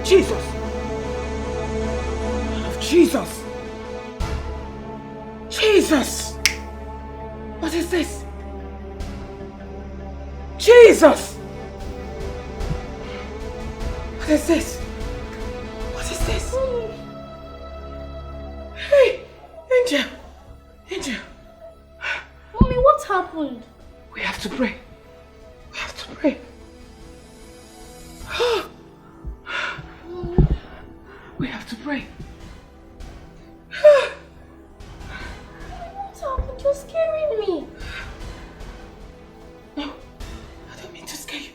Jesus! Blood of Jesus! Jesus! What is this? Jesus! What is this? What is this? Hey! Angel! Angel! Mommy, what happened? We have to pray. We have to pray. We have to pray. What happened? You're scaring me. No, I don't mean to scare you.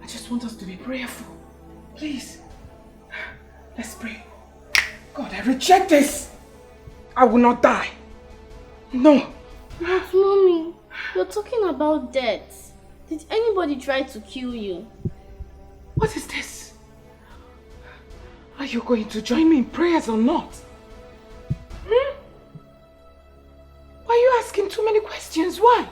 I just want us to be prayerful. Please. Let's pray. God, I reject this. I will not die. No. But Mommy, you're talking about death. Did anybody try to kill you? What is this? Are you going to join me in prayers or not? Why are you asking too many questions? Why?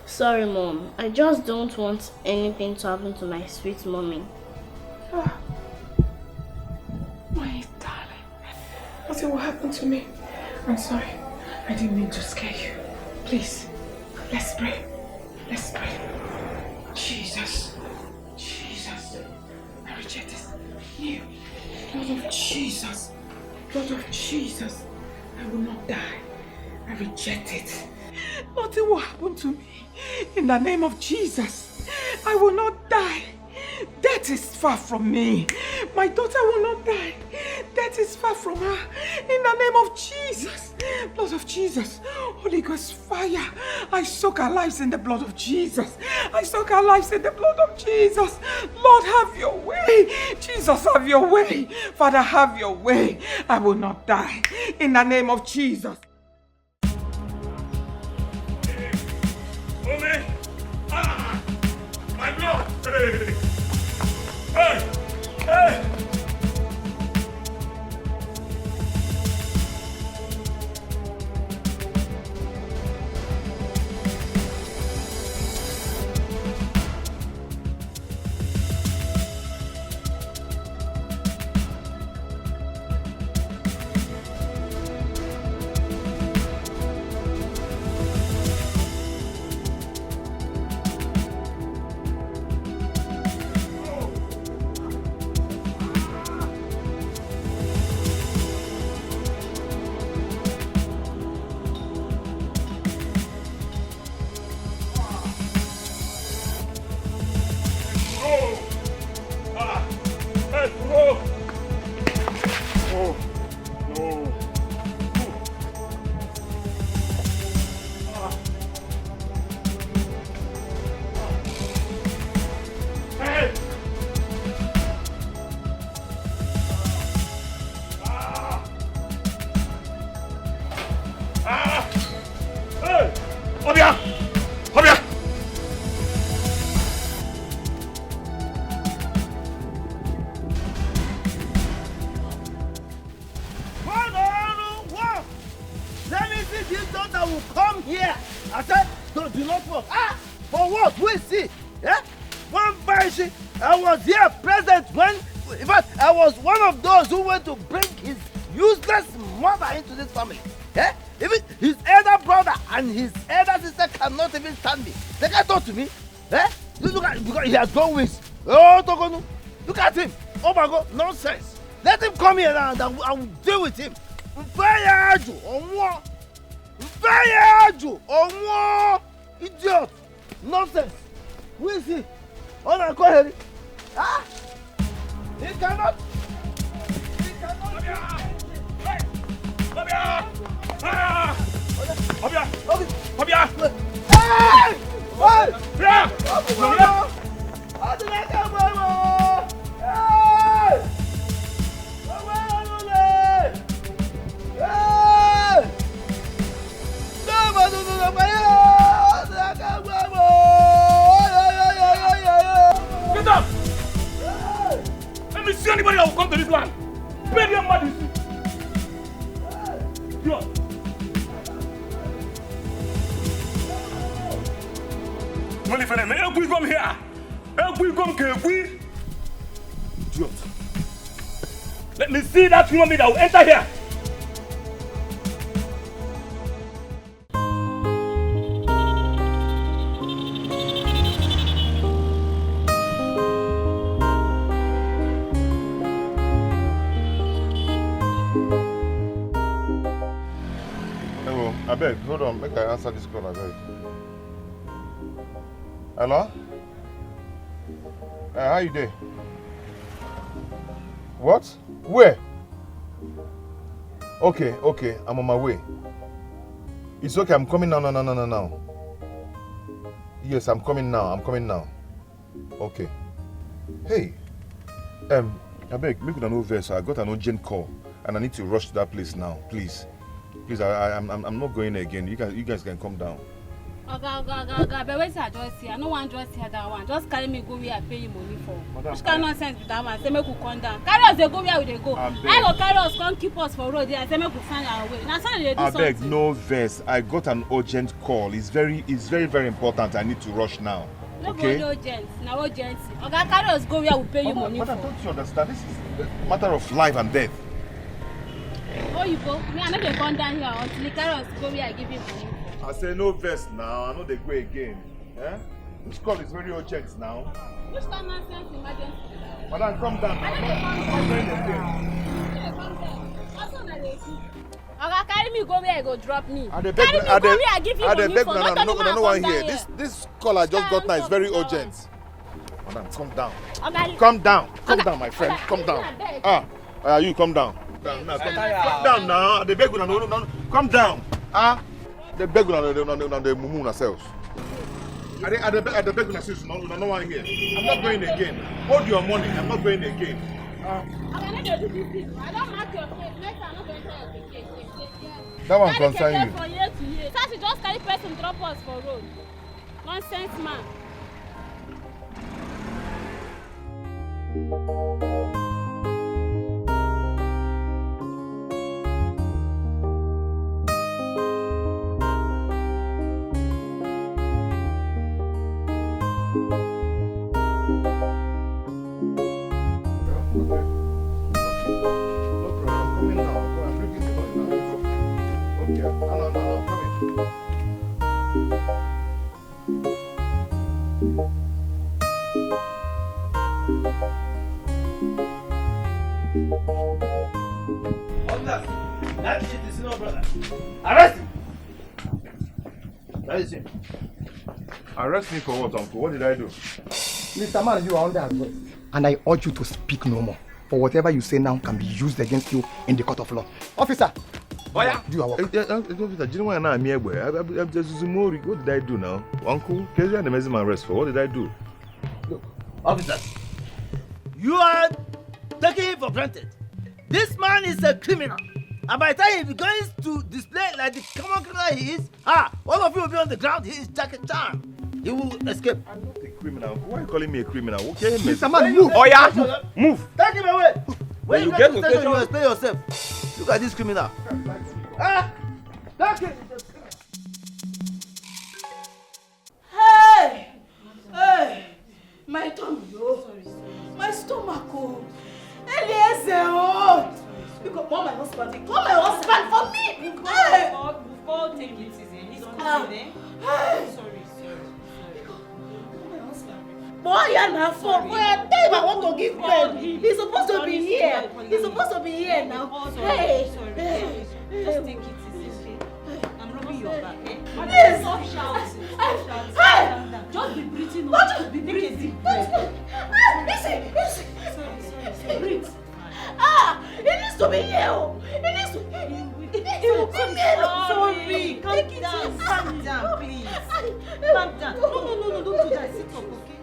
Sorry, Mom. I just don't want anything to happen to my sweet mommy. My darling. Nothing will happen to me. I'm sorry. I didn't mean to scare you. Please, let's pray. Let's pray. Jesus. Jesus. I reject this. You. Blood of Jesus. Blood of Jesus. I will not die. I reject it. Nothing will happen to me. In the name of Jesus. I will not die. Death is far from me. My daughter will not die. Death is far from her. In the name of Jesus. Blood of Jesus. Holy Ghost fire. I soak our lives in the blood of Jesus. I soak our lives in the blood of Jesus. Lord, have your way. Jesus, have your way. Father, have your way. I will not die. In the name of Jesus. Mommy! Ah! My blood! Hey! Hey! Hey! Go with. Oh, Togonu. Look at him. Oh my God, nonsense. Let him come here and I will deal with him. Idiot. Nonsense. Who is he? Oh, no, go ahead. Ah? He cannot. He cannot. Hey! How did I come over? Hey! Get up! Let me see anybody that will come to this land. Pay their money. You are. Money for them. Help we come here. Help we come here. Let me see that human being that will enter here. Hello, I beg, hold on, make I answer this call, I beg. Hello? How you doing? What? Where? Okay, I'm on my way. It's okay, I'm coming now, no. Yes, I'm coming now. Okay. Hey, I beg, make una no vex. I got an urgent call and I need to rush to that place now, please. Please, I'm not going again. You guys can come down. Okay, but wait, I just here. No one just here that one. Just carry me go where I pay you money for. Which kind of nonsense with that one? Say make we come down. Carry us, they go where we go. I go carry us, come keep us for road there. I say make we find our way. Now say they do something. I beg, no vex. I got an urgent call. It's very important. I need to rush now. Okay? No urgent. Now urgency. Okay, carry us go where we pay you money for. Madam, don't you understand? This is a matter of life and death. Oh, you go? Me, I know they come down here until you carry us go where I give you money. I say no vex now. I know they go again. Eh? This call is very urgent now. Which kind of nonsense emergency? Madam, come down now. Okay, carry me go where I go drop me. Carry me go where I give you money for. No one here. This call I just got now is very urgent. Madam, come down. Okay. Come down, my friend. Okay. Come down. You come down. Come down now. The beg no. Come down. The beg the mumu ourselves. At the beg no one here. I'm not going again. Hold your money. I'm not going again. I don't mark your face. Next time I'm not going to tell your case. That one concern you. From year to year. So she just carry person drop us for road. Nonsense man. That shit is no brother. Arrest him! That is him. Arrest me for what, uncle? What did I do? Mr. Man, you are under arrest. And I urge you to speak no more. For whatever you say now can be used against you in the court of law. Officer! Oh yeah? Do your work. Officer, do you know why I'm here? I'm just Zumori. What did I do now? Uncle, can you amazing my arrest for? What did I do? Look, officer, you are taking him for granted. This man is a criminal. And by the time he begins to display like the common criminal he is, all of you will be on the ground. He is Jackie Chan. He will escape. I'm not a criminal. Why are you calling me a criminal? Okay, Mr. Man, move. Oh yeah, move. Take him away. When you get to to station, you explain yourself. Look at this criminal. Take him. Hey! My tummy, my stomach, Eliezer, you can call my husband. Call my husband for me. Hey! We've all take it easy. He's coming, eh? Sorry. Boy, you're not for boy. I tell him I want to give birth. He's supposed to be here. He's supposed to be here now. Hey! Just take it easy, okay? I'm rubbing your back, eh? Yes. Stop shouting. Hey! Just be breathing. What? Be take a deep breath. Listen. Sorry. Breathe. He needs to be here. He needs to. He will come here. Sorry. Calm down, please. Calm down. No, don't do that. Sit up, okay?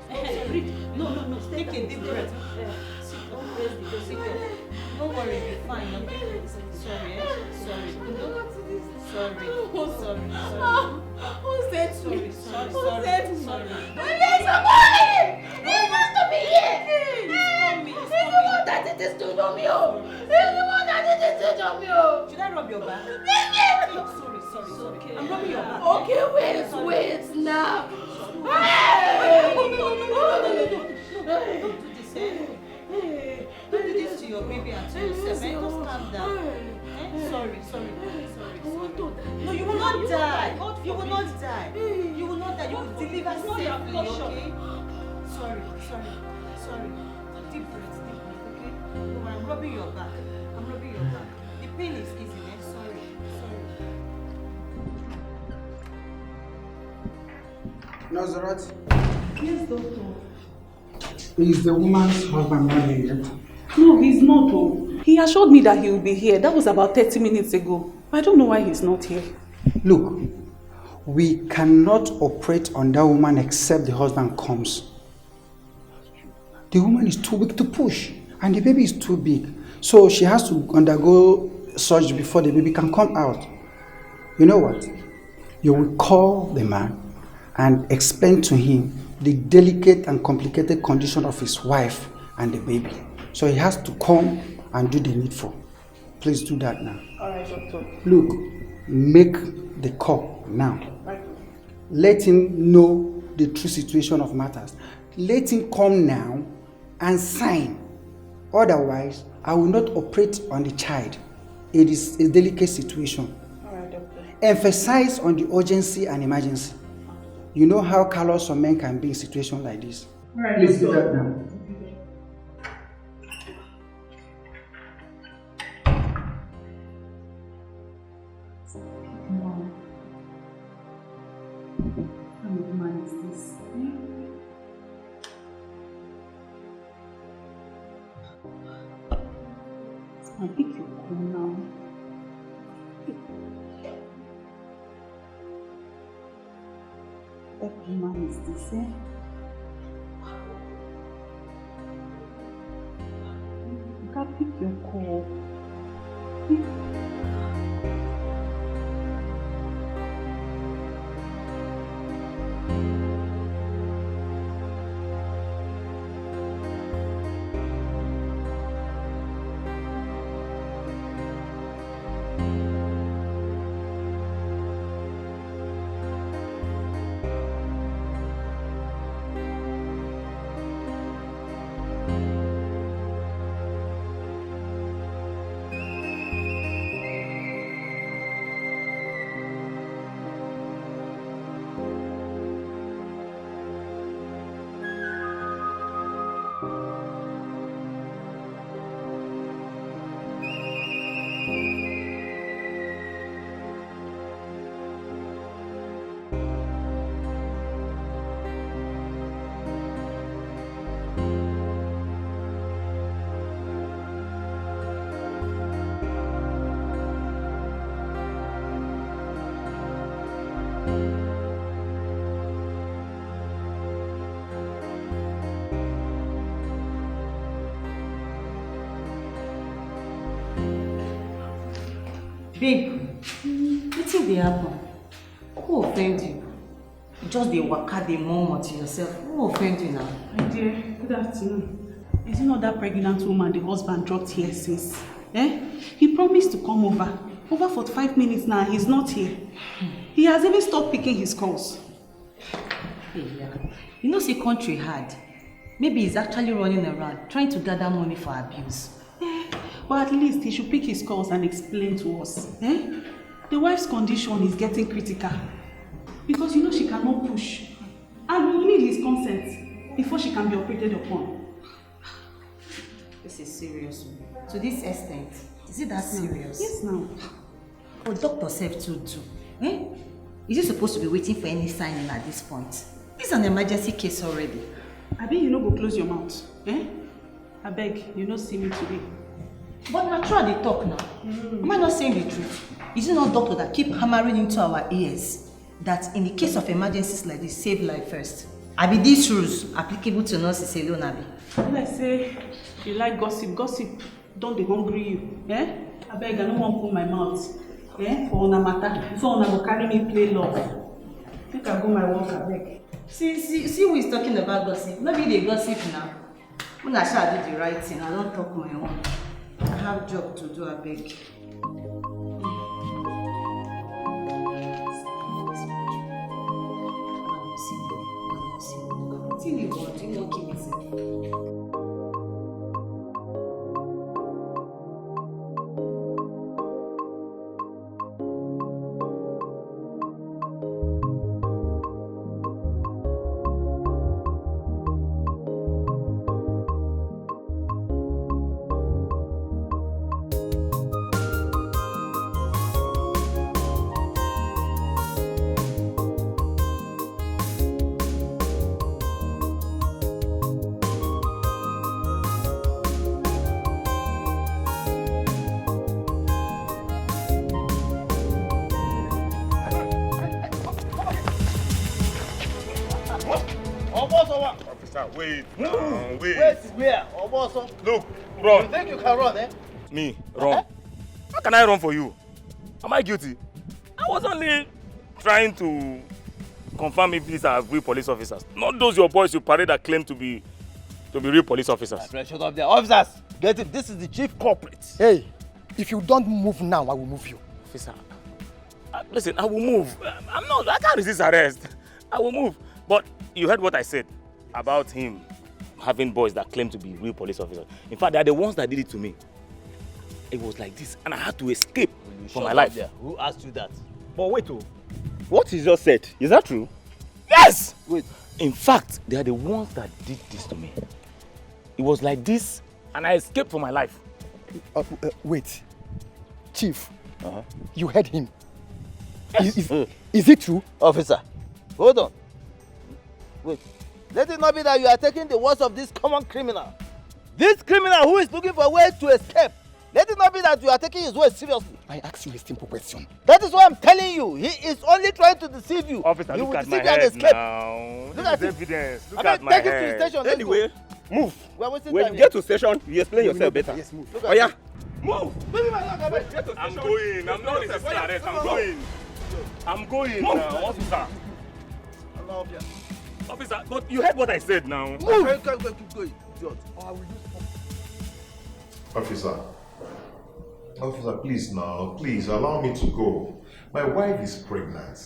Breathe. No. Take a deep breath. Sit up. Don't worry, be fine, okay? Sorry. Sorry. Who said so? Sorry. He needs to be here. He's the one that did this to Romeo. Should I rub your back? Sorry. Okay. I'm rubbing your back. Okay, wait now. No. Don't do this, eh? Don't do this to your baby and to yourself. Just calm down. Sorry. No, you will not die. You will not die. You will not die. You will deliver safely, okay? Sorry. Deep breath, okay? No, I'm rubbing your back. The pain is easy, man. Sorry. Nazareth, Yes, doctor. is the woman's husband not here yet? No, he's not. Oh. He assured me that he will be here. That was about 30 minutes ago. I don't know why he's not here. Look, we cannot operate on that woman except the husband comes. The woman is too weak to push, and the baby is too big. So she has to undergo surgery before the baby can come out. You know what? You will call the man and explain to him the delicate and complicated condition of his wife and the baby. So he has to come and do the needful. Please do that now. All right, doctor. Look, make the call now. Right. Let him know the true situation of matters. Let him come now and sign. Otherwise, I will not operate on the child. It is a delicate situation. All right, doctor. Emphasize on the urgency and emergency. You know how callous some men can be in situations like this. All right, Please do doctor. that now. I think you're cool now. What woman is this, eh? You can't pick your call. Babe, wetin dey happen? Who offend you? Just dey waka dey murmur to yourself. Who offend you now? My dear, good afternoon. Is it not that pregnant woman the husband dropped here since? He promised to come over. Over 45 minutes now, he's not here. He has even stopped picking his calls. Hey, yeah. You know, say country hard. Maybe he's actually running around, trying to gather money for abuse. But at least he should pick his calls and explain to us. The wife's condition is getting critical. Because you know she cannot push. And we need his consent before she can be operated upon. This is serious. To this extent, is it that serious? Yes, now. Oh, doctor said too. Is he supposed to be waiting for any signing at this point? This is an emergency case already. I bet you no go close your mouth. I beg, you no see me today. But naturally they talk now. Am I not saying the truth? Is it not doctor that keep hammering into our ears that in the case of emergencies like this, save life first? Abi these rules applicable to nurses alone, Abi? Like say, you like gossip. Gossip don't dey hungry you. I beg, I no wan put my mouth. For una matter. Before una go carry me play love. Make I go my work, I beg. See who is talking about gossip. Maybe they gossip now. When I shall do the right thing, I don't talk my own. I have job to do, I beg. Officer, wait. Move. Wait. Wait where? Oboso. Look, You run. think you can run, eh? Me, run. How can I run for you? Am I guilty? I was only trying to confirm if these are real police officers. Not those your boys you parade that claim to be real police officers. My friend, shut up there. Officers, get it. This is the chief culprit. Hey, if you don't move now, I will move you. Officer, listen, I will move. I can't resist arrest. I will move. But you heard what I said about him having boys that claim to be real police officers. In fact, they are the ones that did it to me. It was like this, and I had to escape for my life. There. Who asked you that? But wait, what you just said, is that true? Yes! Wait. In fact, they are the ones that did this to me. It was like this, and I escaped for my life. Wait, Chief, you heard him. Is it true? Officer, hold on. Wait. Let it not be that you are taking the words of this common criminal. This criminal who is looking for a way to escape. Let it not be that you are taking his words seriously. I ask you a simple question. That is what I'm telling you. He is only trying to deceive you. Officer, you look will at my deceive you and head escape. now. Look at This it. is evidence. Look I mean, at my take it to head. the station. Let's Anyway, go. move. We are wasting When time you here. get to station, you explain yourself better. Yes, move. Look Oh at yeah, it. move. Baby, my luck, I beg. Get to I'm station. going. I'm not resisting arrest. I'm going. I'm going now, officer. Officer, but you heard what I said now. Move. Keep going. Idiot. Officer, please now, please allow me to go. My wife is pregnant.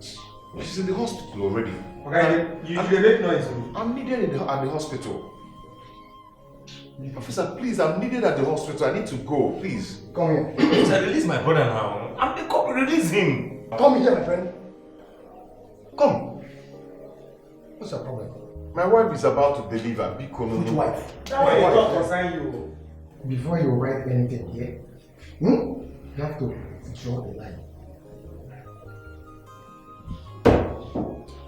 She's in the hospital already. Okay, you make noise. I'm needed at the hospital. Officer, please, I'm needed at the hospital. I need to go, please. Come here. Officer, release my brother now. I'm the cop. Release him. Come here, my friend. Come. What's your problem? My wife is about to deliver. Which wife? Why you talk concern you? Before you write anything here, you have to draw the line.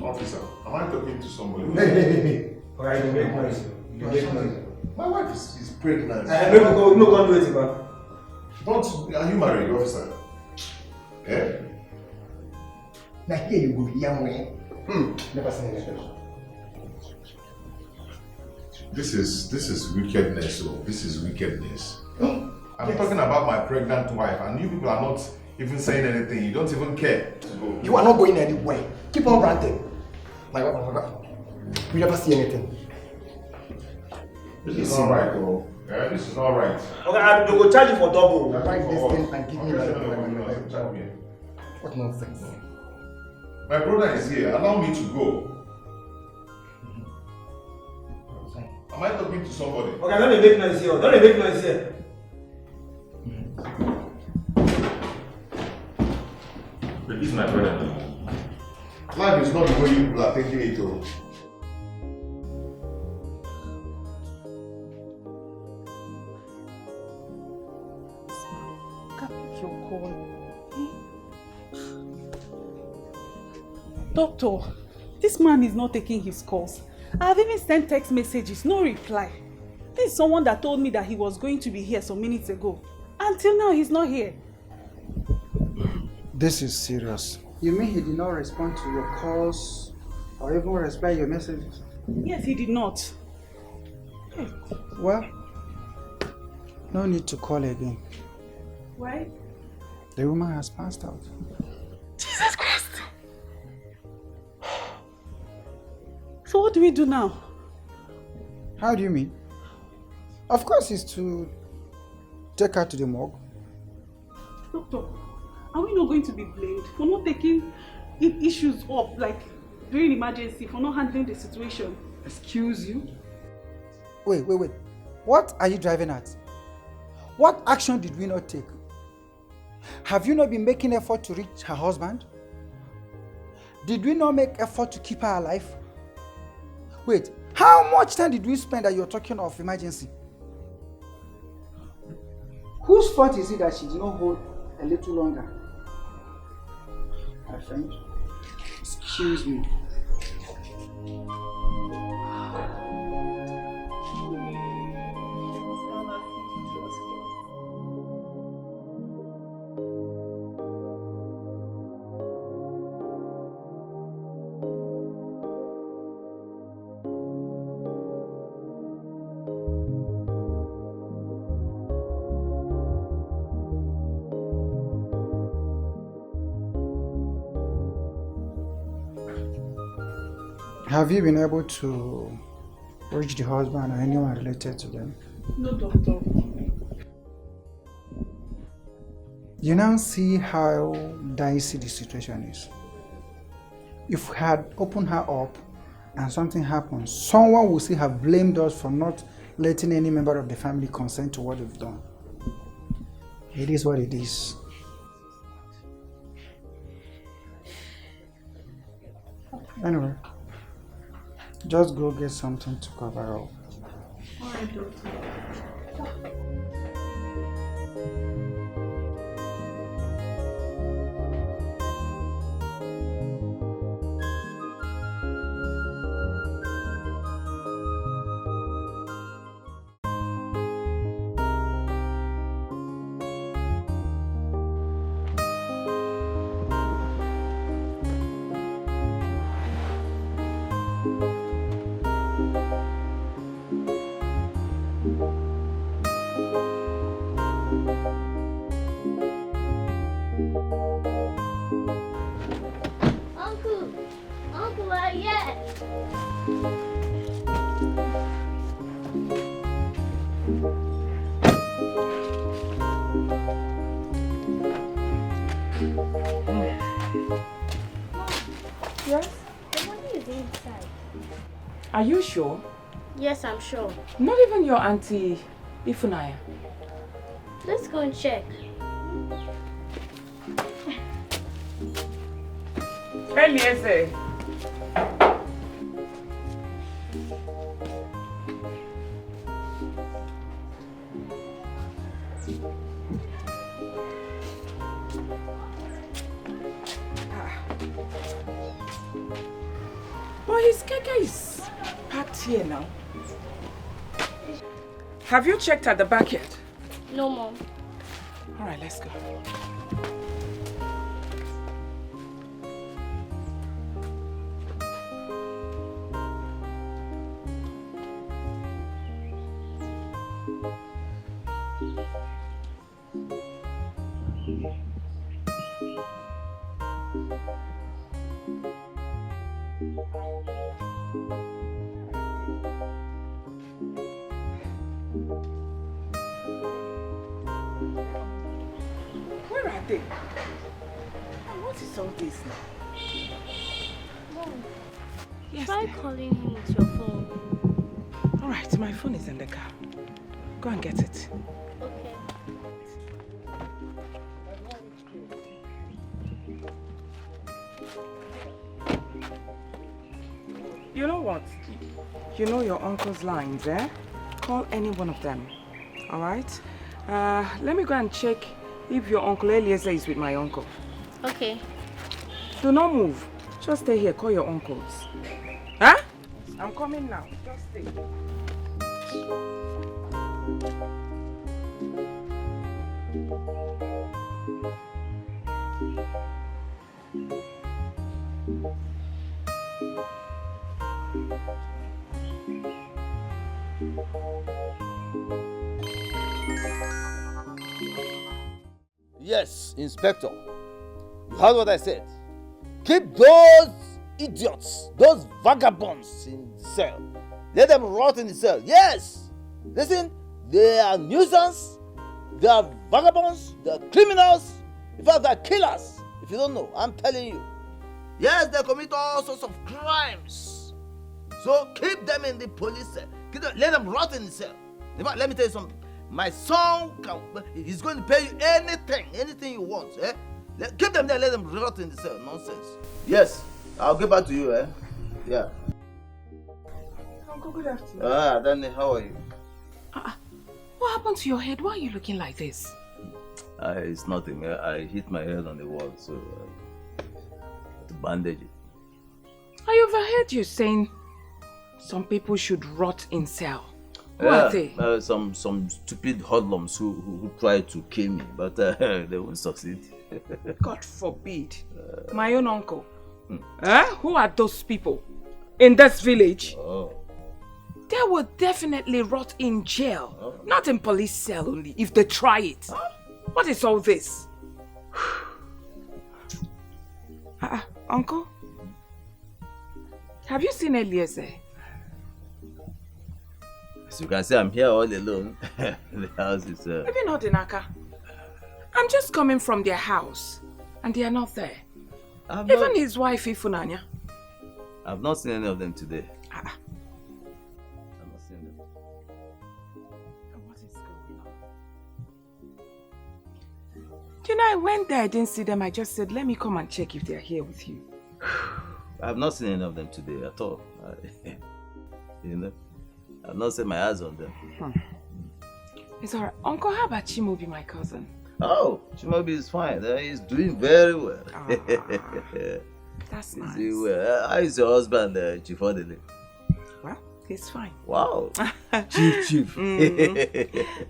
Officer, am I talking to somebody? Hey. Alright, you make noise. You make noise. My wife is pregnant. No, don't do it, man. Don't, are you married, officer? Eh? Now here you go, here, never seen anything. This is wickedness, oh. This is wickedness. I'm talking about my pregnant wife, and you people are not even saying anything. You don't even care. You are not going anywhere. Keep on ranting. My wife, we never see anything. This is not right, though. Yeah, this is not right. Okay, I will charge you for double. Write this thing and give me Okay, my what nonsense. my brother is here. Allow me to go. Am I talking to somebody? Okay, don't make noise here. Don't make noise here. Release my brother. Life is not the way you people are thinking it, oh. Doctor, this man is not taking his calls. I have even sent text messages, no reply. This is someone that told me that he was going to be here some minutes ago. Until now, he's not here. This is serious. You mean he did not respond to your calls or even reply your messages? Yes, he did not. Well, no need to call again. Why? The woman has passed out. Jesus Christ! So what do we do now? How do you mean? Of course it's to take her to the morgue. Doctor, are we not going to be blamed for not taking issues up, like during emergency, for not handling the situation? Excuse you? Wait. What are you driving at? What action did we not take? Have you not been making effort to reach her husband? Did we not make effort to keep her alive? Wait, how much time did we spend that you're talking of emergency? Whose fault is it that she did not hold a little longer? My friend, excuse me. Have you been able to reach the husband or anyone related to them? No, doctor. You now see how dicey the situation is. If we had opened her up and something happened, someone would still have blamed us for not letting any member of the family consent to what we've done. It is what it is. Anyway, just go get something to cover up. Alright, doctor. Uncle, where are you at? Yes? The money is inside. Are you sure? Yes, I'm sure. Not even your auntie Ifunaya. Let's go and check. Eliezer. But his keke is packed here now. Have you checked at the back yet? No, Mom. All right, let's go. Where are they? And what is all this now? Mom, Yes, try dear. calling him with your phone. All right, my phone is in the car. Go and get it. Okay. You know what? You know your uncle's lines, eh? Call any one of them. All right? Let me go and check if your uncle Eliezer is with my uncle. Okay. Do not move. Just stay here. Call your uncles. Huh? I'm coming now. Just stay. Yes, Inspector. You heard what I said. Keep those idiots, those vagabonds in the cell. Let them rot in the cell. Yes! Listen, they are nuisance, they are vagabonds, they are criminals. In fact, they are killers. If you don't know, I'm telling you. Yes, they commit all sorts of crimes. So keep them in the police cell. Let them rot in the cell. In fact, let me tell you something. My son, he's going to pay you anything you want. Eh? Keep them there, let them rot in the cell. Nonsense. Yes, I'll get back to you. Eh? Yeah. Uncle, good afternoon. Danny, how are you? What happened to your head? Why are you looking like this? It's nothing. I hit my head on the wall, so I had to bandage it. I overheard you saying some people should rot in cell. Who are they? Some stupid hoodlums who tried to kill me, but they won't succeed. God forbid. My own uncle. Who are those people in this village? Oh. They will definitely rot in jail, not in police cell only, if they try it. What is all this? Uncle? Have you seen Eliezer? As you can see, I'm here all alone. The house is... Maybe not in Aka. I'm just coming from their house, and they are not there. Even his wife, Ifunanya. I've not seen any of them today. Ah. I've not seen them. What is going on? You know, I went there, I didn't see them. I just said, let me come and check if they're here with you. I've not seen any of them today at all. You know, I've not set my eyes on them. It's alright. Uncle, how about Chimobi, my cousin? Oh, Chimobi is fine. He's doing very well. That's nice. He's doing well. How is your husband, Chief Odele? Well, he's fine. Wow. Chief.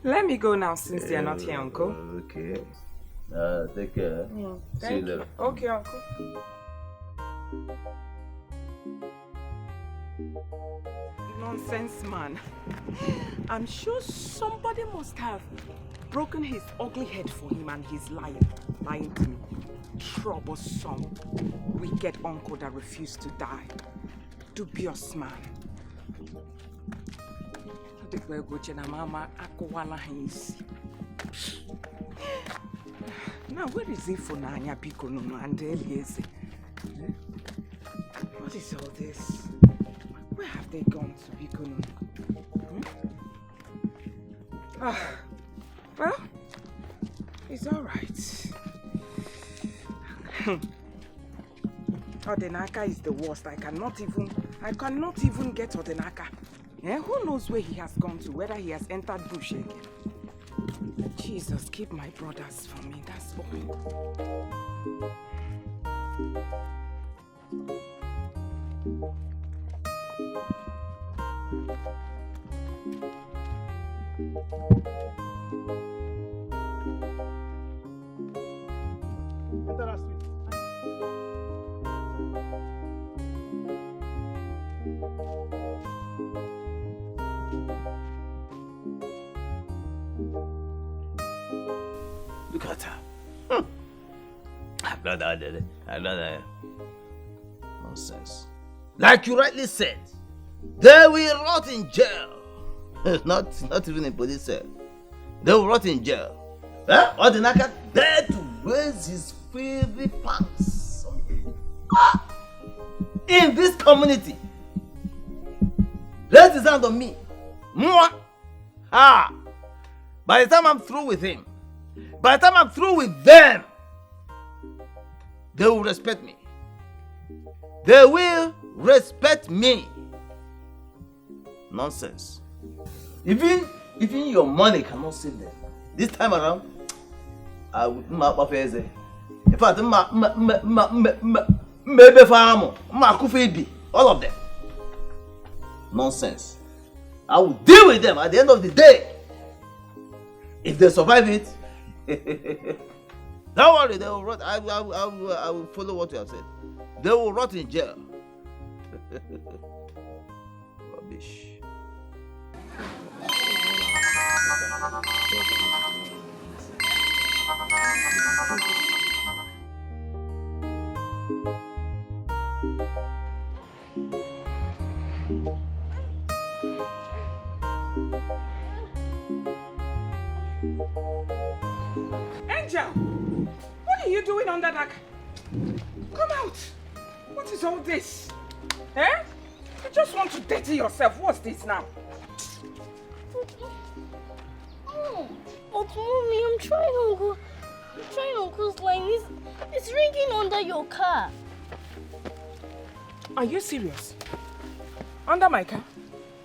Let me go now since they are not here, Uncle. Okay. Take care. See you later. Okay, Uncle. Nonsense, man. I'm sure somebody must have broken his ugly head for him and he's lying to me. Troublesome, wicked uncle that refused to die. Dubious man. Now, where is Ifunanya Bikono and Eliezer? What is all this? Where have they gone to Bikono? Well, it's all right. Odenaka is the worst. I cannot even get Odenaka. Who knows where he has gone to, whether he has entered bush again. Jesus, keep my brothers for me, that's all. Enter that street. Look at her. I'm not that. Nonsense. Like you rightly said, they will rot in jail. Not even in police cell. They will rot in jail. Odinaka dared to raise his filthy pants in this community. Raise his hand on me. Mwah. By the time I'm through with him, by the time I'm through with them, they will respect me. They will respect me. Nonsense. Even your money cannot save them. This time around, I will in fact, all of them. Nonsense. I will deal with them at the end of the day. If they survive it, don't worry, they will rot. I will follow what you have said. They will rot in jail. Rubbish. Angel! What are you doing under that? Come out! What is all this? You just want to dirty yourself. What's this now? But mommy, I'm trying Uncle's line. It's ringing under your car. Are you serious? Under my car?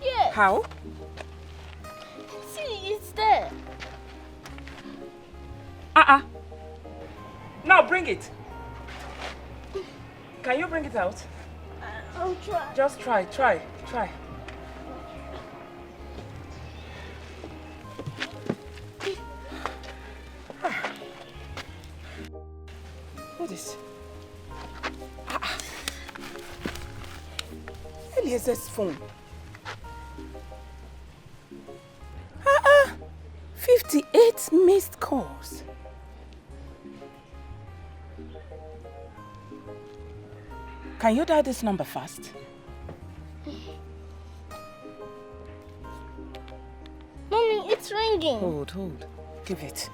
Yes. How? See, it's there. Now bring it. Can you bring it out? I'll try. Just try. What is? Eliezer's phone. 58 missed calls. Can you dial this number fast? It's ringing. Hold. Give it.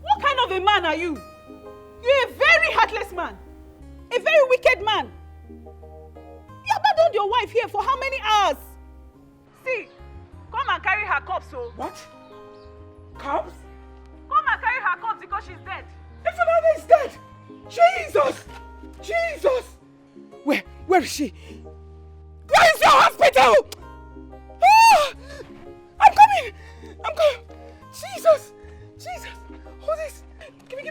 What kind of a man are you? You're a very heartless man. A very wicked man. You abandoned your wife here for how many hours? See, come and carry her corpse, so. What? Corpse? Come and carry her corpse because she's dead. Ifunanya is dead! Jesus! Where is she? Where is your hospital? Ah! I'm coming! Jesus! Hold this! Give me!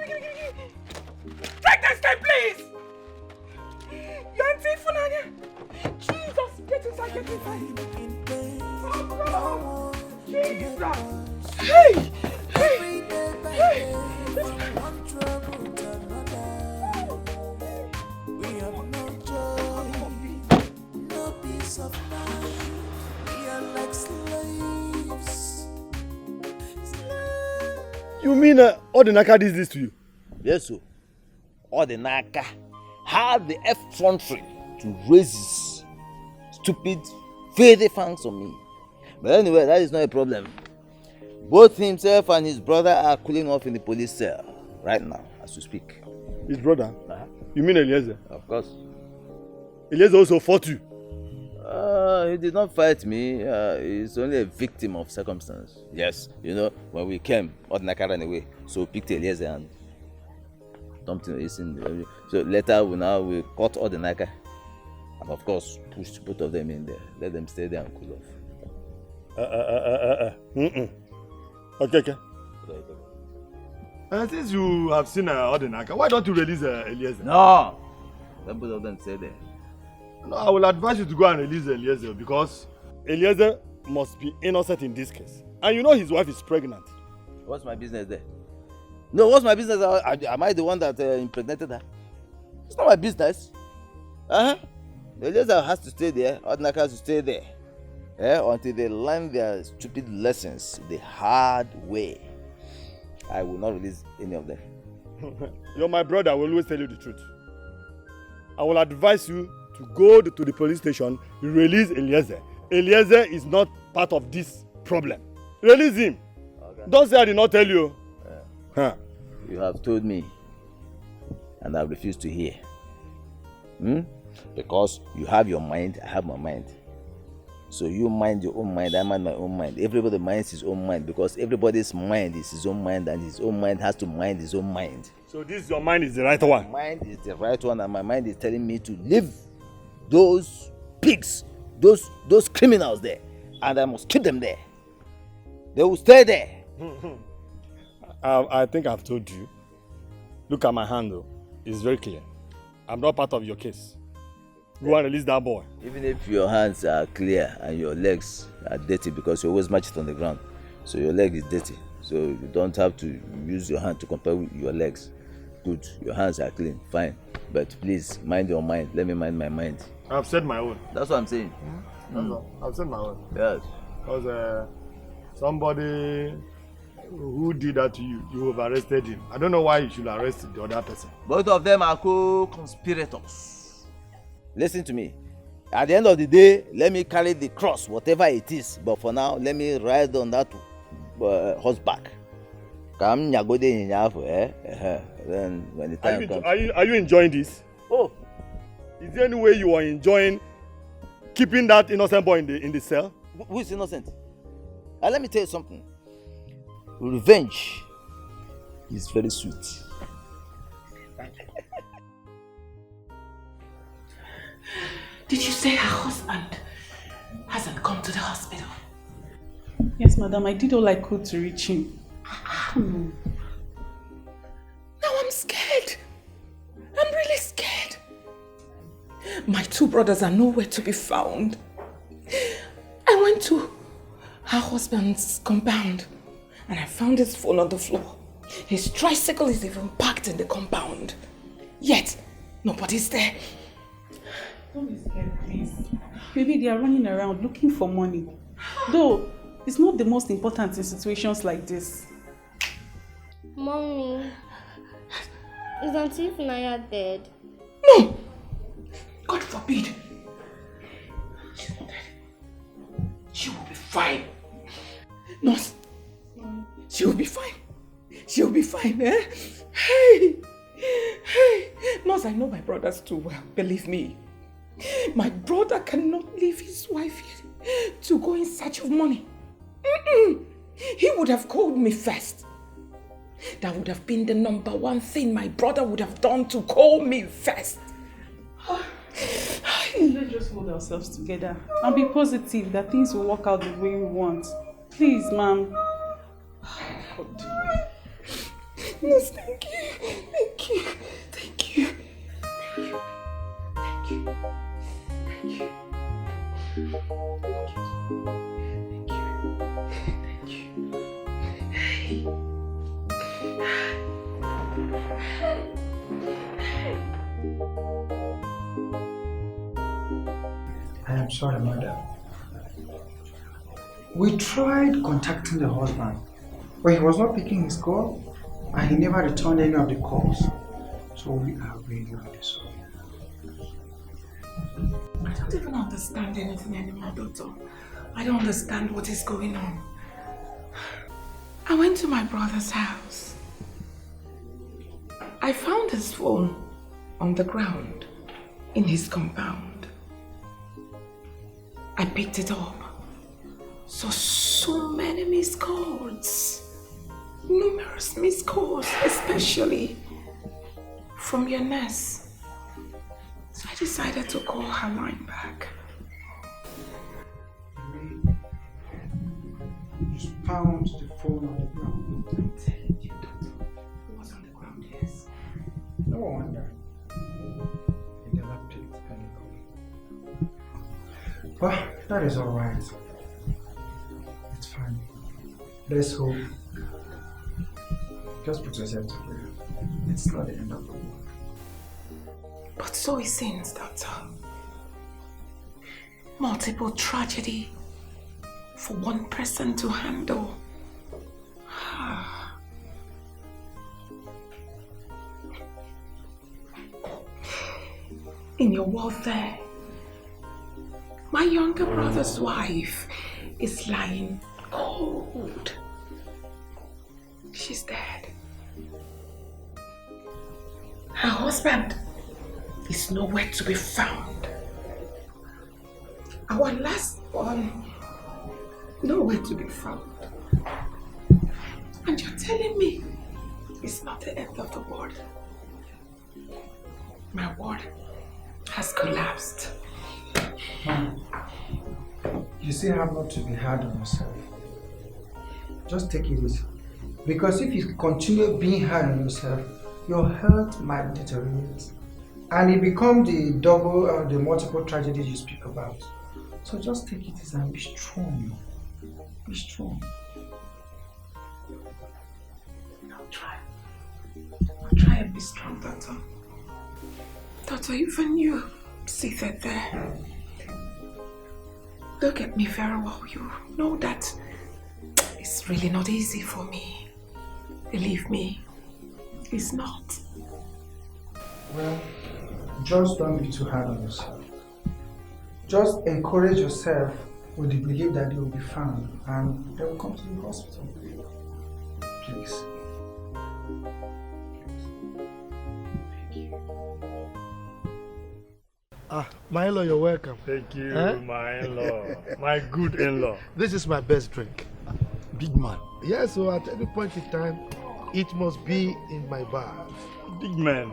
Take this thing, please! Your auntie Ifunanya! Jesus! Get inside! Oh, Jesus! Hey! You mean Odinaka did this to you? Yes, sir. Odinaka had the effrontery to raise his stupid, filthy fangs on me. But anyway, that is not a problem. Both himself and his brother are cooling off in the police cell right now, as we speak. His brother? You mean Eliezer? Of course. Eliezer also fought you? He did not fight me. He's only a victim of circumstance. Yes, you know, when we came, Odinaka ran away. So we picked Eliezer and dumped him in. So later we caught Odinaka. And of course, pushed both of them in there. Let them stay there and cool off. Okay. Since you have seen Odinaka, why don't you release Eliezer? No! Let both of them stay there. No, I will advise you to go and release Eliezer because Eliezer must be innocent in this case. And you know his wife is pregnant. What's my business there? No, what's my business? Am I the one that impregnated her? It's not my business. Eliezer has to stay there. Odinaka has to stay there. Until they learn their stupid lessons the hard way. I will not release any of them. You're my brother. I will always tell you the truth. I will advise you to go to the police station, release Eliezer. Eliezer is not part of this problem. Release him. Okay. Don't say I did not tell you. You have told me, and I refuse to hear. Because you have your mind, I have my mind. So you mind your own mind, I mind my own mind. Everybody minds his own mind because everybody's mind is his own mind and his own mind has to mind his own mind. So this your mind is the right one? My mind is the right one and my mind is telling me to leave those pigs, those criminals there, and I must keep them there. They will stay there. I think I've told you. Look at my hand though. It's very clear. I'm not part of your case. Go and release that boy. Even if your hands are clear and your legs are dirty because you always match it on the ground. So your leg is dirty. So you don't have to use your hand to compare with your legs. Good. Your hands are clean. Fine. But please mind your mind. Let me mind my mind. I've said my own. That's what I'm saying. That's all. I've said my own. Yes. Because somebody who did that to you, you have arrested him. I don't know why you should arrest the other person. Both of them are co-conspirators. Listen to me. At the end of the day, let me carry the cross, whatever it is. But for now, let me ride on that horseback. Then when the time comes. Are you enjoying this? Oh. Is there any way you are enjoying keeping that innocent boy in the cell? Who is innocent? Let me tell you something. Revenge is very sweet. Did you say her husband hasn't come to the hospital? Yes, madam. I did all I could to reach him. Now I'm scared. I'm really scared. My two brothers are nowhere to be found. I went to her husband's compound and I found his phone on the floor. His tricycle is even parked in the compound. Yet, nobody's there. Don't be scared, please. Maybe they are running around looking for money. Though, it's not the most important in situations like this. Mommy, is Auntie Ifunanya dead? No! God forbid. She's not dead. fine. Nurse, she'll be fine. She'll be fine, eh? Hey! Hey! Nurse, I know my brothers too well, believe me. My brother cannot leave his wife here to go in search of money. He would have called me first. That would have been the number one thing my brother would have done, to call me first. Let's just hold ourselves together and be positive that things will work out the way we want. Please, ma'am. Yes, thank you. Thank you. Thank you. Thank you. Thank you. Thank you. Thank you. Thank you. I am sorry, madam. We tried contacting the husband, but he was not picking his call and he never returned any of the calls. So we are really, really sorry. I don't even understand anything anymore, Doctor. I don't understand what is going on. I went to my brother's house. I found his phone on the ground in his compound. I picked it up. So many missed calls. Numerous missed calls, especially from your nurse. So I decided to call her line back. You found the phone on the ground. I'm telling you, Doctor. It was on the ground, yes. No wonder. You never picked any call. Well, that is alright. It's fine. Let's hope. Just put yourself together. It's not the end of the world. But so it seems, Doctor. Multiple tragedy for one person to handle. In your world there, my younger brother's wife is lying cold. She's dead. Her husband is nowhere to be found. Our last one, nowhere to be found. And you're telling me it's not the end of the world. My world has collapsed. Mom, you still have not to be hard on yourself. Just take it easy. Because if you continue being hard on yourself, your health might deteriorate. And it becomes the double or the multiple tragedies you speak about. So just take it easy and be strong. Be strong. I'll try. I'll try and be strong, Doctor. Doctor, even you seated there. Look at me very well. You know that it's really not easy for me. Believe me, it's not. Well, just don't be too hard on yourself. Just encourage yourself with the belief that you will be found and they will come to the hospital. Please. My in-law, you're welcome. Thank you, my in-law. My good in-law. This is my best drink. Big man. Yes, so at any point in time, it must be in my bar. Big man.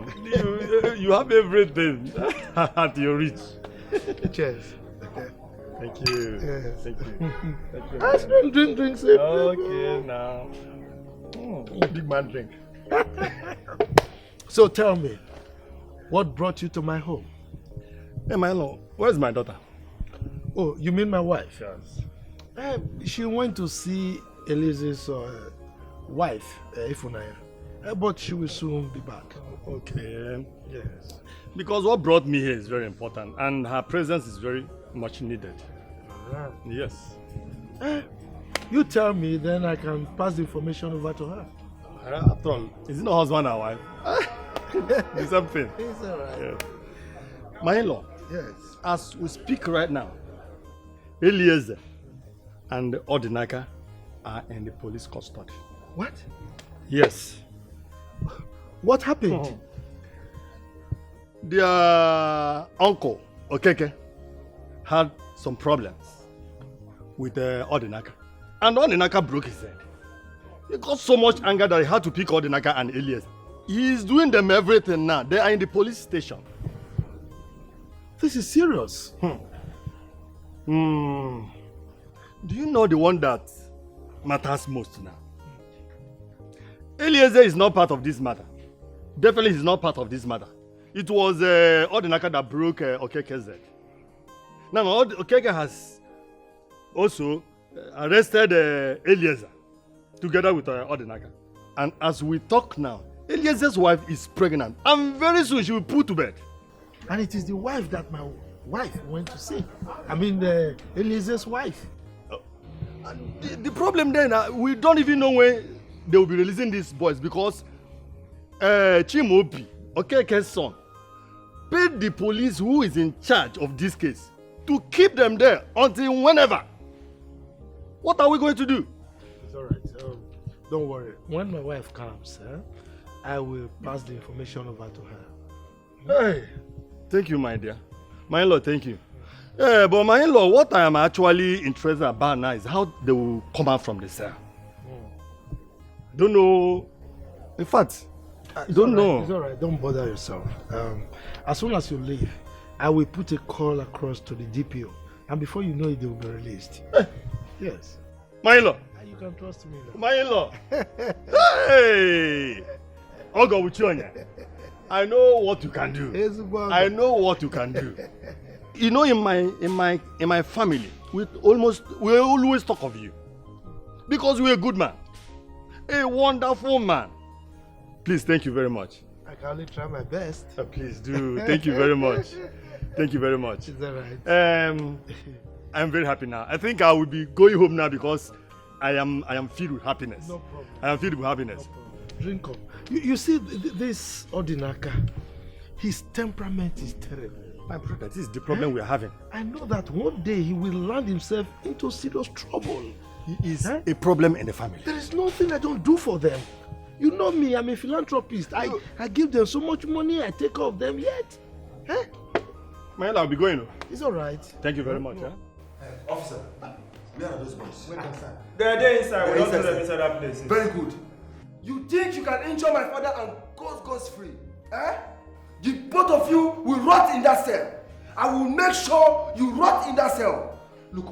You have everything at your reach. Cheers. Thank you. Yes. Thank you. Thank you. Drink. Sip. Okay, now. Big man drink. So tell me, what brought you to my home? Hey, my in-law, where's my daughter? Oh, you mean my wife? Yes. She went to see Elise's wife, Ifunaya, but she will soon be back. Okay. Yes. Because what brought me here is very important and her presence is very much needed. Yes. You tell me, then I can pass the information over to her. After all, is it not husband and wife? The same thing. It's all right. Yeah. My in-law, yes. As we speak right now, Eliezer and Odinaka are in the police custody. What? Yes. What happened? Their uncle, Okeke, had some problems with Odinaka. And Odinaka broke his head. He got so much anger that he had to pick Odinaka and Elias. He's doing them everything now. They are in the police station. This is serious. Do you know the one that matters most now? Eliezer is not part of this matter. Definitely he's not part of this matter. It was Odinaka that broke Okeke's head. Now Okeke has also arrested Eliezer together with Odinaka. And as we talk now, Eliezer's wife is pregnant. And very soon she will put to bed. And it is the wife that my wife went to see. I mean, Eliezer's wife. The problem then, we don't even know when they will be releasing these boys because Chimobi, Okeke's son, paid the police who is in charge of this case to keep them there until whenever. What are we going to do? It's all right. Don't worry. When my wife comes, I will pass the information over to her. Hey, thank you, my dear. My in-law, thank you. Yeah, but my in-law, what I am actually interested about now is how they will come out from the cell. Don't know. In fact, I don't know. It's all right. Don't bother yourself. As soon as you leave, I will put a call across to the DPO, and before you know it, they will be released. Yes. My in-law. You can trust me. My in-law. Hey, Ogo Uchonya. I know what you can do. I know what you can do. You know, in my family, we always talk of you because you're a good man, a wonderful man. Please, thank you very much. I can only try my best. Please do. Thank you very much. Thank you very much. Is that right? I'm very happy now. I think I will be going home now because I am filled with happiness. No problem. I am filled with happiness. No drink up. You see, this Odinaka, his temperament is terrible. My brother, this is the problem we are having. I know that one day he will land himself into serious trouble. He is a problem in the family. There is nothing I don't do for them. You know me, I'm a philanthropist. I give them so much money, I take care of them yet. Huh? Man, I'll be going. It's all right. Thank you very much. Officer, where are those boys? They're there inside. We don't put them inside that place. Very good. You think you can injure my father and goes free? Eh? The both of you will rot in that cell. I will make sure you rot in that cell. Look,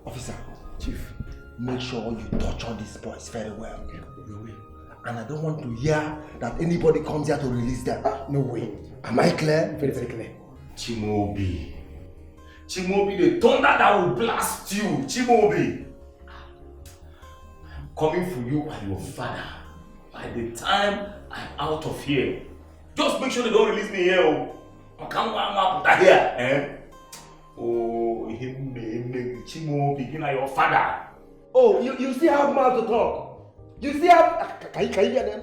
officer, chief, make sure you torture these boys very well. You will. And I don't want to hear that anybody comes here to release them. No way. Am I clear? Very, very clear. Chimobi, the thunder that will blast you, Chimobi. I'm coming for you and your father. By the time I'm out of here, just make sure they don't release me here. I can't want to here. Oh, Chimobi, you know your father. Oh, you see how mouth to talk. You see how... Can you hear them?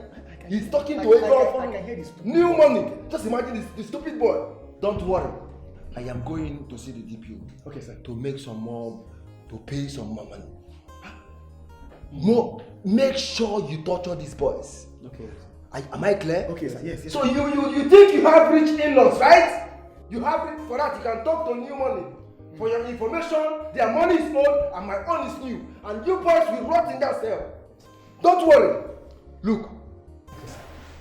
He's talking to a girl. New money. Just imagine this stupid boy. Don't worry. I am going to see the DPO. Okay, sir. To make some more... To pay some more money. More. Make sure you torture these boys. Okay. Am I clear? Okay, sir. Yes. So you think you have rich in-laws, right? You have it for that. You can talk to new money. For your information, their money is old and my own is new. And you boys will rot in that cell. Don't worry. Look,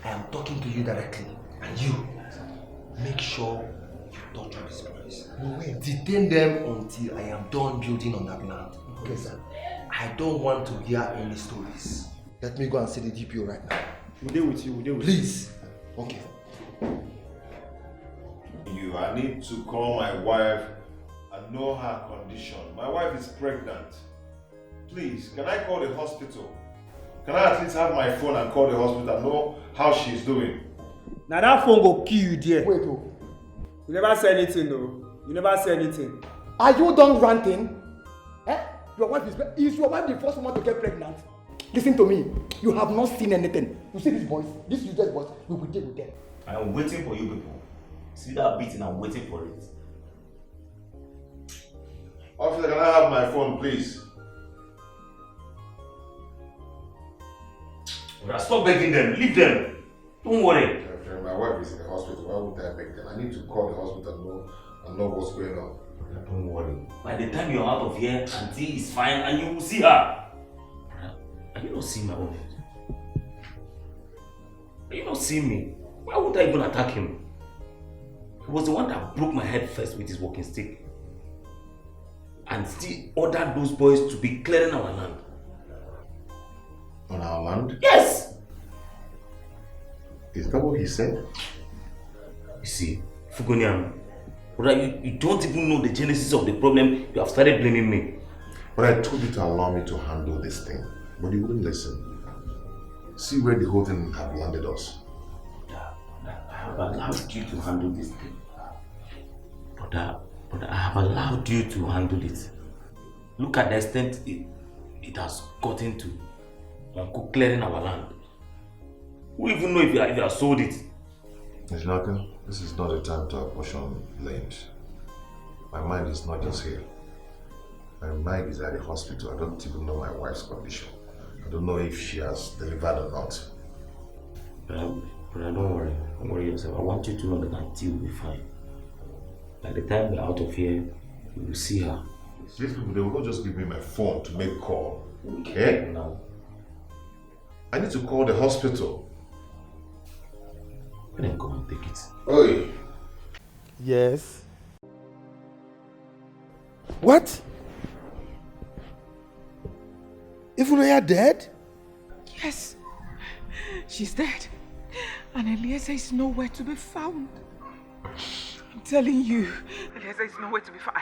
I am talking to you directly. And you, make sure you torture these boys. Detain them until I am done building on that land. Okay, sir. I don't want to hear any stories. Let me go and see the DPO right now. We'll deal with you. Please. Okay. I need to call my wife and know her condition. My wife is pregnant. Please, can I call the hospital? Can I at least have my phone and call the hospital and know how she's doing? Now that phone go kill you there. Wait, You never say anything, no. You never say anything. Are you done ranting? Your wife is your wife the first woman to get pregnant? Listen to me. You have not seen anything. You see these boys, these useless boys, we will deal with them. I am waiting for you people. See that beating, I'm waiting for it. Officer, can I have my phone, please? Stop begging them. Leave them. Don't worry. My wife is in the hospital. Why would I beg them? I need to call the hospital and know what's going on. Don't worry. By the time you're out of here, Auntie is fine and you will see her. Are you not seeing my own head? Are you not seeing me? Why would I even attack him? He was the one that broke my head first with his walking stick. And still ordered those boys to be clearing our land. On our land? Yes! Is that what he said? You see, Fugonian, you don't even know the genesis of the problem. You have started blaming me. But I told you to allow me to handle this thing. But you wouldn't listen. See where the whole thing have landed us. I have allowed you to handle this thing. But I have allowed you to handle it. Look at the extent it has gotten to. Uncle clearing our land. Who even know if you have sold it? Ejinaka, this is not a time to apportion blames. My mind is not just here. My mind is at the hospital. I don't even know my wife's condition. I don't know if she has delivered or not. But don't worry. Don't worry yourself. I want you to know that Auntie will be fine. By the time we're out of here, you will see her. These people, they will not just give me my phone to make call. Okay? Now. I need to call the hospital. Then go and take it. Oi! Yes. What? Ifunanya dead? Yes. She's dead. And Eliezer is nowhere to be found. I'm telling you, Eliezer is nowhere to be found.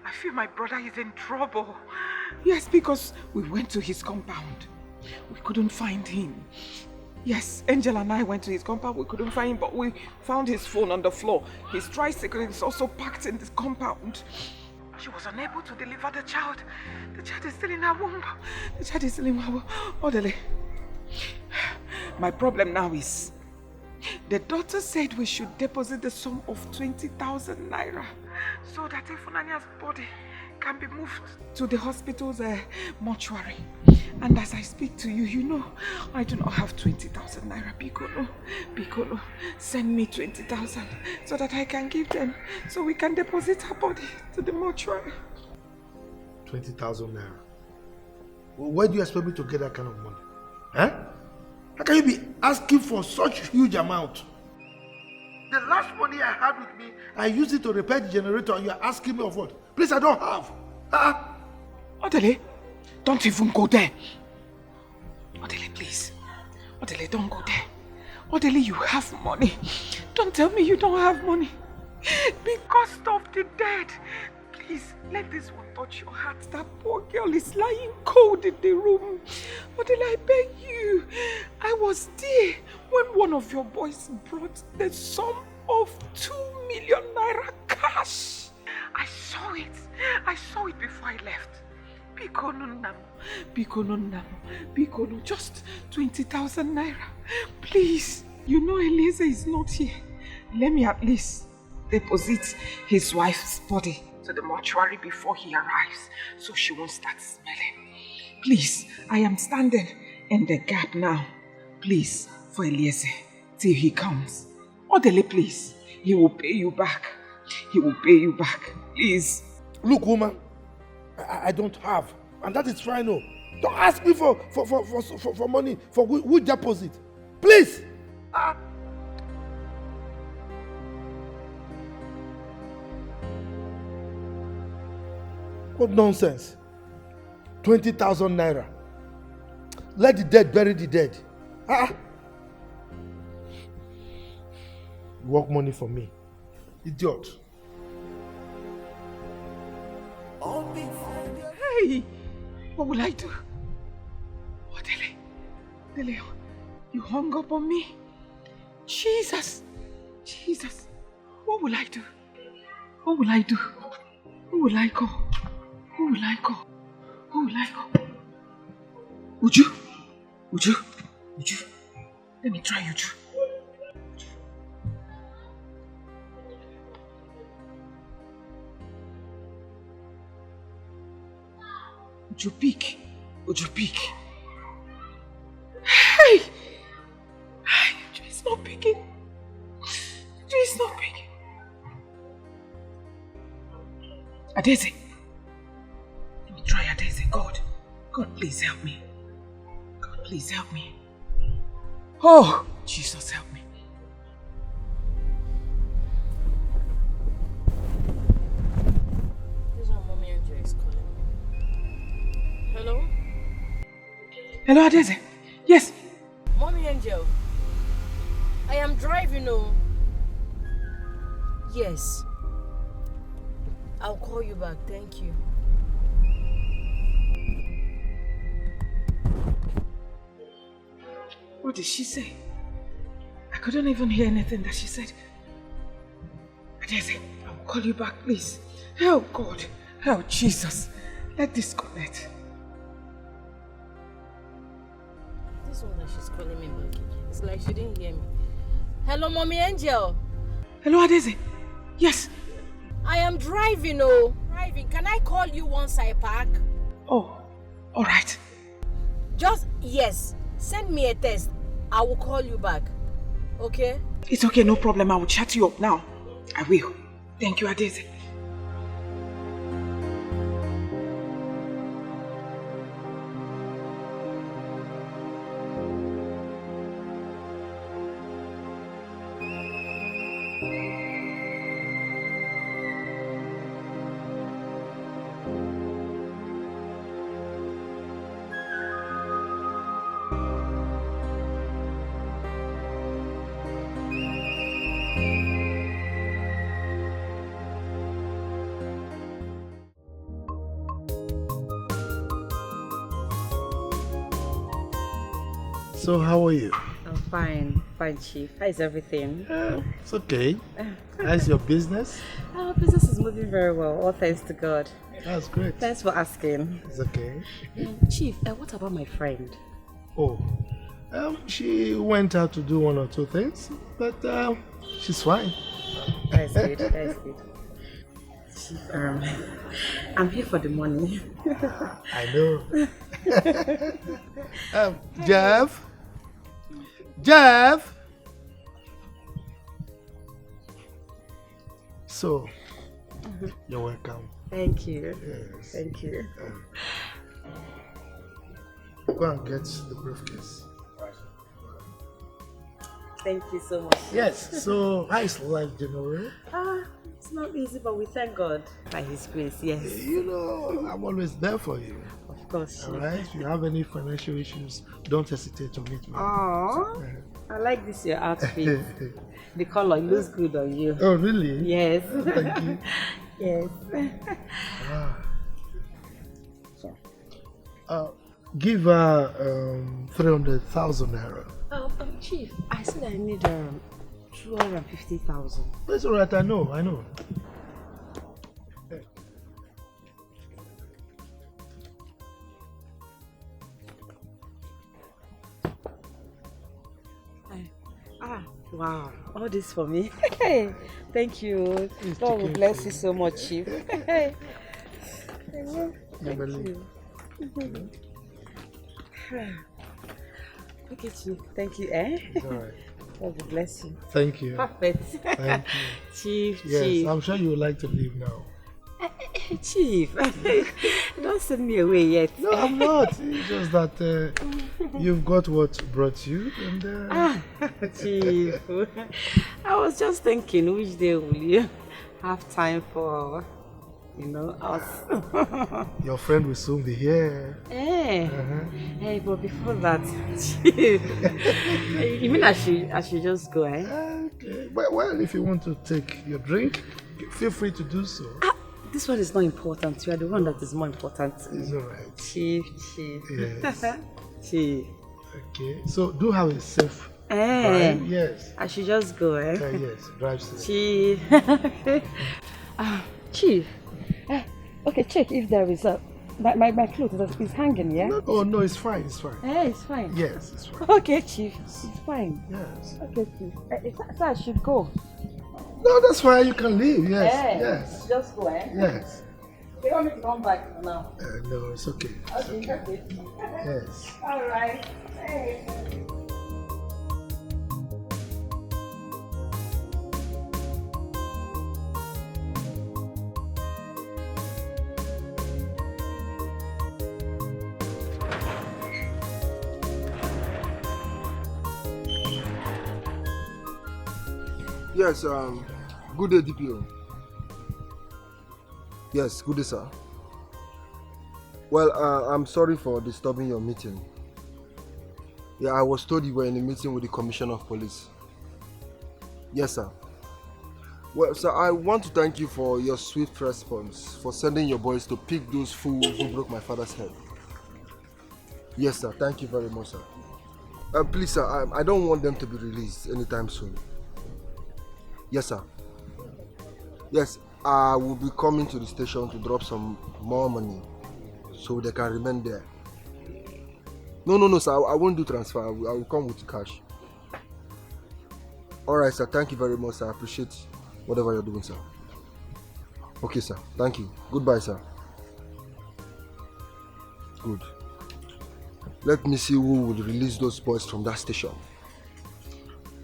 I feel my brother is in trouble. Yes, because we went to his compound. We couldn't find him. Yes, Angel and I went to his compound. We couldn't find him, but we found his phone on the floor. His tricycle is also packed in this compound. She was unable to deliver the child. The child is still in her womb. The child is still in her womb. Odele, my problem now is, the doctor said we should deposit the sum of 20,000 naira so that Ifunanya's body can be moved to the hospital's mortuary. And as I speak to you, you know, I do not have 20,000 naira. Piccolo, send me 20,000 so that I can give them, so we can deposit her body to the mortuary. 20,000 naira. Well, where do you expect me to get that kind of money? Huh? How can you be asking for such huge amount? The last money I had with me, I used it to repair the generator, and you are asking me of what? Please, I don't have. Odele, don't even go there. Odele, please. Odele, don't go there. Odele, you have money. Don't tell me you don't have money. Because of the dead. Please, let this one touch your heart. That poor girl is lying cold in the room. Odele, I beg you. I was there when one of your boys brought the sum of 2 million naira cash. I saw it. I saw it before I left. Bikono, just 20,000 naira. Please, you know Eliezer is not here. Let me at least deposit his wife's body to the mortuary before he arrives, so she won't start smelling. Please, I am standing in the gap now. Please, for Eliezer, till he comes. Odele, please, he will pay you back. He will pay you back. Please. Look, woman, I don't have, and that is fine. No, don't ask me for money for which deposit, please. What nonsense! 20,000 naira. Let the dead bury the dead. Work money for me, idiot. Hey, what will I do? Oh, Dele, you hung up on me. Jesus, what will I do? What will I do? Who will I call? Who will I call? Who will I call? Uju, let me try Uju. Uju, pick. not picking. He's not picking. Adeze. Let me try Adeze. God, please help me. God, please help me. Oh, Jesus, help me. This is what Mommy Angel is calling. Hello? Hello, Adeze. Yes. Mommy Angel. I am driving, oh. Yes. I'll call you back. Thank you. What did she say? I couldn't even hear anything that she said. Adeze, I'll call you back, please. Help, God. Help, Jesus. Let this connect. This one that she's calling me back. It's like she didn't hear me. Hello, Mommy Angel. Hello, Adeze. Yes. I am driving, oh. Driving. Can I call you once I park? Oh, all right. Yes. Send me a text. I will call you back. Okay? It's okay, no problem. I will chat you up now. I will. Thank you, Adeze. So how are you? I'm fine, Chief. How is everything? It's okay. How's your business? Our business is moving very well, all thanks to God. That's great. Thanks for asking. It's okay. Chief, what about my friend? Oh, she went out to do one or two things, but she's fine. That's good, that's good. Chief, I'm here for the money. I know. Jeff? So, you're welcome. Thank you. Yes. Thank you. Go and get the briefcase. Thank you so much. Yes, so how is life generally? It's not easy, but we thank God by His grace, yes. You know, I'm always there for you. Of course. Alright, if you have any financial issues, don't hesitate to meet me. Aww, I like this your outfit. The color looks good on you. Oh, really? Yes. Thank you. Yes. Give her 300,000 naira. Chief, I said I need 250,000. That's alright, I know. Wow, all this for me. Thank you. God will bless you so much, Chief. Thank you. Okay, Chief. Thank you. It's alright. God will bless you. Thank you. Perfect. Thank you. Chief, yes, Chief. I'm sure you would like to leave now. Chief, don't send me away yet. No, I'm not. It's just that you've got what brought you. And, Chief, I was just thinking, which day will you have time for, us? Your friend will soon be here. Hey, but before that, Chief, you mean I should just go, eh? Okay. Well, if you want to take your drink, feel free to do so. This one is not important. You are the one that is more important. It's alright. Chief. Yes. Chief. Okay. So do have a safe drive. Yes. I should just go, eh? Yes. Drive safe. Chief. Chief. Okay, check if there is a my clothes is hanging, yeah? No, it's fine. It's fine. It's fine. Yes, it's fine. Okay, Chief. It's fine. Yes. Okay, Chief. So I should go. No, that's fine. You can leave. Yes. Yes. Just go, eh? Yes. You want me to come back now? No, it's okay. Okay. Yes. All right. Hey. Yes, good day, DPO. Yes, good day, sir. Well, I'm sorry for disturbing your meeting. Yeah, I was told you were in a meeting with the Commissioner of Police. Yes, sir. Well, sir, I want to thank you for your swift response, for sending your boys to pick those fools who broke my father's head. Yes, sir. Thank you very much, sir. Please, sir, I don't want them to be released anytime soon. Yes, sir. Yes, I will be coming to the station to drop some more money so they can remain there. No, sir. I won't do transfer. I will come with cash. Alright, sir. Thank you very much, sir. I appreciate whatever you're doing, sir. Okay, sir. Thank you. Goodbye, sir. Good. Let me see who will release those boys from that station.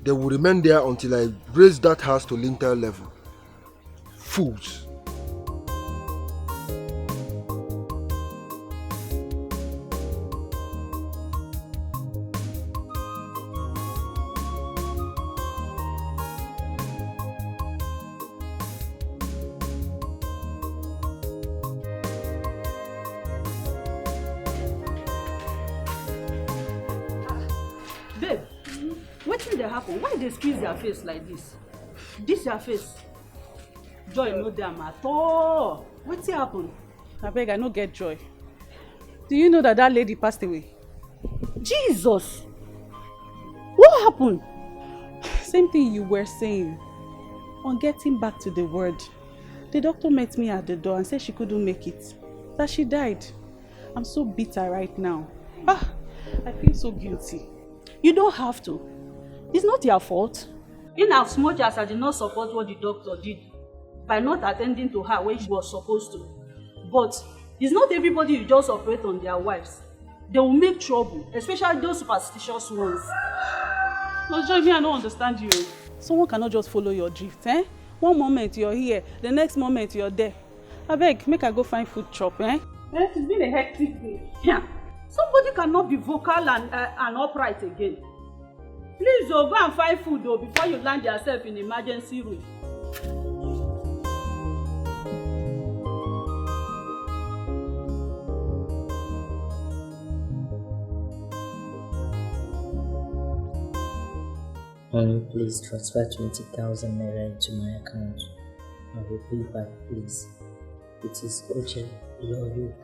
They will remain there until I raise that house to lintel level. Fools. Babe, what did they happen? Why they squeeze their face like this? This your face. Joy no damn at all. What's happened? I beg, I no get joy. Do you know that lady passed away? Jesus! What happened? Same thing you were saying. On getting back to the word, the doctor met me at the door and said she couldn't make it. That she died. I'm so bitter right now. I feel so guilty. You don't have to. It's not your fault. In as much as I did not support what the doctor did by not attending to her when she was supposed to. But it's not everybody you just operate on their wives. They will make trouble, especially those superstitious ones. No, Joy, I don't understand you. Someone cannot just follow your drift, eh? One moment you're here, the next moment you're there. I beg, make I go find food chop, eh? It's been a hectic day. Yeah. Somebody cannot be vocal and upright again. Please, go and find food before you land yourself in emergency room. Please transfer 20,000 naira into my account. I will pay back, please. It is urgent. Love you.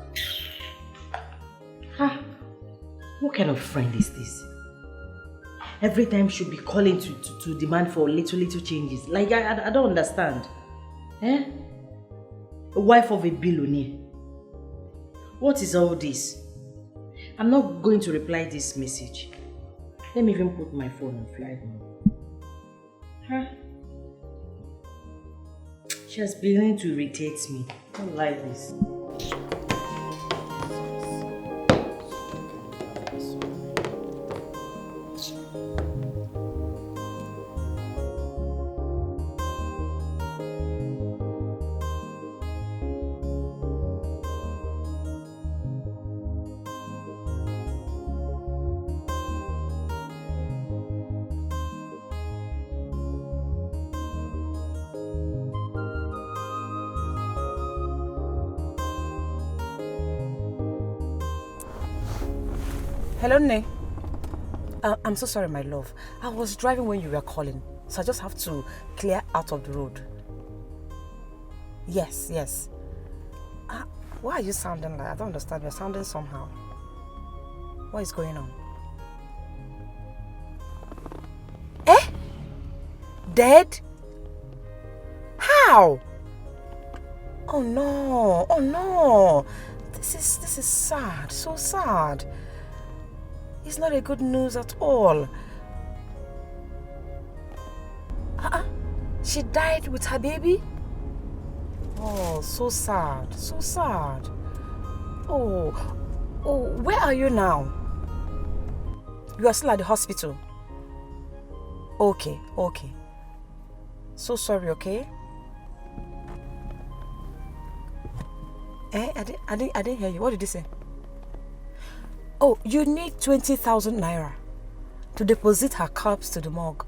What kind of friend is this? Every time she'll be calling to demand for little changes. Like, I don't understand. Eh? A wife of a billionaire. What is all this? I'm not going to reply this message. Let me even put my phone on flight mode. She has begun to irritate me. I don't like this. Hello, Ne. I'm so sorry, my love. I was driving when you were calling, so I just have to clear out of the road. Yes. Why are you sounding like? I don't understand. You're sounding somehow. What is going on? Eh? Dead? How? Oh no. This is sad. So sad. It's not a good news at all. She died with her baby? Oh, so sad. Oh, where are you now? You are still at the hospital? Okay. So sorry, okay? I didn't hear you. What did you say? Oh, you need 20,000 naira to deposit her corpse to the morgue.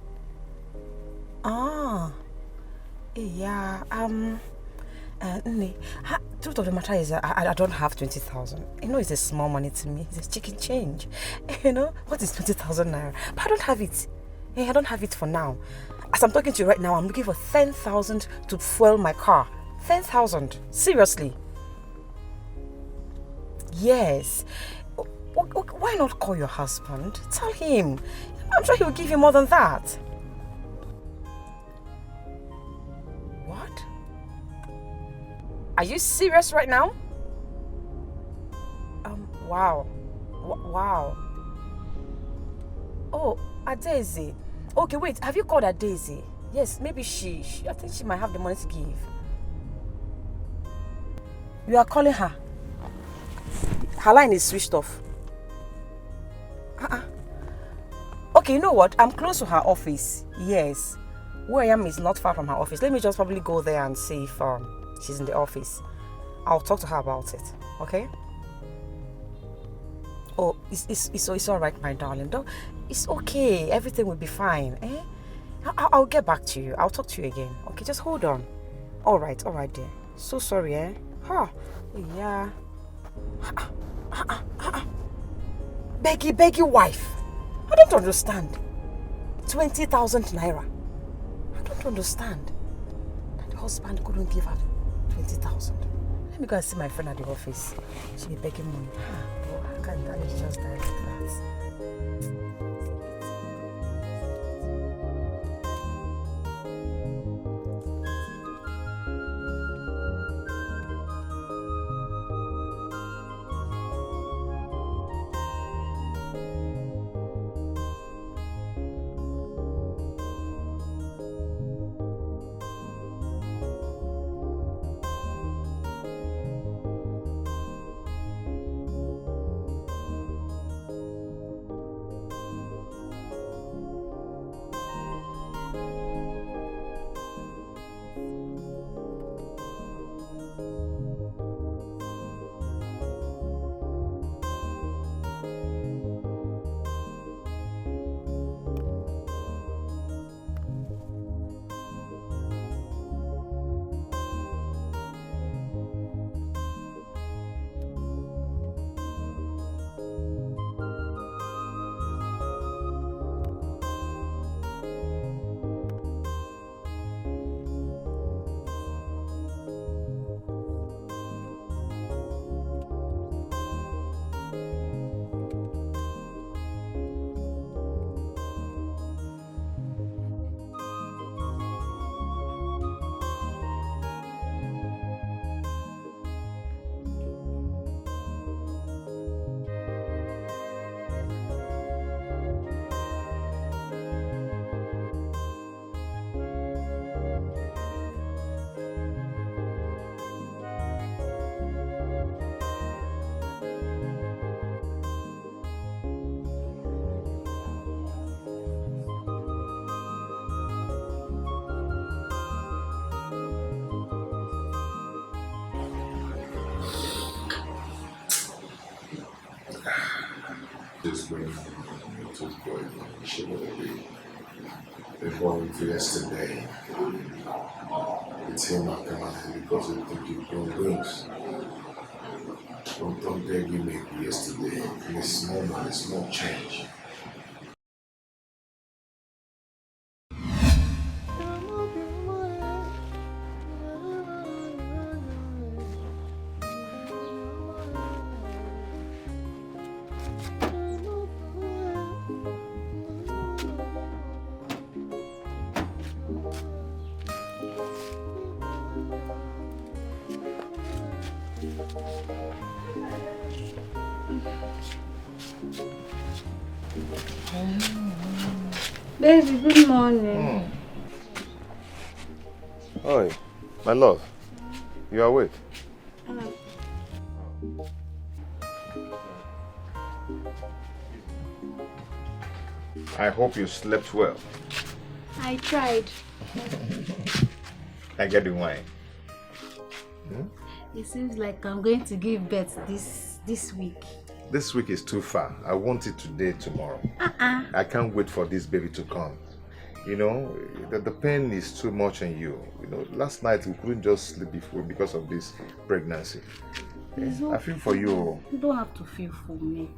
Ah. Yeah. Truth of the matter is, I don't have 20,000. You know, it's a small money to me. It's a chicken change. You know, what is 20,000 naira? But I don't have it. Yeah, I don't have it for now. As I'm talking to you right now, I'm looking for 10,000 to fuel my car. 10,000. Seriously. Yes. Why not call your husband? Tell him. I'm sure he will give you more than that. What? Are you serious right now? Wow. Wow. Oh, Adeze. Okay, wait. Have you called Adeze? Yes, maybe I think she might have the money to give. You are calling her. Her line is switched off. Okay, you know what? I'm close to her office. Yes. Where I am is not far from her office. Let me just probably go there and see if she's in the office. I'll talk to her about it. Okay? Oh, it's all right, my darling. Don't, it's okay. Everything will be fine. Eh? I'll get back to you. I'll talk to you again. Okay, just hold on. All right, dear. So sorry, eh? Yeah. Beggy wife. I don't understand. 20,000 naira. I don't understand. That the husband couldn't give her 20,000. Let me go and see my friend at the office. She'll be begging money. How can that just die like that? Just waiting to go before yesterday. It's him not coming because I think you've grown wings. Don't dare give me yesterday. And it's small money, small change. Baby, good morning. Oi, my love. You are awake? I hope you slept well. I tried. I get the wine. It seems like I'm going to give birth this week. This week is too far. I want it today, tomorrow. I can't wait for this baby to come. You know, the pain is too much on you. You know, last night we couldn't just sleep before because of this pregnancy. I feel for you. You don't have to feel for me.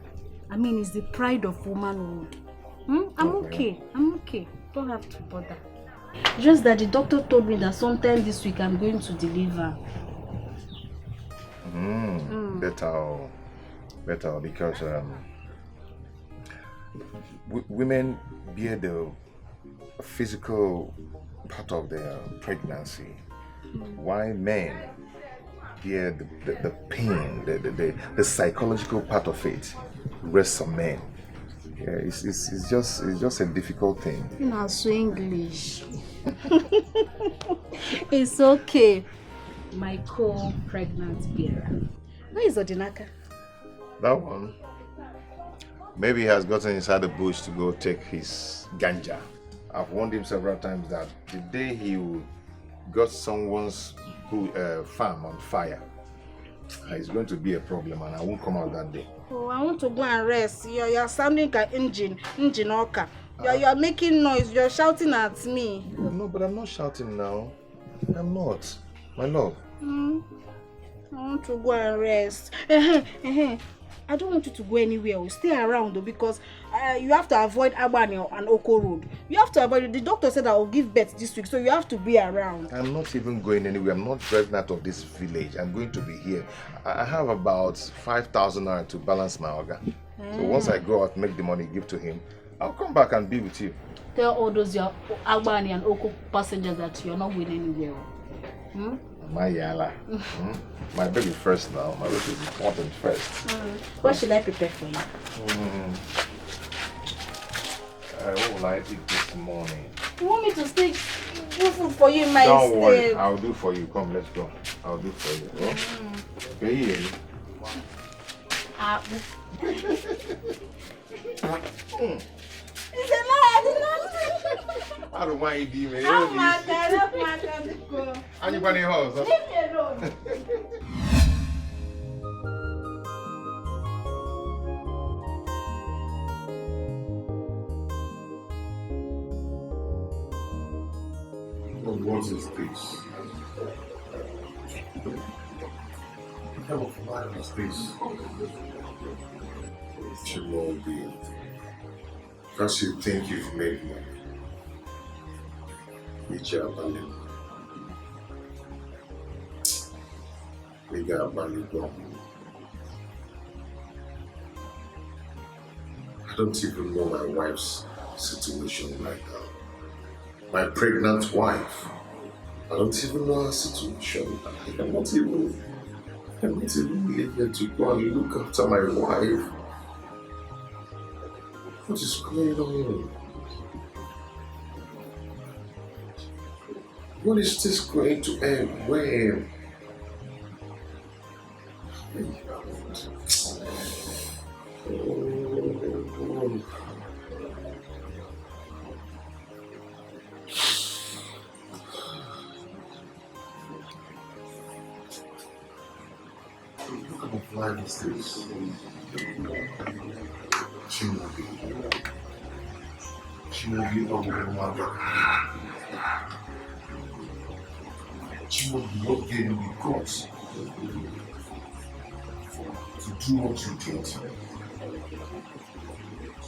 I mean, it's the pride of womanhood. I'm okay. I'm okay. Don't have to bother. Just that the doctor told me that sometime this week I'm going to deliver. Better because women bear the physical part of their pregnancy, while men bear the pain, the psychological part of it rests on men. Yeah, it's just a difficult thing. Not so English. It's okay. My co-pregnant bearer. Where is Odinaka? That one. Maybe he has gotten inside the bush to go take his ganja. I've warned him several times that the day he got someone's farm on fire, it's going to be a problem and I won't come out that day. Oh, I want to go and rest. You're sounding like engine oka. You're making noise. You're shouting at me. No, but I'm not shouting now. I'm not. My love. I want to go and rest. I don't want you to go anywhere. We'll stay around though, because you have to avoid Agbani and Oko Road. You have to avoid. The doctor said I will give birth this week, so you have to be around. I'm not even going anywhere. I'm not driving out of this village. I'm going to be here. I have about 5,000 naira to balance my organ. So once I go out, make the money, give to him, I'll come back and be with you. Tell all those your Agbani and Oko passengers that you're not going anywhere. My yala. My baby first now. My baby is important first. What should I prepare for you? What will I eat this morning? You want me to stay do food for you in my Don't worry, I'll do for you. Come, let's go. I'll do for you. Okay. It's a lie. I don't want you to be I'm mad. Go. Anybody else? Leave me alone. What is this? What kind of life is this? Chimaobi, because you think you've made money. I don't even know my wife's situation right now. My pregnant wife. I don't even know her situation. I'm not even able to go and look after my wife. What is going on? When is this going to end? When? What kind of life is this? Chimaobi, oh my God. Chimaobi, what gave you the guts to do what you did?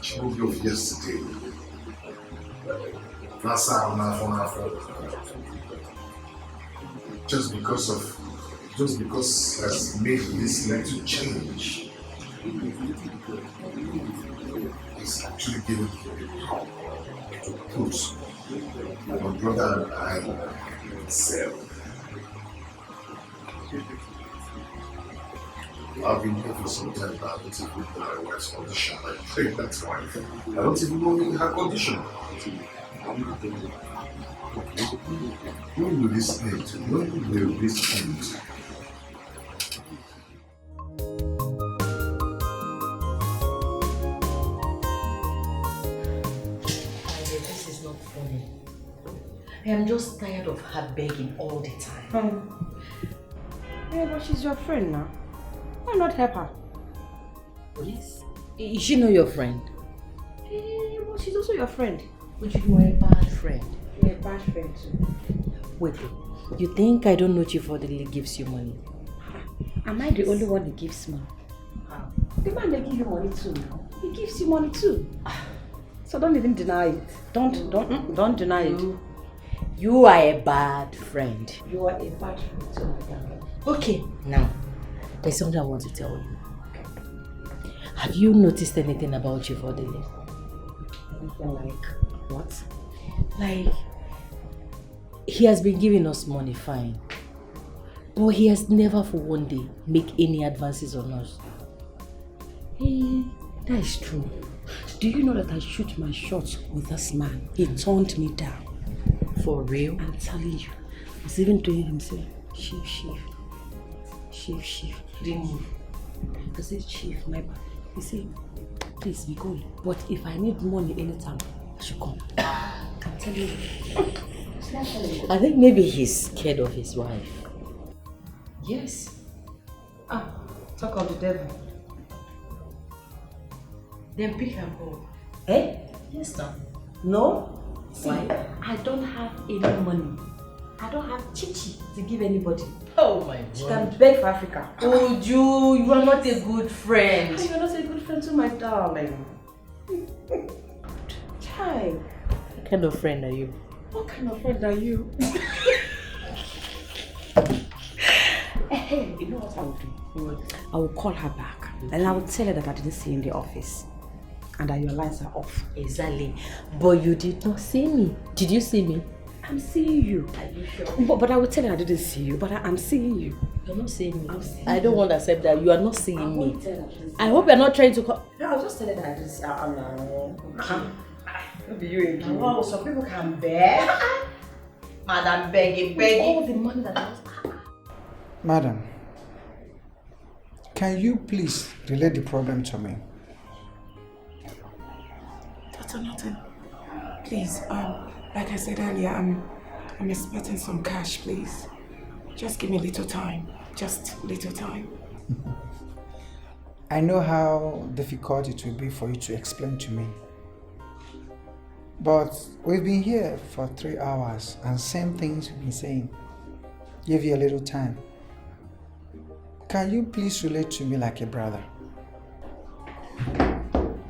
Chimaobi of yesterday. That's how just because has made this little change. It's actually given me the power to put my brother and I myself. I've been here for some time now. I don't even know my wife's condition. I think that's why. I don't even know her condition. When will this end? When will this end? This is not funny. I am just tired of her begging all the time. Yeah, but she's your friend now. Why not help her? Yes. Is she not your friend? Well, she's also your friend. But you were a bad friend. friend. You're a bad friend too. Wait, you think I don't know Chief Orderly gives you money? Am I the only one that gives money? The man they give you money too now. He gives you money too. So don't even deny it. Don't deny it. You are a bad friend. You are a bad friend too, madam. Okay, now there's something I want to tell you. Have you noticed anything about Chief Orderly? Anything like what? Like, he has been giving us money, fine. But he has never for one day make any advances on us. Hey, that is true. Do you know that I shoot my shot with this man? He turned me down. For real? I'm telling you. He's even doing himself. Chief. Didn't move. I said, Chief, my bad. He said, please be going. But if I need money anytime, I should come. I'm telling you. I think maybe he's scared of his wife. Yes. Talk of the devil. Then pick and go. Eh? Yes, sir. No? See, why? I don't have any money. I don't have chichi to give anybody. Oh my God. She can beg for Africa. Oh, you are not a good friend. You are not a good friend to my darling. Child. What kind of friend are you? What kind of friend are you? Hey, you know what I will do? I will call her back and I will tell her that I didn't see you in the office and that your lines are off. Exactly. But you did not see me. Did you see me? I'm seeing you. Are you sure? But I will tell her I didn't see you, but I'm seeing you. You're not seeing me. I'm seeing I don't want to accept that. You are not seeing me. I I hope you're not trying to call. No, I was just telling her I didn't see you. Maybe you again. Oh, some people can beg. Madam begging. All the money that I was. Madam, can you please relate the problem to me? Dr. Norton, please, like I said earlier, I'm expecting some cash, please. Just give me a little time. Just little time. I know how difficult it will be for you to explain to me. But we've been here for 3 hours and same things we've been saying. Give you a little time. Can you please relate to me like a brother?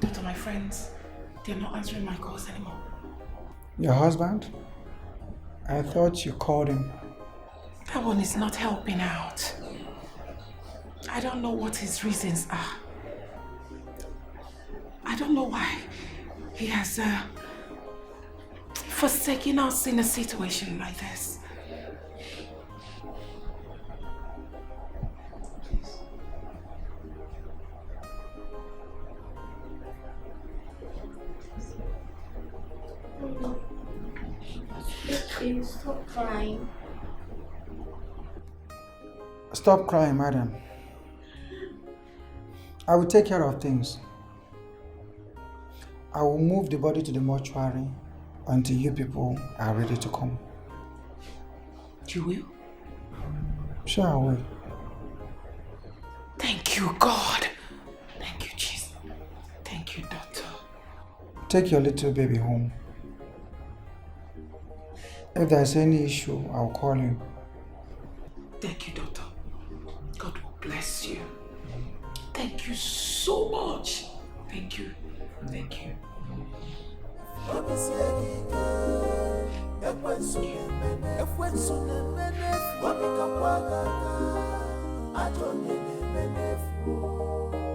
Doctor, my friends, they're not answering my calls anymore. Your husband? I thought you called him. That one is not helping out. I don't know what his reasons are. I don't know why he has forsaken us in a situation like this. Please stop crying. Stop crying, madam. I will take care of things. I will move the body to the mortuary until you people are ready to come. You will? Sure, I will. Thank you, God. Thank you, Jesus. Thank you, doctor. Take your little baby home. If there's any issue, I'll call you. Thank you, doctor. God will bless you. Thank you so much. Thank you. Thank you.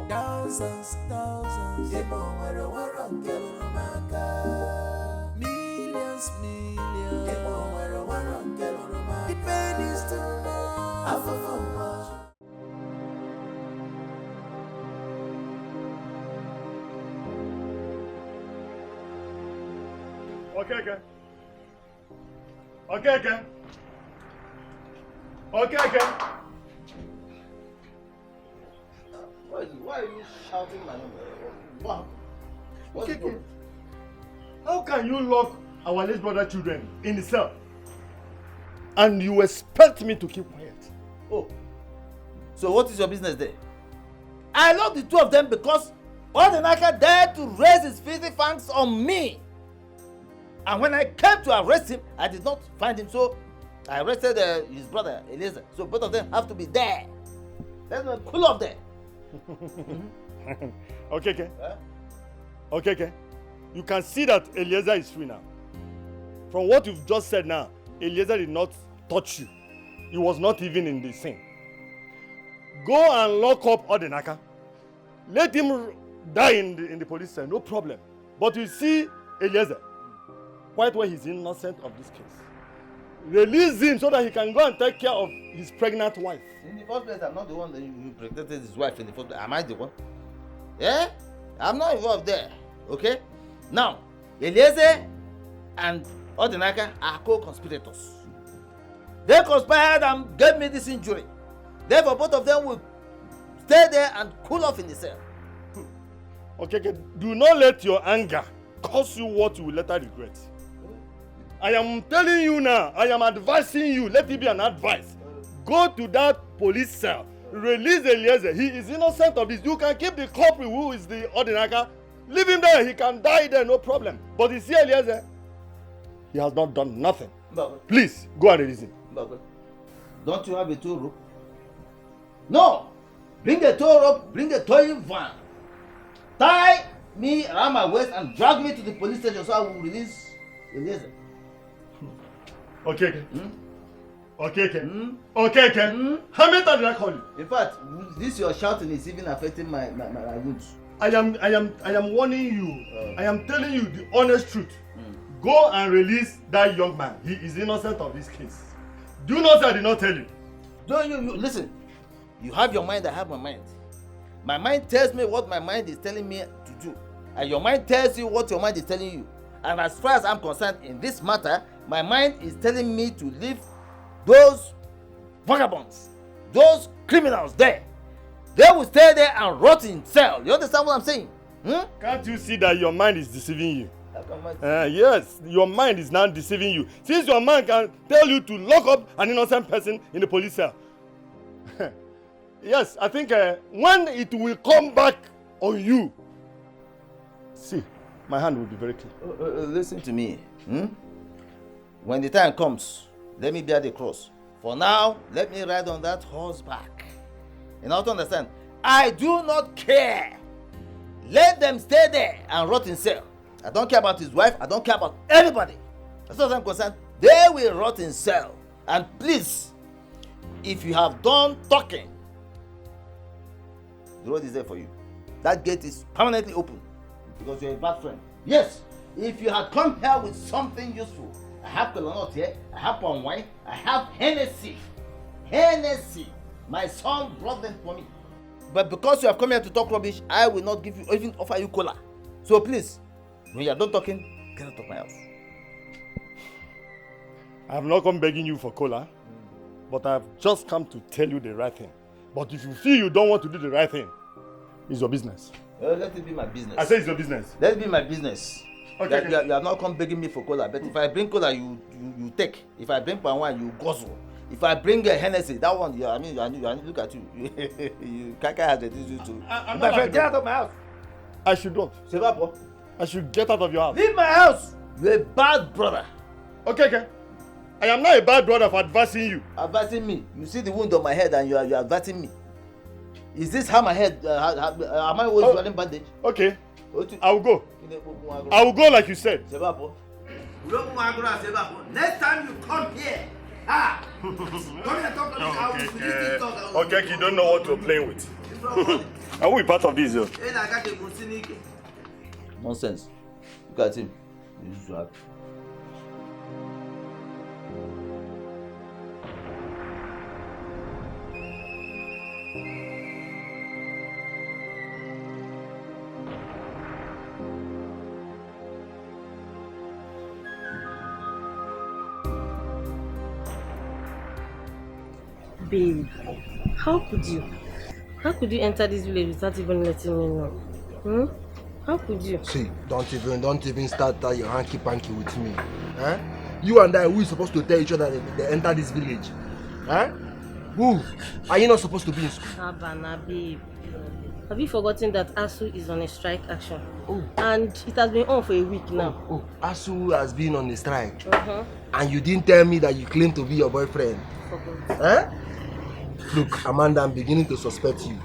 Thousands, millions, the pain is too much. Okay. Why are you shouting my name? What? Okay. How can you lock our late brother children in the cell? And you expect me to keep quiet? Oh. So what is your business there? I locked the two of them because Ordinaka dared to raise his filthy fangs on me. And when I came to arrest him, I did not find him, so I arrested his brother, Eliezer. So both of them have to be there. Let them cool off there. Okay. Okay. You can see that Eliezer is free now. From what you've just said now, Eliezer did not touch you. He was not even in the scene. Go and lock up Odinaka. Let him die in the police cell, no problem. But you see Eliezer, quite when he's innocent of this case. Release him so that he can go and take care of his pregnant wife. In the first place, I'm not the one that you protected his wife in the first place. Am I the one? Yeah? I'm not involved there. Okay? Now, Eliezer and Odinaka are co-conspirators. They conspired and gave me this injury. Therefore, both of them will stay there and cool off in the cell. Okay. Do not let your anger cause you what you will later regret. I am telling you now, I am advising you, let it be an advice. Go to that police cell, release Eliezer. He is innocent of this. You can keep the culprit who is the Odinaka. Leave him there, he can die there, no problem. But you see Eliezer, he has not done nothing. Please, go and release him. Don't you have a tow rope? No! Bring a tow rope, bring a towing van. Tie me around my waist and drag me to the police station so I will release Eliezer. Okay. Okay. How many times did I call you? In fact, this your shouting is even affecting my wounds. I am warning you. I am telling you the honest truth. Go and release that young man. He is innocent of this case. Do not say I did not tell you. Don't you listen. You have your mind, I have my mind. My mind tells me what my mind is telling me to do. And your mind tells you what your mind is telling you. And as far as I'm concerned in this matter, my mind is telling me to leave those vagabonds, those criminals there. They will stay there and rot in cell. You understand what I'm saying? Can't you see that your mind is deceiving you? Yes, your mind is now deceiving you. Since your mind can tell you to lock up an innocent person in the police cell. Yes, I think when it will come back on you, see, my hand will be very clear. Listen to me. When the time comes, let me bear the cross. For now, let me ride on that horseback. You know what to understand? I do not care. Let them stay there and rot in cell. I don't care about his wife. I don't care about anybody. As far as I'm concerned, they will rot in cell. And please, if you have done talking, the road is there for you. That gate is permanently open because you're a bad friend. Yes, if you had come here with something useful, I have Kolanot here, I have palm wine, I have Hennessy. My son brought them for me. But because you have come here to talk rubbish, I will not give you, even offer you cola. So please, when you are done talking, get out of my house. I have not come begging you for cola, but I have just come to tell you the right thing. But if you feel you don't want to do the right thing, it's your business. Let it be my business. I say it's your business. Let it be my business. Okay. You have not come begging me for cola, but if I bring cola, you take. If I bring palm wine, you guzzle. If I bring a Hennessy, that one, look at you. You Kaka has a disease too. My friend, get out of my house. I should not. Sevapo. I should get out of your house. Leave my house. You're a bad brother. Okay. I am not a bad brother for advising you. Advising me? You see the wound on my head and you are advising me. Is this how my head, am I always wearing bandage? Okay. I will go. I will go like you said. Sevapo. Next time you come here, come and talk to me. Okay, you don't know what you're playing with. I will be part of this. Nonsense. Look at him. He's so happy. Babe, how could you enter this village without even letting me know? How could you? See, don't even start that your hanky-panky with me. You and I, we supposed to tell each other that they enter this village. Who? Are you not supposed to be in school? Abana, babe. Have you forgotten that ASU is on a strike action? Oh. And it has been on for a week now. Oh, ASU has been on a strike. Uh-huh. And you didn't tell me that you claim to be your boyfriend. Huh? Look, Amanda, I'm beginning to suspect you.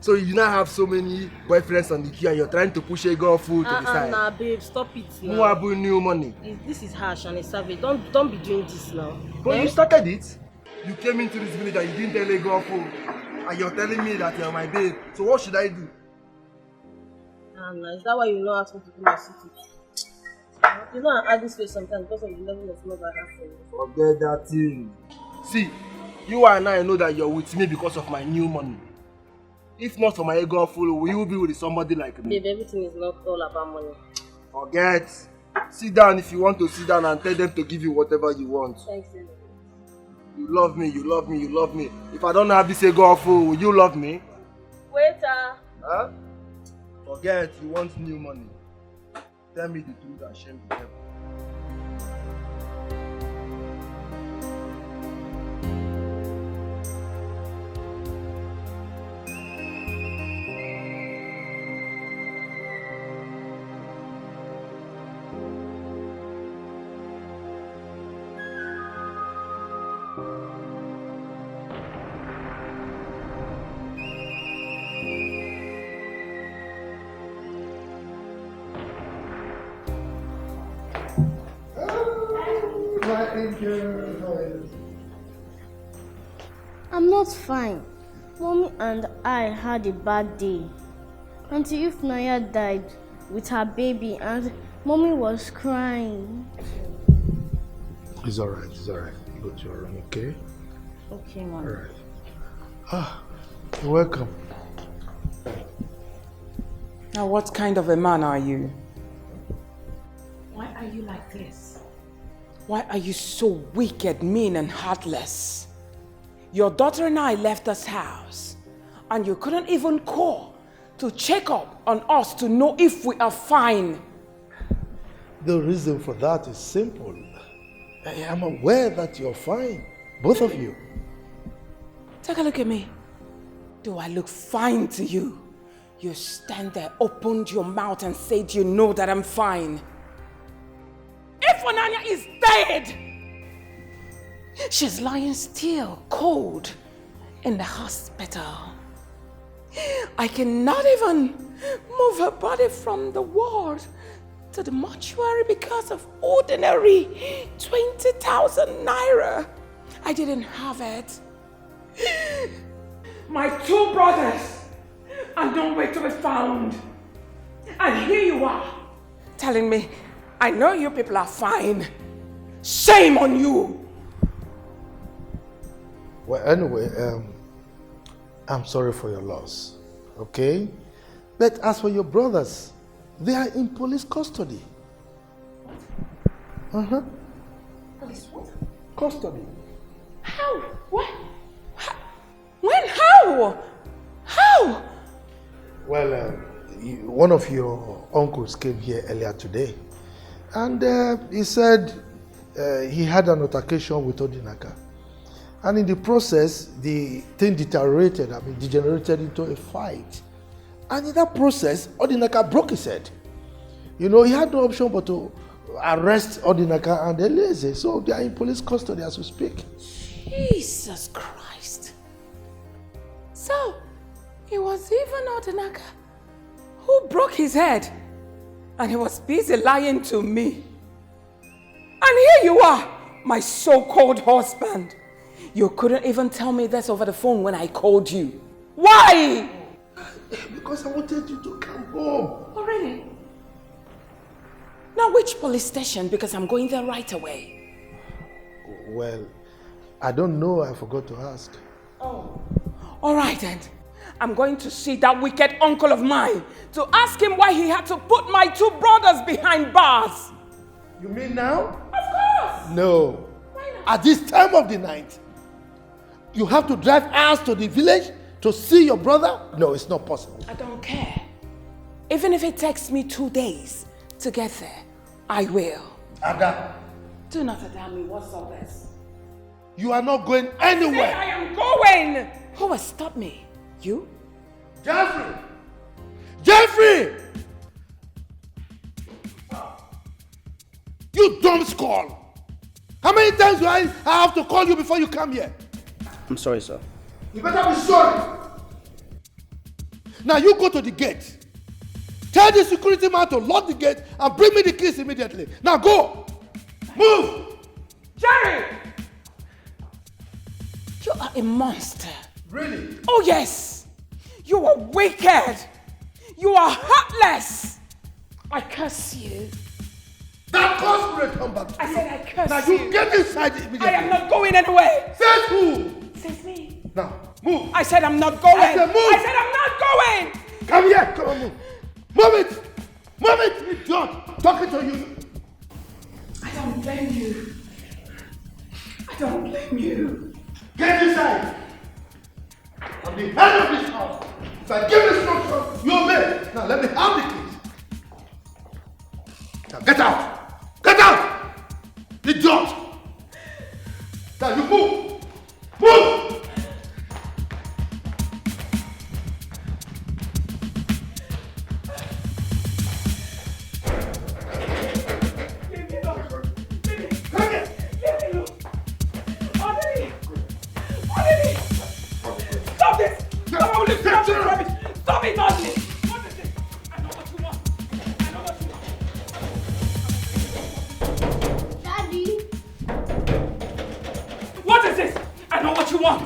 So you now have so many boyfriends on the queue and you're trying to push a girl food to the side. Nah, babe, stop it now. Muabu new money. This is harsh and it's savage. Don't be doing this now. But you started it. You came into this village and you didn't tell a girl food. And you're telling me that you're my babe. So what should I do? Is that why you not ask me to do my city? You know I add this face sometimes because of the level of love I have for you. Forget that thing. See, you and I know that you're with me because of my new money. If not for my girl fool, will you be with somebody like me? Babe, everything is not all about money. Forget. Sit down if you want to sit down and tell them to give you whatever you want. Thanks, babe. You love me, you love me, you love me. If I don't have this girl fool, will you love me? Waiter. Huh? Forget, you want new money. Tell me the truth and shame the devil. I'm not fine. Mommy and I had a bad day. Auntie Ifnaya died with her baby and Mommy was crying. It's alright, Go to your room, okay? Okay, Mom. Alright. You're welcome. Now what kind of a man are you? Why are you like this? Why are you so wicked, mean and heartless? Your daughter and I left this house and you couldn't even call to check up on us to know if we are fine. The reason for that is simple. I am aware that you're fine, both of you. Take a look at me. Do I look fine to you? You stand there, opened your mouth and said you know that I'm fine. If Onanya is dead, she's lying still, cold, in the hospital. I cannot even move her body from the ward to the mortuary because of ordinary 20,000 naira. I didn't have it. My two brothers are nowhere to be found. And here you are, telling me, I know you people are fine. Shame on you. Well, anyway, I'm sorry for your loss, okay? But as for your brothers, they are in police custody. Uh-huh. Police what? Custody. How? What? When? How? How? Well, one of your uncles came here earlier today, and he said he had an altercation with Odinaka. And in the process, the thing degenerated into a fight. And in that process, Odinaka broke his head. You know, he had no option but to arrest Odinaka and Eleze. So they are in police custody as we speak. Jesus Christ. So, it was even Odinaka who broke his head. And he was busy lying to me. And here you are, my so-called husband. You couldn't even tell me this over the phone when I called you. Why? Because I wanted you to come home. Oh, really? Now, which police station? Because I'm going there right away. Well, I don't know. I forgot to ask. Oh. All right, then. I'm going to see that wicked uncle of mine to ask him why he had to put my two brothers behind bars. You mean now? Of course. No. Why not? At this time of the night, you have to drive us to the village to see your brother? No, it's not possible. I don't care. Even if it takes me 2 days to get there, I will. Ada. Do not tell me what's all this. You are not going anywhere. I am going. Who will stop me? You? Jeffrey! Jeffrey! You dumb skull! How many times do I have to call you before you come here? I'm sorry, sir. You better be sorry. Now you go to the gate. Tell the security man to lock the gate and bring me the keys immediately. Now go! Move! Jerry! You are a monster. Really? Oh yes! You are wicked! You are heartless! I curse you. That curse will come back to you. I said I curse now you. Now you get inside immediately. I am not going anywhere. Says who? Says me. Now, move. I said I'm not going. I said move. I said I'm not going. Come here. Come on, move. Move it. Move it. Idiot. Talking to you. I don't blame you. I don't blame you. Get inside. I'm the head of this house. If I give instructions, you obey. Now let me have the keys. Now get out. Get out. Idiot. Now you move. Move. Stop this! Stop it! Stop it, Dudley! What is it? I know what you want. I know what you want. Daddy! What is this? I know what you want.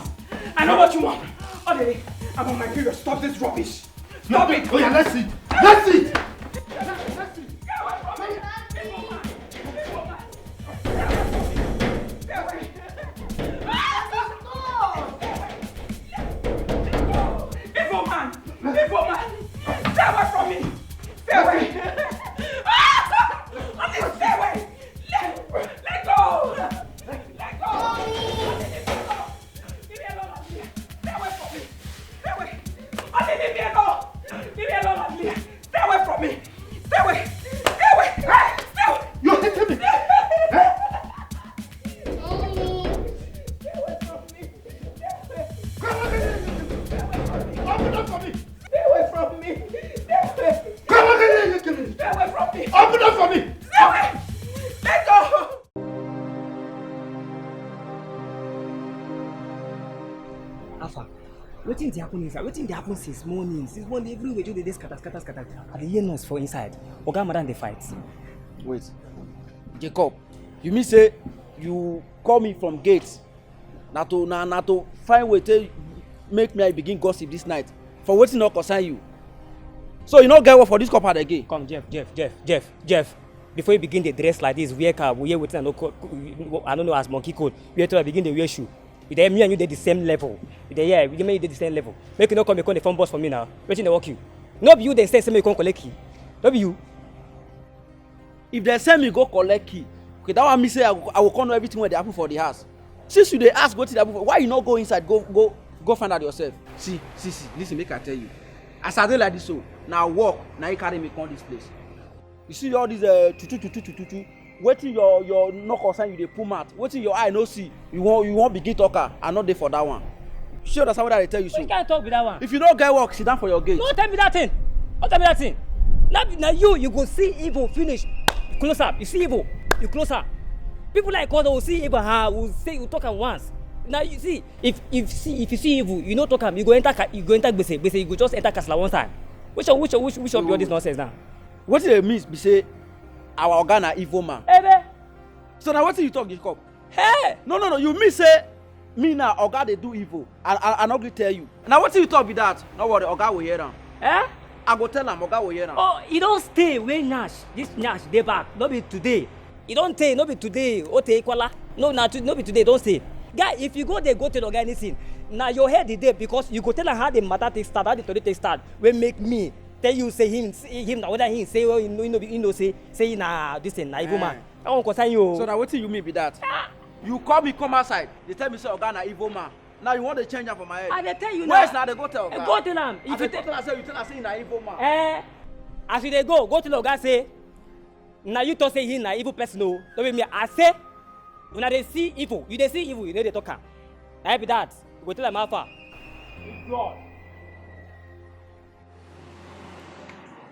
I know what you want. Dudley, I'm on my period. Stop this rubbish. Stop it! Oh yeah, let's see. Let's see. Evil man! Stay away from me! Stay away! Stay away! Let go! Let go! Leave me alone, Adlia! Stay away from me! Stay away! Leave me alone! Leave me alone, Adlia! Stay away from me! Stay away! Stay away! Stay away! You're hitting me! Open up for me! Stay away from me! Stay away! Come on, get me! Stay away from me! Open up for me! Stay away! Let go! Alpha, wetin dey happen inside? Wetin dey happen since morning? Since morning, everywhere you dey scatter. I dey hear noise for inside. Oga Madam dey fight. Wait, Jacob, you mean say you call me from gate na to find way to make me begin gossip this night for wetin no concern you? So you no get work for this compound again? Come, Jeff. Before you begin the dress like this, wear cap, wear wetin I don't know as monkey code. Wait till I begin the wear shoe. You dey me and you dey the same level. You dey here, you dey the same level. Make you no come the phone boss for me now. Wetin dey work you? No be you dey say me you come collect key. No be you. If they send me go collect key, okay, that one me say I will come know everything wey dey happen for the house. Since you dey ask wetin dey happen for, why you no go inside go find out yourself? See, listen, make I tell you. As I dey like this so, na work na you carry me come this place. You see all these tutu. Wetin your no concern you dey pull mouth. Wetin your eye no see, you wan begin talk am. I no dey for that one. You sure understand what I dey tell you so? You can't talk with that one. If you no get work, sit down for your gate. Don't tell me that thing. Now you go see evil finish. Close up. You see evil, you close up. People like us will see evil, will talk am once. Now you see, if you see evil, you no talk am, you go enter gbese, you go just enter castle one time. Which of be all this nonsense now? What dey mean be say our oga na evil man? Ebe. So now wetin you talk, Jacob? Hey! No, you mean say me na oga dey do evil, I no gree tell you. Now wetin you talk be that? No worry, oga will hear am. Eh? I go tell am, oga will hear am. Oh, you don stay wey Nash, this Nash dey back, no be today. You don tey, no be today, ote ekwala. No be today, don stay. Guy, if you go tell oga anything, na your head dey because you go tell am how the matter take start, how the story take start, wey make me tell you say him na whether him say he no say na this thing na evil man. That one concern you. So na wetin you mean be that? You call me come outside, they tell me say oga na evil man. Now you want to change am for my head. I dey tell you now. Where's now they go tell oga? Go tell am. If you tell am say na evil man. As you dey go tell oga say na you talk say he na evil person o. No be me. I say Una dey see evil, you dey see evil, you know dey talk am. Na be that. You go tell am how far. God.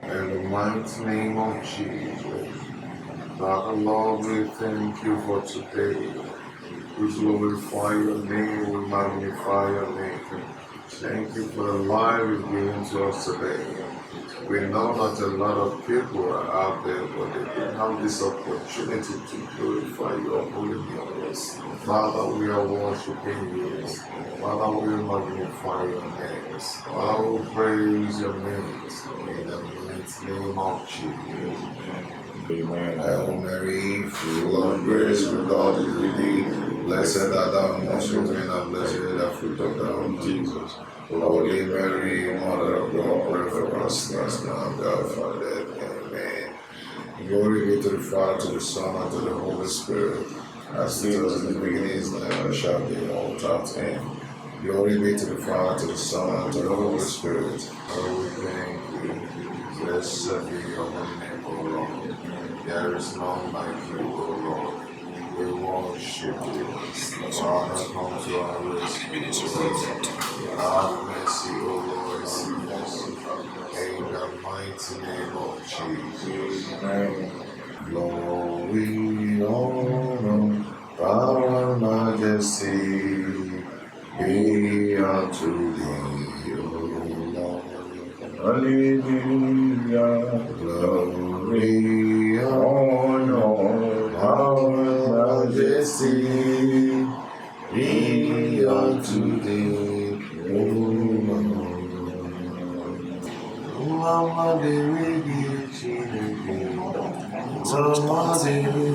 In the mighty name of Jesus, Father Lord, we thank you for today. We glorify your name, we magnify your name. Thank you for the life you've given to us today. We know that a lot of people are out there, but they didn't have this opportunity to glorify your holy name. Father, we are worshiping you. Father, we magnify your names. Father, we praise your names. In the mighty name of Jesus. Amen. Hail Mary, full of grace, the Lord is with thee. Blessed art thou amongst women, and blessed is the fruit of thy womb, Jesus. Holy Mary, Mother of God, pray for us sinners now and God for death. Amen. Glory be to the Father, to the Son, and to the Holy Spirit, as it was in the beginning, is now, and shall be, all without end. Glory be to the Father, to the Son, and to the Holy Spirit. Oh, we thank you. Blessed be your holy name, O Lord. There is none like you, O Lord. We worship you. Father, come to our rescue. Have mercy, O Lord, have mercy. In the mighty name of Jesus. Amen. Glory, honor, power, majesty, be unto thee, O Lord. Hallelujah. Glory, honor, power, majesty, be unto thee, O Lord. Mama, baby, Chineke, Mama, baby,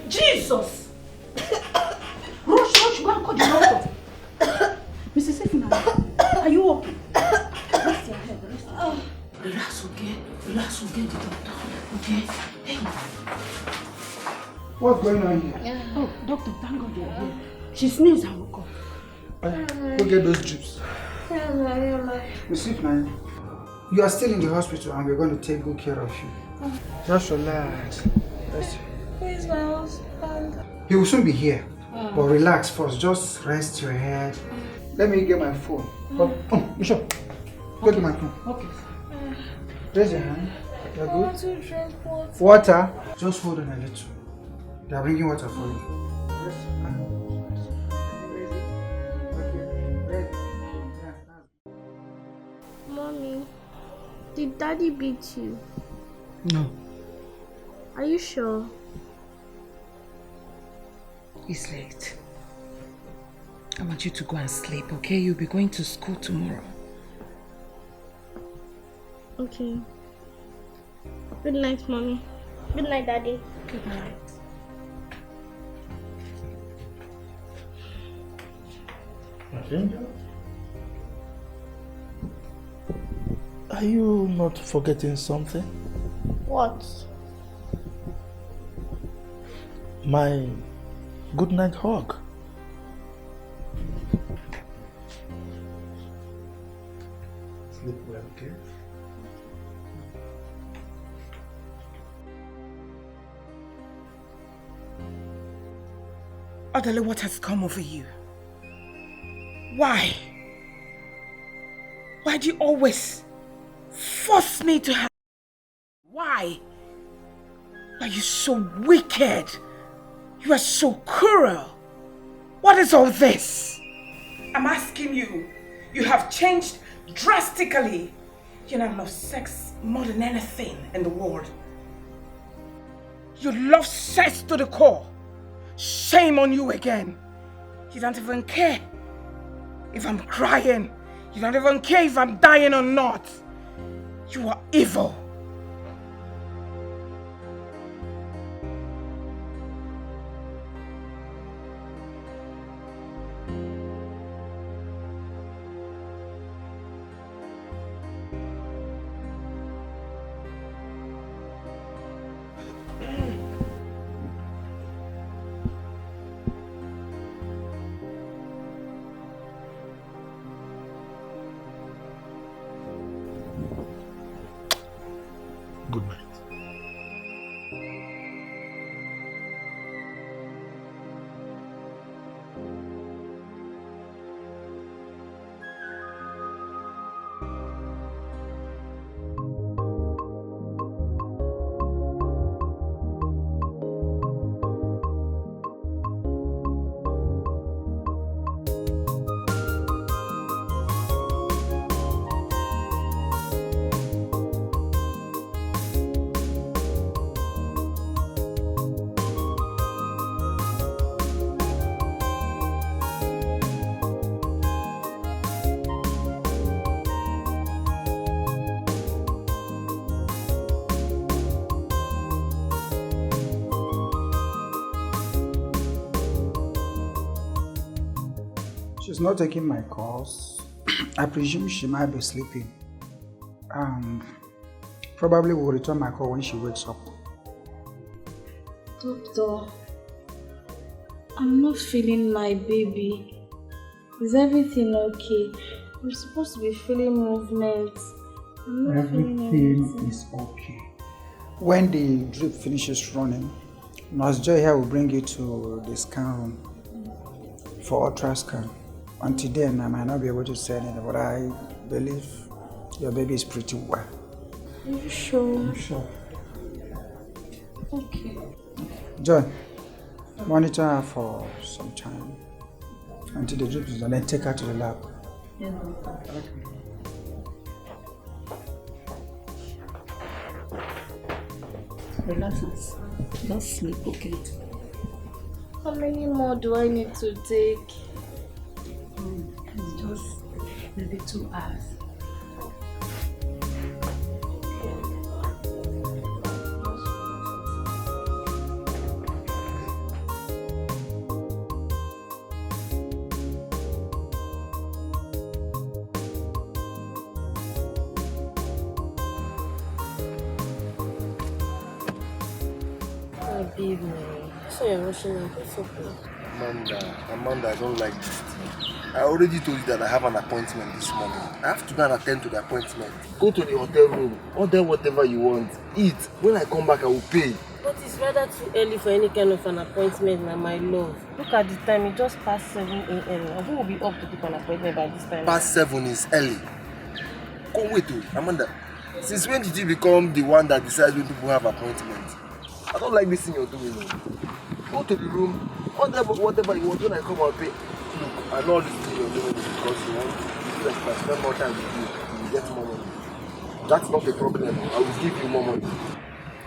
Jesus! Rush, go and call the doctor. Mrs. Ifuna, are you okay? Rest your head, rest your head. Relax, okay? Relax, we'll get the doctor, okay? Hey. What's going on here? Yeah. Oh, doctor, thank God you're here. She sneezed and woke up. Go get those drips. Miss Ifnaya, you are still in the hospital and we're going to take good care of you. Just relax. Where's my husband? He will soon be here. But relax first. Just rest your head. Let me get my phone. Oh, Bishop. Go get my phone. Okay. Raise your hand. You're I want good? to drink water. Water? Just hold on a little. They are bringing water for you. Mommy, did Daddy beat you? No, Are you sure? it's late. I want you to go and sleep, okay? You'll be going to school tomorrow. Okay. Good night, Mommy. Good night, Daddy. Good night. Are you not forgetting something? What? My good night hug. Sleep well, okay? Adele, what has come over you? Why? Why do you always force me to have... Why? Why are you so wicked? You are so cruel. What is all this? I'm asking you. You have changed drastically. You now love sex more than anything in the world. You love sex to the core. Shame on you again. You don't even care if I'm crying. You don't even care if I'm dying or not. You are evil. She's not taking my calls. I presume she might be sleeping. Probably will return my call when she wakes up. Doctor, I'm not feeling my baby. Is everything okay? I'm supposed to be feeling movement. I'm not feeling anything. Is okay. When the drip finishes running, Nurse Joy here will bring you to the scan room for ultrasound. Until then, I might not be able to say anything, but I believe your baby is pretty well. Are you sure? I'm sure. Okay. Joy, monitor her for some time until the drip is done, then take her to the lab. Yeah. Relax, just sleep, okay? How many more do I need to take? It's just maybe 2 hours. Babe, so you're rushing out. It's okay. Amanda, I don't like this thing. I already told you that I have an appointment this morning. I have to go and attend to the appointment. Go to the hotel room, order whatever you want, eat. When I come back, I will pay. But it's rather too early for any kind of an appointment now, my love. Look at the time, it just past 7 a.m. now. Who will be up to keep an appointment by this time? Past 7 is early. Come wait, Amanda. Since when did you become the one that decides when people have appointments? I don't like this thing you're doing. Go to the room, order whatever you want. When I come, I'll pay. Look, I know this thing you're doing because you want to like, if I spend more time with you, you get more money. That's not a problem. I will give you more money.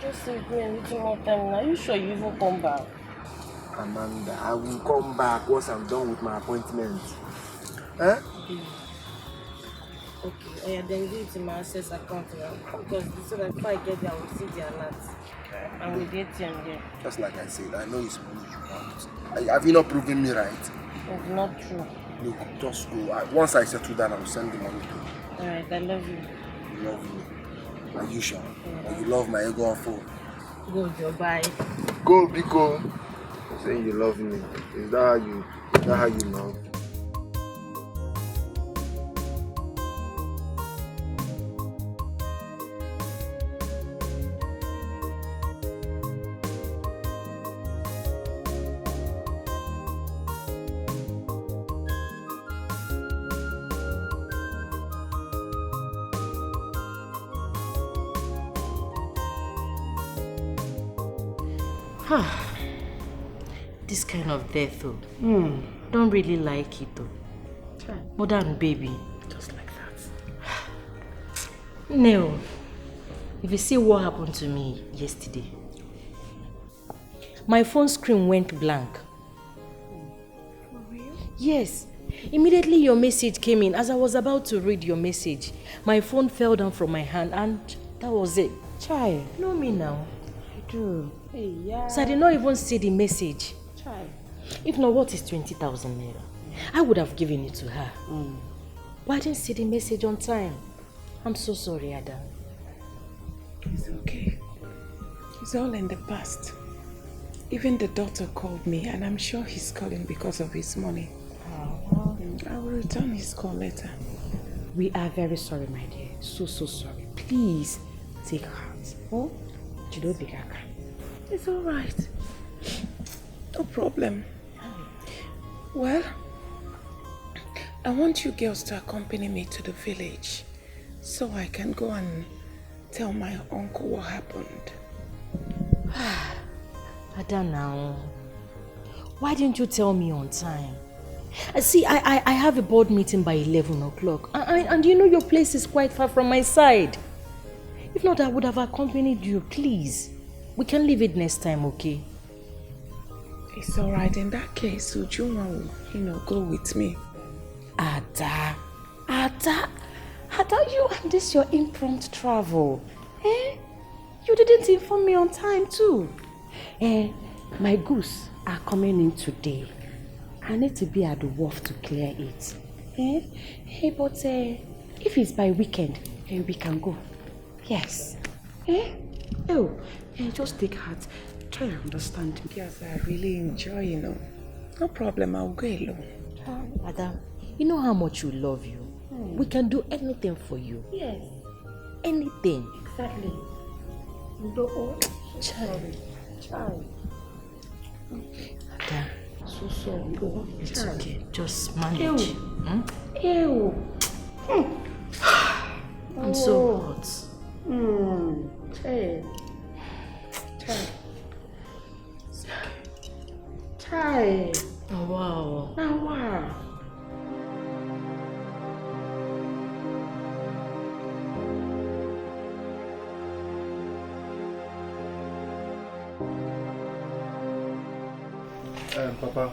Just give me a little more time now. Are you sure you even come back? Amanda, I will come back once I'm done with my appointment. Eh? Okay, yeah, then give it to my access account now. Because so that before I get there, I will see the alert. And with the ATM there. Just like I said, I know it's money you want. Have you not proven me right? It's not true. Look, just go. Once I settle down, I will send the money to you. Alright, I love you. You love me. Are you sure? Yeah. Or you love my ego and phone? Go, Joe, bye. Go, Biko. Saying you love me. Is that how you love? This kind of death, though. Don't really like it, though. More than baby. Just like that. No. If you see what happened to me yesterday, my phone screen went blank. For real? Yes. Immediately your message came in. As I was about to read your message, my phone fell down from my hand and that was it. Child, know me now. I do. Hey, yeah. So I did not even see the message. Child. If not, what is 20,000 naira? I would have given it to her. But I didn't see the message on time. I'm so sorry, Ada. It's okay. It's all in the past. Even the doctor called me and I'm sure he's calling because of his money. I will return his call later. We are very sorry, my dear. So sorry. Please take heart. Oh? It's all right. No problem. Well, I want you girls to accompany me to the village so I can go and tell my uncle what happened. Ada now. Why didn't you tell me on time? See, I have a board meeting by 11 o'clock. And you know your place is quite far from my side. If not, I would have accompanied you, please. We can leave it next time, okay? It's all right. In that case, Ujunwa will, go with me. Ada, you and this your impromptu travel. You didn't inform me on time too. My goose are coming in today. I need to be at the wharf to clear it. Eh? Hey, but if it's by weekend, we can go. Yes. Eh? Oh, just take heart. Try and understand me. Yes, I really enjoy, you know. No problem, I'll go alone. Madam, you know how much we love you. We can do anything for you. Yes. Anything. Exactly. Child. Madam, so sorry. Oh, it's okay. Just manage. Ew. I'm so hot. Chai. Oh, wow. Oh, wow. Papa,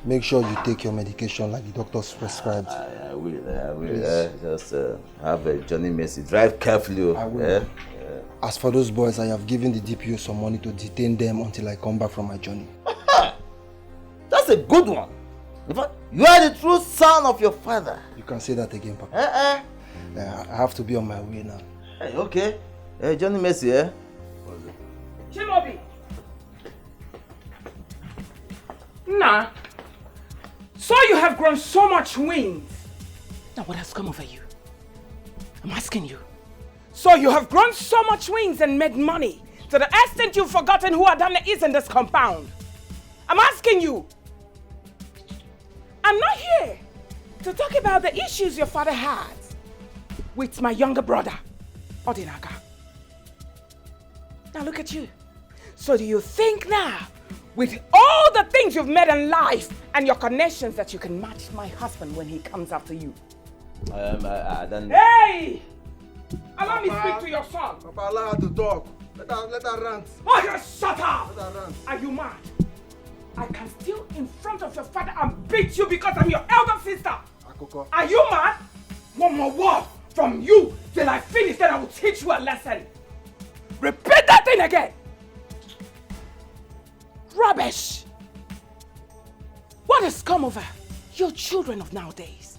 make sure you take your medication like the doctors prescribed. I will. Just have a journey mercy. Drive carefully. I will. As for those boys, I have given the DPO some money to detain them until I come back from my journey. That's a good one. In fact, you are the true son of your father. You can say that again, Papa. I have to be on my way now. Hey, okay. Johnny Mercy, eh? Chimobi! Nah. So you have grown so much wings. Now what has come over you? I'm asking you. So you have grown so much wings and made money to the extent you've forgotten who Adana is in this compound. I'm asking you. I'm not here to talk about the issues your father had with my younger brother, Odinaga. Now look at you. So do you think now, with all the things you've made in life and your connections, that you can match my husband when he comes after you? Hey! Allow me to speak to your son. Papa, allow her to talk. Let her rant. Oh, you shut up! Let her rant. Are you mad? I can steal in front of your father and beat you because I'm your elder sister. Akoko. Are you mad? One more word from you till I finish, then I will teach you a lesson. Repeat that thing again. Rubbish. What has come over your children of nowadays?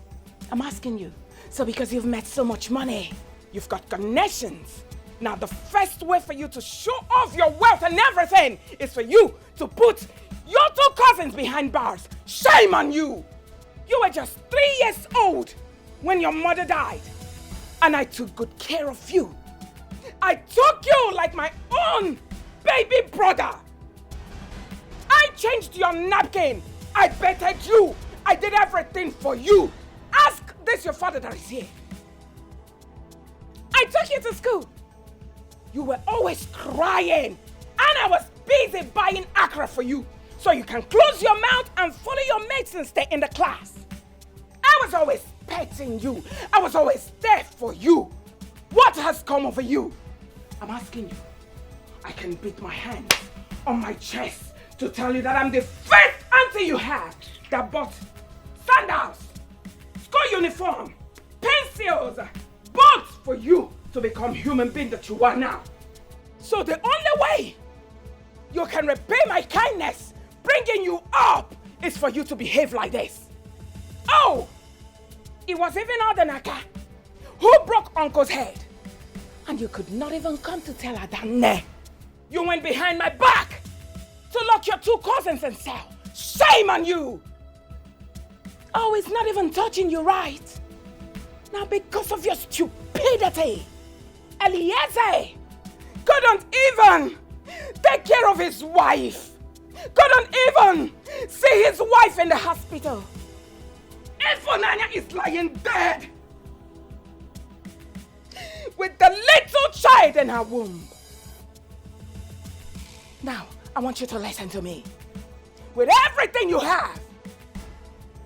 I'm asking you. So because you've made so much money, you've got connections. Now the first way for you to show off your wealth and everything is for you to put your two cousins behind bars. Shame on you! You were just 3 years old when your mother died. And I took good care of you. I took you like my own baby brother. I changed your napkin. I betted you. I did everything for you. Ask this your father that is here. I took you to school. You were always crying. And I was busy buying akra for you. So you can close your mouth and follow your mates and stay in the class. I was always petting you. I was always there for you. What has come over you? I'm asking you. I can beat my hands on my chest to tell you that I'm the first auntie you had that bought sandals, school uniform, pencils, books for you to become human being that you are now. So the only way you can repay my kindness bringing you up is for you to behave like this. Oh, it was even Odanaka who broke Uncle's head. And you could not even come to tell her that, nah. You went behind my back to lock your two cousins in cell. Shame on you! Oh, it's not even touching you right. Now because of your stupidity, Eliezer couldn't even take care of his wife. Couldn't even see his wife in the hospital. Ifunanya is lying dead with the little child in her womb. Now, I want you to listen to me. With everything you have,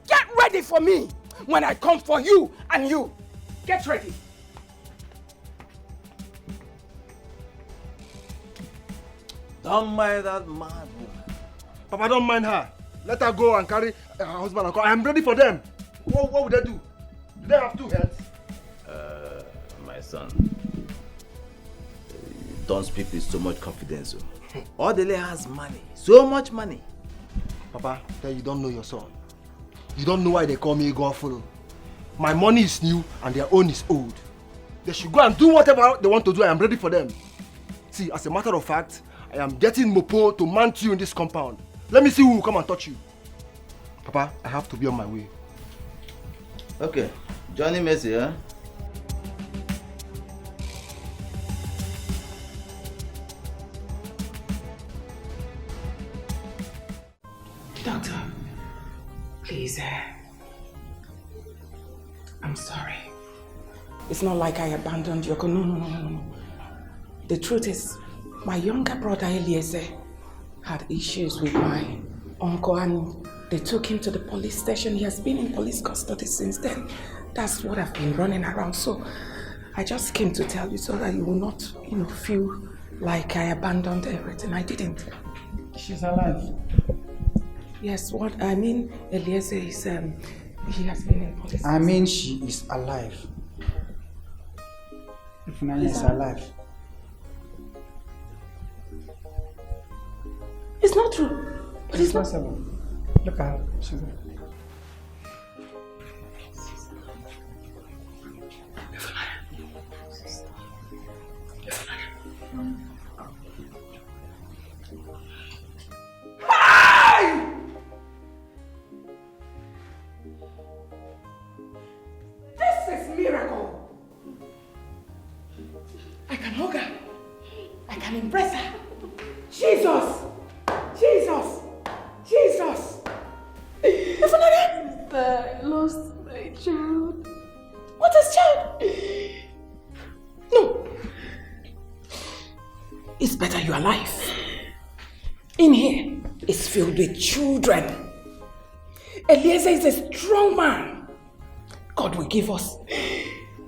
get ready for me when I come for you and you. Get ready. Don't mind that mad woman. Papa, don't mind her. Let her go and carry her husband and call. I'm ready for them. What would they do? Do they have two heads? My son, don't speak with so much confidence. Odele has money, so much money. Papa, then you don't know your son. You don't know why they call me Godfather. My money is new and their own is old. They should go and do whatever they want to do. I am ready for them. See, as a matter of fact, I am getting Mopo to mount you in this compound. Let me see who will come and touch you. Papa, I have to be on my way. Okay, Johnny Messi, huh? Doctor, please, I'm sorry. It's not like I abandoned you. No. The truth is, my younger brother Eliezer had issues with my uncle and they took him to the police station. He has been in police custody since then. That's what I've been running around. So I just came to tell you so that you will not, feel like I abandoned everything. I didn't. She's alive. Yes, what I mean, Eliezer is, he has been in police. I mean, she is alive. Ifunanya is alive. It's not true. But it's possible. Look at her. She's alive. This is miracle. I can hug her. I can embrace her. Jesus! I lost my child. What is child? No. It's better you're alive. In here is filled with children. Eliezer is a strong man. God will give us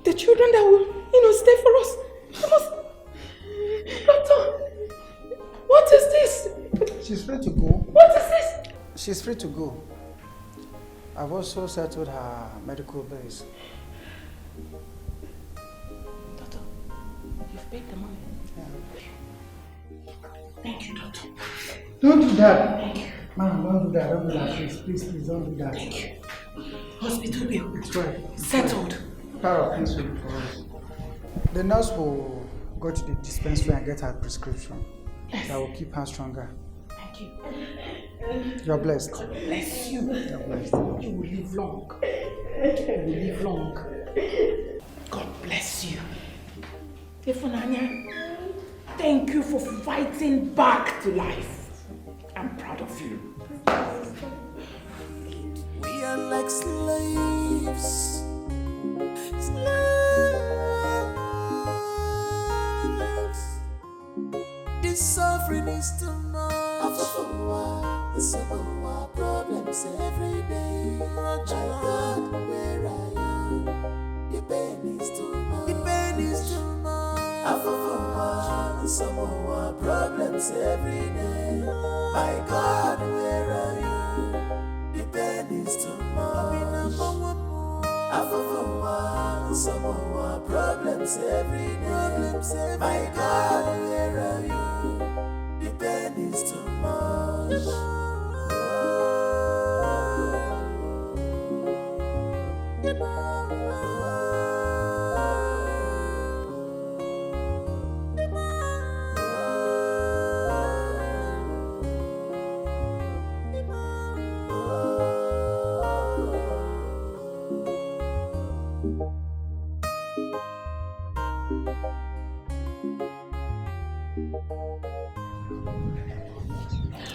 the children that will, stay for us. You must... Doctor, what is this? She's free to go. What is this? She's free to go. I've also settled her medical bills. Doctor, you've paid the money. Yeah. Thank you, Doctor. Don't do that. Thank you. Ma'am, don't do that. Don't do that. Please, don't do that. Thank you. Hospital bill. It's right. Settled. Power of peace will for us. The nurse will go to the dispensary and get her prescription. Yes. That will keep her stronger. Thank you. You're blessed. God bless you. You're blessed. You will live long. You will live long. God bless you. Ifunanya, thank you for fighting back to life. I'm proud of you. We are like slaves. This suffering is too much. Some of our problems every day. My God, where I am, the pain is too much. The pain is too much. Some of our problems every day. My God, where are you? The pain is too much. Some of our problems every day. My God, where are you? The pain is too much.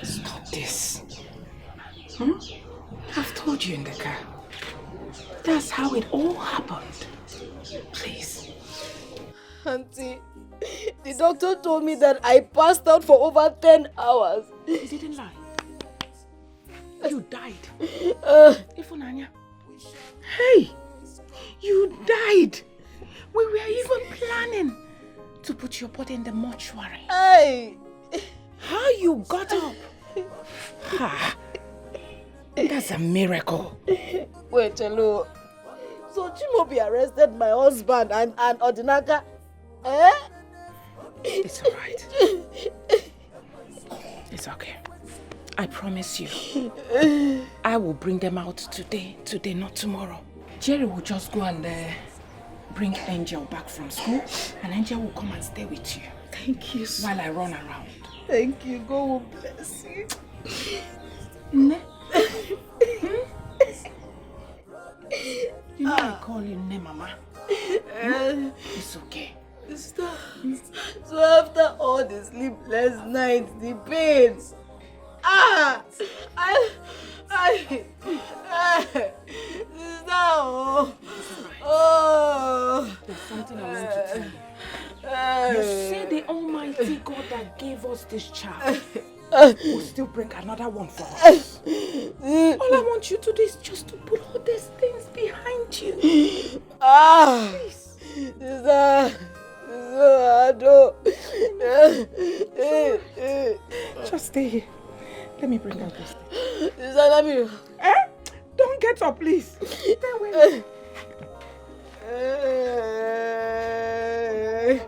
Stop this. I've told you in the car. That's how it all happened. Please. Auntie, the doctor told me that I passed out for over 10 hours. He didn't lie. You died. Ifunanya. Hey, you died. We were even planning to put your body in the mortuary. Hey. How you got up? That's a miracle. Wait, hello. So Chimobi arrested my husband and Odinaka? Eh? It's alright. It's okay. I promise you. I will bring them out today, not tomorrow. Jerry will just go and bring Angel back from school, and Angel will come and stay with you. Thank you so while I run around. Thank you. God will bless you. Nne? You know I call you Nne, Mama. It's okay. Stop. So after all the sleepless nights, the pain, There's something I want to tell you. You say the Almighty God that gave us this child will still bring another one for us. All I want you to do is just to put all these things behind you. Please. Just stay here. Let me bring out this thing. Don't get up, please. Stay away.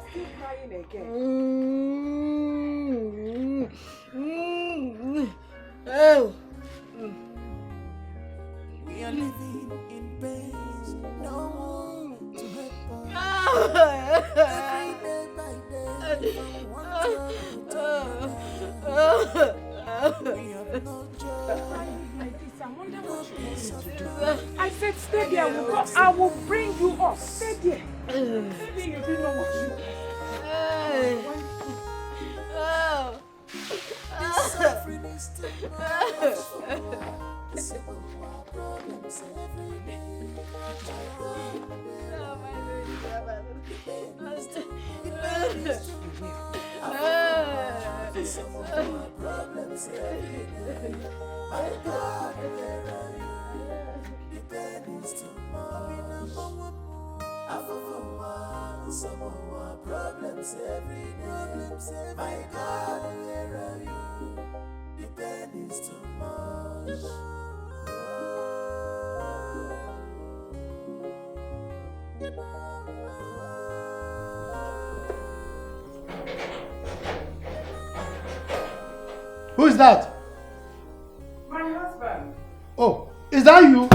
Still crying again. We are living in pain, no one to help us. Every day by day, from one job to another. We have no joy. I said stay there. I will bring you up. Stay there. Maybe you didn't know what you This suffering is too much. Simple problems every day. Problems every day. My God, where are you? The pain is too much. Problems every day. My God, where are you? The pain is too much. Who is that? My husband. Oh, is that you?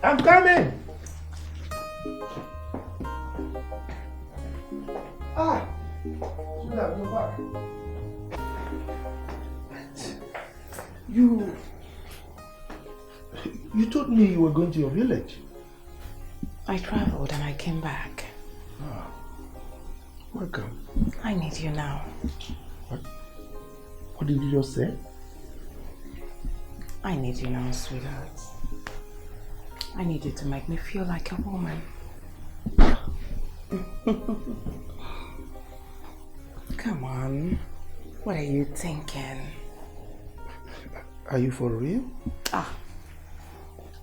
I'm coming. Sweetheart, you're back. You told me you were going to your village. I traveled and I came back. Oh, welcome. I need you now. What did you just say? I need you now, sweetheart. I need you to make me feel like a woman. Come on. What are you thinking? Are you for real?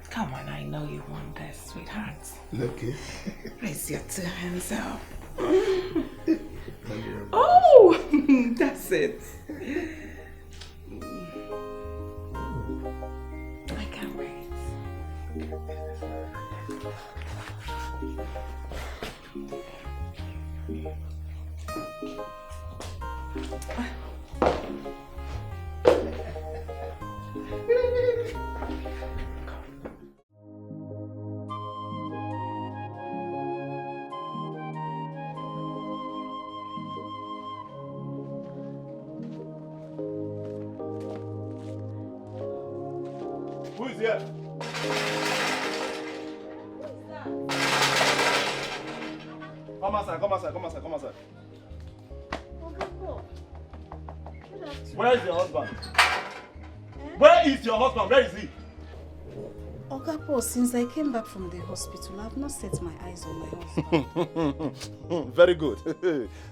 Come on, I know you want this, sweetheart. Okay. Raise your two hands up. Oh, that's it. I can't wait. Who is here? Come outside, come outside, come outside, come outside. Where is your husband? Where is your husband? Where is he? Okapo, since I came back from the hospital, I have not set my eyes on my husband. Very good.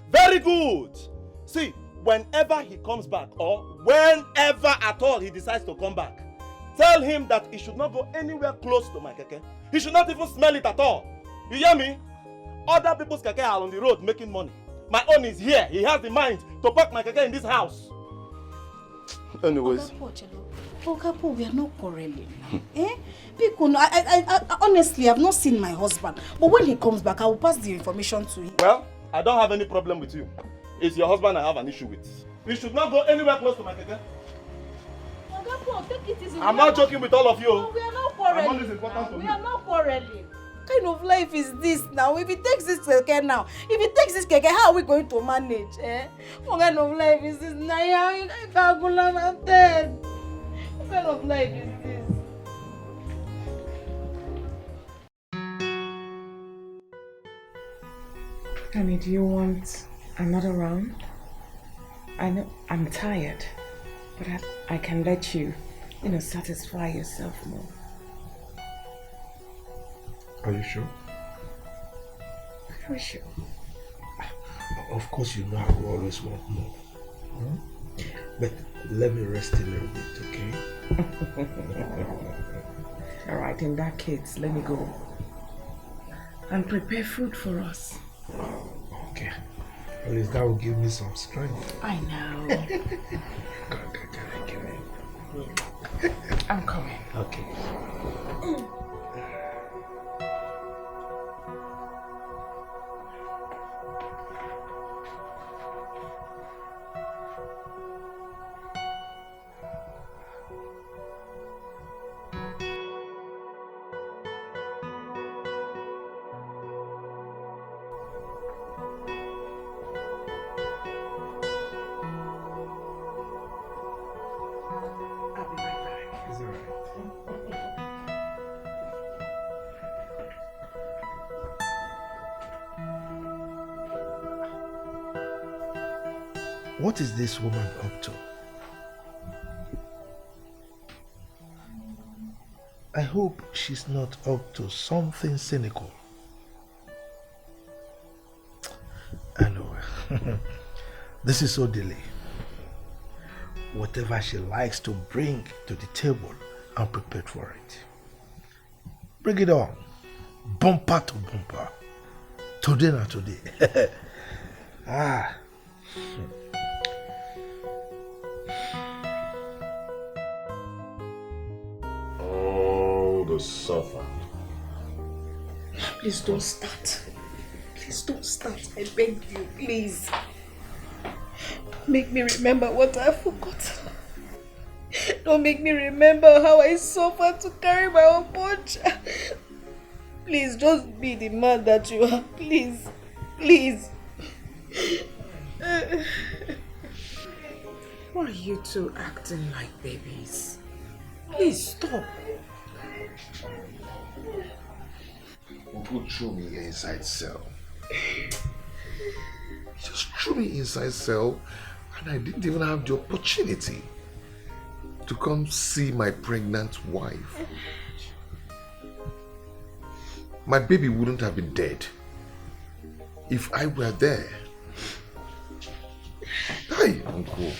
Very good. See, whenever he comes back or whenever at all he decides to come back, tell him that he should not go anywhere close to my keke. He should not even smell it at all. You hear me? Other people's keke are on the road making money. My own is here. He has the mind to park my keke in this house. Anyways. Okapo, we are not quarreling. Because I honestly have not seen my husband. But when he comes back, I will pass the information to him. Well, I don't have any problem with you. It's your husband I have an issue with. You should not go anywhere close to my keke. Take it easy. I'm not joking with all of you. No, we are not quarreling. I'm always important to me. We are not quarreling. What kind of life is this now? If he takes this keke now, how are we going to manage? What kind of life is this now? I'm dead. What kind of life is this? Honey, do you want another round? I know I'm tired, but I can let you, satisfy yourself more. Are you sure? Very sure. Of course, you know I will always want more. But let me rest a little bit, okay? Alright, in that case, let me go and prepare food for us. Okay. At least that will give me some strength. I know. I'm coming. Okay. What is this woman up to? I hope she's not up to something cynical. I know. This is so silly. Whatever she likes to bring to the table, I'm prepared for it. Bring it on. Bumper to bumper. Today not today. All the suffer. Please don't start. Please don't start. I beg you, please. Don't make me remember what I forgot. Don't make me remember how I suffered to carry my own punch. Please, just be the man that you are. Please. Please. Why are you two acting like babies? Please stop. Who threw me inside cell? He just threw me inside cell and I didn't even have the opportunity to come see my pregnant wife. My baby wouldn't have been dead if I were there. Hi, Uncle.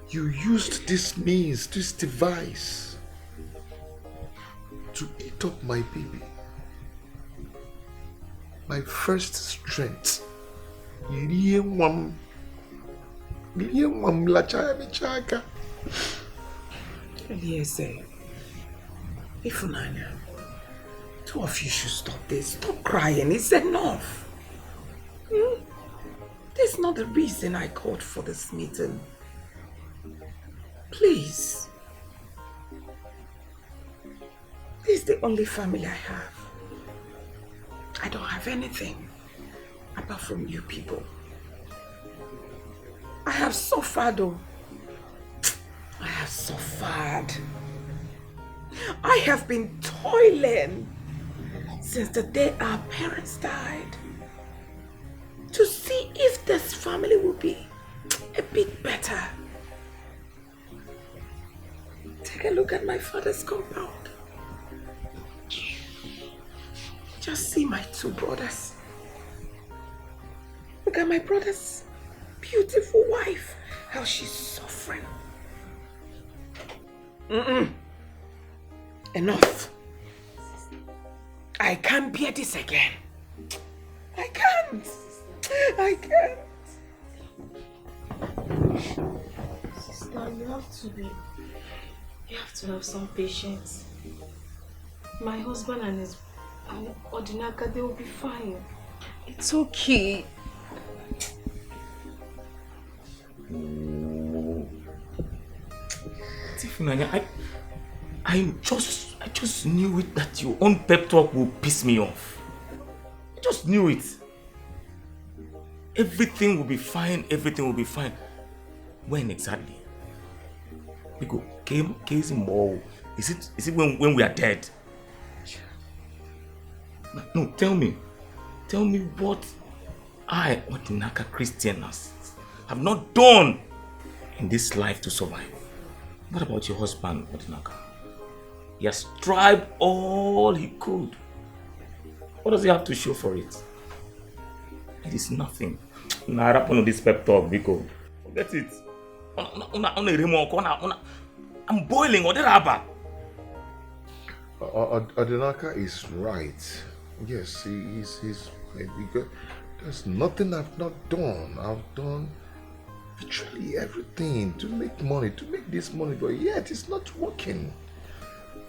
You used this means, this device to eat up my baby. My first strength. Eliezer, Ifunanya, two of you should stop this. Stop crying. It's enough. That's not the reason I called for this meeting. Please. This is the only family I have. I don't have anything apart from you people. I have suffered, though. I have suffered. I have been toiling since the day our parents died to see if this family will be a bit better. Take a look at my father's compound. Just see my two brothers. Look at my brother's beautiful wife, how she's suffering. Enough. I can't bear this again. I can't. Sister, you have to have some patience. My husband and Odinaka, they will be fine. It's okay. Oh. Tifunanya, I just knew it that your own pep talk will piss me off. I just knew it. Everything will be fine, everything will be fine. When exactly? Because case more. Is it when we are dead? No, tell me what I, Odinaka Christians, have not done in this life to survive. What about your husband, Odinaka? He has tried all he could. What does he have to show for it? It is nothing. Nah, I on this pep talk, Biko. Forget it. I'm boiling. Odinaka is right. Yes, he's because there's nothing I've not done. I've done literally everything to make money, to make this money, but yet it's not working.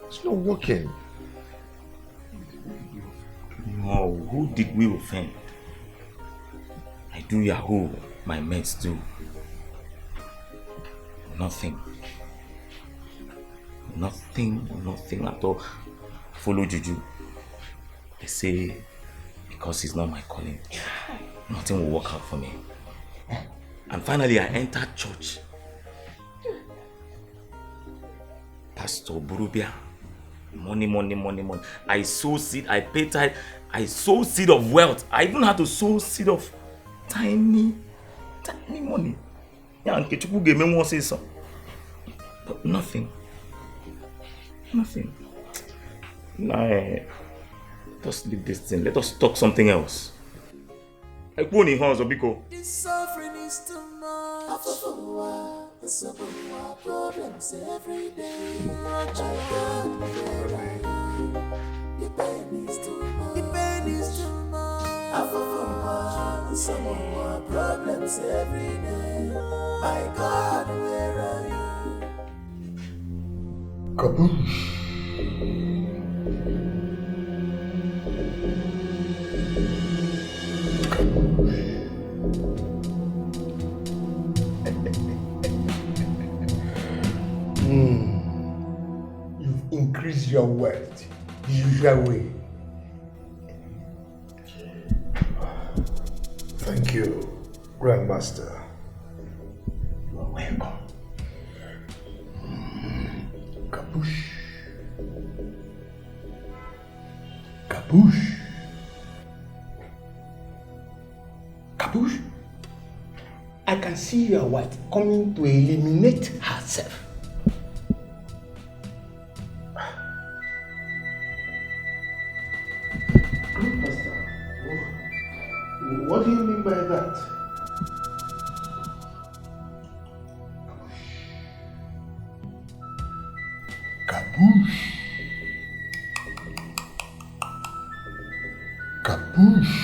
It's not working. No, who did we offend? I do Yahoo, my mates do. Nothing at all. Follow Juju. They say because it's not my calling, nothing will work out for me. And finally I entered church. Pastor Burubia, money. I sow seed, I pay tithe, I sow seed of wealth. I even had to sow seed of tiny money. Yeah, and Kechuku gave me one say so. But nothing. Nah, just leave this thing. Let us talk something else. I go in house, Obiko. This suffering is too much. Problems every day. My God, where I am. The pain is too much. The pain is too much. Some more problems every day. My God, where are you? Kaboosh. You've increased your wealth the usual way. Thank you, Grandmaster. You are welcome. Kaboosh. Kaboosh. Kaboosh. I can see your wife coming to eliminate herself. Grandmaster, what do you mean by that? Kaboosh. Kaboosh.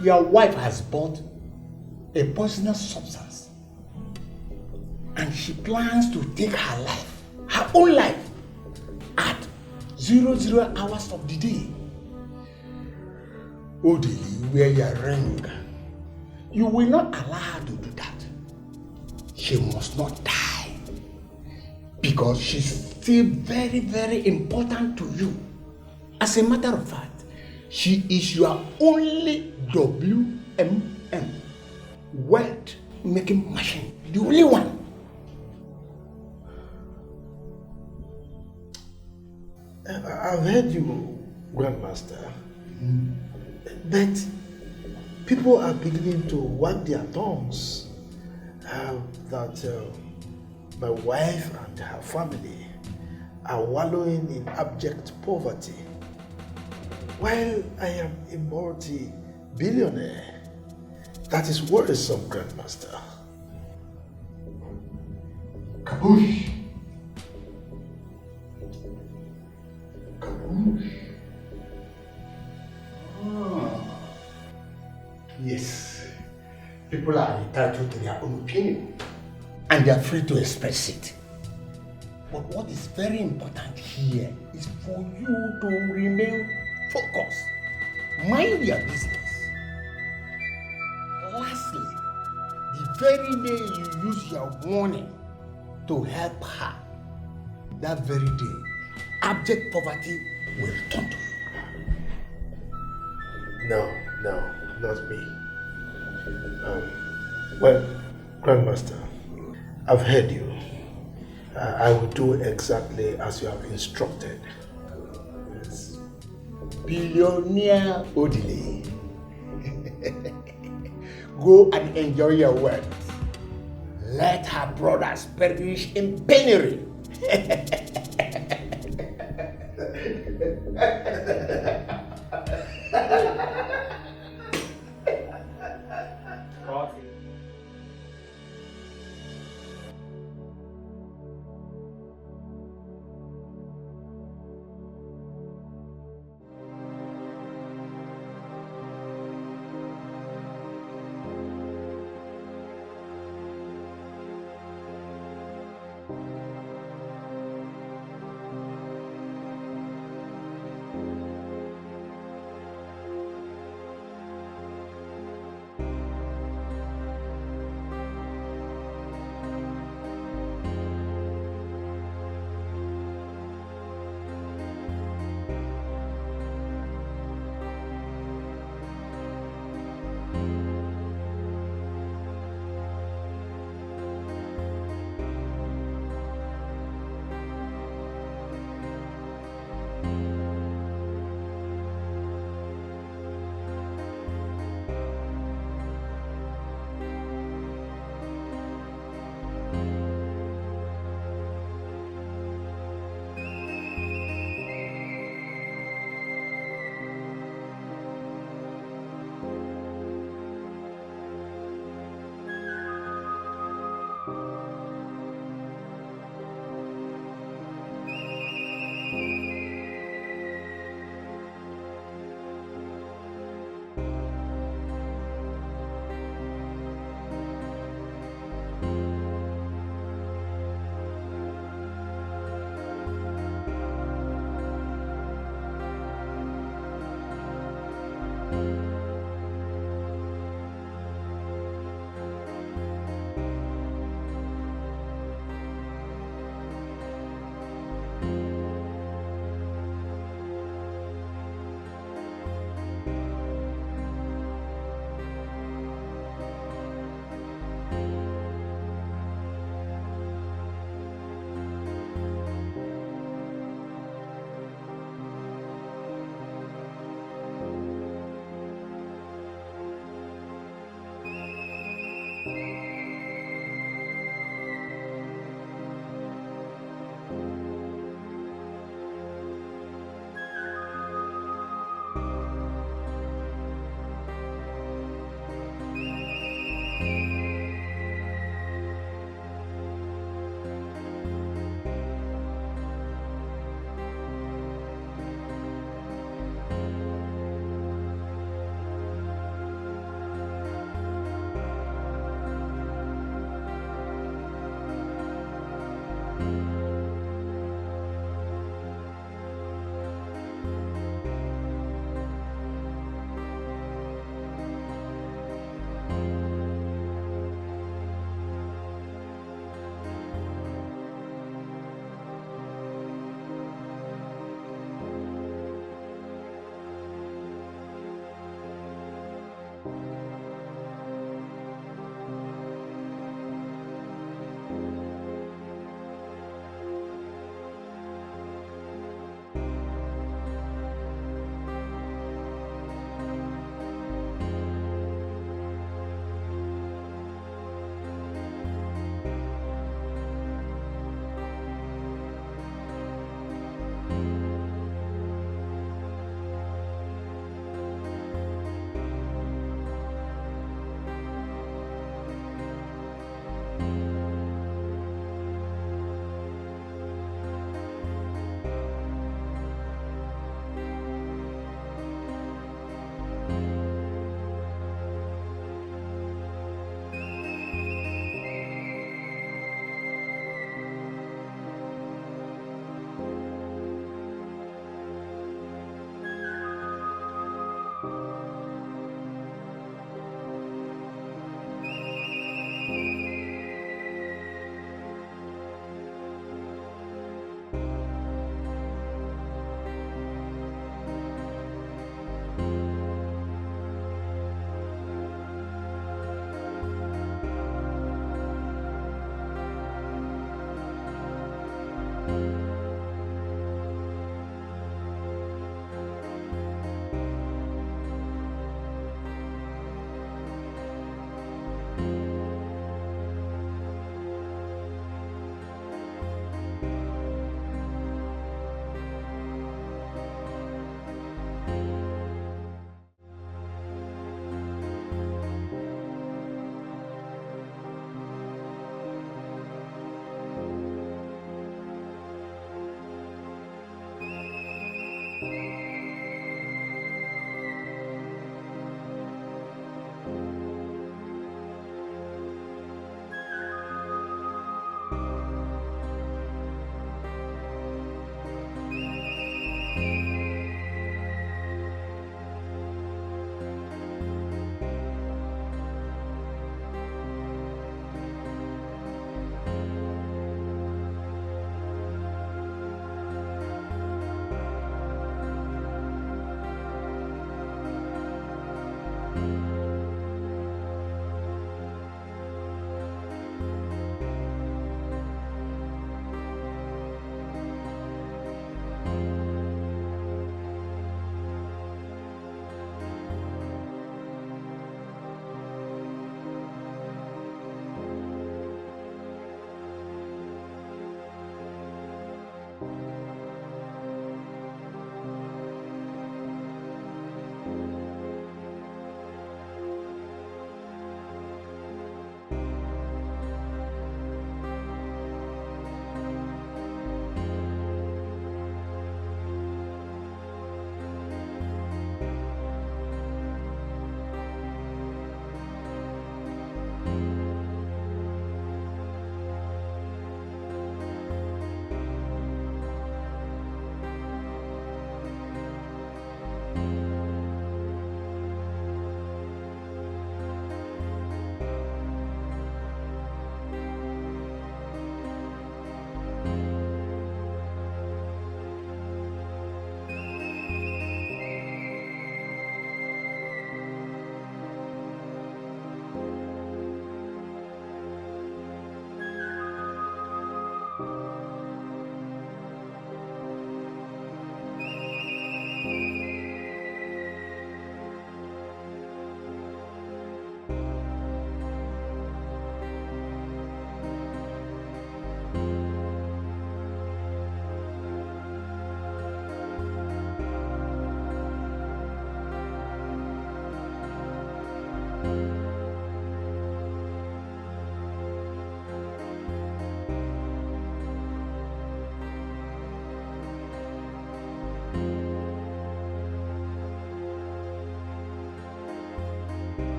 Your wife has bought a poisonous substance and she plans to take her life, her own life, at 00 hours of the day. Odili, wear your ring. You will not allow her to do that. She must not die because she's still very, very important to you. As a matter of fact, she is your only WMM, wealth making machine, the only one. I've heard you, Grandmaster, but people are beginning to wag their tongues that my wife and her family are wallowing in abject poverty, while I am a multi-billionaire. That is worrisome, Grandmaster. Kaboosh! Kaboosh! Yes, people are entitled to their own opinion and they are free to express it. But what is very important here is for you to remain focused. Mind your business. Lastly, very day you use your warning to help her, that very day, abject poverty will return to you. No, not me. Well, Grandmaster, I've heard you. I will do exactly as you have instructed. Billionaire Odile. Go and enjoy your wealth. Let her brothers perish in penury.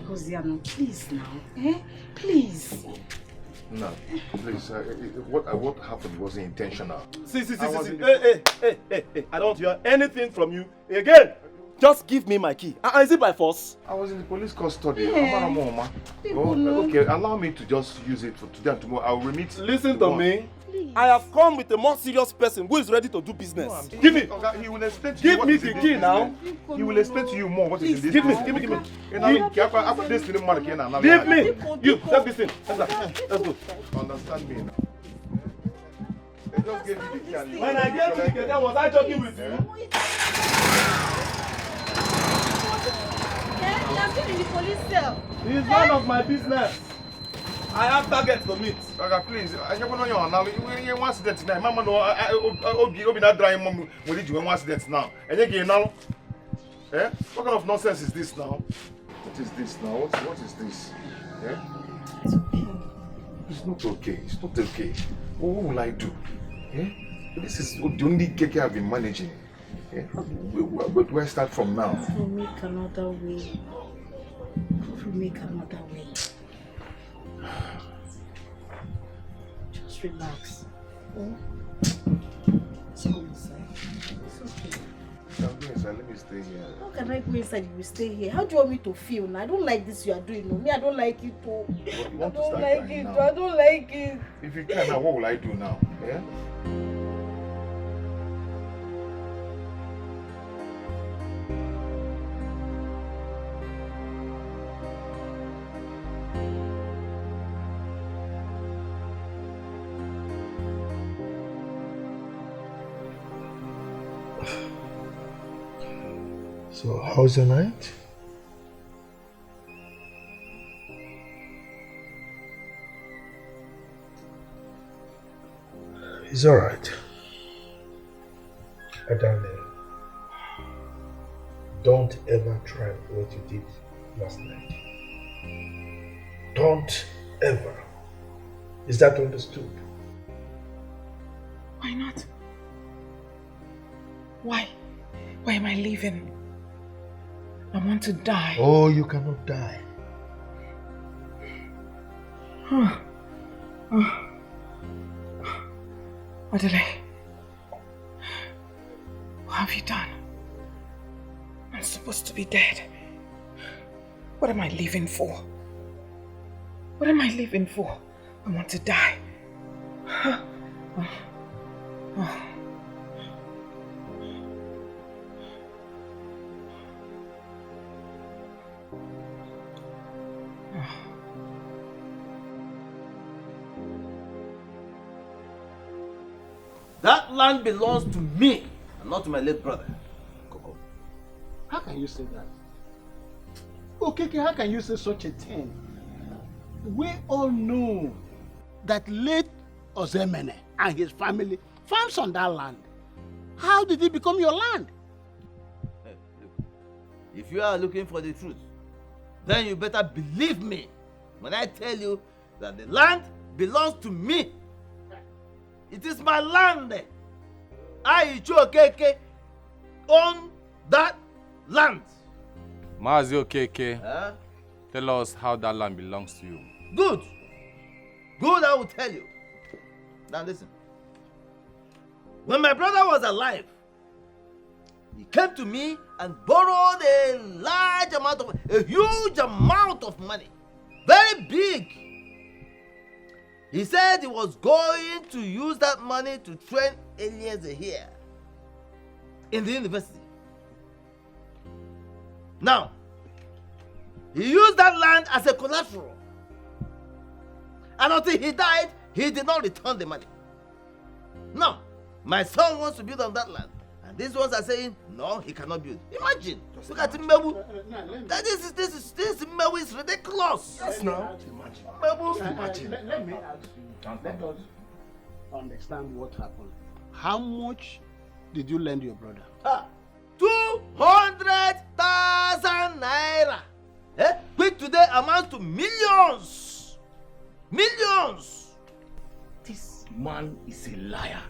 Osiano, please now. Please. No, please. What happened wasn't intentional. See. Hey. I don't hear anything from you again. Just give me my key. Is it by force? I was in the police custody. Yeah. Okay, allow me to just use it for today and tomorrow. I will remit. Listen to me. Please. I have come with a more serious person who is ready to do business. No, give me. Okay, he will explain to give you what me is the in key this now. business. He will explain to you more what is in this. Give me. Give me. Give me. You take this thing. Let's go. Understand me now. They just gave you the key and when I gave you the key, was I joking with you? You are still in the police cell. It is none of my business. I have targets to meet. Okay, please. I just want to know now. You want accident now. Mama no. Obi not dry mom. We need you one accident now. And again now. What kind of nonsense is this now? What is this now? What is this? It's not okay. It's not okay. What will I do? This is the only cake I've been managing. Yeah? Where do I start from now? We'll make another way. We'll make another way. Just relax. Oh. Let's go inside. It's okay. I'm going inside. Let me stay here. How can I go inside if you stay here? How do you want me to feel now? I don't like this you are doing. No, me, I don't like it too. You want to I don't start like crying it. now? I don't like it. If you can, now what will I do now? Yeah? So, how's the night? It's alright. Darling, don't ever try what you did last night. Don't ever. Is that understood? Why not? Why? Why am I leaving? I want to die. Oh, you cannot die. Adele, what have you done? I'm supposed to be dead. What am I living for? What am I living for? I want to die. That land belongs to me and not to my late brother. Coco, how can you say that? Okay, how can you say such a thing? We all know that late Ozemene and his family farms on that land. How did it become your land? Hey, look, if you are looking for the truth, then you better believe me when I tell you that the land belongs to me. It is my land. I, Ichokeke, own that land. Mazi Okeke, tell us how that land belongs to you. Good. Good, I will tell you. Now listen. When my brother was alive, he came to me and borrowed a huge amount of money. Very big. He said he was going to use that money to train Eliezer here in the university. Now, he used that land as a collateral. And until he died, he did not return the money. Now, my son wants to build on that land. And these ones are saying, no, he cannot build. Imagine. Look at Mmewu. This Mmewu is ridiculous. Yes, now. Imagine. Let me ask you. Let us understand what happened. How much did you lend your brother? 200,000 naira. Which today amounts to millions. Millions. This man is a liar.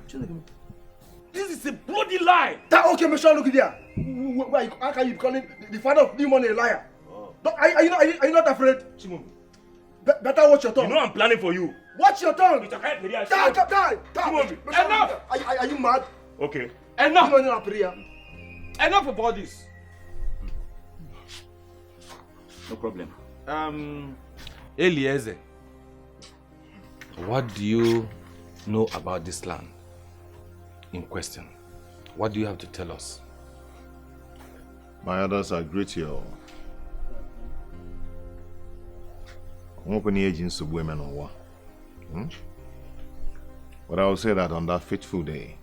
This is a bloody lie. Okay, Michelle, look there. How can you be calling the father of new money a liar? Are you not afraid? Better watch your tongue. You know I'm planning for you. Watch your tongue. Enough. Are you mad? Okay. Enough of all this. No problem. Eliezer, what do you know about this land in question? What do you have to tell us? My others are great here. But I will say that on that fateful day,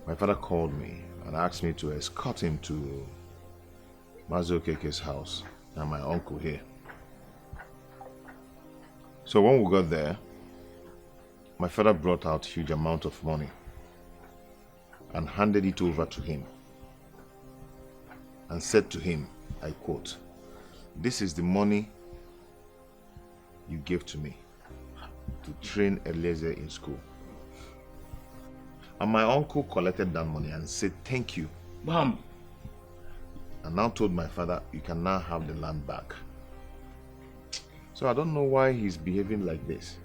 my father called me and asked me to escort him to Mazokeke's house and my uncle here. So when we got there, my father brought out a huge amount of money and handed it over to him and said to him, I quote, "This is the money you gave to me to train Eliezer in school." And my uncle collected that money and said thank you. Bam! And now told my father, you can now have the land back. So I don't know why he's behaving like this.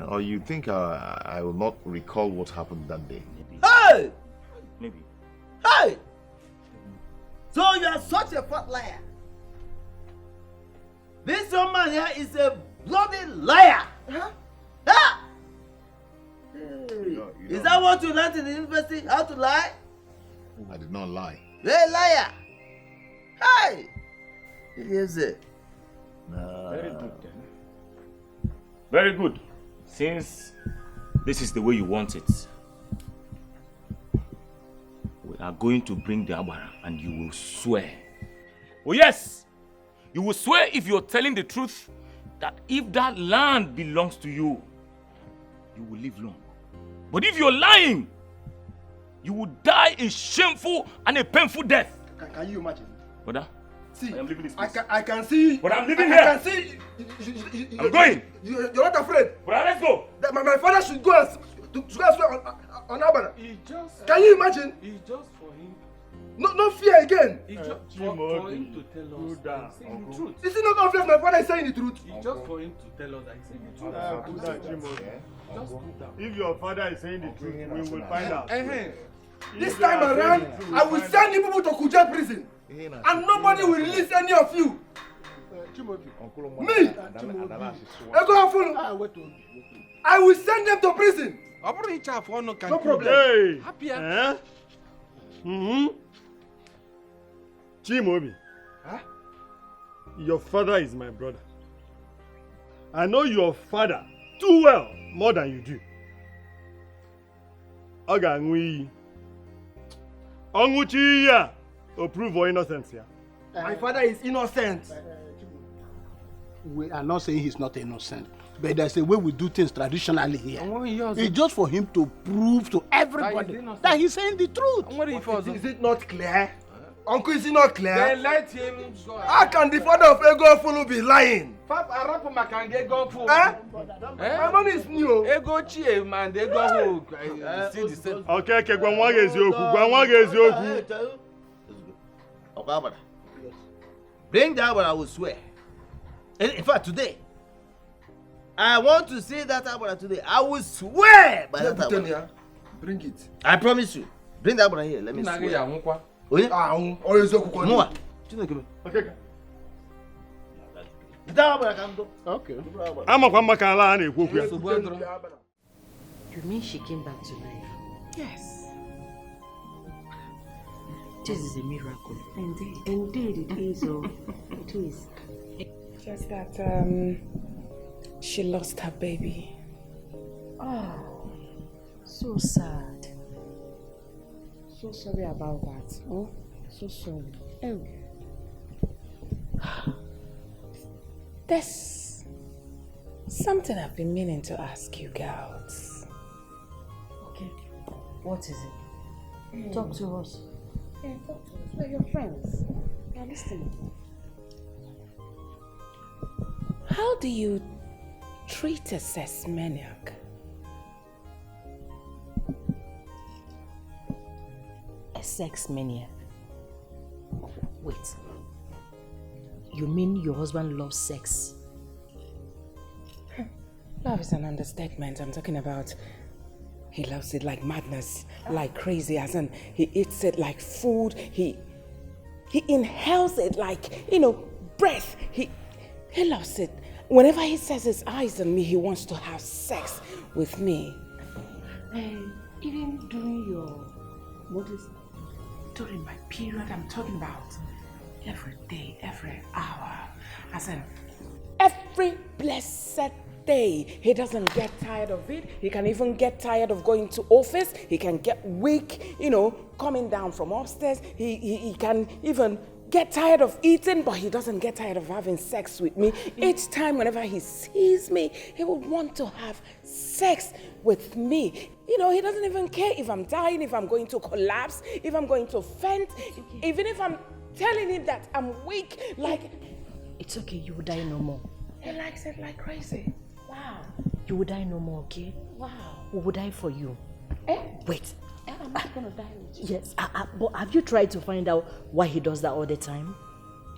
Or you think I will not recall what happened that day? Hey! Maybe. Hey! So you are such a fat liar. This young man here is a bloody liar. Huh? Ah! Hey. Is that what you learned in the university? How to lie? I did not lie. You're a liar. Hey! Yes, it. Very good then. Very good. Since this is the way you want it, we are going to bring the Agbara and you will swear. Oh yes! You will swear if you're telling the truth that if that land belongs to you, you will live long. But if you're lying, you will die a shameful and a painful death. Can you imagine? Brother, see, I am leaving this place. I can see. But I'm leaving here. I can see. I'm going. You're not afraid. Brother, let's go. That my father should go and swear on Abana. Can you imagine? It's just for him. No fear again. It's just for him to tell us the truth. Is it not obvious my father is saying the truth? It's just for him to tell us that he's saying the truth. Just do that. If your father is saying the truth, we will find out. This time around, I will send you people to Kuja prison. And nobody will release any of you. Me? I will send them to prison. No problem. Hey! Chimobi, your father is my brother. I know your father too well, more than you do. Ogangui. Onguchiya. Approve your innocence here. My father is innocent. We are not saying he's not innocent, but there's a way we do things traditionally here. It's just for him to prove to everybody that he's saying the truth. Is it not clear? Uncle, is it not clear? Then let him go. How can the father of Ego Fulu be lying? My money is new. Ego Chie, man, they go see the same. Okay, Gwangwage is yoku. Gwangwage is yoku. Okay, bring that one, I will swear. In fact, today, I want to see that Abara today. I will swear by that Abara. Bring it. I promise you. Bring that Abara here. Let me swear. Okay. You mean she came back to life? Yes. This is a miracle. Indeed. Indeed, it is. It is. Just that she lost her baby. Oh, so sad. So sorry about that. Oh, so sorry. Oh. There's something I've been meaning to ask you girls. Okay. What is it? Talk to us. Yeah, talk to us. We're your friends. Now listen. How do you treat a sex maniac? A sex maniac? Wait. You mean your husband loves sex? Love is an understatement. I'm talking about he loves it like madness, like crazy, as in he eats it like food. He inhales it like, breath. He loves it. Whenever he sets his eyes on me, he wants to have sex with me. Even during during my period, I'm talking about every day, every hour. As in, every blessed day. He doesn't get tired of it. He can even get tired of going to office. He can get weak, coming down from upstairs. He can even get tired of eating, but he doesn't get tired of having sex with me. Each time, whenever he sees me, he would want to have sex with me. He doesn't even care if I'm dying, if I'm going to collapse, if I'm going to faint, even if I'm telling him that I'm weak, like... It's okay, you will die no more. He likes it like crazy. Wow. You will die no more, okay? Wow. We will die for you. Wait. I'm not gonna die with you. Yes, but have you tried to find out why he does that all the time?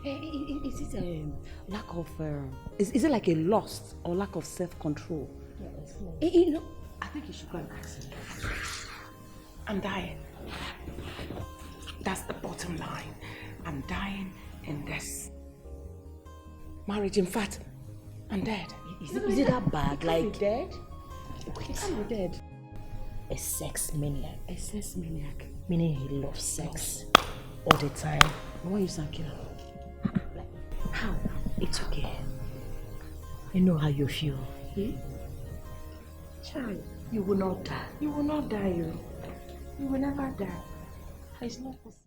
Is it a lack of... Is it like a lust or lack of self-control? You know, I think you should go and ask him. I'm dying. That's the bottom line. I'm dying in this marriage. In fact, I'm dead. Is it that bad? He Like, can't be dead. Wait. He can't be dead. A sex maniac. A sex maniac. Meaning he loves sex all the time. Why you sound killer? How? It's okay. I know how you feel. Child, you will not die. You will not die, you. You will never die. It's not possible.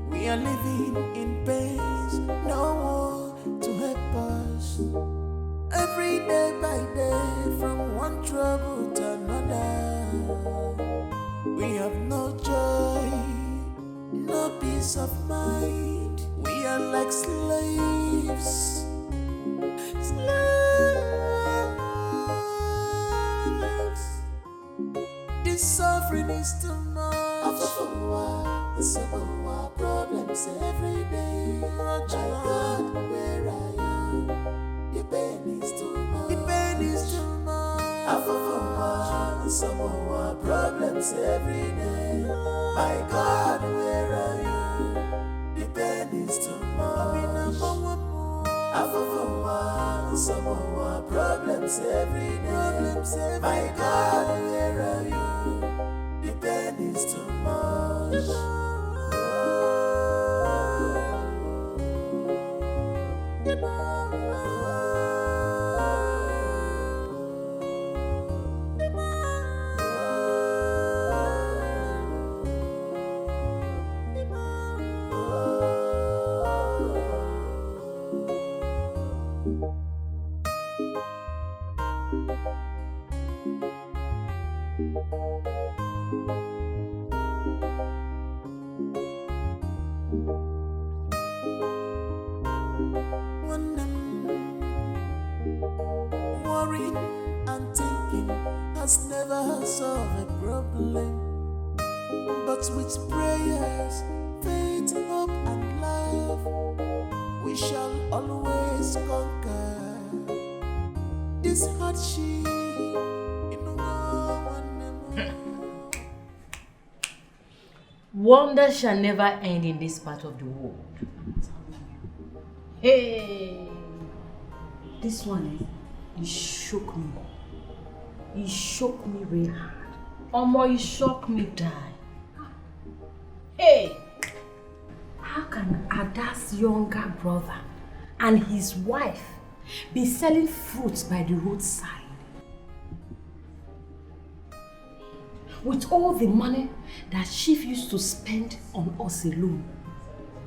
We are living in pain, no one to help us. Every day by day, from one trouble to another. We have no joy, no peace of mind. We are like slaves. This suffering is too much. Problems every day. My God, where I am, the pain is too much. The pain is too much. Some more problems every day. My God, where are you? The pain is too much. Some more problems every day. My God, where are you? The pain is too much. Worrying and thinking has never solved a problem. But with prayers, faith, hope, and love, we shall always conquer this hardship. Wonder shall never end in this part of the world. Hey, this one, it shook me. It shook me really hard. Omo, it shook me die. Hey, how can Ada's younger brother and his wife be selling fruits by the roadside? With all the money that Chief used to spend on us alone,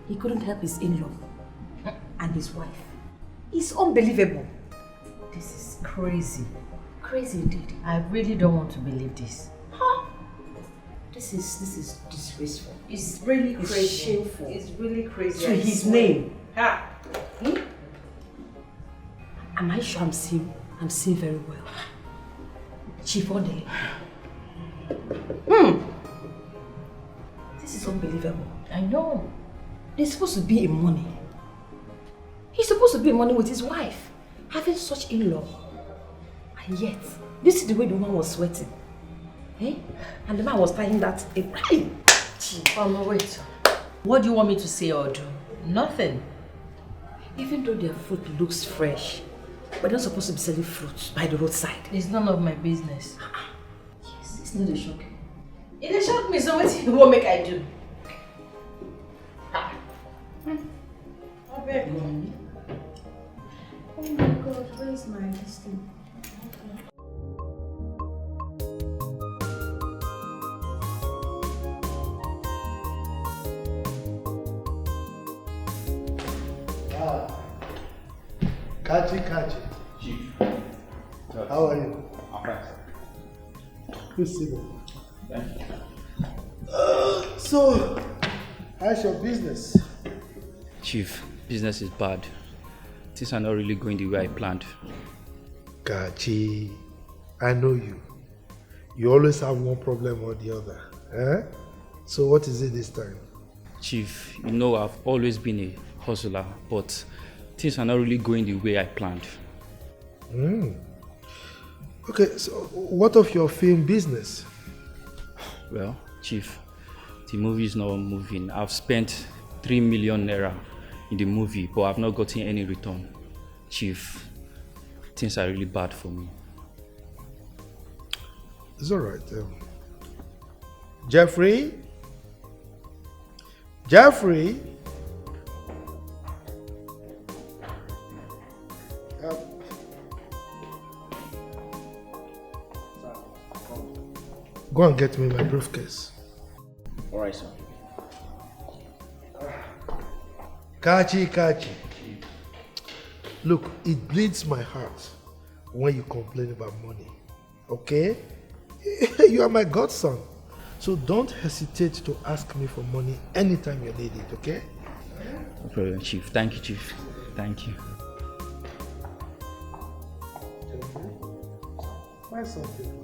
he couldn't help his in-law and his wife. It's unbelievable. This is crazy. Crazy indeed. I really don't want to believe this. Huh? This is disgraceful. It's really crazy. It's shameful. It's really crazy. To his name. Ha! Am I sure I'm seeing very well? Chief Odele. This is unbelievable. I know. They're supposed to be in money. He's supposed to be in money with his wife, having such in-law. And yet, this is the way the woman was sweating. Eh? And the man was tying that in. Wait. What do you want me to say or do? Nothing. Even though their fruit looks fresh, but they're not supposed to be selling fruits by the roadside. It's none of my business. Yes, it's not a shock. It a shock me, so what do you want make I do? Oh my God, where is my thing? Kachi. Chief. How are you? I'm fine, sir. Please sit down. Thank you. So, how's your business? Chief, business is bad. Things are not really going the way I planned. Kachi, I know you. You always have one problem or the other. Eh? So what is it this time? Chief, you know I've always been a hustler, but things are not really going the way I planned. Okay, so what of your film business? Well, Chief, the movie is not moving. I've spent 3 million naira in the movie, but I've not gotten any return. Chief, things are really bad for me. It's all right. Jeffrey? Jeffrey? Go and get me my briefcase. All right, sir. Kachi. Look, it bleeds my heart when you complain about money. Okay? You are my godson. So don't hesitate to ask me for money anytime you need it, okay? No problem, Chief. Thank you, Chief. Thank you. Find something.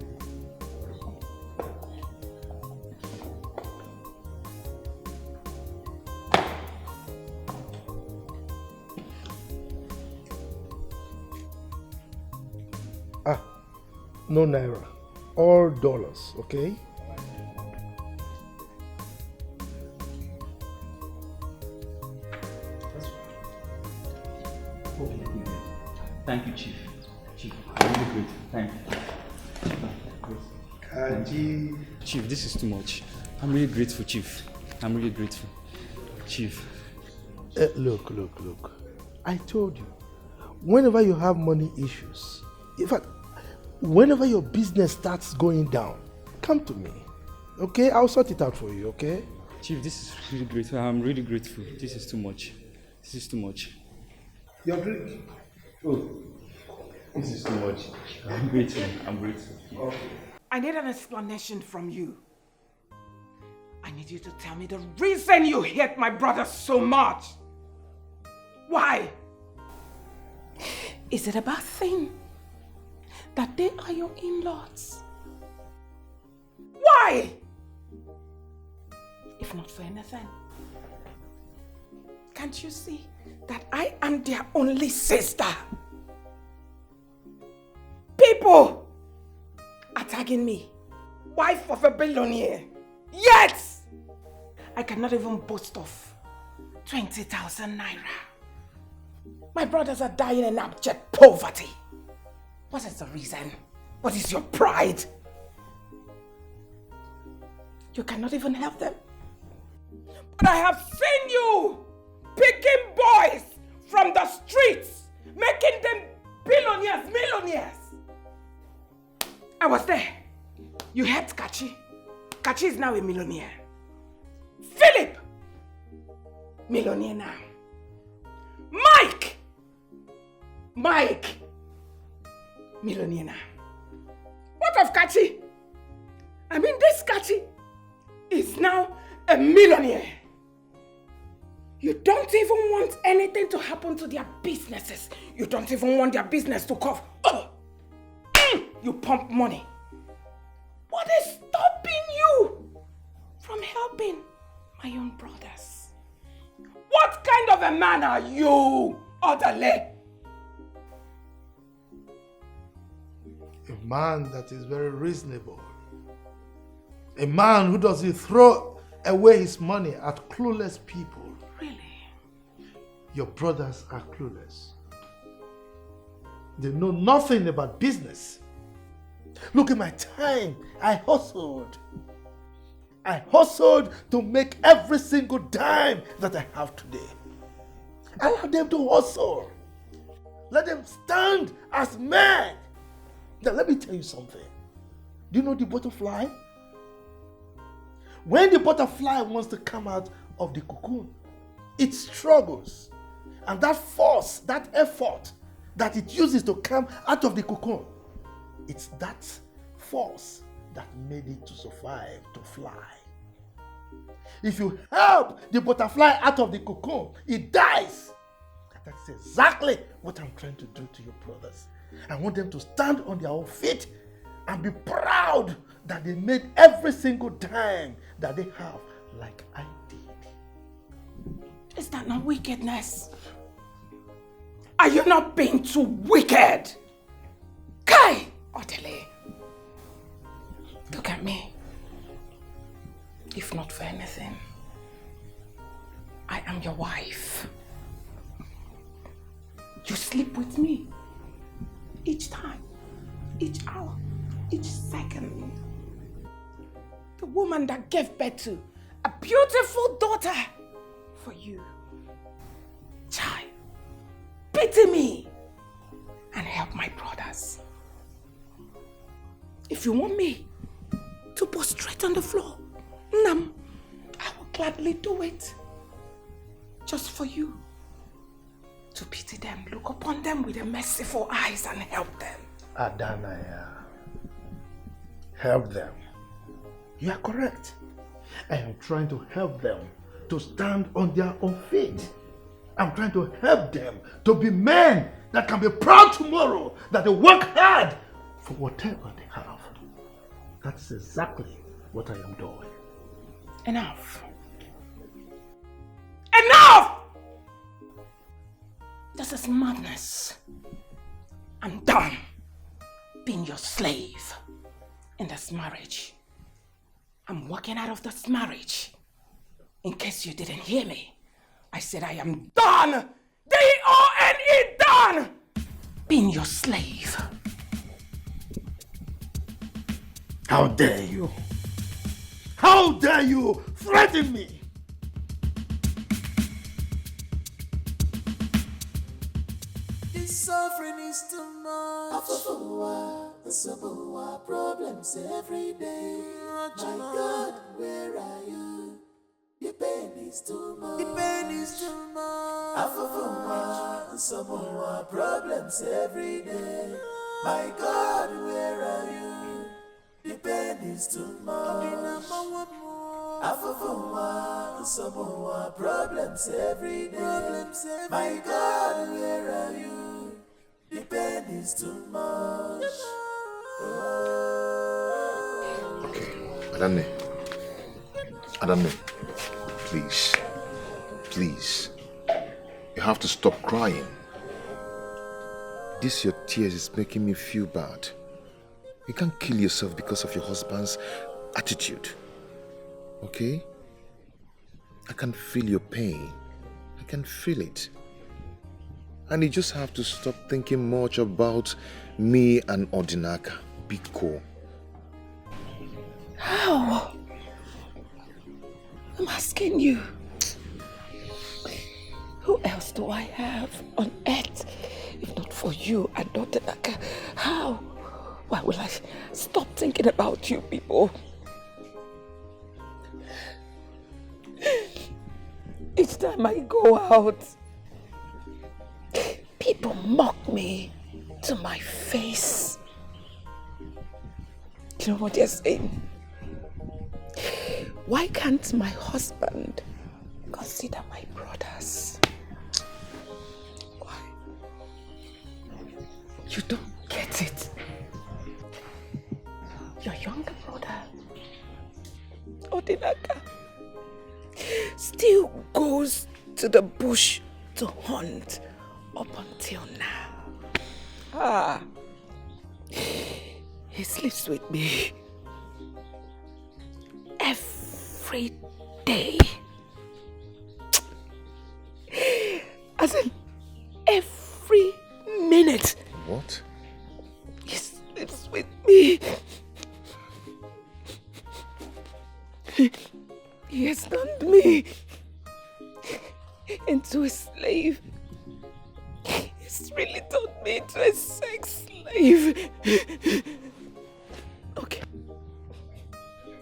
No naira, all dollars, okay? Thank you, Chief. Chief, I'm really grateful. Thank you. Kaji. Chief, this is too much. I'm really grateful, Chief. I'm really grateful. Chief. Look. I told you, whenever you have money issues, in fact, whenever your business starts going down, come to me. Okay? I'll sort it out for you, okay? Chief, this is really grateful. I'm really grateful. This is too much. This is too much. Your drink? Oh, this is too much. I'm grateful. Okay. I need an explanation from you. I need you to tell me the reason you hate my brother so much. Why? Is it a bad thing that they are your in-laws? Why? If not for anything, can't you see that I am their only sister? People are tagging me, wife of a billionaire. Yet, I cannot even boast of 20,000 naira. My brothers are dying in abject poverty. What is the reason? What is your pride? You cannot even help them. But I have seen you picking boys from the streets, making them billionaires, millionaires. I was there. You helped Kachi. Kachi is now a millionaire. Philip, millionaire now. Mike, millionaire now. What of Kachi? I mean, this Kachi is now a millionaire. You don't even want anything to happen to their businesses. You don't even want their business to cough. Oh! You pump money. What is stopping you from helping my own brothers? What kind of a man are you, Odale? A man that is very reasonable. A man who doesn't throw away his money at clueless people. Really? Your brothers are clueless. They know nothing about business. Look at my time. I hustled. I hustled to make every single dime that I have today. Allow them to hustle. Let them stand as men. Now let me tell you something. Do you know the butterfly? When the butterfly wants to come out of the cocoon, it struggles. And that force, that effort that it uses to come out of the cocoon, it's that force that made it to survive, to fly. If you help the butterfly out of the cocoon, it dies. That's exactly what I'm trying to do to your brothers. I want them to stand on their own feet and be proud that they made every single dime that they have like I did. Is that not wickedness? Are you not being too wicked? Kai Odele, look at me. If not for anything, I am your wife. You sleep with me each time, each hour, each second. The woman that gave birth to a beautiful daughter for you. Child, pity me and help my brothers. If you want me to prostrate on the floor, Nam, I will gladly do it. Just for you. To pity them, look upon them with a merciful eyes and help them. Adanaya, help them. You are correct. I am trying to help them to stand on their own feet. I'm trying to help them to be men that can be proud tomorrow, that they work hard for whatever they have. That's exactly what I am doing. Enough. Enough! This is madness. I'm done being your slave in this marriage. I'm walking out of this marriage. In case you didn't hear me, I said I am done! D-O-N-E, done! Being your slave. How dare you? How dare you threaten me? This suffering is too much. Problems every day. My God, where are you? The pain is too much. The pain is too much. Problems every day. My God, where are you? The pain is too much. Problems every day. My God, where are you? The pain is too much. Okay, Adame, please, you have to stop crying. This your tears is making me feel bad. You can't kill yourself because of your husband's attitude, okay? I can feel your pain. I can feel it. And you just have to stop thinking much about me and Odinaka. Be cool. How? I'm asking you. Who else do I have on earth if not for you and Odinaka? How? Why will I stop thinking about you people? Each time I go out, people mock me to my face. You know what they're saying? Why can't my husband consider my brothers? Why? You don't get it. Your younger brother, Odinaka, still goes to the bush to hunt up until now. He sleeps with me every day. As in, every minute. What? He sleeps with me. He has turned me into a slave. He's really turned me into a sex slave. Okay.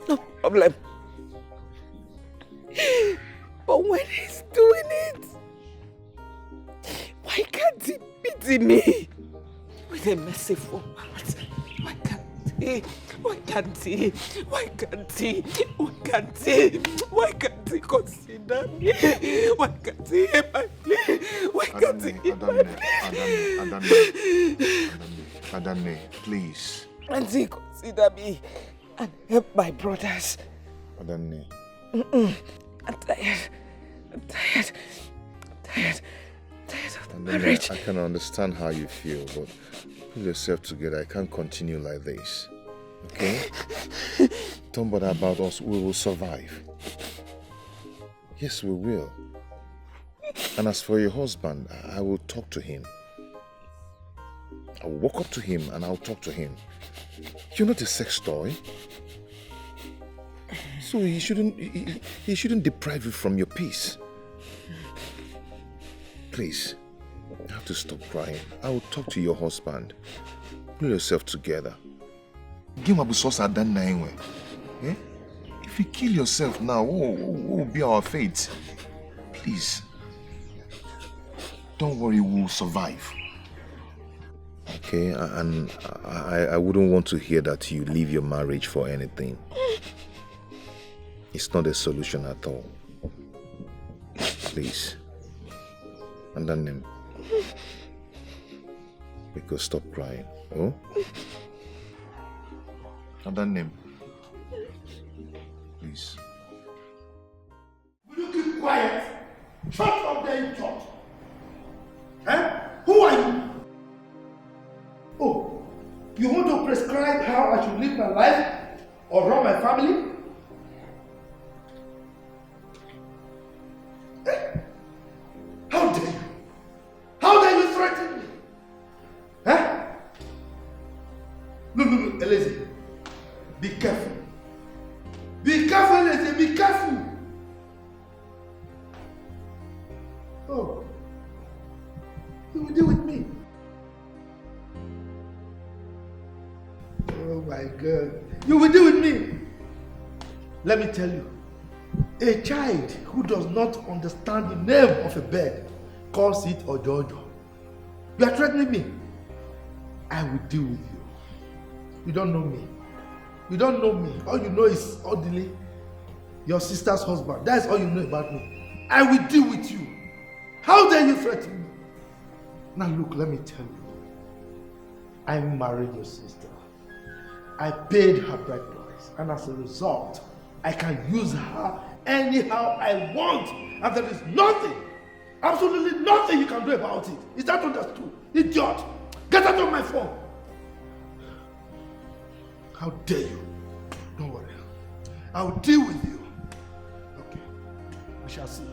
No problem. But when he's doing it, why can't he pity me with a merciful heart? Why can't he Why can't he? Why can't he? Why can't he? Why can't he consider me? Why can't he hear my plea? Why can't he hear my plea? Adane, please. Can't he consider me and help my brothers? Adane. I'm tired. I'm tired. I'm tired. I'm tired of the marriage. I can understand how you feel, but pull yourself together. I can't continue like this. Okay? Don't bother about us. We will survive. Yes, we will. And as for your husband, I will talk to him. I will walk up to him and I'll talk to him. You're not a sex toy. So he shouldn't deprive you from your peace. Please, you have to stop crying. I will talk to your husband. Pull yourself together. If you kill yourself now, what will be our fate? Please. Don't worry, we'll survive. Okay, and I wouldn't want to hear that you leave your marriage for anything. It's not a solution at all. Please. And then because stop crying. Oh? And then please. Will you keep quiet? Shut up there, you church. Eh? Who are you? Oh, you want to prescribe how I should live my life or run my family? Eh? How dare you? How dare you threaten me? Eh? No, Elise. Be careful. Be careful, Elise. Be careful. Oh. You will deal with me. Oh my God. You will deal with me. Let me tell you. A child who does not understand the name of a bird calls it Ojojo. You are threatening me. I will deal with you. You don't know me. You don't know me. All you know is Odili, your sister's husband. That's all you know about me. I will deal with you. How dare you threaten me? Now look, let me tell you. I married your sister. I paid her bride price, and as a result, I can use her anyhow I want, and there is nothing, absolutely nothing you can do about it. Is that understood? Idiot! Get out of my phone! How dare you? Don't worry. I will deal with you. Okay. We shall see.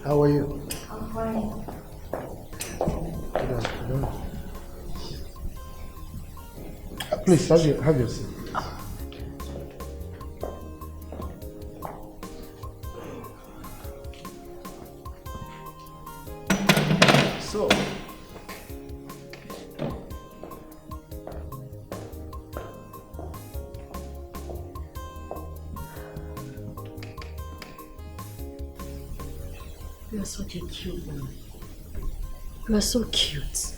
How are you? I'm fine. Good afternoon. Please, have your seat. So, You are such a cute woman. You are so cute.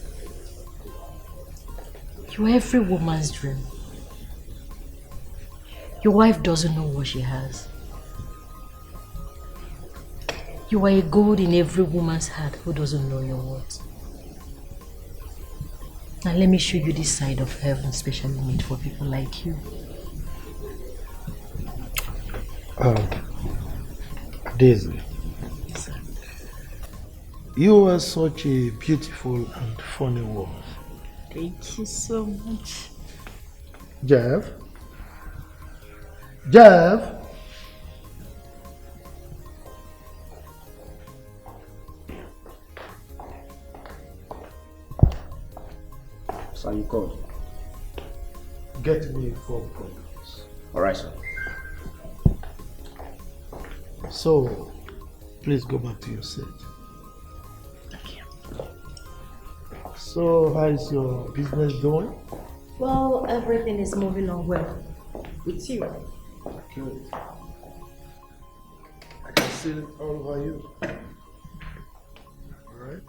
You are every woman's dream. Your wife doesn't know what she has. You are a gold in every woman's heart who doesn't know your worth. Now let me show you this side of heaven specially made for people like you. Daisy, you are such a beautiful and funny woman. Thank you so much. Jeff? Jeff? Sir, you called. Get me 4 problems. Alright, sir. So, please go back to your seat. Thank you. So, how is your business doing? Well, everything is moving on well. With you. Good. I can see it all over you. Alright?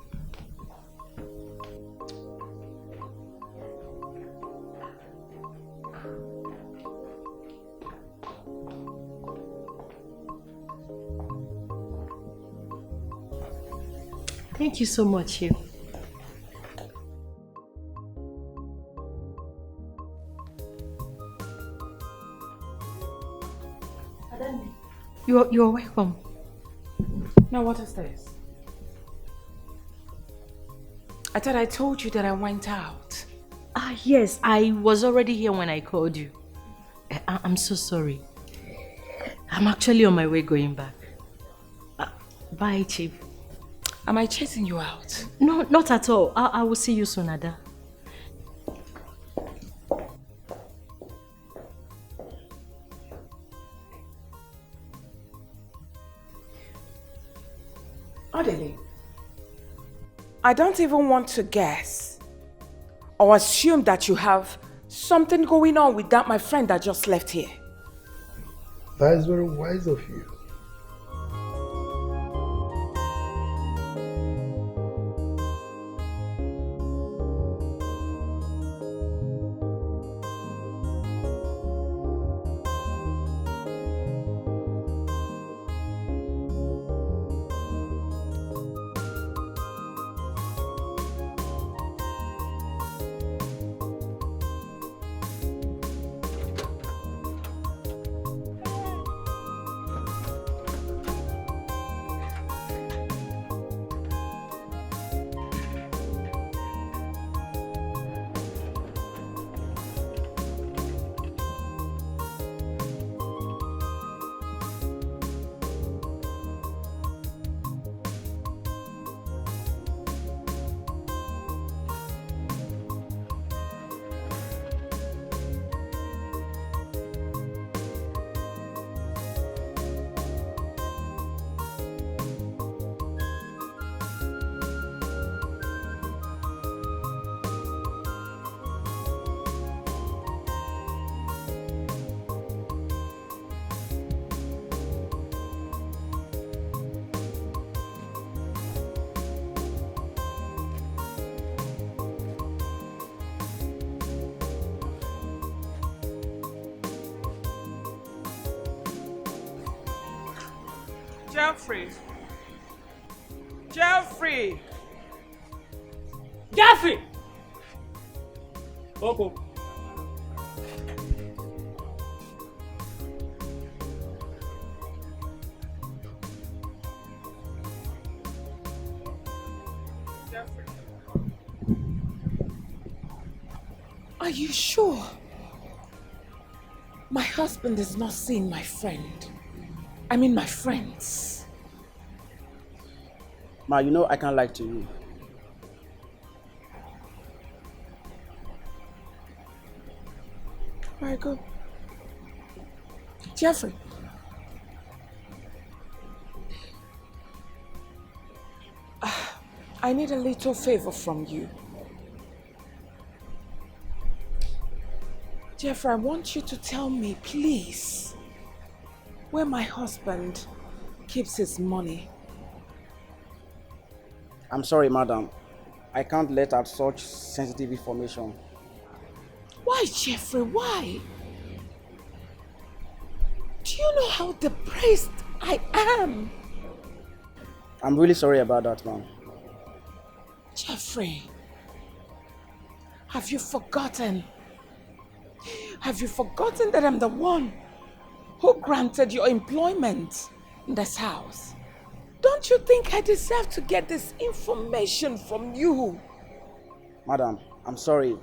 Thank you so much, Hugh. You're welcome. Now what is this? I thought I told you that I went out. Ah, yes, I was already here when I called you. I'm so sorry. I'm actually on my way going back. Bye, Chief. Am I chasing you out? No, not at all. I will see you soon, Ada. Adele, I don't even want to guess or assume that you have something going on with that my friend that just left here. That is very wise of you. Jeffrey! Jeffrey! Jeffrey! Coco. Are you sure? My husband is not seeing my friend. I mean my friends. Ma, you know I can't lie to you. Very good. Jeffrey. I need a little favor from you. Jeffrey, I want you to tell me, please, where my husband keeps his money. I'm sorry, madam. I can't let out such sensitive information. Why, Jeffrey? Why? Do you know how depressed I am? I'm really sorry about that, ma'am. Jeffrey, have you forgotten? Have you forgotten that I'm the one who granted your employment in this house? Don't you think I deserve to get this information from you? Madam, I'm sorry.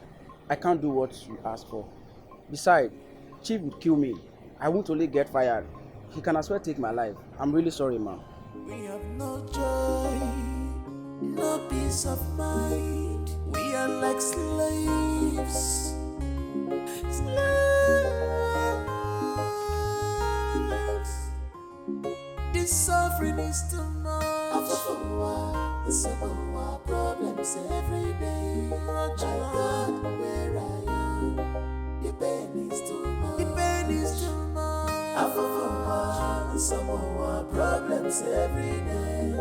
I can't do what you asked for. Besides, Chief would kill me. I won't only get fired. He can as well take my life. I'm really sorry, ma'am. We have no joy, no peace of mind. We are like slaves. Slaves. This suffering is too much. Problems every day. My God, where I am, the pain is too much. The pain is too much. Some more problems every day.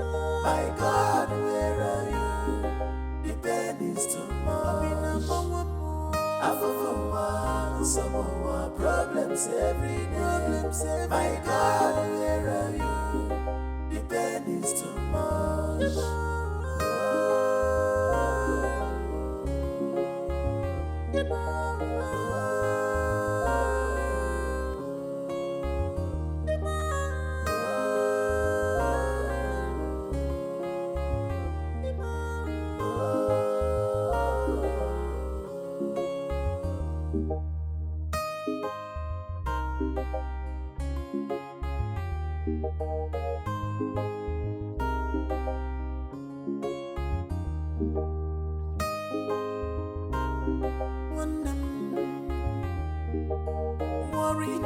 My God, where are you? The pain is too much. Some more problems every day. My God, where are you? The pain is too much. Worrying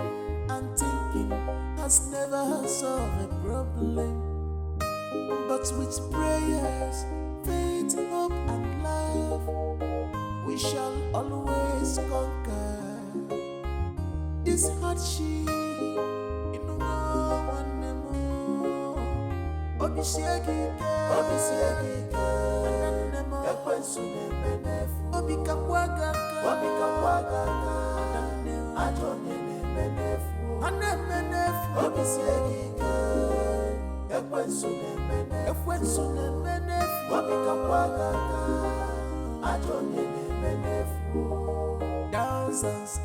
and thinking has never solved a problem. But with prayers, faith, hope, and love, we shall always conquer this hardship. Thousands,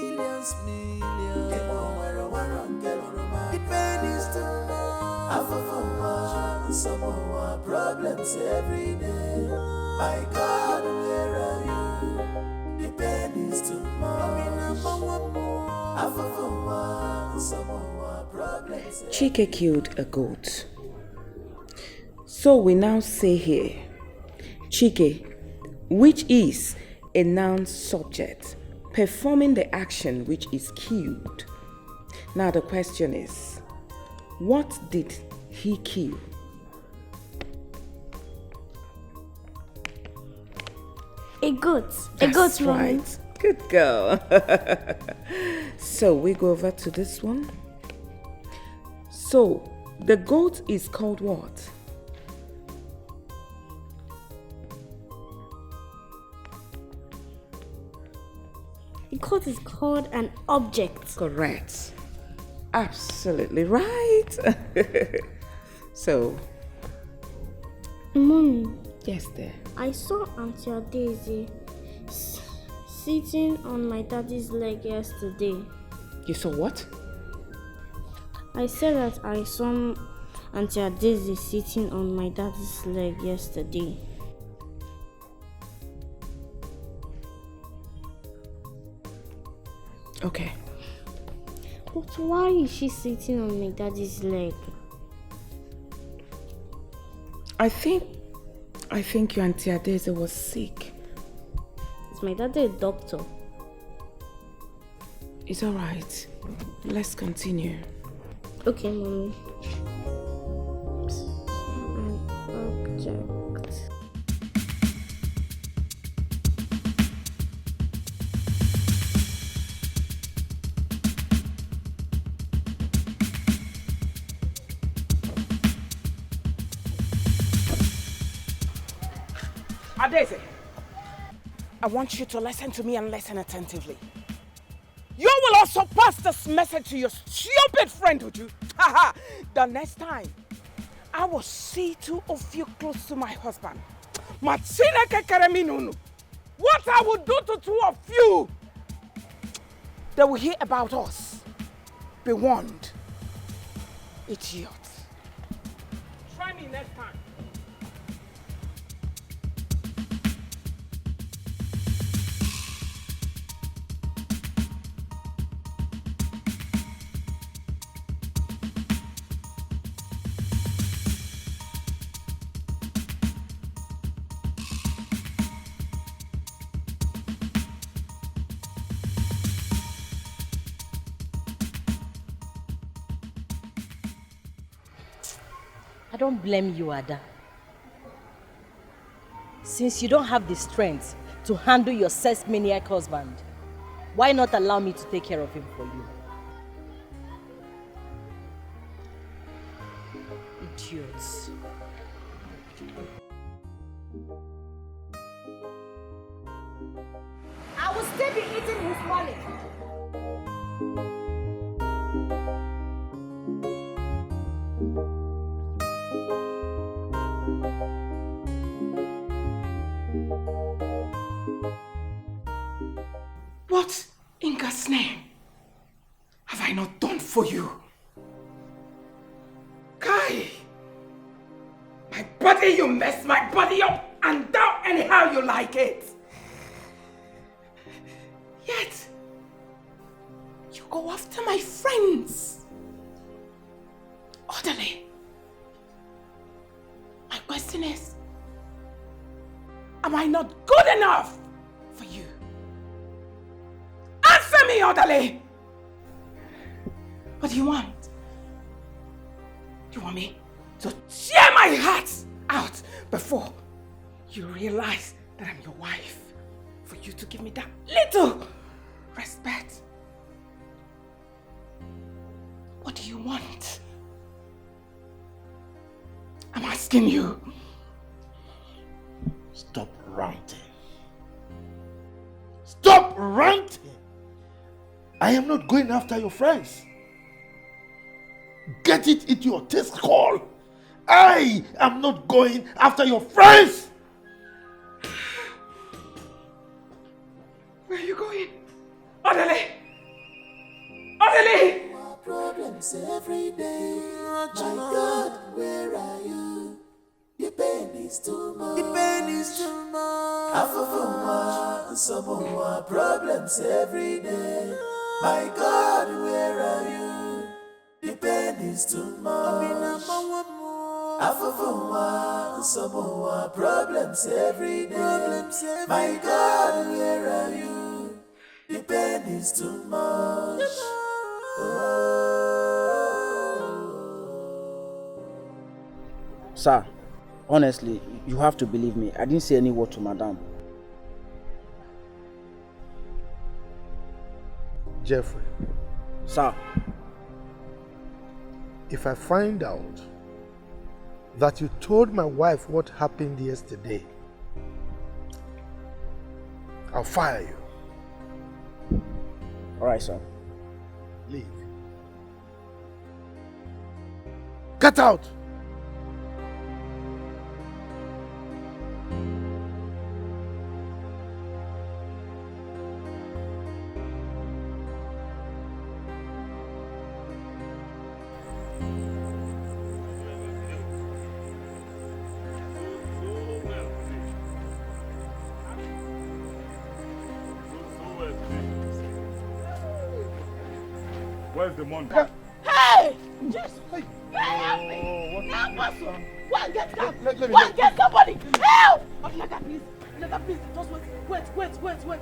millions, millions. The pain is too much. Some more problems every day. My God, where are you? The pain is too much. Some more problems. Chike killed a goat. So we now say here, Chike, which is a noun subject, performing the action which is killed. Now the question is, what did he kill? A goat. That's A goat, mommy. right. Good girl. So we go over to this one. So the goat is called what? A goat is called an object. Correct. Absolutely right. So, Mommy. Yes, dear. I saw Auntie Daisy sitting on my daddy's leg yesterday. You saw what? I said that I saw Auntie Daisy sitting on my daddy's leg yesterday. Okay. But why is she sitting on my daddy's leg? I think your Auntie Adeze was sick. Is my daddy a doctor? It's all right. Let's continue. Okay, Mommy. An object. Adeze, I want you to listen to me and listen attentively. You will also pass this message to your stupid friend, would you? Haha, the next time, I will see two of you close to my husband. Machina Kekaraminunu. What I will do to two of you, they will hear about us. Be warned. Idiots. Try me next time. I don't blame you, Ada. Since you don't have the strength to handle your sex maniac husband, why not allow me to take care of him for you? Idiots. I will still be eating his money. What in God's name have I not done for you? Kai! My body, you mess my body up and down anyhow you like it. Yet, you go after my friends. Orderly. My question is, am I not good enough for you? Answer me, orderly! What do you want? Do you want me to tear my heart out before you realize that I'm your wife? For you to give me that little respect? What do you want? I'm asking you. Stop ranting. Stop ranting! I am not going after your friends. Get it into your taste call. I am not going after your friends. Where are you going? Orderly! Orderly! Problems every day. My God, where are you? The pain is too much. The pain is too much. Afofuma, some more problems every day. My God, where are you? The pain is too much. Afofuma, some more problems every day. My God, where are you? The pain is too much. Sir, honestly, you have to believe me. I didn't say any word to Madame. Jeffrey. Sir. If I find out that you told my wife what happened yesterday, I'll fire you. Alright, sir. Leave. Get out! Where's the money? Hey! Just hey, help me! Help us! Go and get that! Go and get somebody! Help! Onaga, please! Onaga, please! Just wait!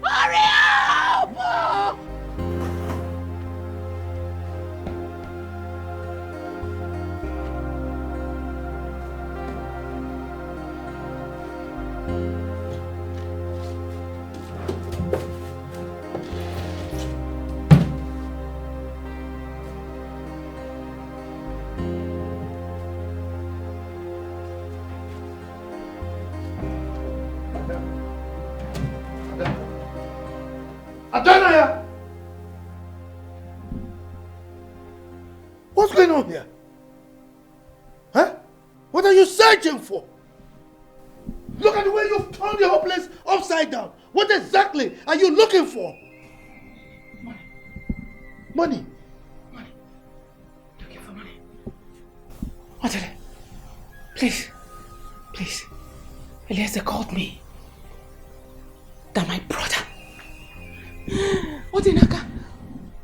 Hurry up! Adonai! What's going on here? Huh? What are you searching for? Look at the way you've turned the whole place upside down. What exactly are you looking for? Money. Looking for money. Odele, please. Eliezer called me that my brother, Odinaka,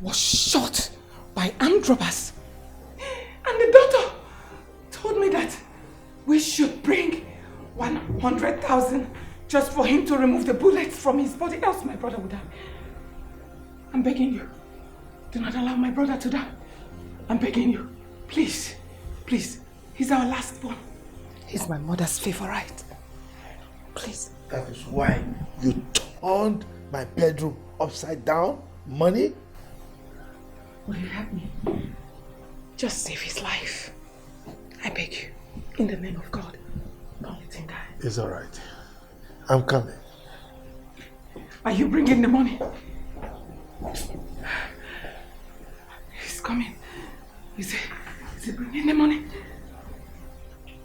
was shot by armed robbers. And the doctor told me that we should bring 100,000 just for him to remove the bullets from his body, else my brother would die. I'm begging you, do not allow my brother to die. I'm begging you, please, he's our last born. He's my mother's favorite. Please. That is why you turned my bedroom upside down? Money? Will you help me? Just save his life. I beg you, in the name of God. Don't let him die. It's all right. I'm coming. Are you bringing the money? He's coming. Is he bringing the money?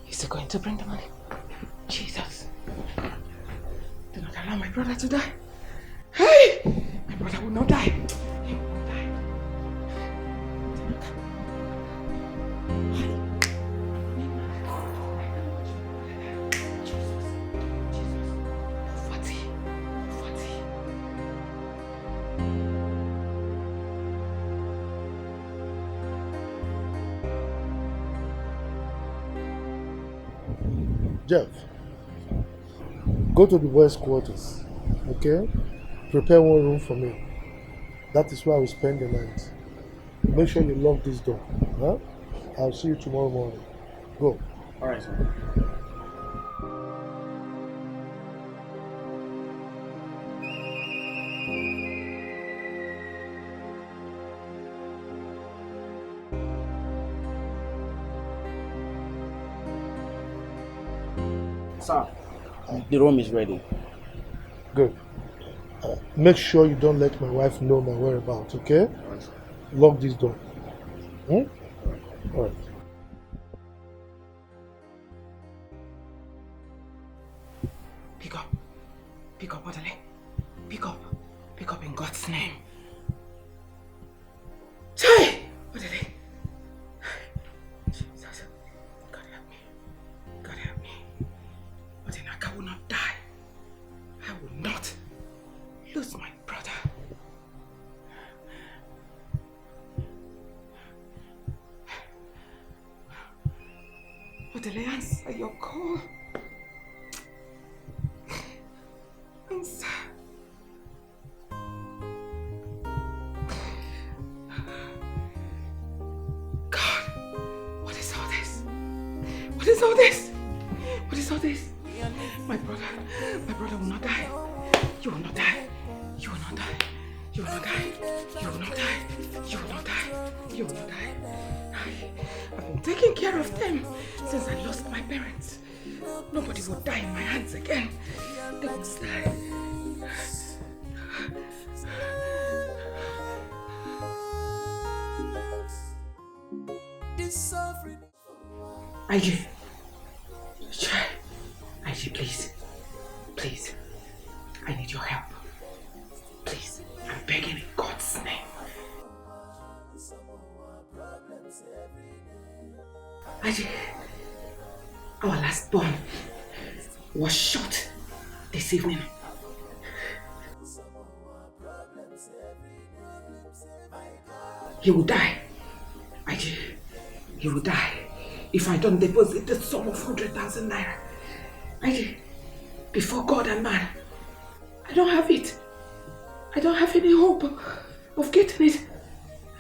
Is he going to bring the money? Jesus. Do not allow my brother to die. Hey! My brother will not die. He will not die. Jeff, go to the boys' quarters, okay? Prepare one room for me. That is where I will spend the night. Make sure you lock this door, huh? I'll see you tomorrow morning. Go. All right, sir. Sir, the room is ready. Good. Make sure you don't let my wife know my whereabouts, okay? Lock this door. Hmm? All right. Pick up, Odele. Pick up in God's name. Chai! Odele. Jesus. God help me. Odinaka will not die. I will not lose my brother. Odele, answer your call. Answer. God, what is all this? What is all this? My brother will not die. You will not die. I've been taking care of them since I lost my parents. Nobody will die in my hands again. They will die. IG, please. I need your help. Please, I'm begging in God's name. IG, our last born was shot this evening. He will die. IG, he will die if I don't deposit the sum of 100,000 naira. IG, before God and man, I don't have it. I don't have any hope of getting it.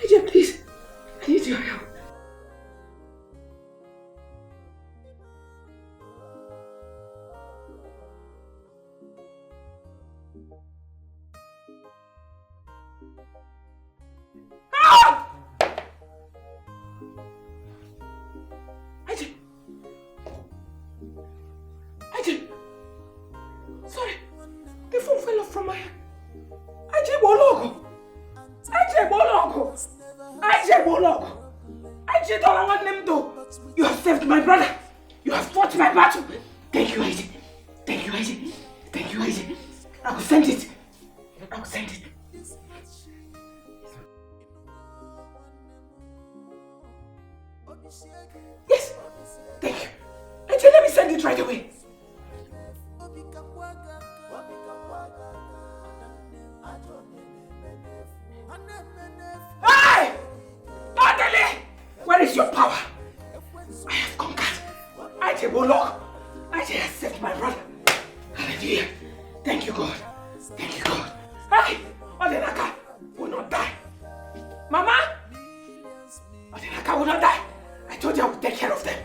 IG, please, I need your help. Sorry. you, Aisha. Thank you, Aisha. I will send it. I will send it. Yes. Thank you. Aisha, let me send it right away. Hey! Adele! Where is your power? I have conquered. I take Bolok. I take accept my brother. Hallelujah. Thank you, God. Thank you, God. Hey! Odenaka will not die. Mama! Odenaka will not die. I told you I would take care of them.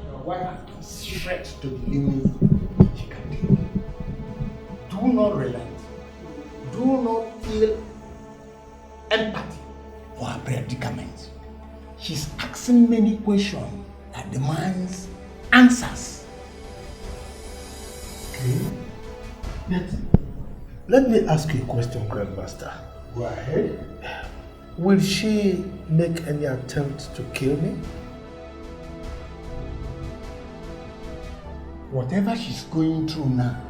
Your wife stretched to the limit she can take. Do not relent. Do not feel empathy for her predicament. She's asking many questions that demands answers. Okay. Let me ask you a question, Grandmaster. Go ahead. Will she make any attempt to kill me? Whatever she's going through now,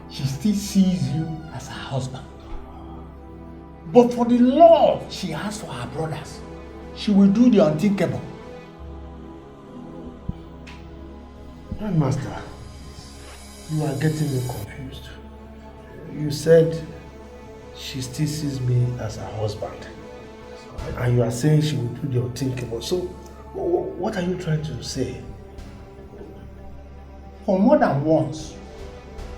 she still sees you as her husband. But for the love she has for her brothers, she will do the unthinkable. Grandmaster, you are getting me confused. You said she still sees me as her husband. And you are saying she will do the unthinkable. So, what are you trying to say? For more than once,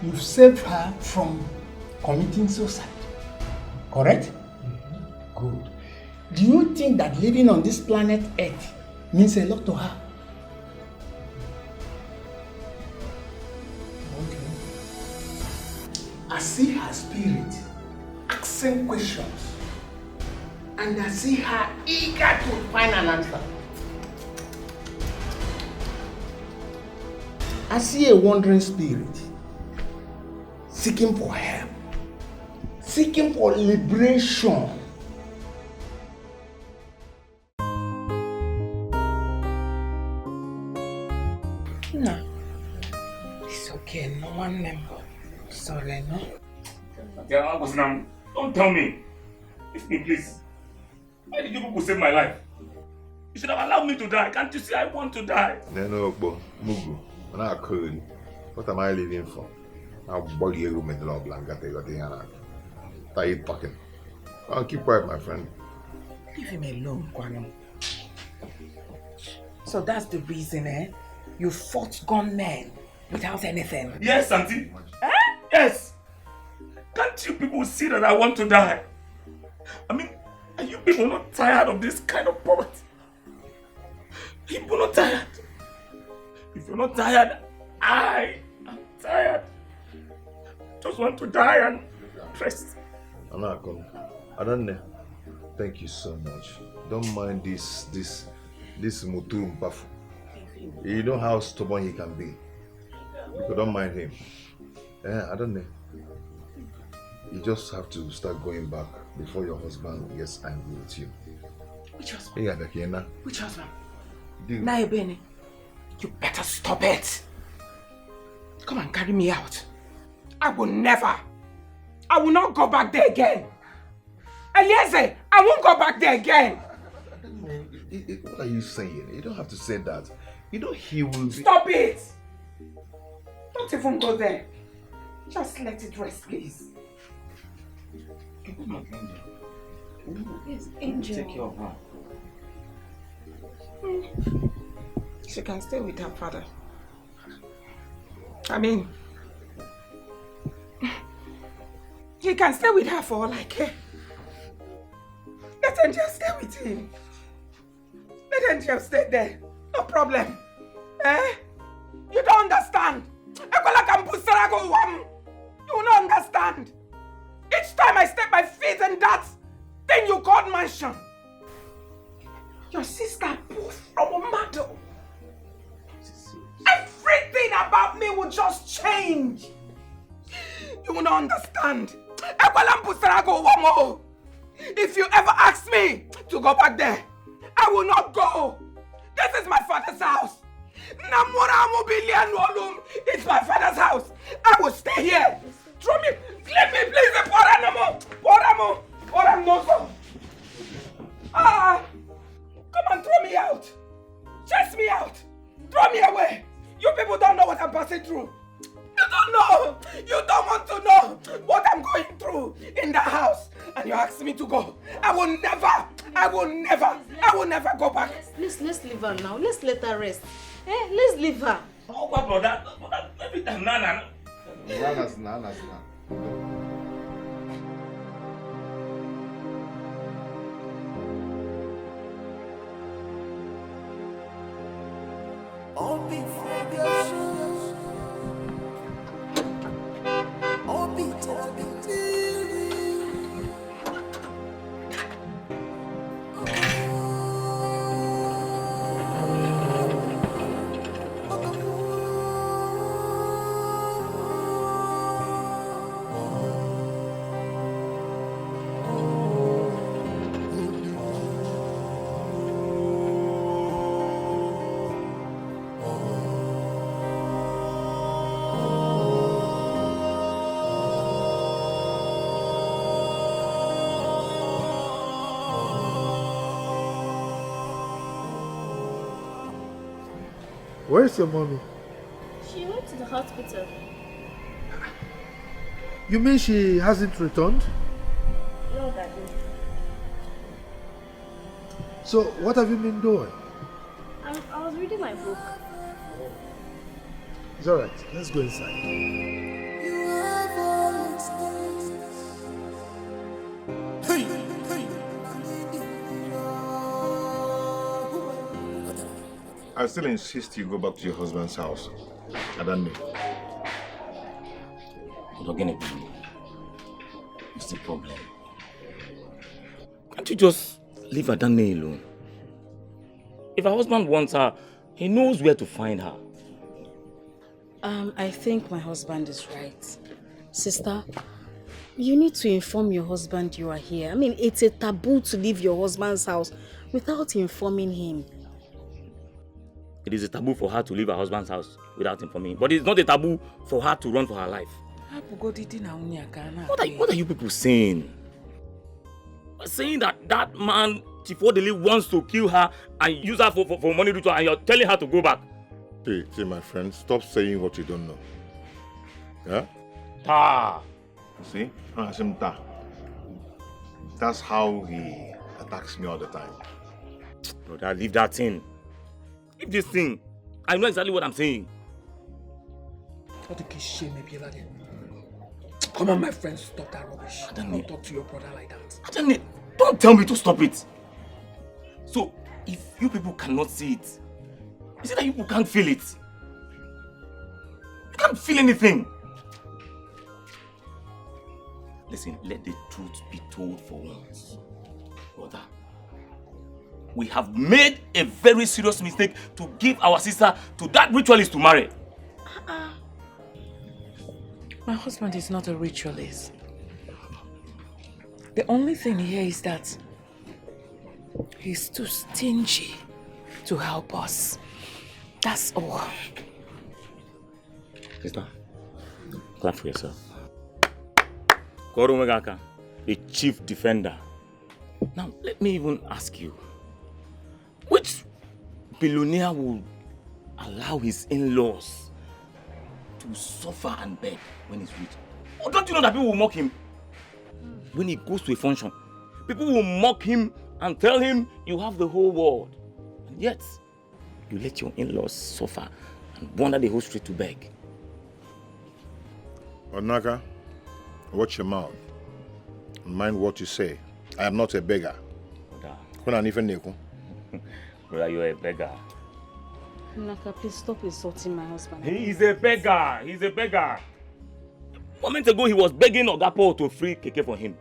you've saved her from committing suicide. Correct? Good. Do you think that living on this planet Earth means a lot to her? Okay. I see her spirit asking questions, and I see her eager to find an answer. I see a wandering spirit seeking for help, seeking for liberation. No. It's okay. No one name. Sorry, no? Don't tell me. Please. Why did you people save my life? You should have allowed me to die. Can't you see I want to die? No, Mugu. I'm not cold. What am I living for? I'll body a room in the long blanket. Tired talking. I'll keep quiet, my friend. Leave him alone, Kwano. So that's the reason, eh? You fought gunmen without anything. Yes, Auntie. Eh? Yes. Can't you people see that I want to die? I mean, are you people not tired of this kind of poverty? Are you people not tired? If you're not tired, I am tired. Just want to die and rest. Anakon, I don't know. Thank you so much. Don't mind this Mutum Pafu. You know how stubborn he can be. You don't mind him. I don't know. You just have to start going back before your husband gets angry with you. Which husband? Yeah, which husband? Dude. Naibene, you better stop it. Come and carry me out. I will not go back there again. Eliezer, I won't go back there again. What are you saying? You don't have to say that. You know he will be... Stop it! Don't even go there. Just let it rest, please. Yes, Angel. Take care of her. She can stay with her father. I mean, he can stay with her for all I care. Let Angel stay with him. Let Angel stay there. No problem. Eh? You don't understand. You will not understand. Each time I step my feet in that thing you called mansion, your sister pulls from a model. Everything about me will just change. You will not understand. If you ever ask me to to go back there. I will not go. This is my father's house. It's my father's house. I will stay here. Throw me. Leave me, please. Come and throw me out. Chase me out. Throw me away. You people don't know what I'm passing through. You don't know. You don't want to know what I'm going through in the house. And you ask me to go. I will never go back. Let's leave her now. Let's let her rest. Let's leave her. Oh, brother. Every time, Nana. Nana. Where's your mommy? She went to the hospital. You mean she hasn't returned? No, Daddy. So, what have you been doing? I was reading my book. It's alright, let's go inside. I still insist you go back to your husband's house. I don't know. But again, what's the problem? Can't you just leave Adane alone? If her husband wants her, he knows where to find her. I think my husband is right. Sister, you need to inform your husband you are here. I mean, it's a taboo to leave your husband's house without informing him. It is a taboo for her to leave her husband's house without informing him. But it's not a taboo for her to run for her life. What are you people saying? Saying that man, Chief Odele, wants to kill her and use her for money ritual, and you're telling her to go back? See, my friend, stop saying what you don't know. Yeah? Ta. See? That's how he attacks me all the time. Brother, leave that thing. Leave this thing. I know exactly what I'm saying. Come on, my friend, stop that rubbish. Don't talk to your brother like that. Don't tell me to stop it. So, if you people cannot see it, is it that you people can't feel it? You can't feel anything. Listen, let the truth be told for once. Brother, we have made a very serious mistake to give our sister to that ritualist to marry. My husband is not a ritualist. The only thing here is that he's too stingy to help us. That's all. Sister, clap for yourself. Koro Megaka, the chief defender. Now, let me even ask you, which billionaire will allow his in-laws to suffer and beg when he's rich? Or don't you know that people will mock him? When he goes to a function, people will mock him and tell him you have the whole world. And yet, you let your in-laws suffer and wander the whole street to beg. Onaka, watch your mouth. Mind what you say. I am not a beggar. Brother, you're a beggar. Naka, please stop insulting my husband. He is a beggar. He's a beggar. A moment ago, he was begging Ogapo to free Keke for him.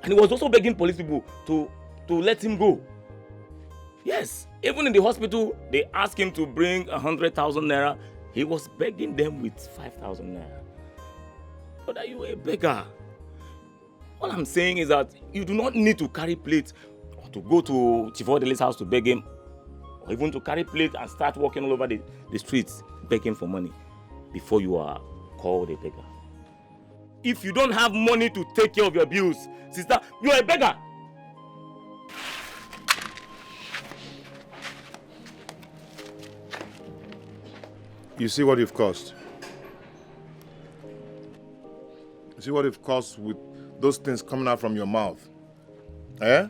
And he was also begging police people to let him go. Yes, even in the hospital, they asked him to bring 100,000 naira. He was begging them with 5,000 naira. But are you a beggar? All I'm saying is that you do not need to carry plates or to go to Chief Odele's house to beg him, or even to carry plate and start walking all over the streets begging for money before you are called a beggar. If you don't have money to take care of your bills, sister, you are a beggar. You see what you've caused? You see what you've caused with those things coming out from your mouth? Eh?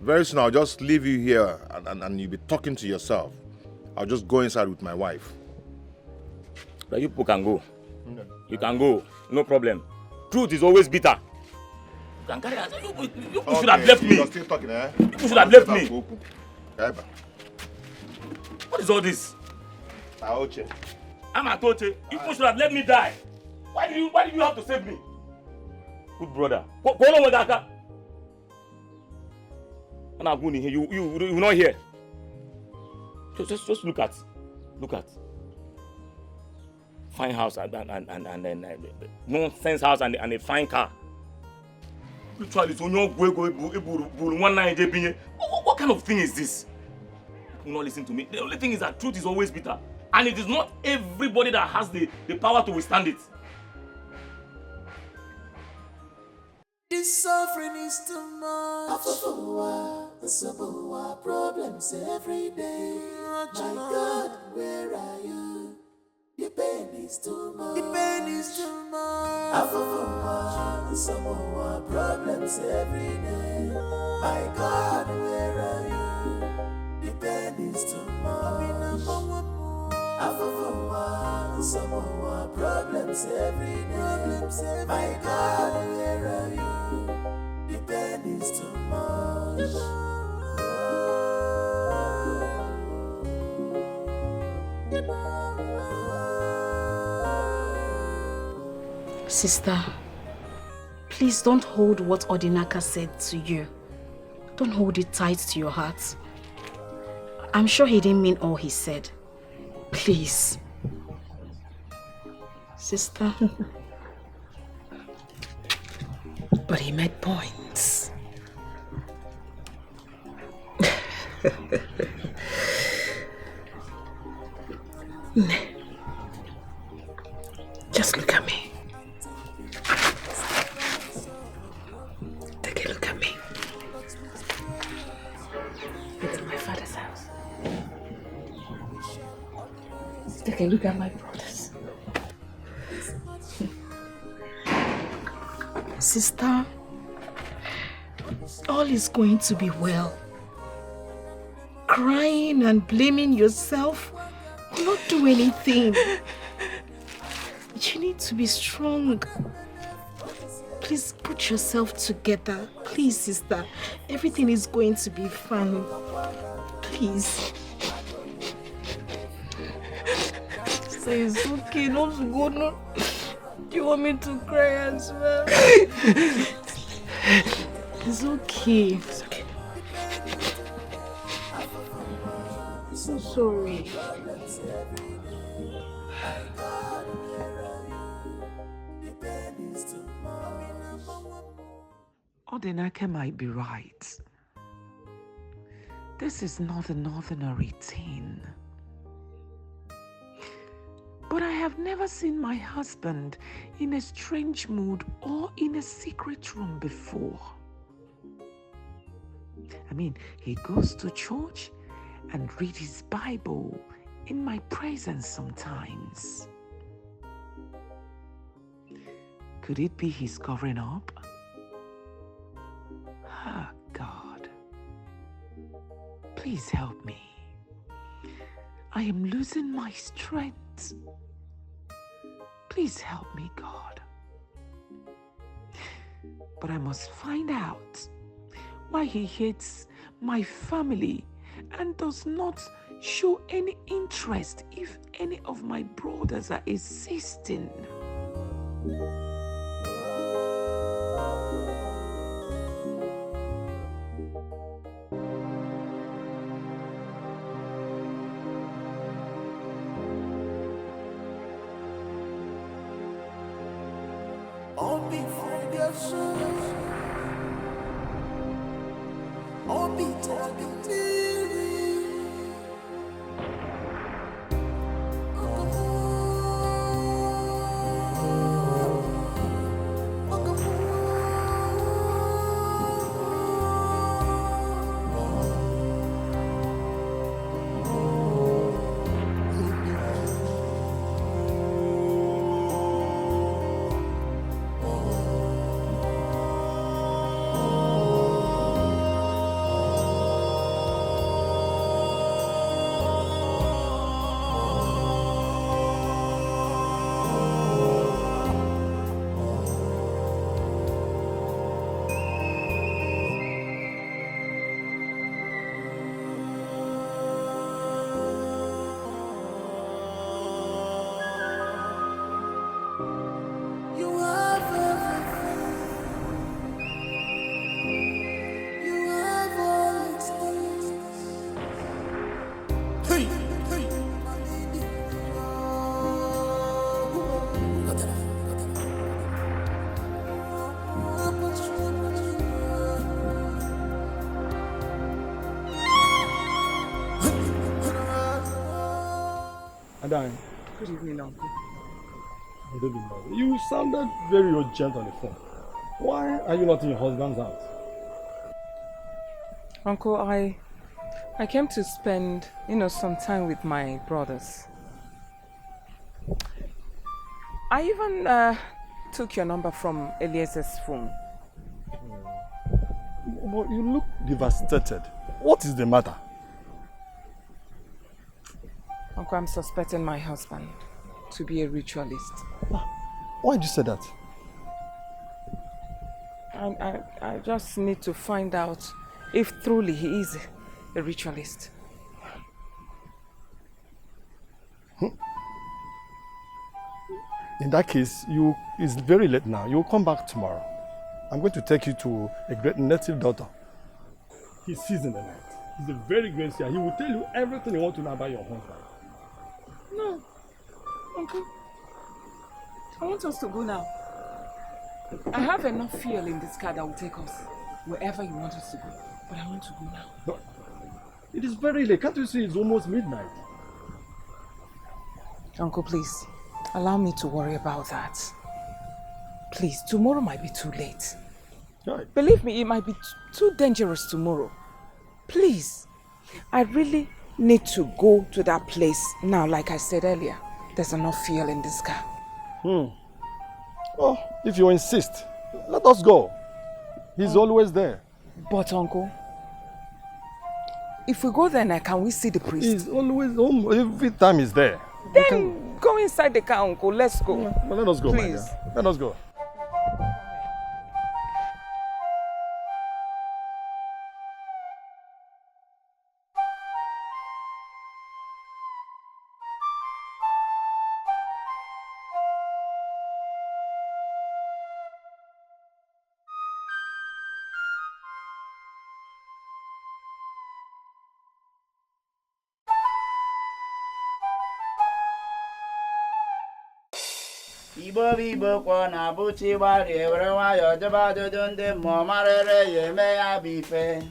Very soon I'll just leave you here and you'll be talking to yourself. I'll just go inside with my wife. But you people can go. You can go, no problem. Truth is always bitter. You can carry us. You should have left me. You're still talking, eh? You should have left me. What is all this? Aoche. I'm Atoche. You should have let me die. Why did you have to save me? Good brother. Go on with that. You will not hear. Just look at. Fine house and nonsense house and a fine car. Literally, what kind of thing is this? You not listen to me. The only thing is that truth is always bitter. And it is not everybody that has the power to withstand it. This suffering is too much. Problems every day. My God, where are you? The pain is too much. The pain is too much. Problems every day. My God, where are you? The pain is too much. Problems every day. My God, where are you? The pain is too much. Sister, please don't hold what Odinaka said to you. Don't hold it tight to your heart. I'm sure he didn't mean all he said. Please. Sister. But he made points. Just look at me. Take a look at me. It's my father's house. Take a look at my brothers. Sister, all is going to be well. Crying and blaming yourself will not do anything. You need to be strong. Please put yourself together. Please, sister. Everything is going to be fine. Please. Say it's okay, not to go. No. Do you want me to cry as well? It's okay. It's okay. I'm so sorry. Odinaka might be right. This is not an ordinary thing. But I have never seen my husband in a strange mood or in a secret room before. I mean, he goes to church and reads his Bible in my presence sometimes. Could it be he's covering up? Ah, God, please help me. I am losing my strength. Please help me, God. But I must find out why he hates my family and does not show any interest if any of my brothers are assisting. Madam. Good evening, Uncle. Good evening, Mother. You sounded very urgent on the phone. Why are you not in your husband's house? Uncle, I came to spend, some time with my brothers. I even took your number from Eliezer's phone. But you look devastated. What is the matter? Uncle, I'm suspecting my husband to be a ritualist. Why did you say that? I just need to find out if truly he is a ritualist. In that case, it's very late now. You'll come back tomorrow. I'm going to take you to a great native doctor. He sees in the night. He's a very great seer. He will tell you everything you want to know about your husband. No, Uncle. I want us to go now. I have enough fuel in this car that will take us wherever you want us to go. But I want to go now. But it is very late. Can't you see it's almost midnight? Uncle, please, allow me to worry about that. Please, tomorrow might be too late. Right. Believe me, it might be too dangerous tomorrow. Please, I really need to go to that place now, like I said earlier. There's enough fuel in this car. Oh, if you insist, let us go. He's always there. But Uncle, if we go there now, can we see the priest? He's always home. Every time he's there. Then go inside the car, Uncle. Let's go. Well, let us go, please. My dear. Let us go. Igbo Igbo kwa na buchi gbari ewere nwayọ jeba ajụjụ ndị mmụọ marịrị ya eme ya bụ ife.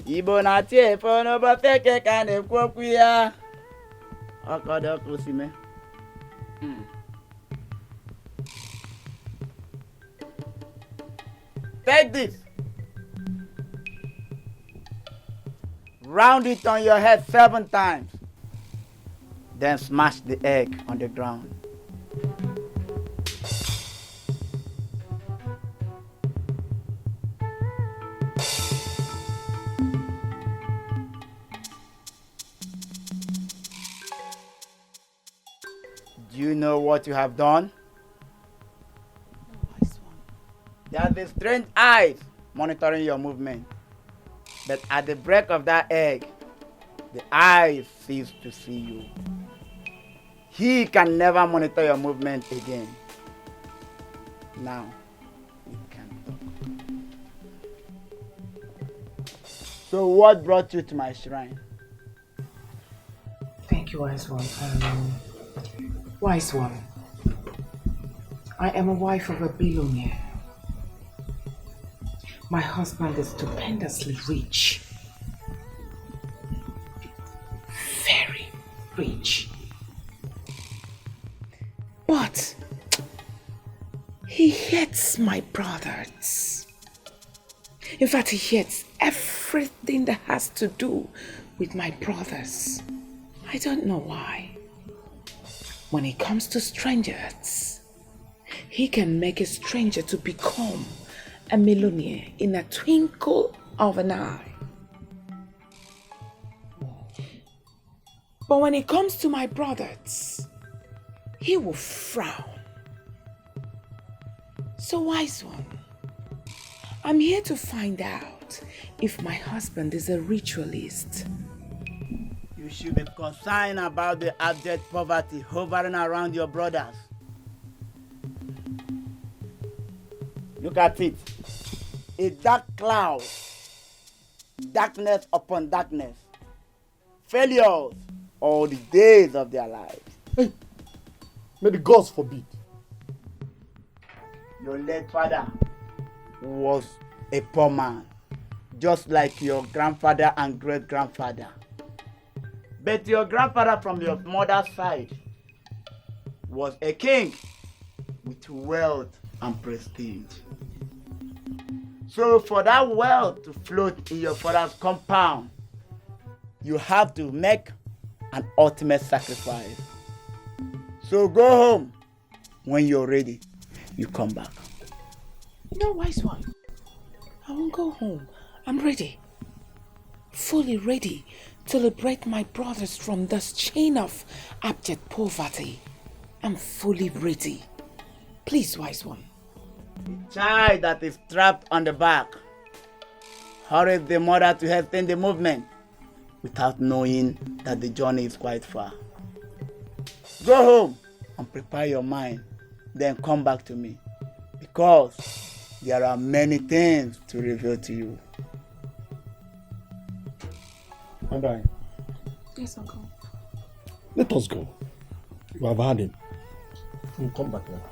Igbo na-ati efe n'ụbọchị eke ka na-ekwu okwu ya. Ọkọdọ kusime. Take this. Round it on your head 7 times. Then smash the egg on the ground. Do you know what you have done? There are these strange eyes monitoring your movement. But at the break of that egg, the eyes cease to see you. He can never monitor your movement again. Now, you can talk. So what brought you to my shrine? Thank you, Wise One. Wise One, I am a wife of a billionaire. My husband is stupendously rich. Very rich. But he hates my brothers. In fact, he hates everything that has to do with my brothers. I don't know why. When it comes to strangers, he can make a stranger to become a millionaire in a twinkle of an eye. But when it comes to my brothers, he will frown. So, Wise One, I'm here to find out if my husband is a ritualist. You should be concerned about the abject poverty hovering around your brothers. Look at it. A dark cloud. Darkness upon darkness. Failures all the days of their lives. Hey, may the gods forbid. Your late father was a poor man, just like your grandfather and great-grandfather. But your grandfather from your mother's side was a king with wealth and prestige. So for that wealth to float in your father's compound, you have to make an ultimate sacrifice. So go home. When you're ready, you come back. No, wise one. I won't go home. I'm ready. Fully ready to liberate my brothers from this chain of abject poverty. I'm fully ready. Please, wise one. The child that is trapped on the back hurries the mother to hasten the movement without knowing that the journey is quite far. Go home and prepare your mind, then come back to me, because there are many things to reveal to you. And I, Yes, Uncle. let us go. You have had him. We'll come back now.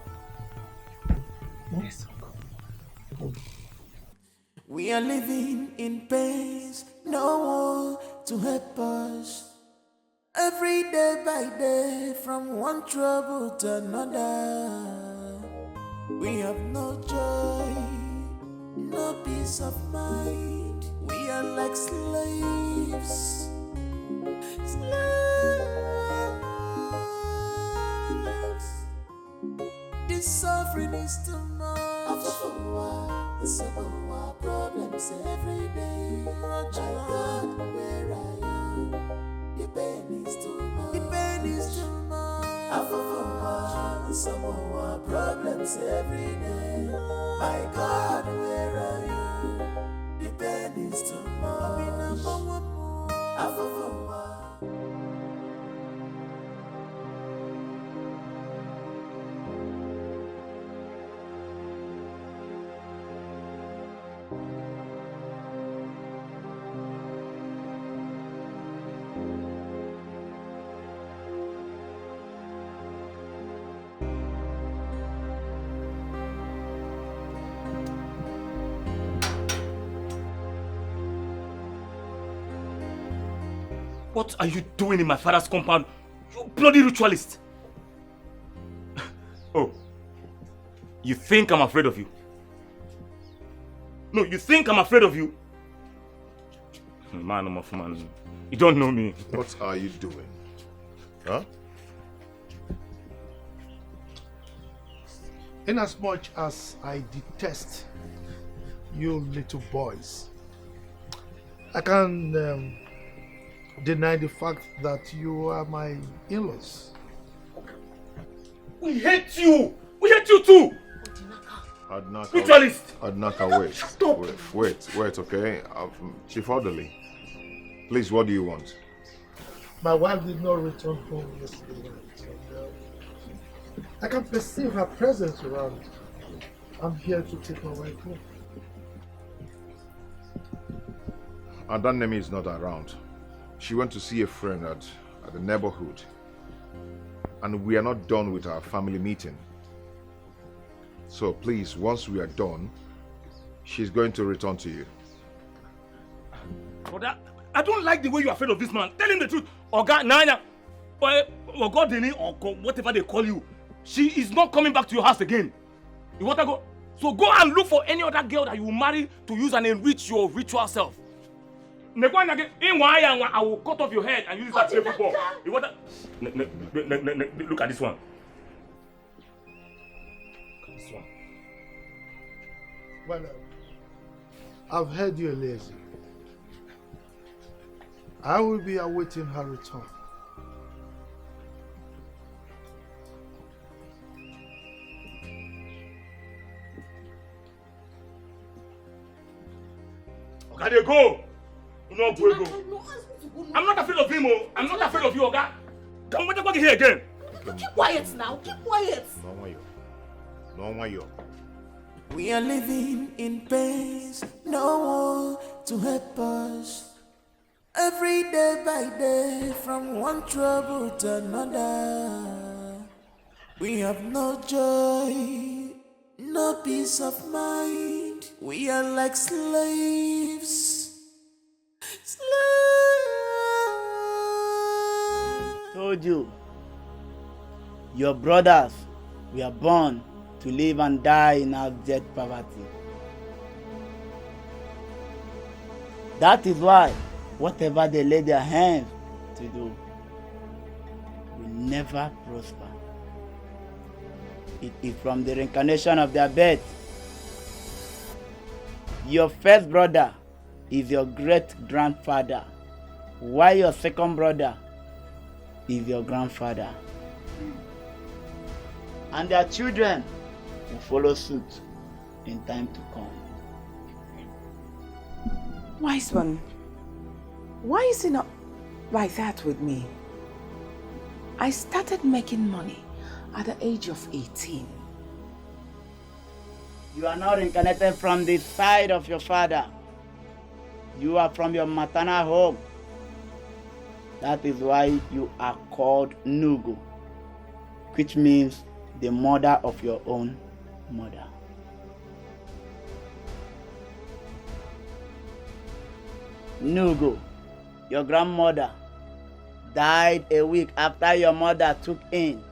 Yes, Uncle. We are living in pains, no one to help us. Every day by day, from one trouble to another. We have no joy, no peace of mind. We are like slaves. This suffering is too much. Problems every day. My God, where I am, the pain is too much. The pain is too much. Some more problems every day. My God, where are you? The pain is too much. What are you doing in my father's compound? You bloody ritualist! Oh, you think I'm afraid of you? No, you think I'm afraid of you? Man, I'm off, man. You don't know me. What are you doing? Huh? Inasmuch as I detest you little boys, I can deny the fact that you are my in-laws. We hate you! We hate you too! Adnaka, Ritualist! Adnaka, wait. Stop! Wait, okay? Chief Orderly, please, what do you want? My wife did not return home yesterday night. And, I can perceive her presence around. I'm here to take my wife home. And that name is not around. She went to see a friend at the neighborhood. And we are not done with our family meeting. So please, once we are done, she's going to return to you. Brother, I don't like the way you're afraid of this man. Tell him the truth. Oga, Nanya, or God, or whatever they call you. She is not coming back to your house again. You want to go? So go and look for any other girl that you will marry to use and enrich your ritual self. I will cut off your head and use it as a football. You want to... Look at this one. This one. Well, I've heard you're lazy. I will be awaiting her return. Okay, they go. No, go. I'm not afraid of him. I'm not afraid of you, Oga. Come on, here again. Keep quiet now. Keep quiet. No, Mayo. We are living in pains, no one to help us. Every day by day, from one trouble to another. We have no joy, no peace of mind. We are like slaves. Told you. Your brothers were born to live and die in abject poverty. That is why whatever they lay their hands to do will never prosper. It is from the reincarnation of their birth. Your first brother is your great-grandfather, while your second brother is your grandfather. And their children will follow suit in time to come. Wise one, why is it not like that with me? I started making money at the age of 18. You are not reincarnated from the side of your father. You are from your maternal home. That is why you are called Nugu, which means the mother of your own mother. Nugu, your grandmother, died a week after your mother took in.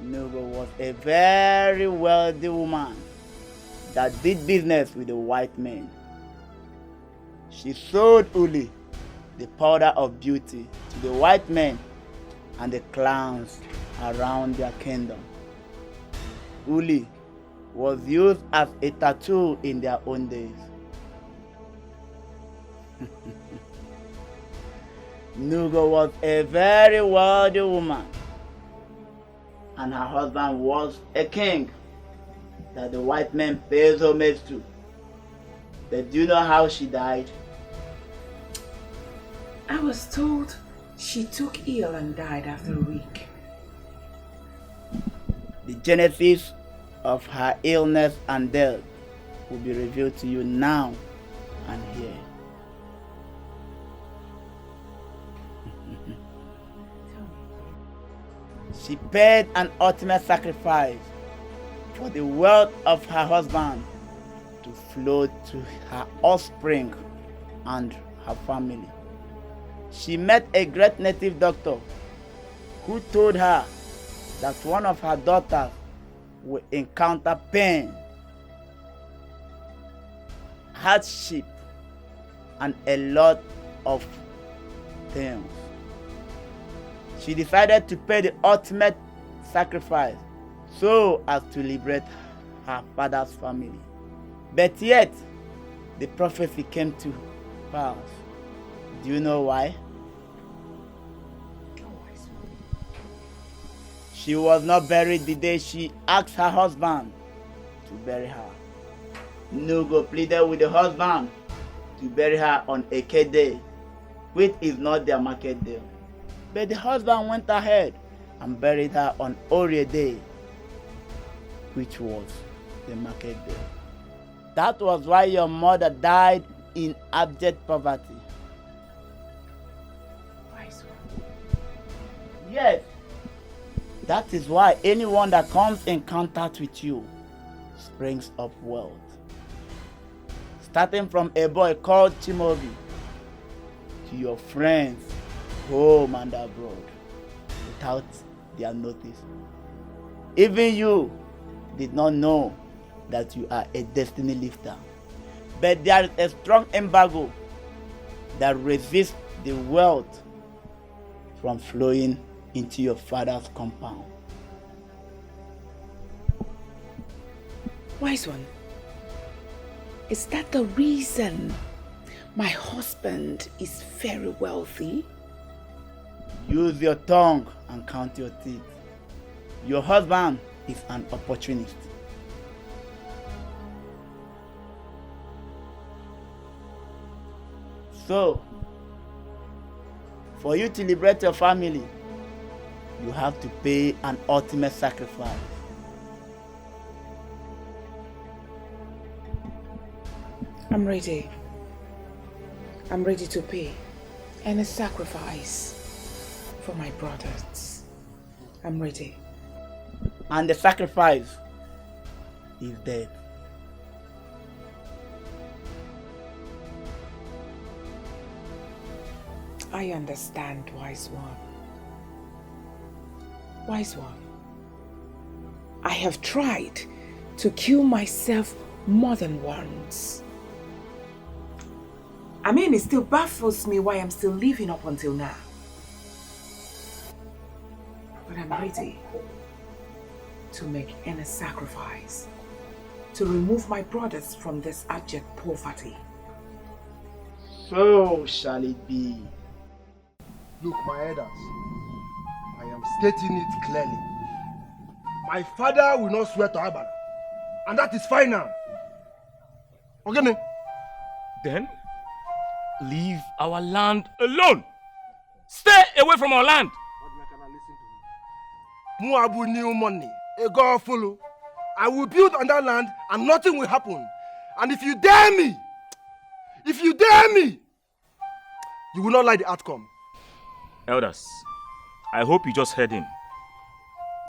Nugu was a very wealthy woman that did business with the white men. She sold Uli, the powder of beauty, to the white men and the clowns around their kingdom. Uli was used as a tattoo in their own days. Nugo was a very wealthy woman, and her husband was a king that the white men paid homage to. But do you know how she died? I was told she took ill and died after a week. The genesis of her illness and death will be revealed to you now and here. She paid an ultimate sacrifice for the wealth of her husband to flow to her offspring and her family. She met a great native doctor who told her that one of her daughters will encounter pain, hardship, and a lot of things. She decided to pay the ultimate sacrifice so as to liberate her father's family. But yet, the prophecy came to pass. Do you know why? She was not buried the day she asked her husband to bury her. Nugo pleaded with the husband to bury her on Eke Day, which is not their market day. But the husband went ahead and buried her on Orie Day, which was the market day. That was why your mother died in abject poverty. Yes, that is why anyone that comes in contact with you springs up wealth. Starting from a boy called Chimobi to your friends home and abroad without their notice. Even you did not know that you are a destiny lifter. But there is a strong embargo that resists the wealth from flowing into your father's compound. Wise one, is that the reason my husband is very wealthy? Use your tongue and count your teeth. Your husband is an opportunist. So, for you to liberate your family, you have to pay an ultimate sacrifice. I'm ready. I'm ready to pay any sacrifice for my brothers. I'm ready. And the sacrifice is death. I understand, wise one. Wise one. I have tried to kill myself more than once. I mean, it still baffles me why I'm still living up until now. But I'm ready to make any sacrifice to remove my brothers from this abject poverty. So shall it be. Look, my elders, I am stating it clearly. My father will not swear to Abara, and that is fine now. Okay? Then, leave our land alone. Stay away from our land. Muabu new money, a god follow. I will build on that land and nothing will happen. And if you dare me, you will not like the outcome. Elders, I hope you just heard him.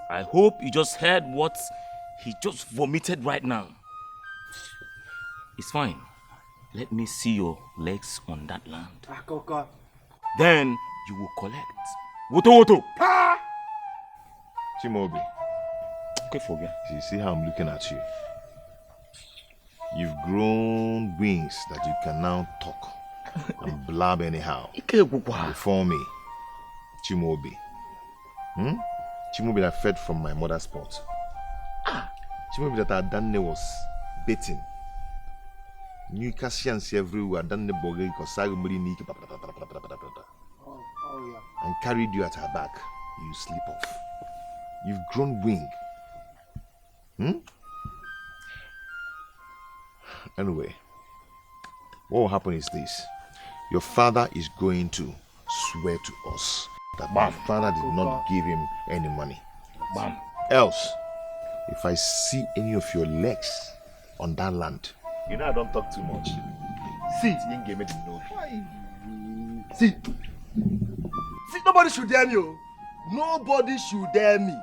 I hope you just heard what he just vomited right now. It's fine. Let me see your legs on that land. Then you will collect. Woto. Chimobi. Okay, forget. You see how I'm looking at you? You've grown wings that you can now talk and blab anyhow. Before me, Chimobi. Chimobi that fed from my mother's pot. Chimobi that Adanne was baiting. New Cassians everywhere, Adanne Boge, Kosagumuri Niki, and carried you at her back. You slip off. You've grown wing. Anyway, what will happen is this. Your father is going to swear to us that my father did not give him any money. Else, if I see any of your legs on that land, you know I don't talk too much. See, nobody should dare me. Nobody should dare me.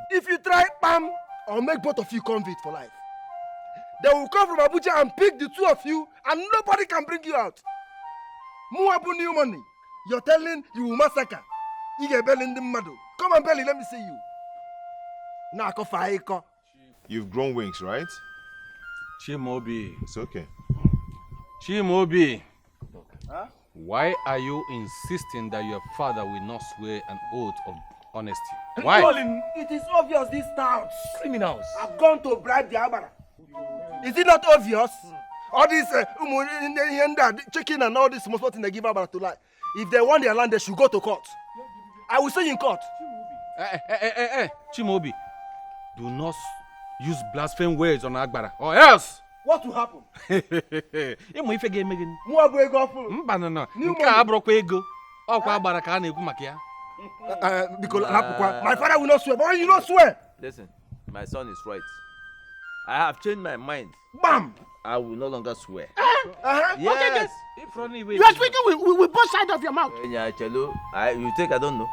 If you try, bam, I'll make both of you convict for life. They will come from Abuja and pick the two of you, and nobody can bring you out. Muabu new money. You're telling you will massacre. You get belly in the mado. Come on, belly, let me see you. Nako faiko. You've grown wings, right? Chimobi. It's okay. Chimobi. Huh? Why are you insisting that your father will not swear an oath of honesty? Why? It is obvious these touts, criminals, have gone to bribe the Abara. Is it not obvious? All this chicken and all this small thing they give Abara to lie. If they want their land, they should go to court. I will say in court. Chimobi, do not use blaspheme words on Agbara, or else. What will happen? Ife ga eme gịnị? Muabu ego ọfụ. Mba no. Nke a abụrụkwa ego. Ọkwa Agbara ka a na-ekwu maka ya. Because my father will not swear. But why you not swear? Listen, my son is right. I have changed my mind. Bam! I will no longer swear. Yes. Okay. You are speaking with both sides of your mouth. You think I don't know?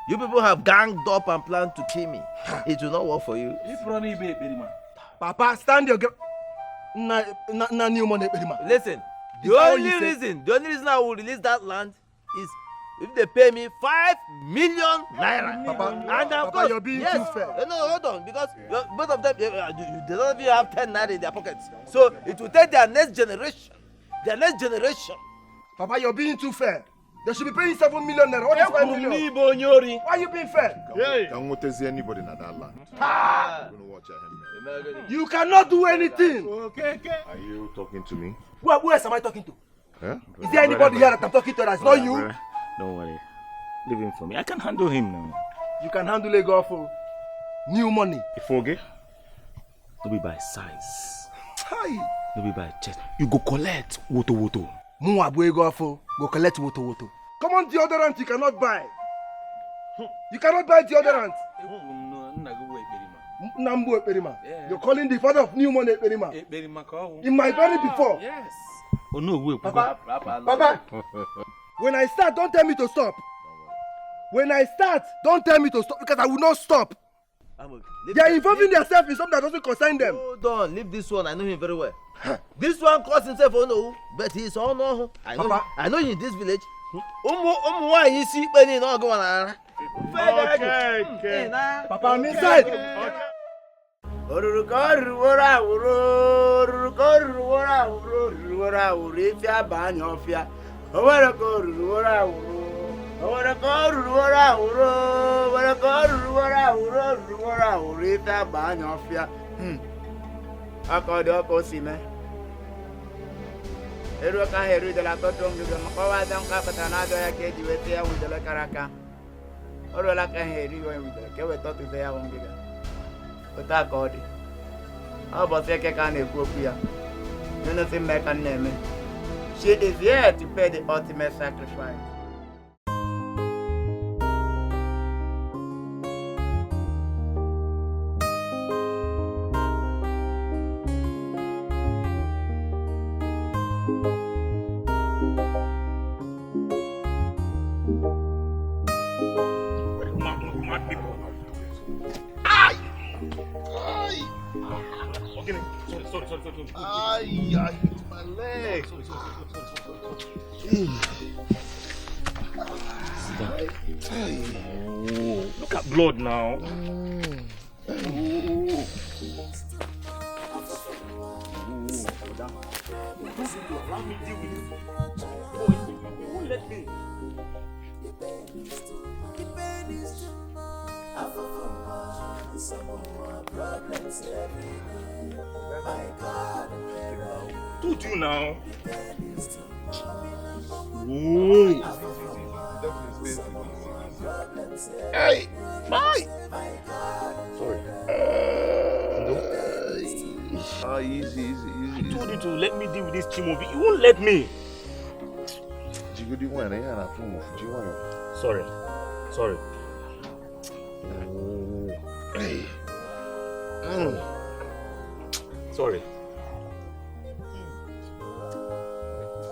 You people have ganged up and planned to kill me. It will not work for you. Papa, stand your ground. Na new money. Listen, the only reason I will release that land is if they pay me 5 million naira. Papa, and of course, you're being too fair. No, hold on, because both of them, they don't even have 10 naira in their pockets. So it will take their next generation. Papa, you're being too fair. They should be paying 7 million naira. What is 5 million? Why are you being fair? Can't see anybody in that land. You cannot do anything. Okay. Are you talking to me? Who else am I talking to? Huh? Is there anybody here that I'm talking to that's not you? Brother, don't worry. Leave him for me. I can handle him now. You can handle a girl for new money. If okay, no be by size. Hi. No be by chest. You go collect woto. Muabu ego for go collect woto. Come on, deodorant you cannot buy. You cannot buy deodorant. Nambu Eperima. You're calling the father of new money Eperima. In my body before. Yes. Oh no, Papa. When I start, don't tell me to stop. When I start, don't tell me to stop because I will not stop. They are involving themselves in something that doesn't concern them. Hold on, leave this one. I know him very well. This one calls himself Ono, but he's Ono. I know him in this village. Okay. Papa, I'm inside. Eru ka heru de la kotong de makawa dang ka patana do ya ke diwete ya wu de la karaka. Oro la ka heru yo wu de ke we to tu ya won giga. Ota ko di. Abo se ke ka na ekwu okwu ya. Nene se me kan na eme. She is here to pay the ultimate sacrifice. I hit my leg. Oh, look at blood now. Allow me to deal with this. You won't let me. Told you now. Whoa. Hey, bye. Sorry. Easy. I told you to let me deal with this Chimobi. You won't let me. Sorry. Oh. Hey. Sorry.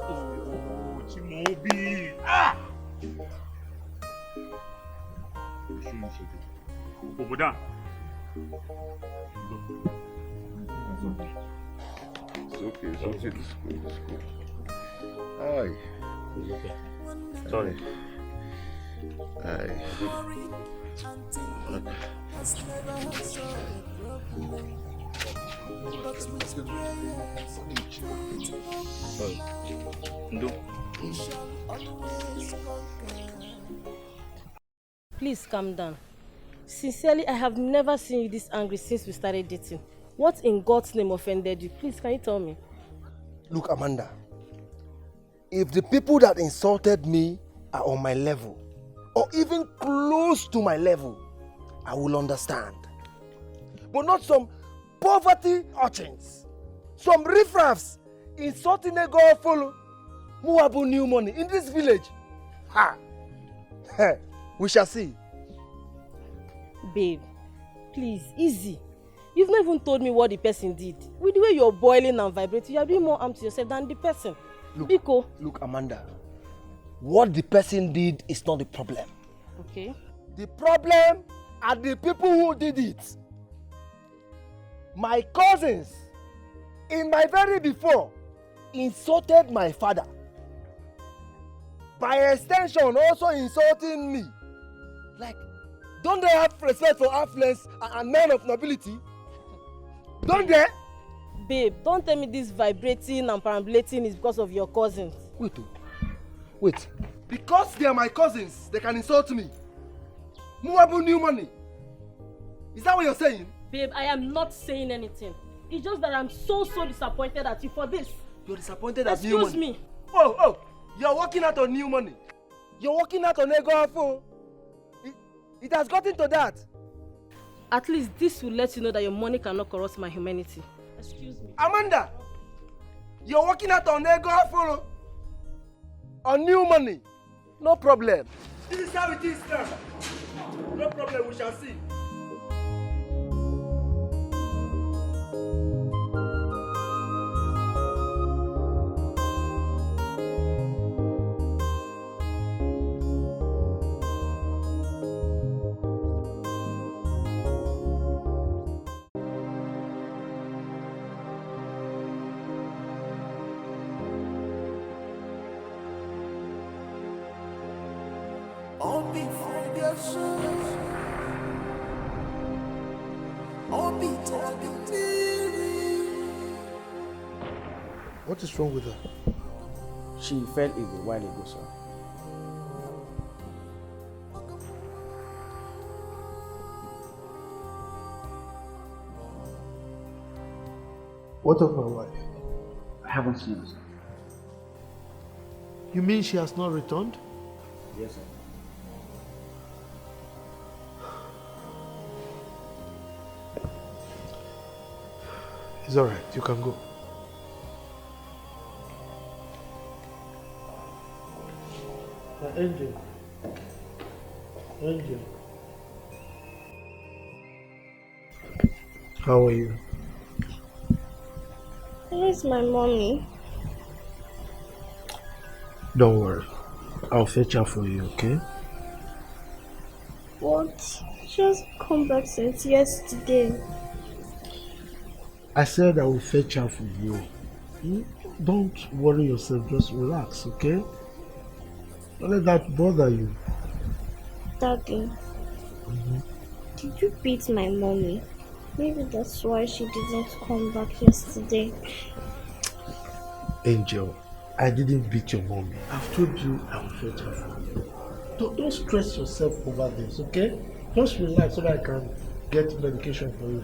Oh, Chimobi. Ah! Oboda. It's okay. It's cool. Aye. It's okay. Sorry. Aye. Sorry. Ndo. Please calm down. Sincerely, I have never seen you this angry since we started dating. What in God's name offended you? Please, can you tell me? Look, Amanda, if the people that insulted me are on my level, or even close to my level, I will understand. But not some poverty urchins, some riffraffs insulting a girl follow Muabu new money in this village. Ha! We shall see. Babe, please, easy. You've not even told me what the person did. With the way you're boiling and vibrating, you're doing more harm to yourself than the person. Look, Amanda, what the person did is not the problem. Okay. The problem are the people who did it. My cousins, in my very before, insulted my father. By extension, also insulting me. Like, don't they have respect for affluence and men of nobility? Don't they? Babe, don't tell me this vibrating and perambulating is because of your cousins. Wait. Because they are my cousins, they can insult me. Muabu new money. Is that what you're saying? Babe, I am not saying anything. It's just that I'm so disappointed at you for this. You're disappointed at new money? Excuse me. Oh, you're working out on new money. You're working out on ego phone. It has gotten to that. At least this will let you know that your money cannot corrupt my humanity. Excuse me. Amanda, you're working out on ego phone. On new money. No problem. This is how it is now. No problem, we shall see. All Obi Fogaso. Obi Tabitiri. What is wrong with her? She fell ill a while ago, sir. What of my wife? I haven't seen her, sir. You mean she has not returned? Yes, sir. It's all right. You can go. Angel. Angel. How are you? Where's my mommy? Don't worry. I'll fetch her for you, okay? What? She hasn't come back since yesterday. I said I will fetch her for you. Don't worry yourself. Just relax, okay? Don't let that bother you. Daddy, did you beat my mommy? Maybe that's why she did not come back yesterday. Angel, I didn't beat your mommy. I've told you I will fetch her for you. Don't stress yourself over this, okay? Just relax so that I can get medication for you.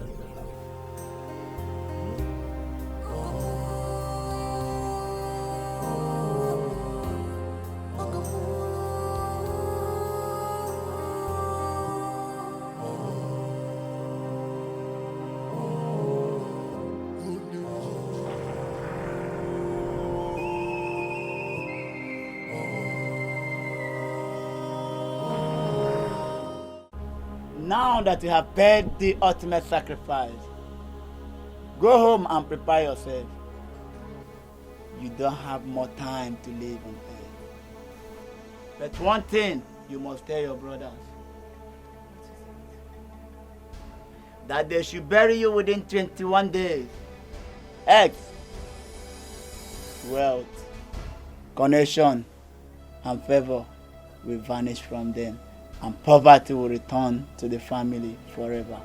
Now that you have paid the ultimate sacrifice, go home and prepare yourself. You don't have more time to live on earth. But one thing you must tell your brothers, that they should bury you within 21 days. X, wealth, connection, and favor will vanish from them, and poverty will return to the family forever.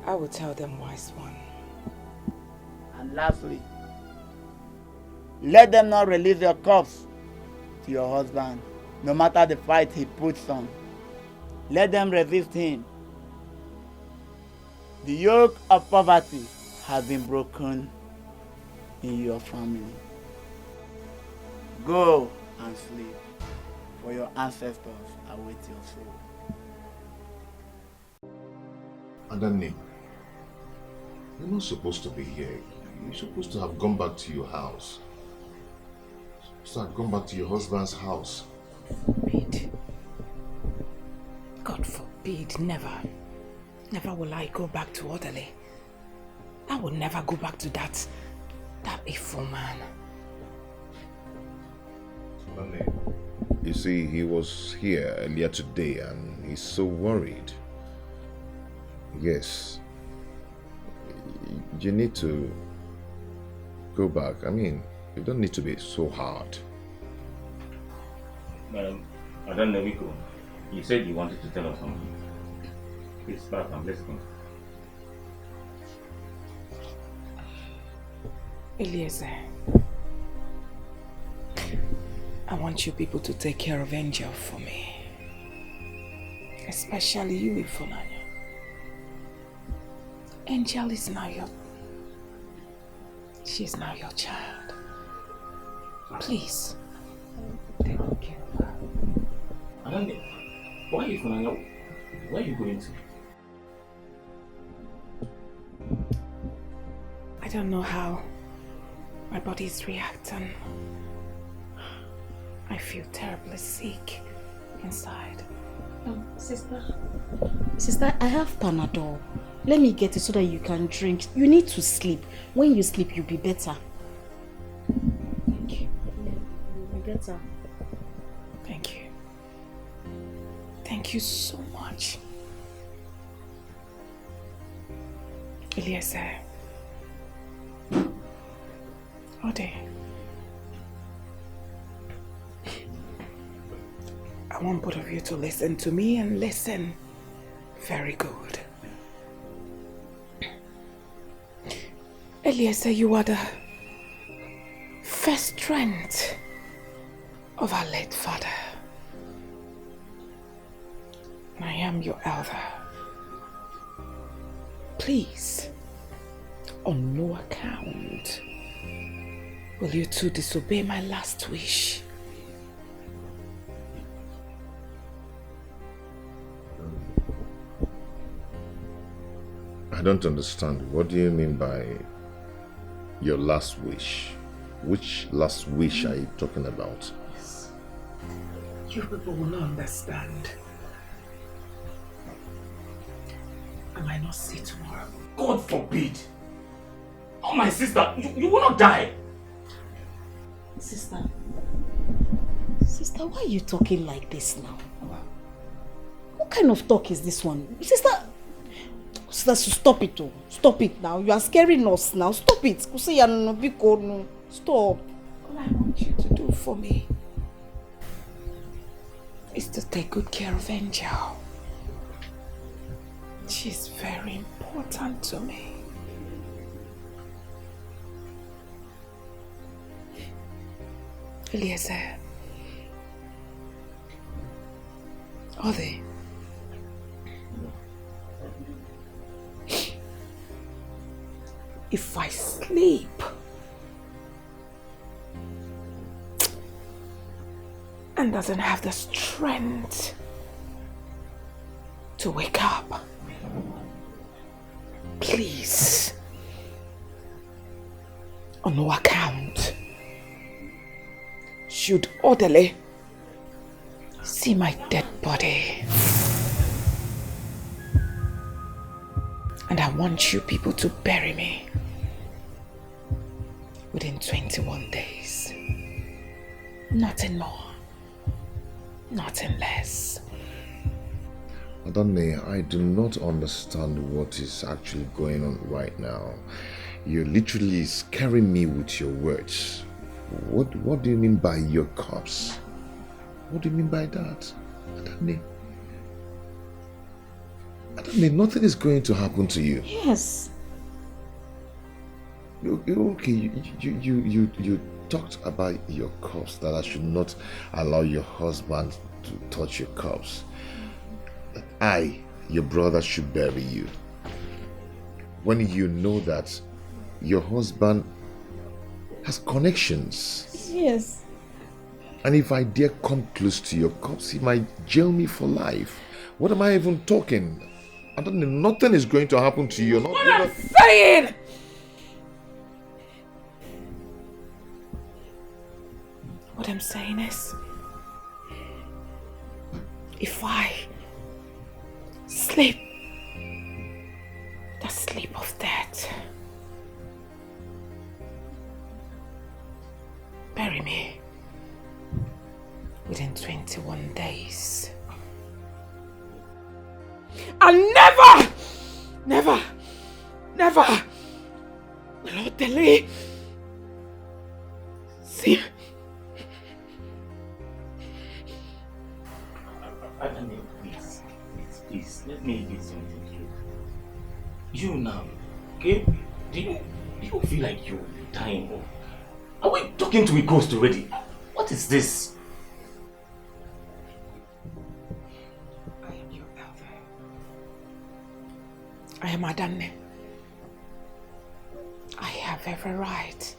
I will tell them, wise one. And lastly, let them not release your corpse to your husband, no matter the fight he puts on. Let them resist him. The yoke of poverty has been broken in your family. Go and sleep, for your ancestors await your soul. Adani, you're not supposed to be here. You're supposed to have gone back to your house. You're supposed to have gone back to your husband's house. Forbid. God forbid, never. Never will I go back to Orderly. I will never go back to that evil man. You see, he was here earlier today and he's so worried. Yes. You need to go back. I mean, you don't need to be so hard. Madam, Madam Neviko, you said you wanted to tell us something. Please start, I'm listening. Eliezer, I want you people to take care of Angel for me. Especially you, Ifunanya. Angel is now she's now your child. Please, take care of her. Anande, why Ifunanya? Where are you going to? I don't know how my body is reacting. I feel terribly sick inside. Sister, I have Panadol. Let me get it so that you can drink. You need to sleep. When you sleep, you'll be better. Thank you. You'll be better. Thank you. Thank you so much. Eliezer. Ode. want both of you to listen to me and listen very good. Eliezer, you are the first strength of our late father. I am your elder. Please, on no account will you two disobey my last wish. I don't understand. What do you mean by your last wish? Which last wish are you talking about? Yes. You people will not understand. I might not see tomorrow. God forbid! Oh, my sister, you will not die! Sister, why are you talking like this now? What kind of talk is this one? Sister, stop it. Oh. Stop it now. You are scaring us now. Stop it. Stop. All I want you to do for me is to take good care of Angel. She's very important to me. Eliezer, Ode, if I sleep, and doesn't have the strength to wake up, please, on no account should orderly see my dead body. And I want you people to bury me within 21 days. Nothing more, nothing less. Adane, I do not understand what is actually going on right now. You're literally scaring me with your words. What do you mean by your corpse? What do you mean by that? Adane, nothing is going to happen to you. Yes. Okay, you talked about your corpse, that I should not allow your husband to touch your corpse. That I, your brother, should bury you. When you know that your husband has connections. Yes. And if I dare come close to your corpse, he might jail me for life. What am I even talking? I don't know, nothing is going to happen to you. What I'm saying! What I'm saying is, if I sleep the sleep of death, bury me within 21 days. And never will delay. See? Adane, please, let me get something clear. You now, okay? Do you feel like you're dying? Or are we talking to a ghost already? What is this? I am your elder. I am Adane. I have every right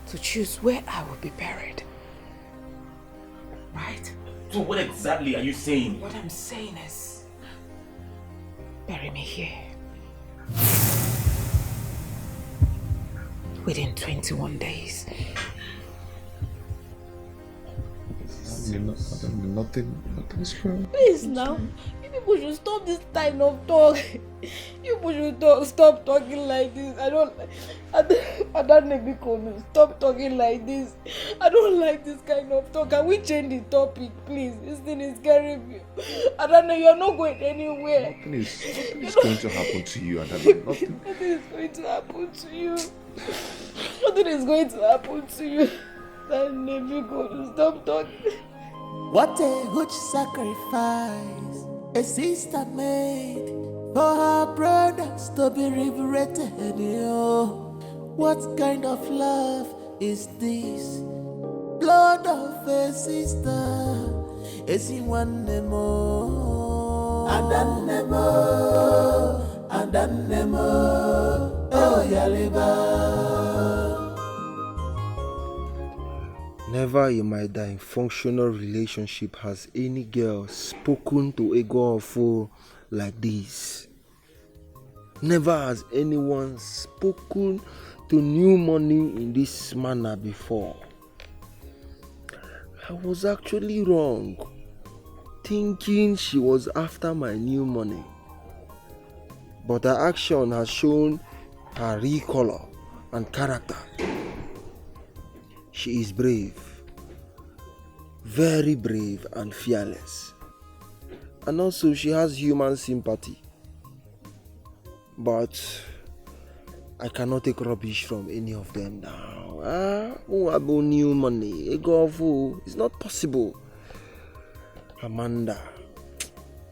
to choose where I will be buried. Right? So what exactly are you saying? What I'm saying is, bury me here within 21 days. Nothing is wrong. Please now, you people should stop this kind of talk. You people should stop talking like this. I don't stop talking like this. I don't like this kind of talk. Can we change the topic, please? This thing is scaring me. I don't know, you're not going anywhere. Nothing is going to happen to you. Nothing is going to happen to you. Nothing is going to happen to you. Stop talking. What a huge sacrifice a sister made for her brothers to be liberated. What kind of love is this? Blood of a sister. Is he one more? Adanemo, oh Yaliba. Never in my functional relationship has any girl spoken to a girl for like this. Never has anyone spoken to new money in this manner before. I was actually wrong, thinking she was after my new money. But her action has shown her real color and character. She is brave, very brave and fearless. And also she has human sympathy. But I cannot take rubbish from any of them now. Who about new money? A girl fool. It's not possible. Amanda,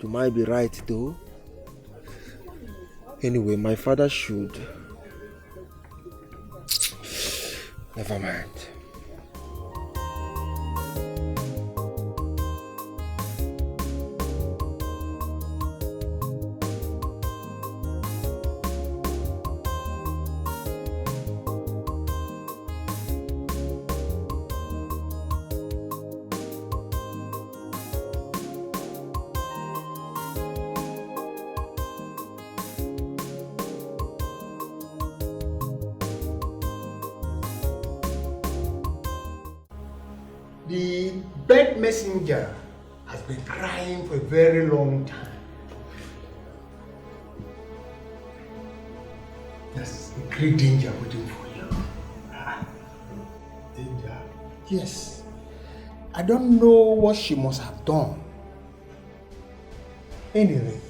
you might be right though. Anyway, my father should. Never mind. The bed messenger has been crying for a very long time. There's a great danger waiting for you. Danger? Yes. I don't know what she must have done. Anyway,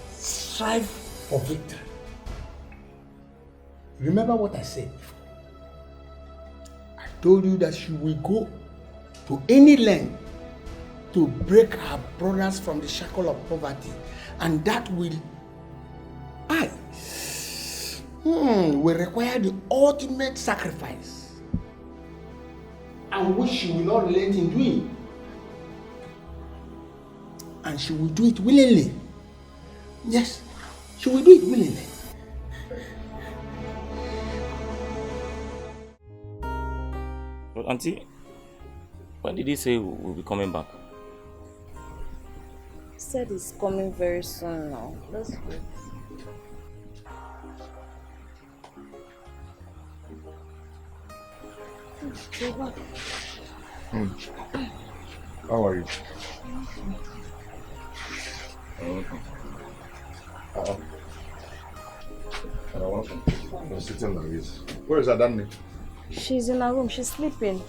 strive for victory. Remember what I said before. I told you that she will go to any length to break her brothers from the shackle of poverty, and that will require the ultimate sacrifice, and which she will not relent in doing, and she will do it willingly. Yes, she will do it willingly. But Auntie, when did he say we'll be coming back? He said he's coming very soon now. Let's wait. How are you? Welcome. You're sitting like this. Where is Adanne? She's in her room. She's sleeping.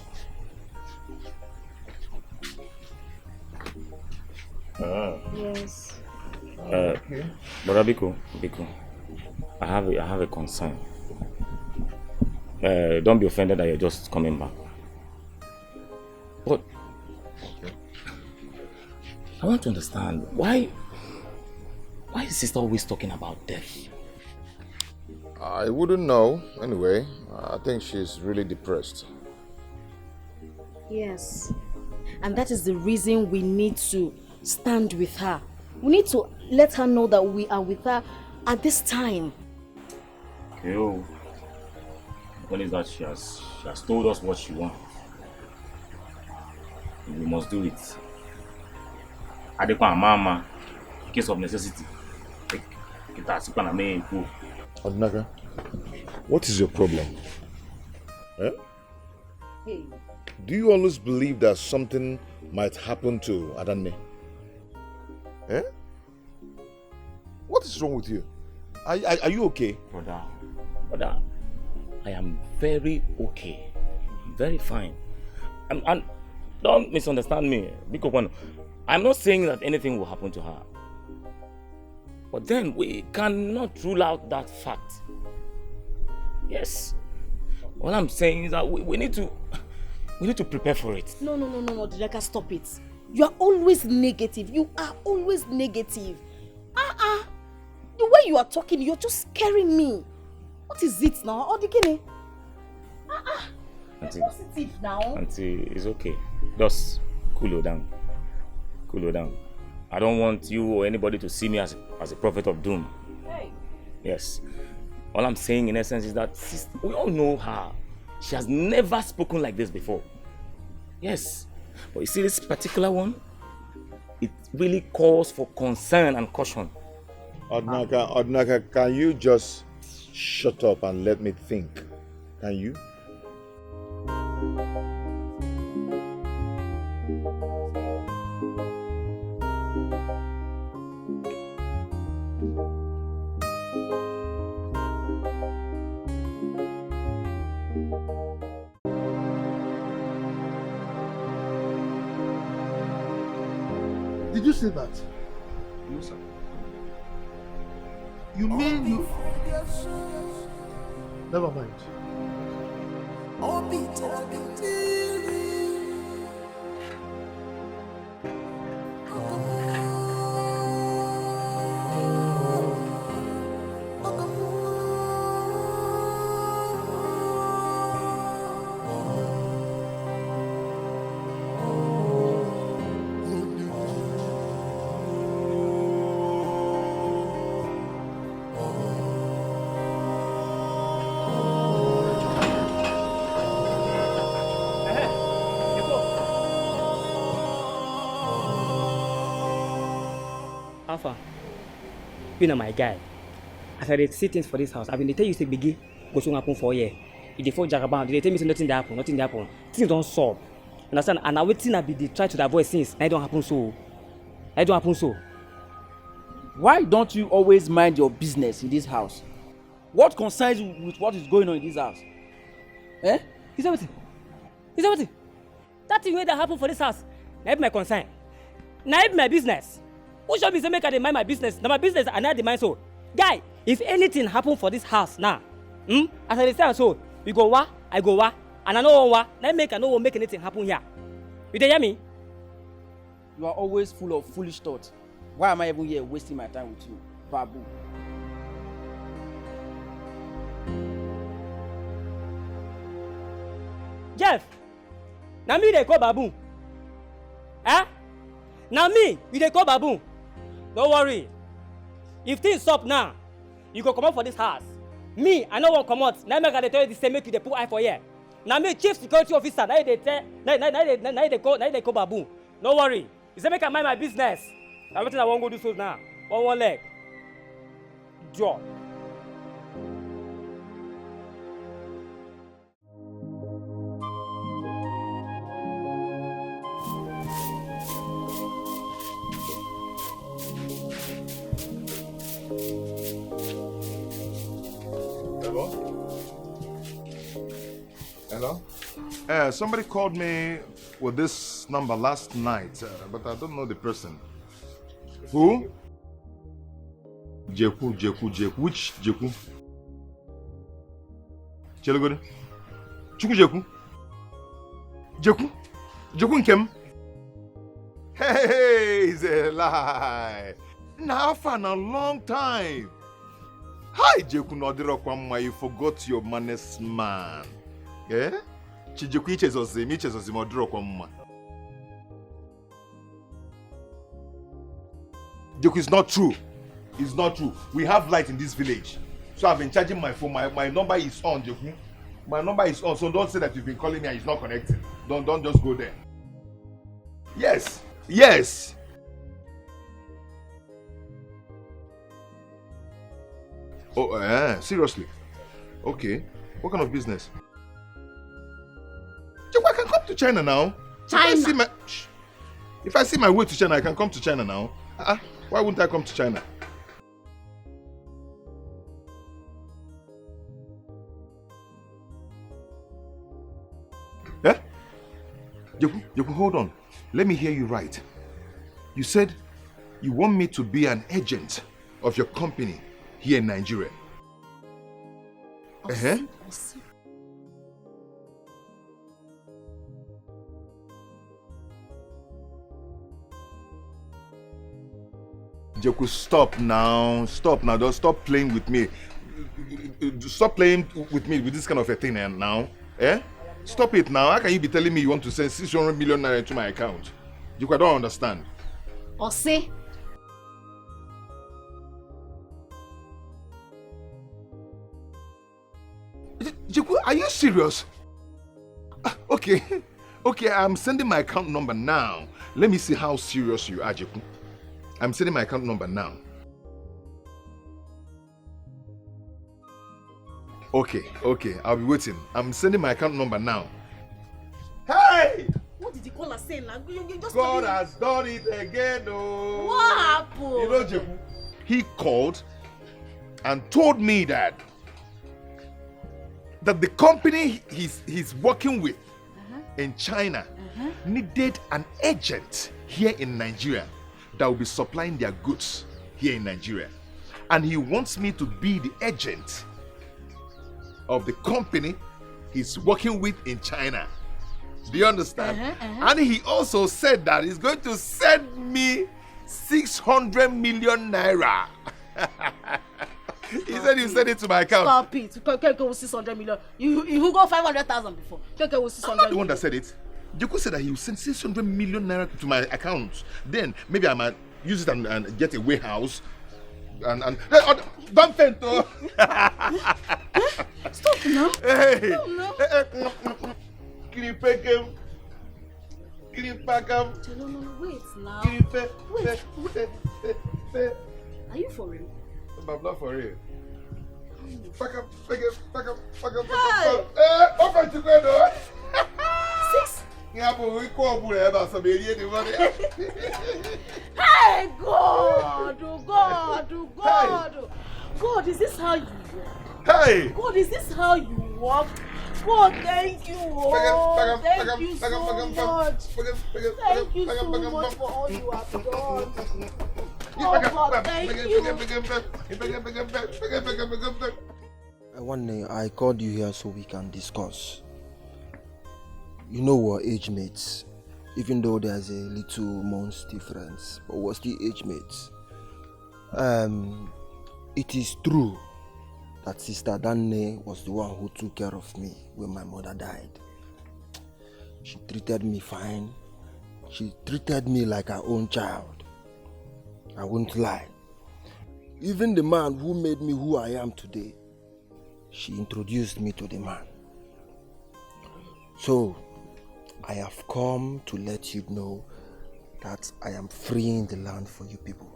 Yes. Brother Biko, I have a concern. Don't be offended that you're just coming back. But I want to understand why is sister always talking about death? I wouldn't know. Anyway, I think she's really depressed. Yes. And that is the reason we need to stand with her. We need to let her know that we are with her at this time. Okay, what is that? She has told us what she wants. We must do it. Adequate mama, in case of necessity. Odinaka, what is your problem? Eh? Hey. Do you always believe that something might happen to Adanne? Eh? What is wrong with you? Are you okay? Brother, I am very okay. Very fine. And don't misunderstand me. Because I'm not saying that anything will happen to her. But then we cannot rule out that fact. Yes. All I'm saying is that we need to prepare for it. No, Direka, stop it. You are always negative. You are always negative. The way you are talking, you're just scaring me. What is it now? Oh, the Auntie, positive now. Auntie, it's okay. Just cool her down. Cool her down. I don't want you or anybody to see me as a prophet of doom. Hey. Yes. All I'm saying in essence is that we all know her. She has never spoken like this before. Yes. But you see this particular one? It really calls for concern and caution. Odnaka, can you just shut up and let me think? Can you? Did you see that? No, sir. You mean you... Never mind. Alpha, you know my guy. As I see things for this house, I've been tell you say biggie go soon happen for a year. If they fall jagaban, they tell me say nothing happen. Things don't solve. Understand? And now waiting I be they try to avoid things. It don't happen so. Why don't you always mind your business in this house? What concerns you with what is going on in this house? Eh? Is everything? That thing that happen for this house, not my concern. Not my business. Who should be say make I mind my business? Now my business and not the mind so. Guy, if anything happen for this house now, as I say so, you go wa, I go wa, and I know wa, I know make anything happen here. You hear me? You are always full of foolish thoughts. Why am I even here wasting my time with you, Babu? Jeff, now me they call Babu. Eh? Now me, you they call Babu. Don't worry. If things stop now, you go come out for this house. Me, I know what come out. Now make I tell you the same make you they put eye for here. Now me chief security officer, now they tell, now they call Babu. Don't worry. You say make I mind my business. Everything I won't go do so now. One leg. Draw. Hello? Somebody called me with this number last night, but I don't know the person. Who? Jeku. Which Jeku? Chelogode? Chuku Jeku? Jeku Nkem? Hey, it's a lie. Now for a long time. Hi, Jeku Nodiro Kwamma, you forgot your manners, man. Eh? Chijeku ichezozim Odiro Kwamma. Jeku, it's not true. It's not true. We have light in this village. So I've been charging my phone. My number is on, Jeku. My number is on. So don't say that you've been calling me and it's not connected. Don't just go there. Yes. Oh, seriously? Okay. What kind of business? Jeku, I can come to China now. China? If I see my way to China, I can come to China now. Why wouldn't I come to China? Eh? Jeku, hold on. Let me hear you right. You said you want me to be an agent of your company here in Nigeria. Jeku, stop now. Stop now. Don't stop playing with me. Stop playing with me with this kind of a thing now. Eh? Stop it now. How can you be telling me you want to send 600 million naira into my account? Jeku, I don't understand. Ose. Jeku, are you serious? Okay. Okay, I'm sending my account number now. Let me see how serious you are, Jeku. I'm sending my account number now. Okay, I'll be waiting. I'm sending my account number now. Hey! What did you call her saying? Like, you just God has done it again, oh. What happened? You know, Jeku, he called and told me that the company he's working with in China needed an agent here in Nigeria that will be supplying their goods here in Nigeria. And he wants me to be the agent of the company he's working with in China. Do you understand? And he also said that he's going to send me 600 million naira. He said he sent it to my account. Stop it. Keke was 600 million. You got 500,000 before. Keke was 600 I'm not the one that said it. Jeku said that he will send 600 million naira to my account. Then maybe I might use it and get a warehouse. And hey, don't faint, oh. Stop now. Hey. Stop now. No, wait now. Wait. Are you for real? I'm not for real. Pack up. Hey! Open to go, 6? Yeah, but we call Bureba, so be the money. Hey, God! God, is this how you walk? Hey! God, is this how you walk? God, thank you. Oh, thank you so much. Thank you so much for all you have done. Oh, God, thank you. One day I called you here so we can discuss. You know we're age mates, even though there's a little months difference, but we're still age mates. It is true that Sister Danne was the one who took care of me when my mother died. She treated me fine. She treated me like her own child. I won't lie. Even the man who made me who I am today, she introduced me to the man. So, I have come to let you know that I am freeing the land for you people.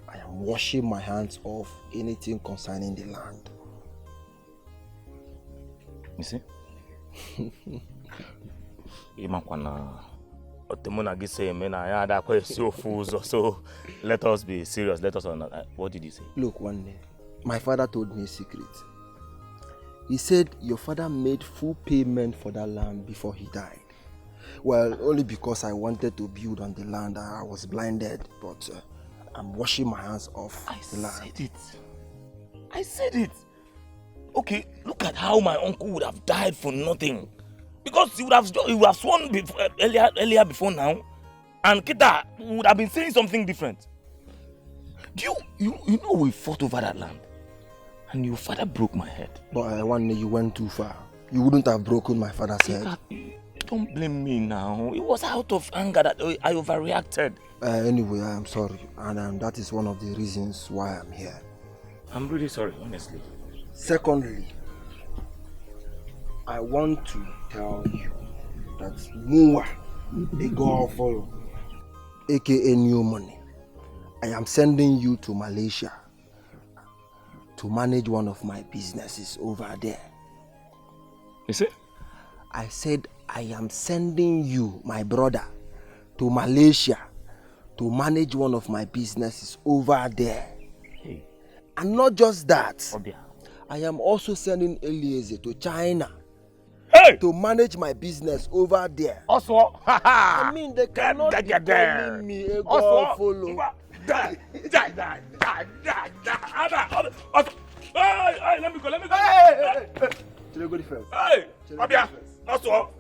I am washing my hands off anything concerning the land. You see? So let us be serious. Let us not. What did you say? Look, one day, my father told me a secret. He said your father made full payment for that land before he died. Well, only because I wanted to build on the land, I was blinded, but I'm washing my hands off the land. I said it. Okay, look at how my uncle would have died for nothing. Because he would have sworn before, earlier before now, and Kita would have been saying something different. Do you know we fought over that land? And your father broke my head. But one day you went too far. You wouldn't have broken my father's head. Don't blame me now. It was out of anger that I overreacted. Anyway, I am sorry. And that is one of the reasons why I'm here. I'm really sorry, honestly. Secondly, I want to tell you that Mua, a girl follow, aka New Money, I am sending you to Malaysia to manage one of my businesses over there. You see? I said I am sending you, my brother, to Malaysia to manage one of my businesses over there. Hey. And not just that, Obia. I am also sending Eliezer to China to manage my business over there. Also, I mean, they cannot be calling me a girl follow. Hey, let me go. Hey, go first. Hey, Obia. Also.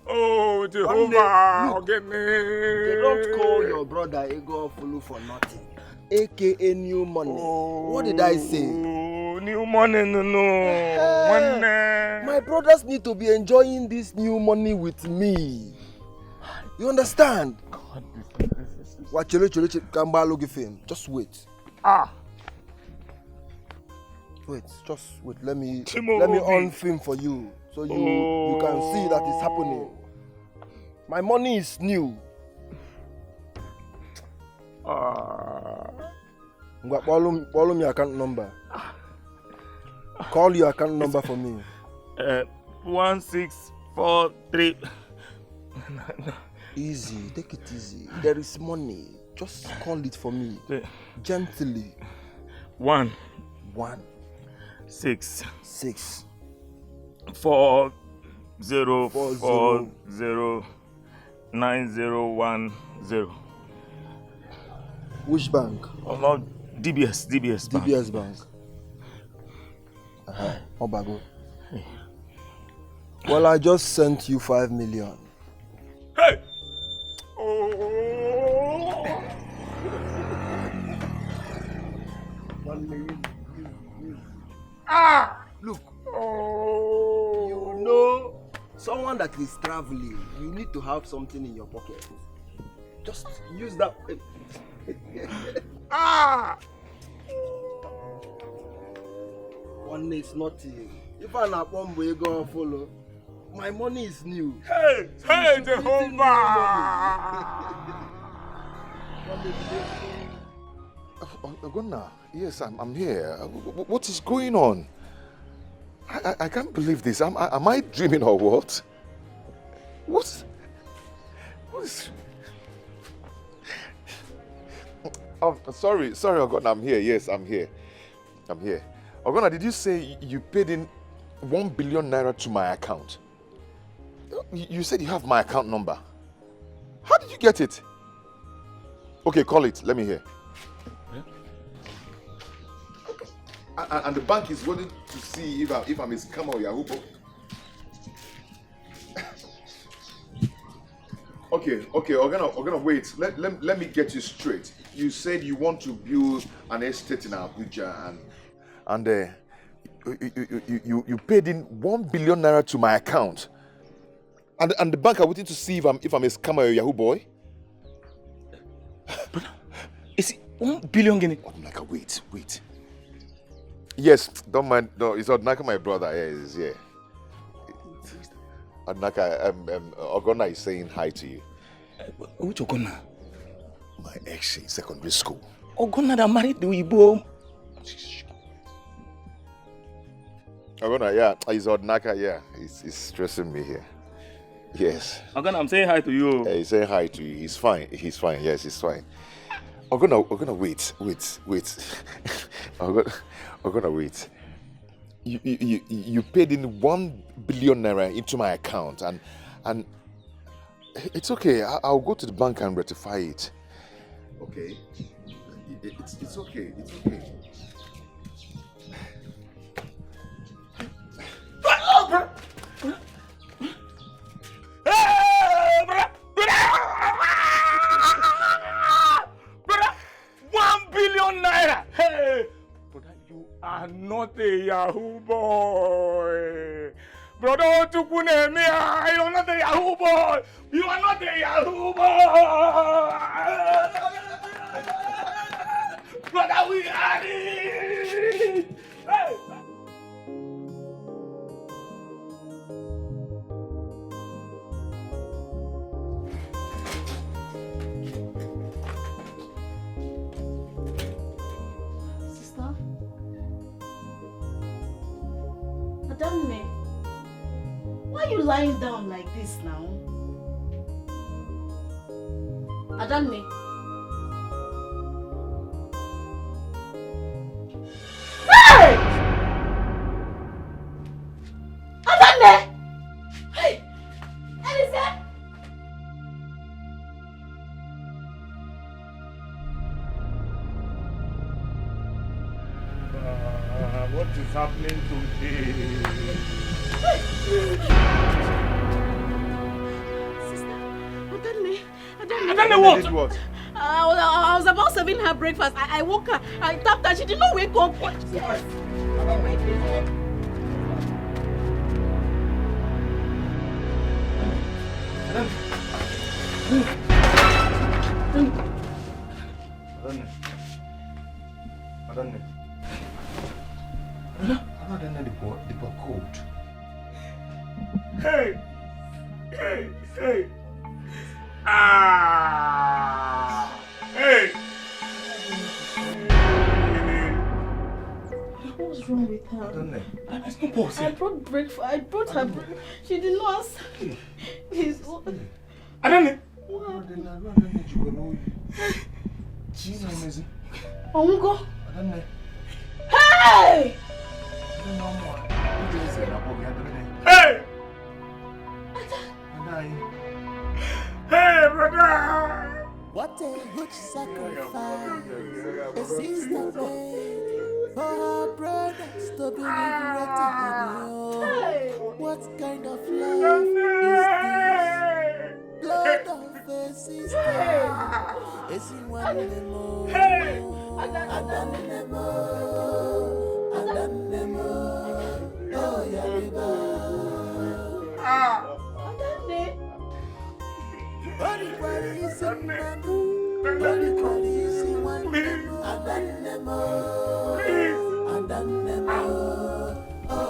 Oh, Jehovah, forgive me. They don't call your brother a girl follow for nothing. aka new money. What did I say? New money, no. My brothers need to be enjoying this new money with me. You understand? God, just wait. Wait, just wait. Let me on film for you, so you can see that it's happening. My money is new. Call me your account number. Call your account number for me. 1643. Easy, take it easy. There is money. Just call it for me. Gently. 1 6 4 0 4 0 9010. Which bank? Oh, no, DBS Bank. DBS Bank. Obago. Well, I just sent you 5 million. Hey! Look. You know, someone that is traveling, you need to have something in your pocket. Just use that. One is nothing. If I'm not one way go follow, my money is new. Hey, Jehovah! Ogonna, yes, I'm here. What is going on? I can't believe this. Am I dreaming or what? What is... Oh, sorry, Ogonna, I'm here. Yes, I'm here. Ogonna, did you say you paid in 1 billion naira to my account? You said you have my account number. How did you get it? Okay, call it. Let me hear. And the bank is waiting to see if I'm a scammer or Yahoo. Okay, Ogonna, wait. Let me get you straight. You said you want to build an estate in Abuja, and you paid in 1 billion naira to my account, and the bank are waiting to see if I'm a scammer or Yahoo boy. Is it 1 billion guinea? Odnaka, wait. Yes, don't mind. No, it's Odnaka, my brother. Yeah, he's here. Odnaka, Ogonna is saying hi to you. Which Ogonna? My ex in secondary school. Ogonna that married the Igbo. Ogonna, yeah, he's Odnaka, yeah. He's stressing me here. Yes. Ogonna, I'm saying hi to you. Yeah, he's saying hi to you. He's fine. Yes, he's fine. Ogonna, wait. Ogonna, wait. You paid in 1 billion naira into my account, and it's okay. I'll go to the bank and rectify it. Okay. It's okay. It's okay. 1 billion naira! Hey! Brother, you are not a Yahoo boy! Brother, you are not a Yahoo boy! You are not a Yahoo boy! Brother, we are it! Hey! Adanne, why are you lying down like this now? Adanne. Hey! Adanne! Hey! Elise! What is happening today? Sister, Adanne, what? I I was about serving her breakfast. I woke her. I tapped her. She did not wake up. Yes. The cold. Hey! Hey! Hey! Ah! Hey! What's wrong with her? I don't know. I brought breakfast. I brought her breakfast. She did not answer. Please. I don't know. Ongo. I don't know. Hey! Hey! Hey, brother! What a huge sacrifice a sister made for her brothers to be liberated. What kind of love is this? Blood of a sister. Is it one more? Oh, yeah,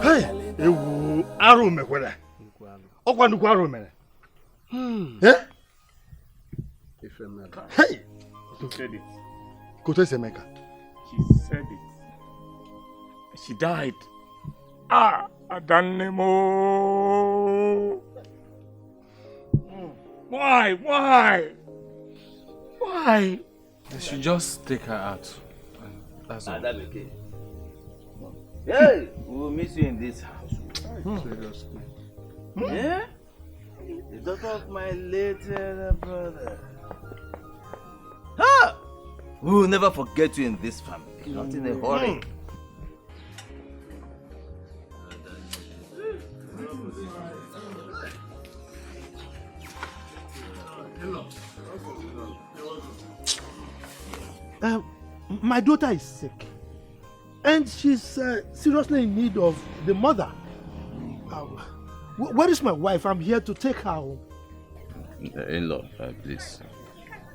Hey, ewu arụ mekwere. Ọkwa nnukwu arụ mere. Hey! She said it. Kote Semeka. She said it. She died. Ah, Adanemo. Why? Why? Why? They should just take her out. That's all. That's okay. Hey, we will miss you in this house. Seriously. Yeah? The daughter of my late brother. Ha! We will never forget you in this family. Not in a hurry. My daughter is sick. And she's seriously in need of the mother. Where is my wife? I'm here to take her home. In-law, please.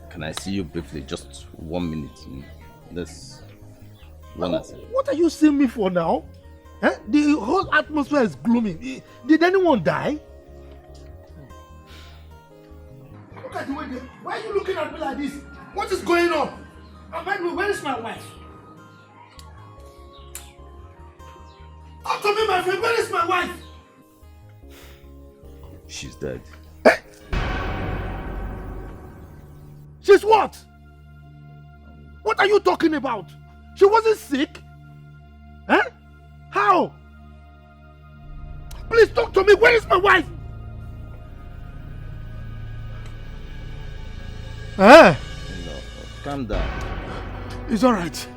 Can I see you briefly? Just 1 minute. This one. What are you seeing me for now? The whole atmosphere is gloomy. Did anyone die? Look at the way why are you looking at me like this? What is going on? Where is my wife? Talk to me, my friend. Where is my wife? She's dead. She's what? What are you talking about? She wasn't sick? How? Please talk to me. Where is my wife? Calm down. It's all right.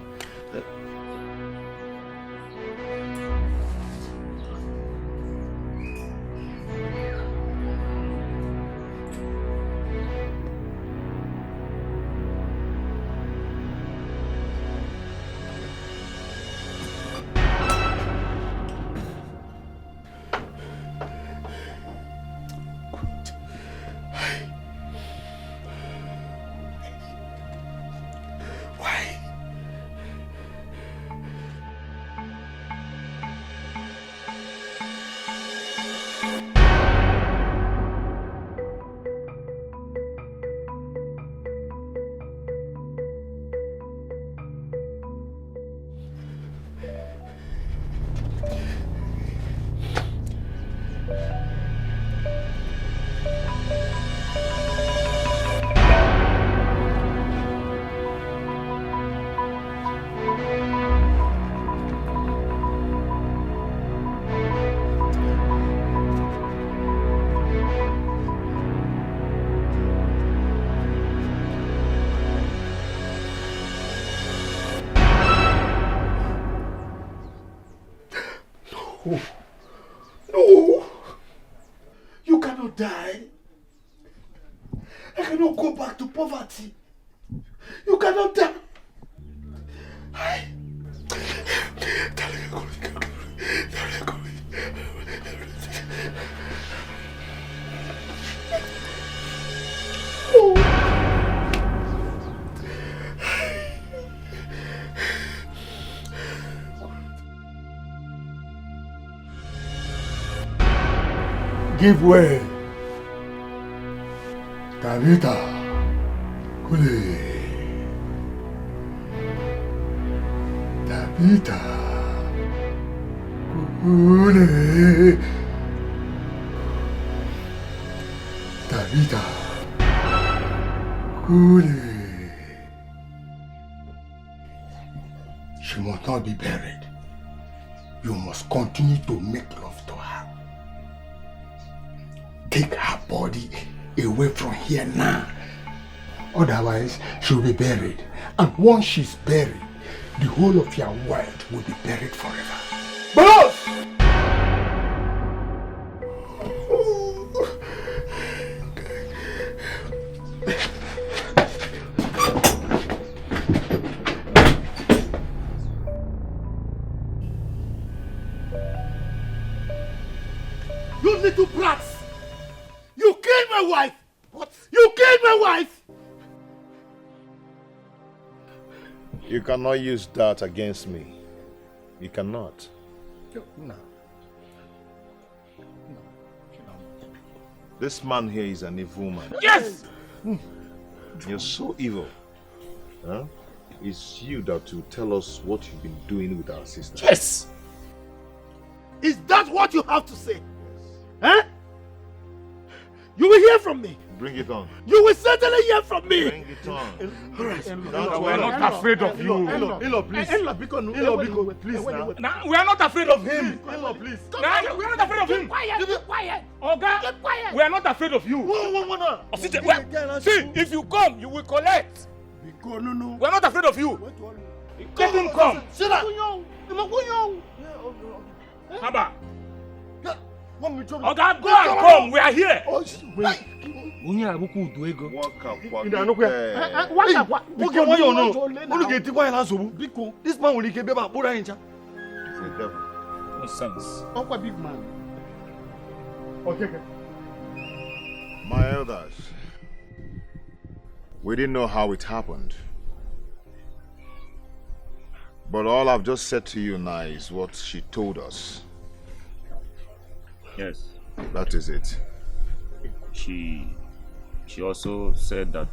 No! You cannot die. I cannot go back to poverty. You cannot tell. Give way. Tabitha. Kule. Tabitha. Kule. Tabitha. Kule. She must not be buried. You must continue to make love to her. Take her body away from here now. Otherwise, she'll be buried. And once she's buried, the whole of your world will be buried forever. Boss! You little brats! You killed my wife! What? You killed my wife! You cannot use that against me. You cannot. No. This man here is an evil man. Yes! You're so evil. Huh? It's you that will tell us what you've been doing with our sister. Yes! Is that what you have to say? Huh? You will hear from me. Bring it on. You will certainly hear from me. Bring it on. All right. We're not afraid of you. Elo, please. Elo, please. Now, we are not afraid of him. Elo, please. We are not afraid of him. Keep quiet. Oga, Keep quiet. we are not afraid of you. See, if you come, you will collect. We are not afraid of you. Let him come. Sit down. Haba. Oga, go and come. We are here. This man will keep about No sense. Uncle big man. Okay. My elders, we didn't know how it happened. But all I've just said to you now is what she told us. Yes. That is it. She also said that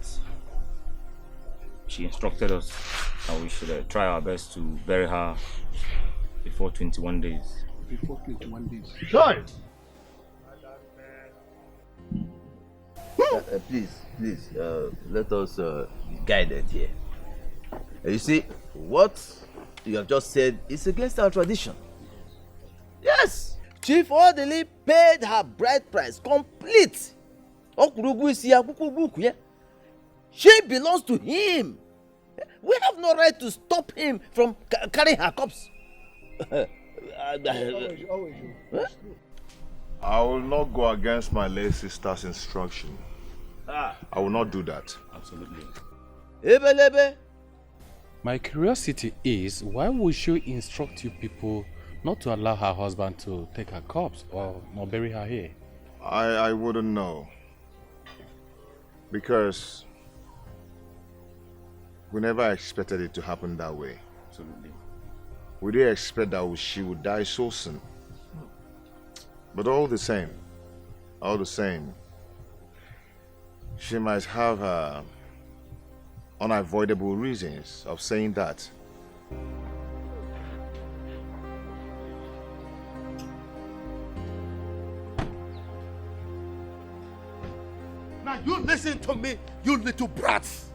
she instructed us that we should try our best to bury her before 21 days. Before 21 days. Sure. Please, let us be guided here. You see, what you have just said is against our tradition. Yes, Chief Orderly paid her bride price complete. She belongs to him. We have no right to stop him from carrying her corpse. I will not go against my late sister's instruction. I will not do that. Absolutely. My curiosity is, why would she instruct you people not to allow her husband to take her corpse or not bury her here? I wouldn't know. Because we never expected it to happen that way. Absolutely. We didn't expect that she would die so soon. But all the same, she might have unavoidable reasons of saying that. Now you listen to me, you little brats.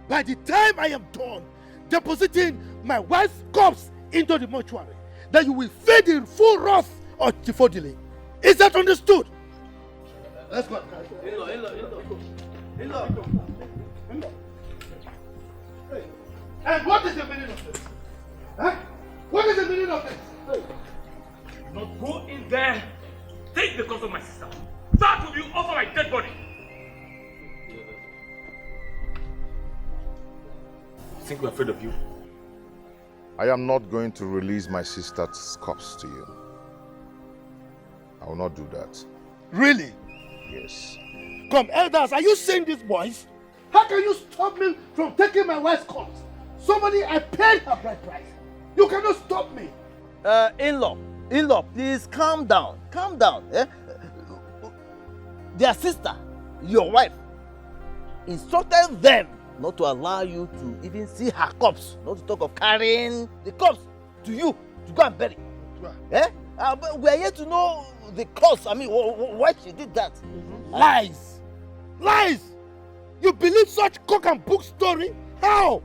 By the time I am done depositing my wife's corpse into the mortuary, then you will fade in full wrath of Chief Orderly. Is that understood? Let's go. And what is the meaning of this? Huh? What is the meaning of this? Not go in there. Take the corpse of my sister. That will be over my dead body. think we're afraid of you? I am not going to release my sister's corpse to you. I will not do that. Really? Yes. Come, elders, are you seeing these boys? How can you stop me from taking my wife's corpse? Somebody, I paid her bride price. You cannot stop me. In-law, please calm down. Calm down. Eh? Their sister, your wife, instructed them not to allow you to even see her corpse, not to talk of carrying the corpse to you to go and bury. Eh? But we are here to know the cause. I mean, why she did that. Lies! Lies! You believe such cock and book story? How?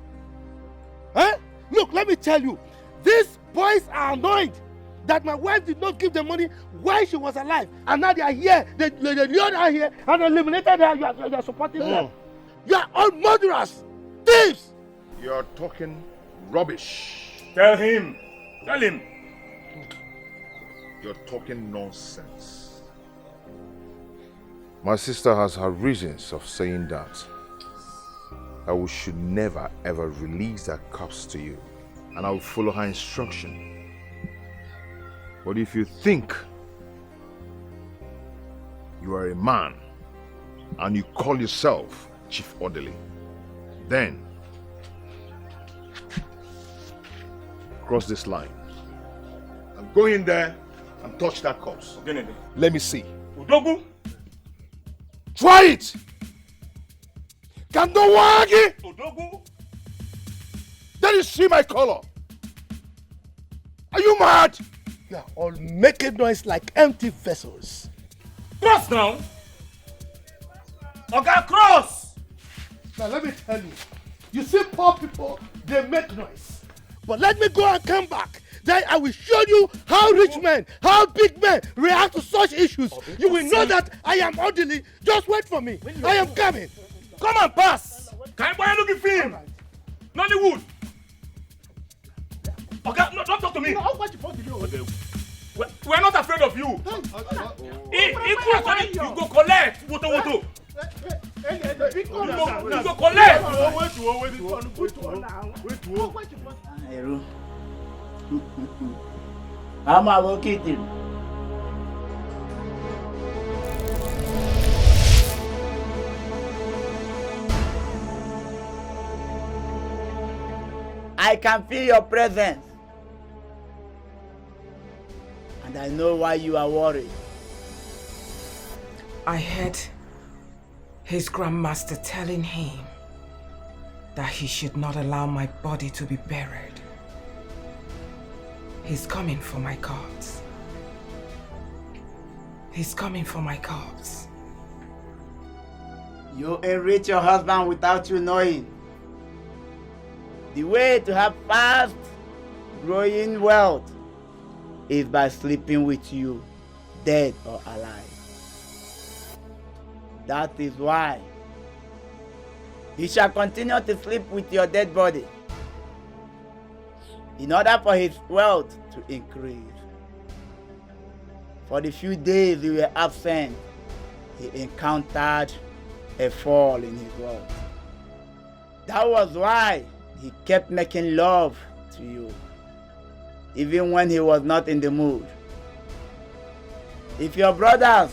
Eh? Look, let me tell you, these boys are annoyed that my wife did not give them money while she was alive, and now they are here. They lured her here and eliminated her. You are supporting them. You are all murderers, thieves. You are talking rubbish. Tell him. Tell him. You're talking nonsense. My sister has her reasons of saying that. We should never ever release that corpse to you, and I will follow her instruction. But if you think you are a man and you call yourself Chief Orderly, then cross this line and go in there and touch that corpse. Let me see. Udogu. Try it! Kandowagi! Udogu. Then you see my color. Are you mad? You are all making noise like empty vessels. Cross now. Okay, cross. Now let me tell you, you see poor people, they make noise. But let me go and come back. Then I will show you how rich men, how big men react to such issues. You will know that I am orderly. Just wait for me. I am coming. Come and pass. Can you buy a looking film? Nollywood. Okay, no, don't talk to me. We're not afraid of you. You go collect. Woto. You go collect. I'm allocated. I can feel your presence. And I know why you are worried. I heard his grandmaster telling him that he should not allow my body to be buried. He's coming for my corpse. He's coming for my corpse. You enrich your husband without you knowing. The way to have fast growing wealth is by sleeping with you, dead or alive. That is why he shall continue to sleep with your dead body in order for his wealth to increase. For the few days you were absent, he encountered a fall in his wealth. That was why he kept making love to you, even when he was not in the mood. If your brothers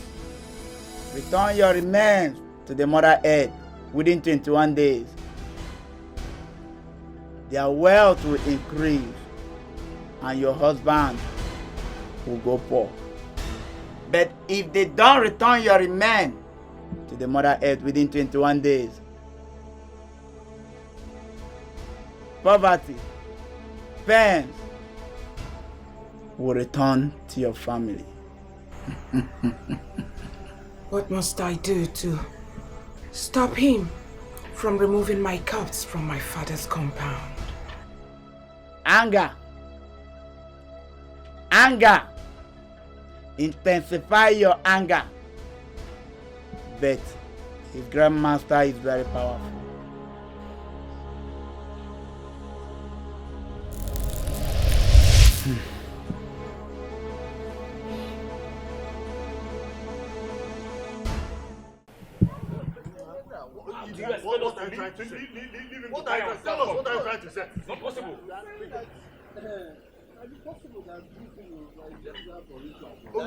return your remains to the mother earth within 21 days, their wealth will increase and your husband will go poor. But if they don't return your remains to the mother earth within 21 days, poverty, pain will return to your family. What must I do to stop him from removing my corpse from my father's compound? Anger. Anger. Intensify your anger. But his grandmaster is very powerful. you expect us to leave him? What are you trying to tell us? What are you trying to say? It's not possible. For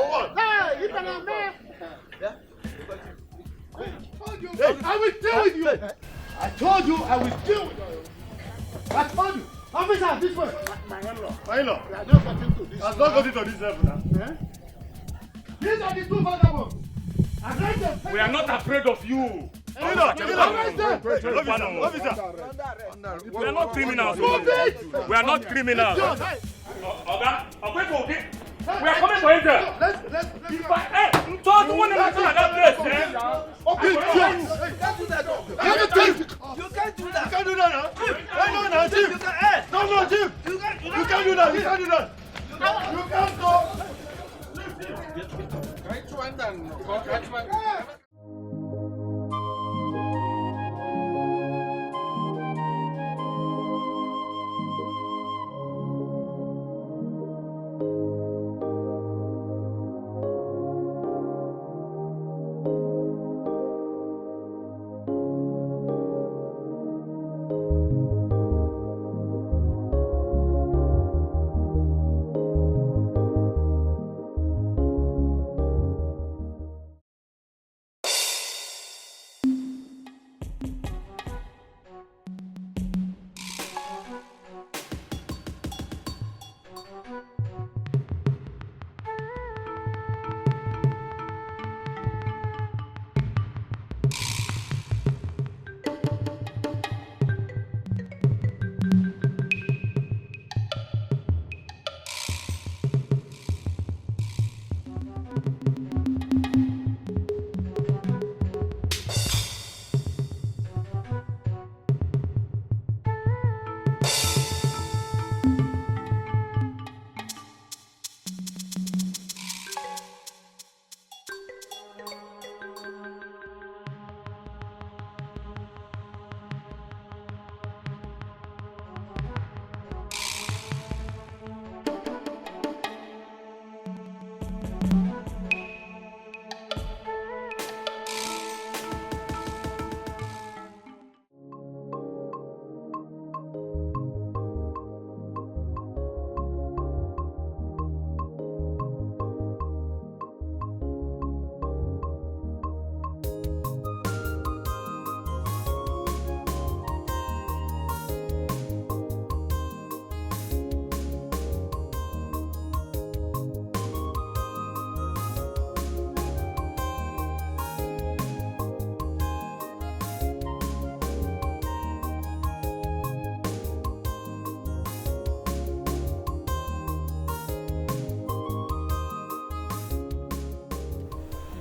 what? Hey, you cannot man. Hey, I will deal with you. I told you I will deal with you. I told you. Officer, this way. My in-law. My in-law. We are just getting to this. I've not got it to this level now. These are the two vagabonds. We are not afraid of you. Officer, we are not criminals. We are not criminals. We are coming for intel. Hey, so the one that at that place, eh? You can't do that. You can't do that now. No, Chief. No, Chief. You can't do that. You can't do that. You can't go.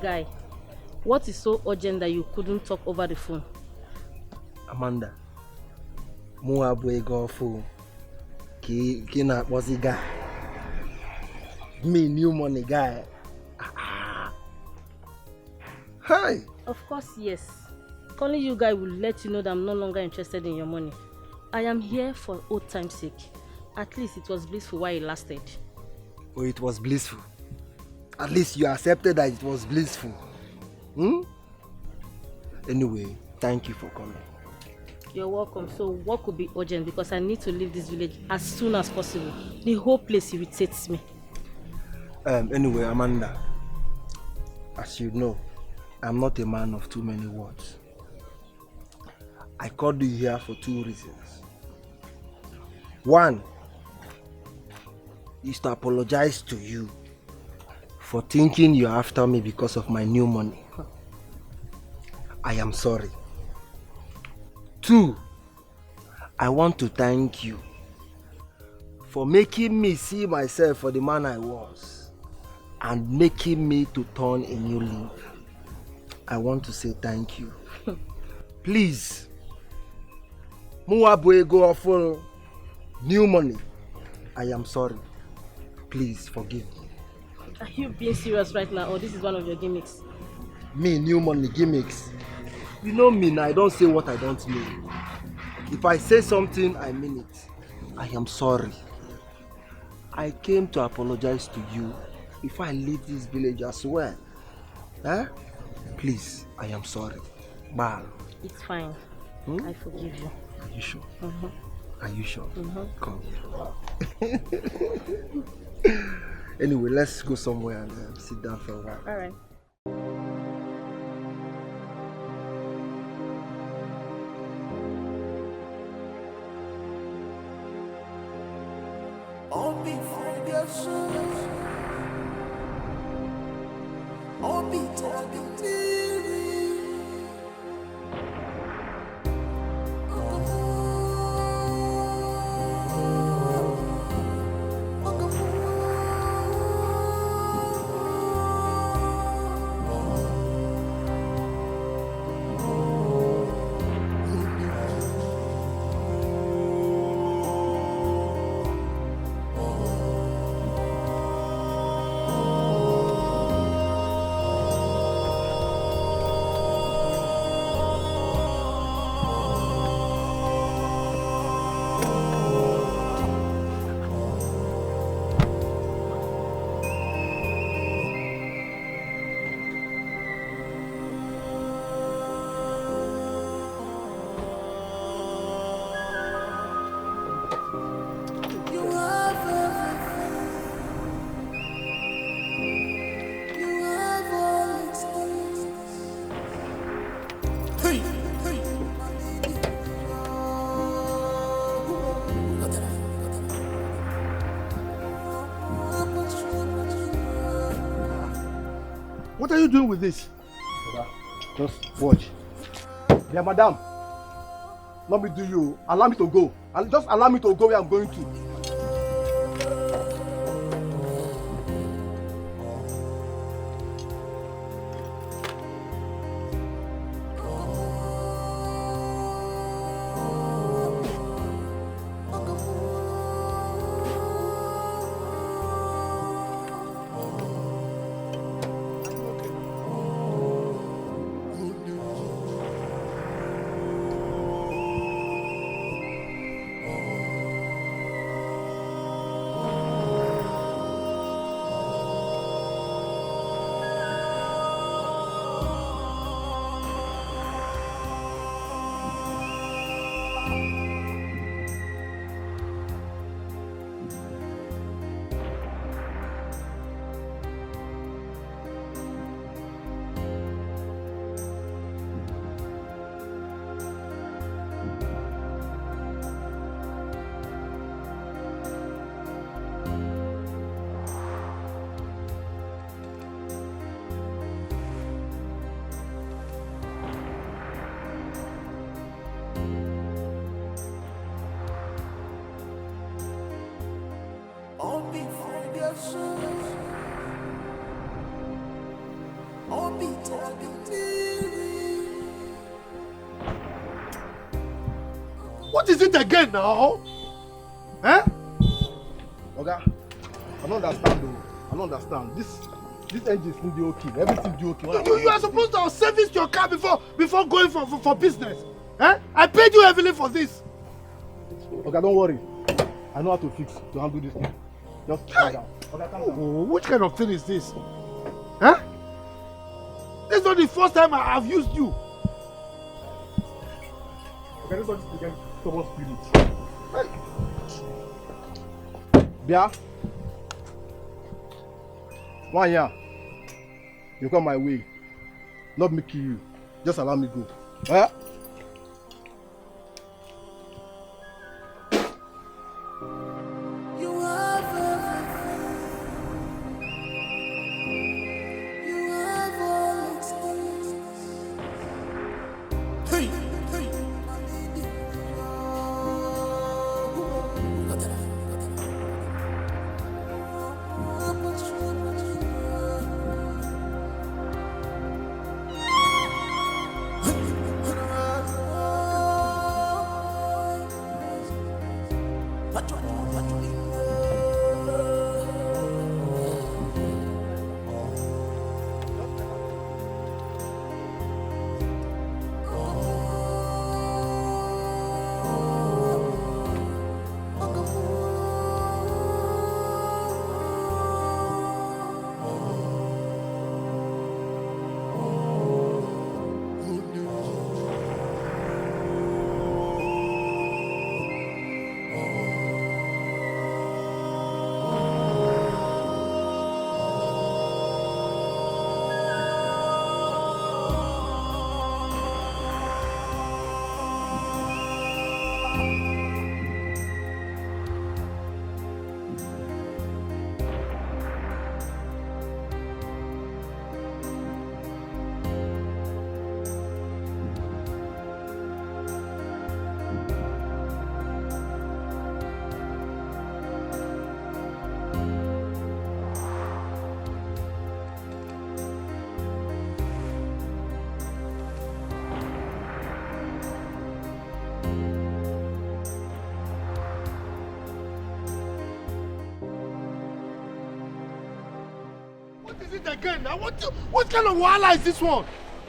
Guy, what is so urgent that you couldn't talk over the phone? Amanda, mụ abụ ego ọfụ ka na-akpọzi guy. Me new money guy. Hi. Of course, yes. Calling you guy will let you know that I'm no longer interested in your money. I am here for old time's sake. At least it was blissful while it lasted. Oh, it was blissful. At least you accepted that it was blissful. Anyway, thank you for coming. You're welcome. So what could be urgent? Because I need to leave this village as soon as possible. The whole place irritates me. Anyway, Amanda, as you know, I'm not a man of too many words. I called you here for two reasons. One is to apologize to you for thinking you're after me because of my new money. I am sorry. Two, I want to thank you for making me see myself for the man I was and making me to turn a new leaf. I want to say thank you. Please, Muabu ego offer new money. I am sorry. Please forgive me. Are you being serious right now, or this is one of your gimmicks? Me, new money gimmicks. You know me now, I don't say what I don't mean. If I say something, I mean it. I am sorry. I came to apologize to you before I leave this village as well. Please, I am sorry. Bye. It's fine. I forgive you. Are you sure? Mm-hmm. Are you sure? Mm-hmm. Come. Anyway, let's go somewhere and sit down for a while. All right. What are you doing with this? Just watch. Yeah, madam. Let me do you. Allow me to go. Just allow me to go where I'm going to. What is it again now? Eh? Okay. I don't understand though. I don't understand. This engine is still okay. Everything do okay. You are supposed to have serviced your car before going for business. Eh? I paid you heavily for this. Okay, don't worry. I know how to handle this thing. Just calm down. Okay, calm down. Oh, which kind of thing is this? Huh? This is not the first time I have used you. Okay, this one is again stubborn spirit. Hey. Bia. One year. You come my way. Not me kill you. Just allow me go. Eh? What is it again now? What kind of wahala is this one?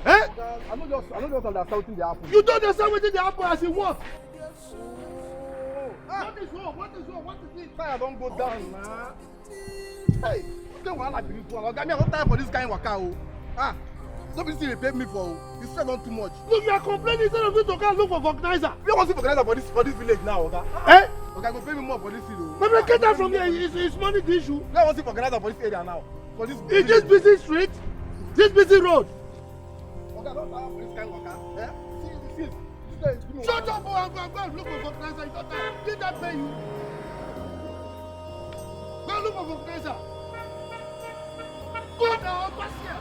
Eh? I'm not just understand what they happen. You don't understand what they happen as in what? What is wrong? What is wrong? What is it? Fire don't go down, man. Hey, what kind of wahala be this one? Oga, me I don't time for this kind of waka o. Ah, don't be still pay me for o. You spend on too much. Look, you are complaining instead of you to go and look for vulcanizer. You want to see vulcanizer for this village now, Oga? Eh? Oga, go pay me more for this field o. But get that from here. It's money the issue. You want to see vulcanizer for this area now? For this. In this busy street, this busy road. Oga, don't time for this kind of waka. Eh? See. Shut up, go and look for vulcanizer. You don't time. Did that pay you? Go and look for vulcanizer. Go now, pass here.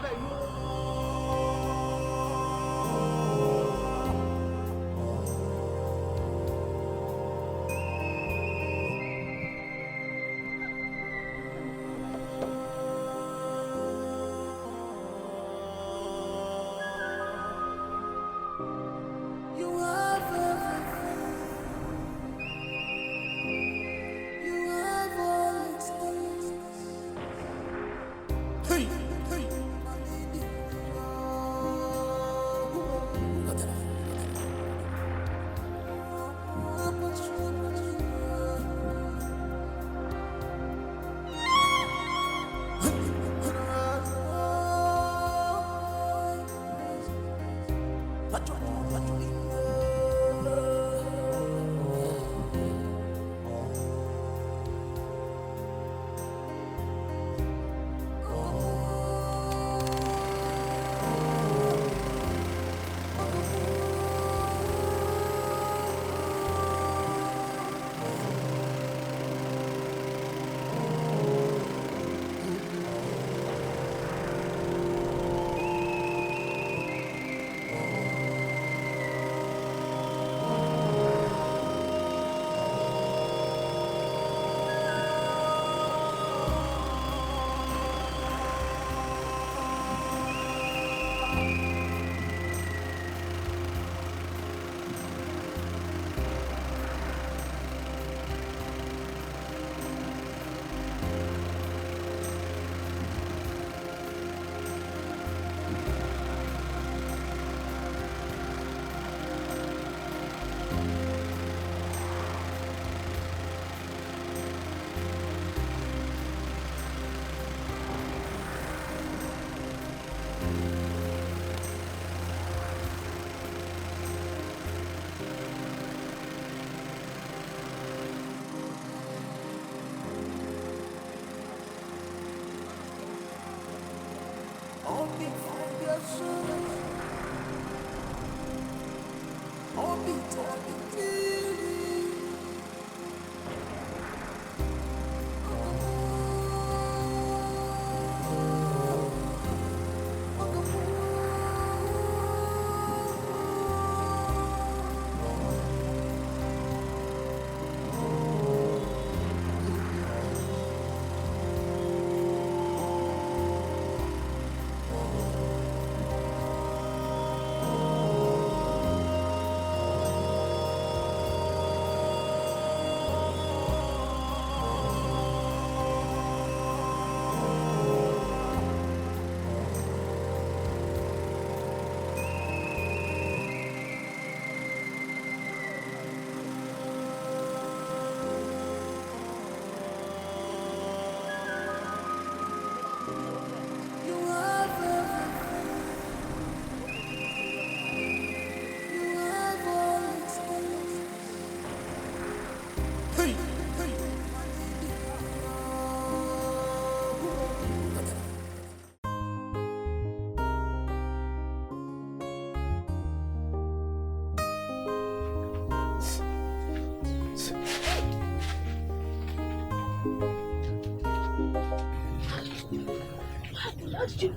How did you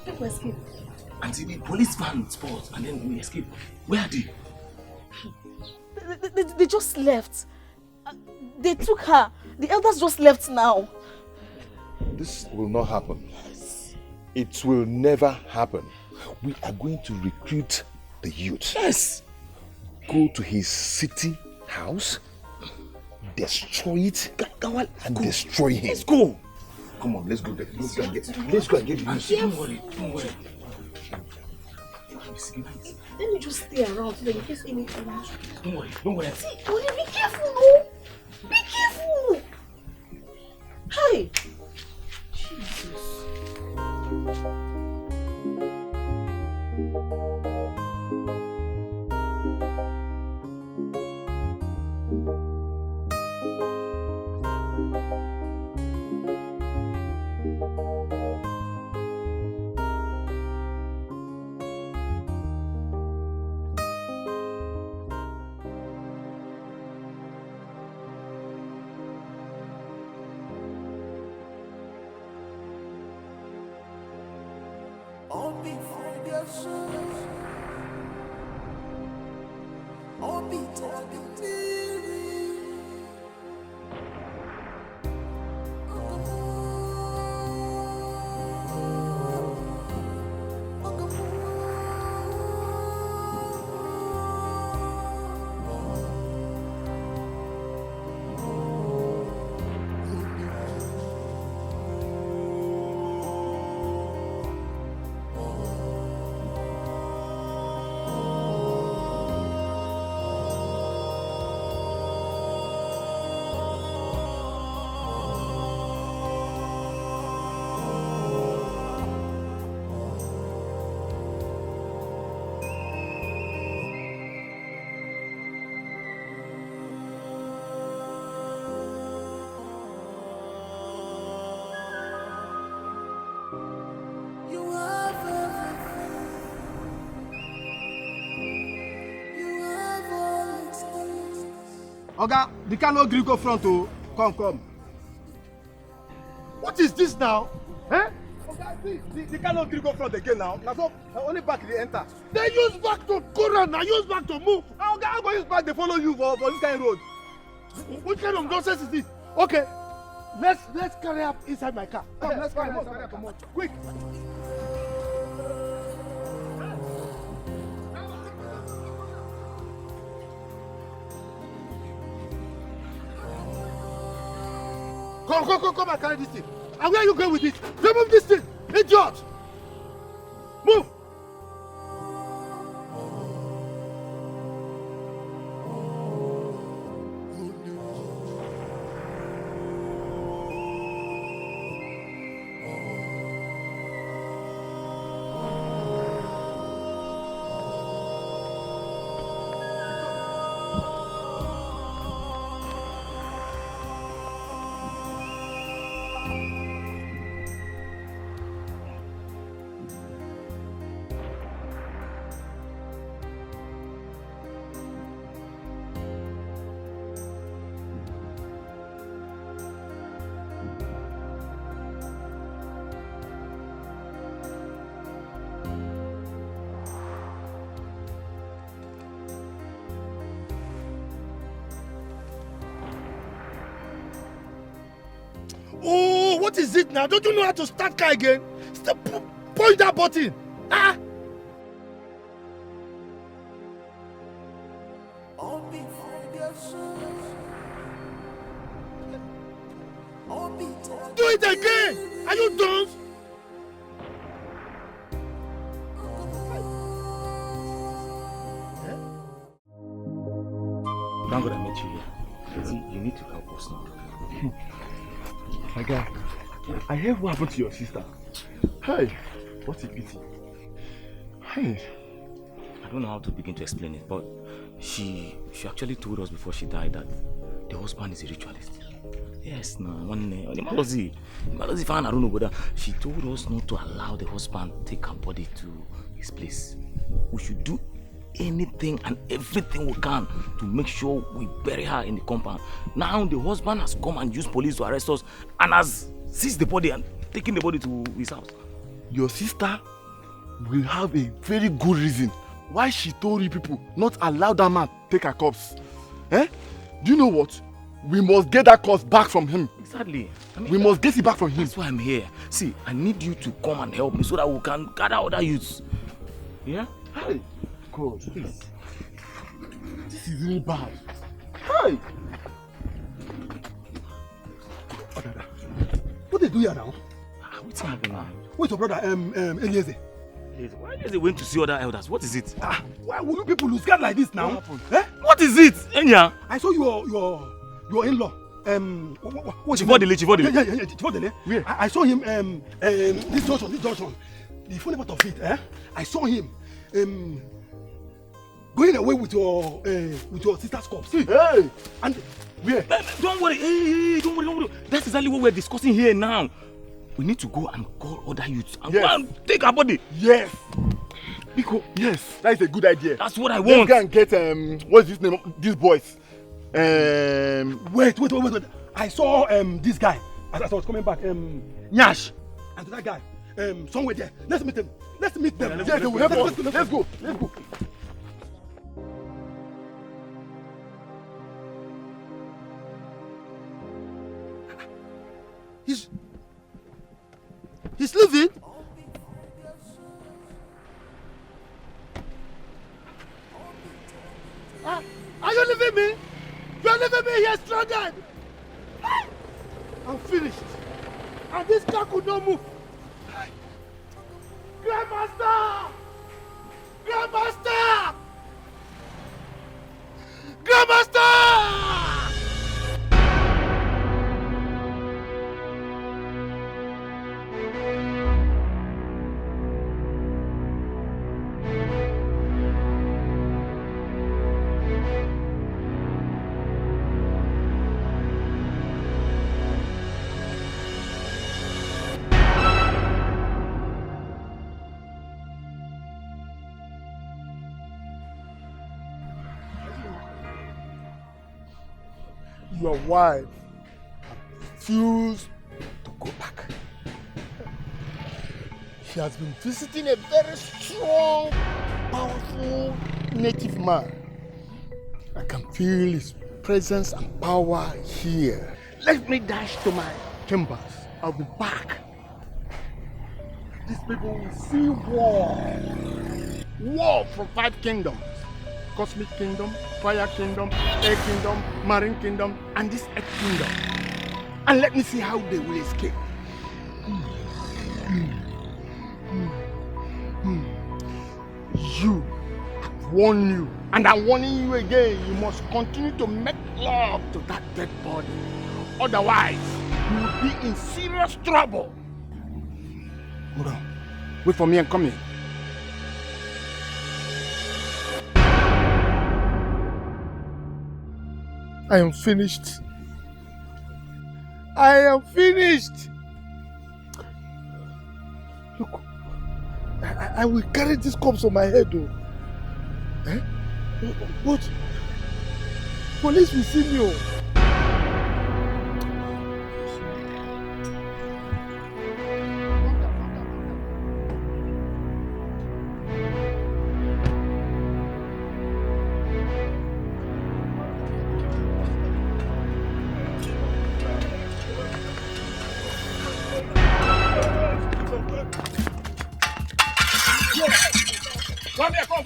people escape? Auntie, the police van spot and then we escape. Where are they? They just left. They took her. The elders just left now. This will not happen. It will never happen. We are going to recruit the youth. Yes. Go to his city house, destroy it, and destroy him. Let's go. Come on, let's go there. Let's go and get the news. Don't worry. Let me just stay around so that in case anything. Don't worry. See, Tony, be careful, no? Be careful. Hey. Jesus. Oga, the car no gree go front o. Come. What is this now? Eh? Oga, the car no gree go front again now. Na so only back dey enter. They use back to go round, na use back to move. Oga, how go use back dey follow you for this kind of road? Which kind of nonsense is this? Okay, let's carry up inside my car. Come, let's carry up. Come on, quick. Come and carry this thing. And where are you going with it? Remove this thing, idiot! Move! Oh, what is it now? Don't you know how to start car again? Stop, point that button. Ah! Do it again! Are you done? Thank God I met you here. See, you need to help us now. My guy, I heard what happened to your sister. Hey, what a pity. Hey. I don't know how to begin to explain it, but she actually told us before she died that the husband is a ritualist. Yes, no, Malozi fan, I don't know, but she told us not to allow the husband take her body to his place. We should do anything and everything we can to make sure we bury her in the compound. Now the husband has come and used police to arrest us and has seized the body and taken the body to his house. Your sister will have a very good reason why she told you people not allow that man take her corpse. Eh? Do you know what? We must get that corpse back from him. Exactly. We must get it back from him. That's why I'm here. See, I need you to come and help me so that we can gather other youths. Yeah? Hey, God, please. This is really bad. Hey! What is do here now? What's happening now? Where's your brother, Eliezer? Why is he went to see other elders? What is it? Why will you people lose guard like this now? What happened? What is it? Enya? I saw your in-law. Chivodele. Yeah, Chivodele. Where? I saw him this junction. The funny part of it, I saw him going away with your sister's corpse. Hey! And where? Don't worry. Hey, don't worry. That's exactly what we're discussing here now. We need to go and call other youths and go and take our body. Yes. Biko. Yes, that is a good idea. That's what I want. Let's go and get what's his name? These boys. Wait. I saw this guy as I was coming back. Nyash. And that guy. Somewhere there. Let's meet them. Let's go. He's leaving. Are you leaving me? You are leaving me here stranded. I'm finished. And this car could not move. Grandmaster! Grandmaster! Grandmaster! Your wife refused to go back. She has been visiting a very strong, powerful native man. I can feel his presence and power here. Let me dash to my chambers. I'll be back. These people will see war. War from 5 kingdoms. Cosmic kingdom, fire kingdom, air kingdom, marine kingdom, and this earth kingdom. And let me see how they will escape. You, I warn you, and I'm warning you again, you must continue to make love to that dead body. Otherwise, you will be in serious trouble. Hold on. Wait for me and come here. I am finished. I am finished. Look, I will carry this corpse on my head, though. But police will see me. Oh. Come here, come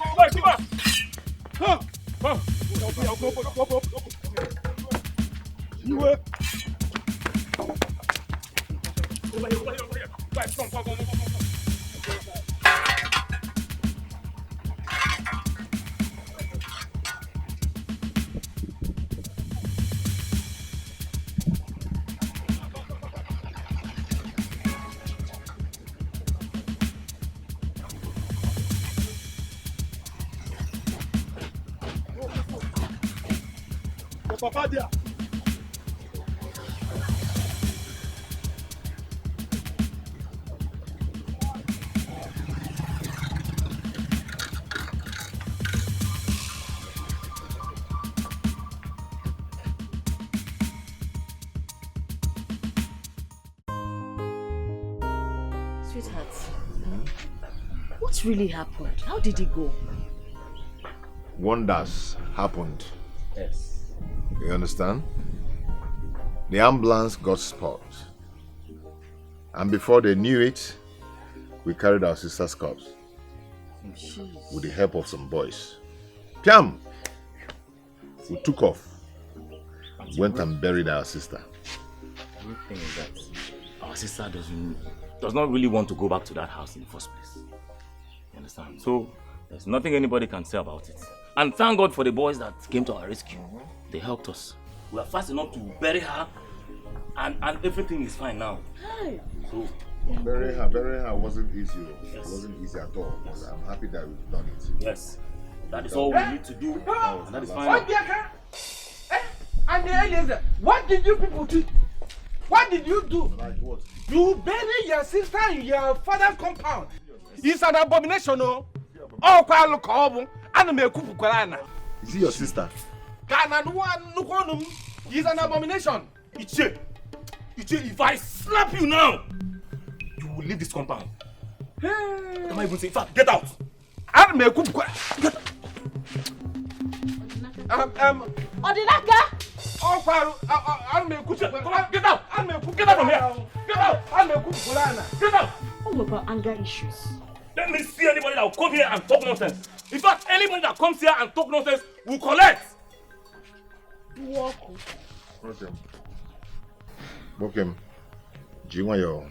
Papa there. Sweetheart, what really happened? How did it go? Wonders happened. Yes. You understand? The ambulance got spot. And before they knew it, we carried our sister's corpse. Jeez. With the help of some boys. Piam! We took off. Went and buried our sister. The good thing is that our our sister does not really want to go back to that house in the first place. You understand? So there's nothing anybody can say about it. And thank God for the boys that came to our rescue. They helped us. We are fast enough to bury her, and everything is fine now. Hey. So burying her wasn't easy. Yes. It wasn't easy at all. But I'm happy that we've done it. Yes. That is all we need to do. And that is fine. What did you people do? What did you do? Like what? You bury your sister in your father's compound. It's an abomination, no? Oh, is he your sister? He's an abomination. Iche, if I slap you now, you will leave this compound. What am I even saying? In fact, get out. Get out. Odinaka! Oh, get out! Get out from here! Get out! Get out! What about anger issues? Let me see anybody that will come here and talk nonsense. In fact, anybody that comes here and talk nonsense will collect. Walk. Okay. Jiwayo,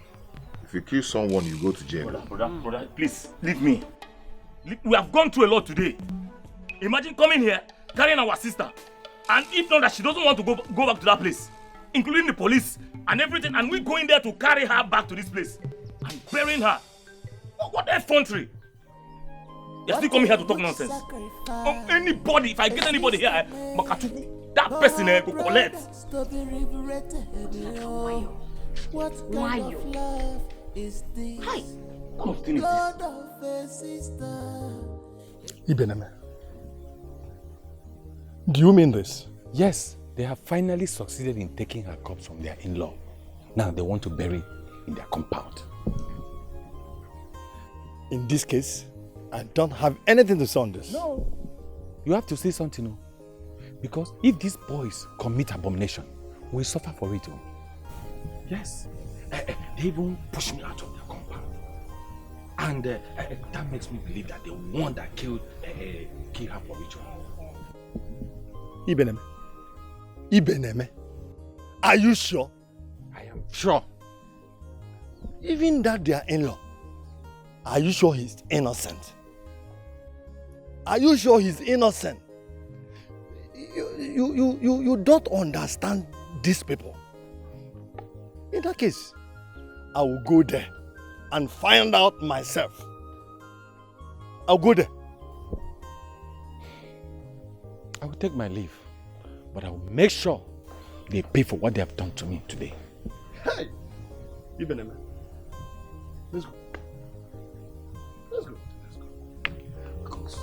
if you kill someone, you go to jail. Brother, please, leave me. We have gone through a lot today. Imagine coming here, carrying our sister. And if not that she doesn't want to go back to that place, including the police and everything, and we going there to carry her back to this place and burying her. What effrontery? You're still coming here to talk nonsense. Anybody, if I get anybody here, Makatuku, that person will collect. Why you? Hi. What kind of thing is this? Ibeneme, do you mean this? Yes, they have finally succeeded in taking her corpse from their in-law. Now they want to bury in their compound. In this case, I don't have anything to say on this. No. You have to say something, no? Because if these boys commit abomination, we suffer for it. Yes. They even push me out of their compound. And that makes me believe that the one that killed her for ritual. Ibeneme, are you sure? I am sure. Even that their in-law, are you sure he's innocent? Are you sure he's innocent? You don't understand these people. In that case, I will go there and find out myself. I'll go there. I will take my leave, but I will make sure they pay for what they have done to me today. Hey! Ibeneme, let's go. Let's go. Because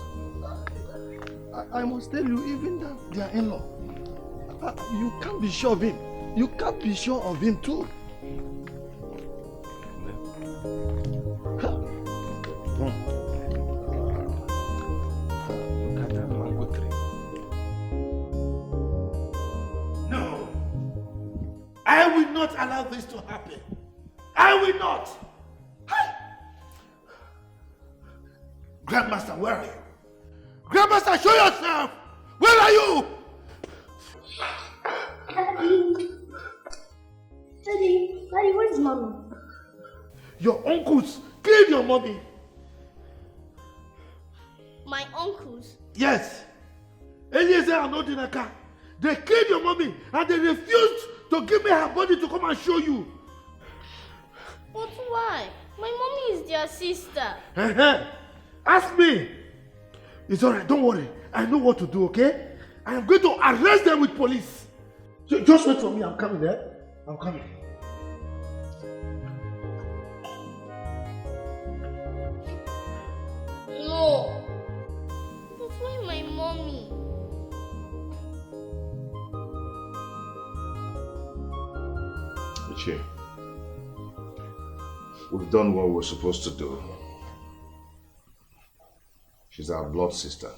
I must tell you, even that their in-law, you can't be sure of him. You can't be sure of him too. No, I will not allow this to happen. I will not. Hey! Grandmaster, where are you? Grandmaster, show yourself! Where are you? Daddy, where's Mommy? Your uncles killed your mommy. My uncles? Yes. Eliezer and Odinaka. They killed your mommy and they refused to give me her body to come and show you. But why? My mommy is their sister. Ask me. It's alright, don't worry. I know what to do, okay? I am going to arrest them with police. Just wait for me, I'm coming there. I'm coming. No. But why my mommy? Ichi, we've done what we're supposed to do. She's our blood sister.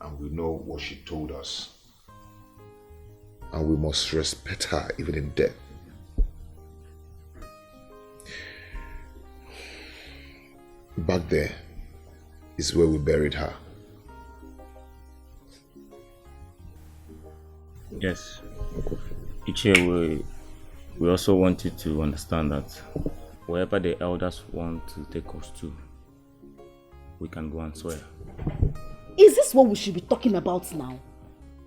And we know what she told us. And we must respect her even in death. Back there is where we buried her. Yes. Ichi, we also want you to understand that wherever the elders want to take us to, we can go and swear. Is this what we should be talking about now?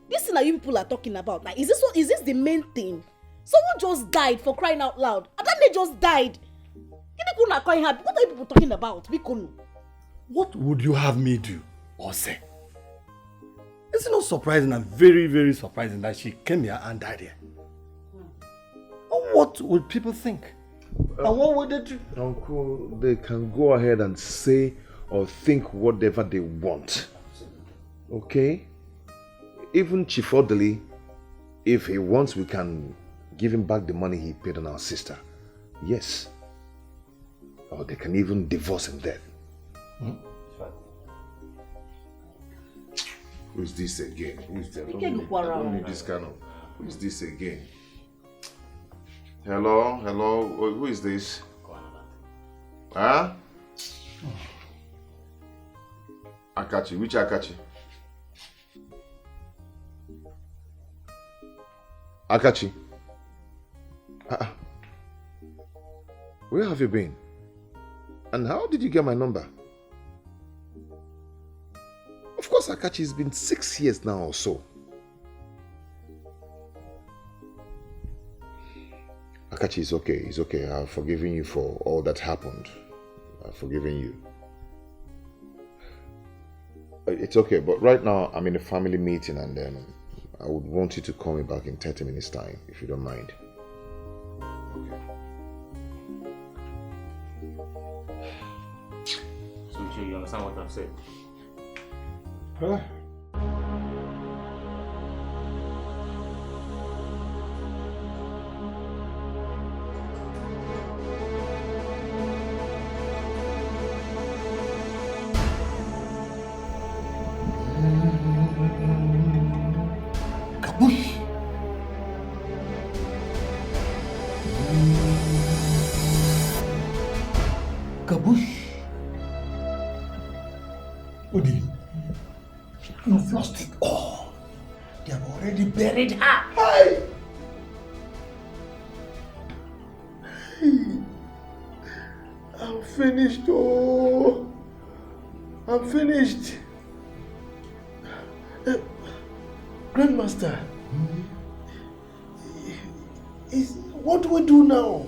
This thing that you people are talking about, like, is this the main thing? Someone just died, for crying out loud. Adane just died. What are you people talking about? What would you have me do or say? It's not surprising and very, very surprising that she came here and died here. What would people think? And what would they do? Uncle, they can go ahead and say or think whatever they want. Okay? Even Chief Odili, if he wants, we can give him back the money he paid on our sister. Yes. Or they can even divorce him then. Who is this again? Who is that? I don't need this kind of... Who is this again? Hello? Hello? Who is this? Huh? Akachi. Which Akachi? Akachi. Where have you been? And how did you get my number? Of course, Akachi, it's been 6 years now or so. Akachi, it's okay. It's okay. I've forgiven you for all that happened. I've forgiven you. It's okay, but right now I'm in a family meeting and I would want you to call me back in 30 minutes time, if you don't mind. So you understand what I've said? Huh? Kabush! Kabush! Udi, you've lost it all. They have already buried her. Hey! I'm finished, oh! I'm finished. Grandmaster, what do we do now?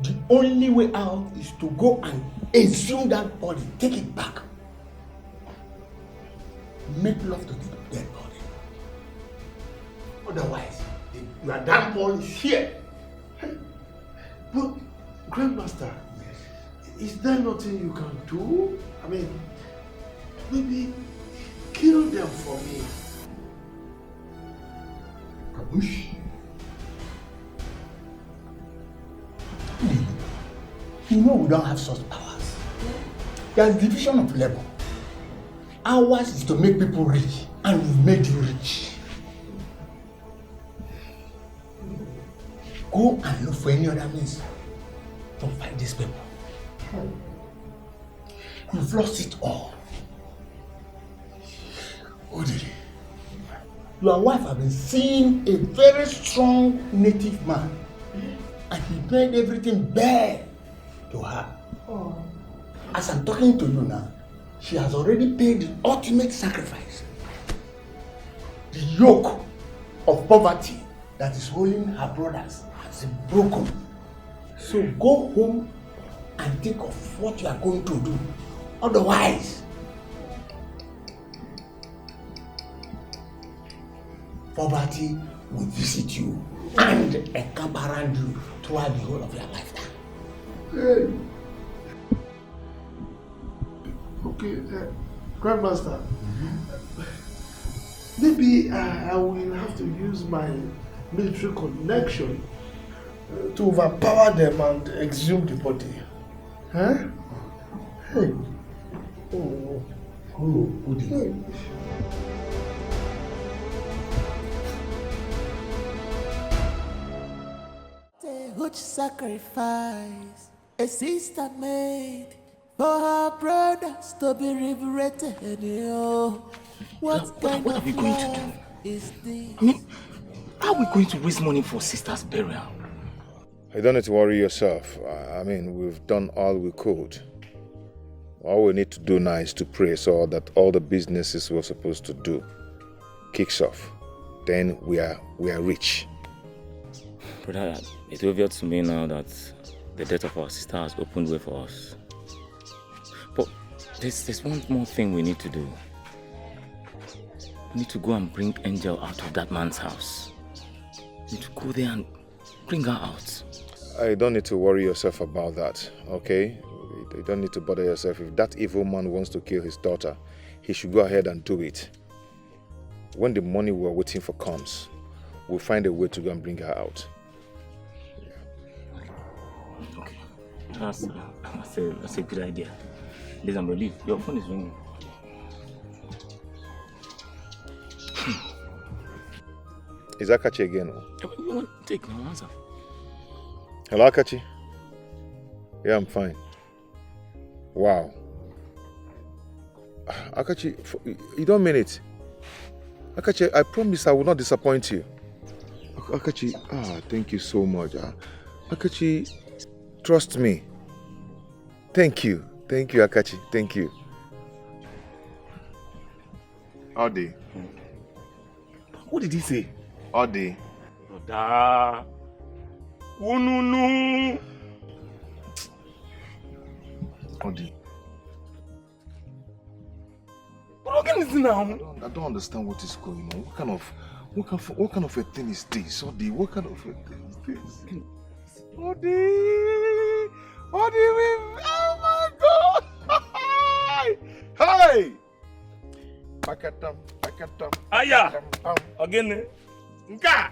The only way out is to go and exhume that body, take it back. Make love to the dead body. Otherwise, your damn boy is here. But, Grandmaster, is there nothing you can do? I mean, maybe kill them for me. Kabush. You know we don't have such powers. There's division of labor. Ours is to make people rich, and we've made you rich. Go and look for any other means to fight these people. You've lost it all. Odili, your wife has been seeing a very strong native man, and he made everything bare to her. Oh. As I'm talking to you now, she has already paid the ultimate sacrifice. The yoke of poverty that is holding her brothers has been broken. So go home and think of what you are going to do. Otherwise, poverty will visit you and encamp around you throughout the whole of your lifetime. Hey. Okay, Grandmaster, maybe I will have to use my military connection to overpower them and exhume the body. Huh? Hey. Oh, Udi. A huge sacrifice a sister made for her brothers to be liberated. What kind What are of we going to love do? is this? I mean, how are we going to raise money for sister's burial? You don't need to worry yourself. I mean, we've done all we could. All we need to do now is to pray so that all the businesses we're supposed to do kicks off. Then we are rich. Brother, it's obvious to me now that the death of our sister has opened way for us. But there's one more thing we need to do. We need to go and bring Angel out of that man's house. We need to go there and bring her out. I don't need to worry yourself about that, okay? You don't need to bother yourself. If that evil man wants to kill his daughter, he should go ahead and do it. When the money we're waiting for comes, we'll find a way to go and bring her out. Okay. That's a good idea. Listen, I believe your phone is ringing. Is Akachi again? Take no answer. Hello, Akachi? Yeah, I'm fine. Wow. Akachi, you don't mean it. Akachi, I promise I will not disappoint you. Akachi, thank you so much. Akachi, trust me. Thank you. Thank you, Akachi. Thank you. Odi. What did he say? Odi. Brother. Ununu. Odi. What is it now? I don't understand what is going on. What kind of a thing is this? Odi, what kind of a thing is this? Odi! Odi, oh my God! Hey! Pakatam, pakatam. Aya! Again. Nka!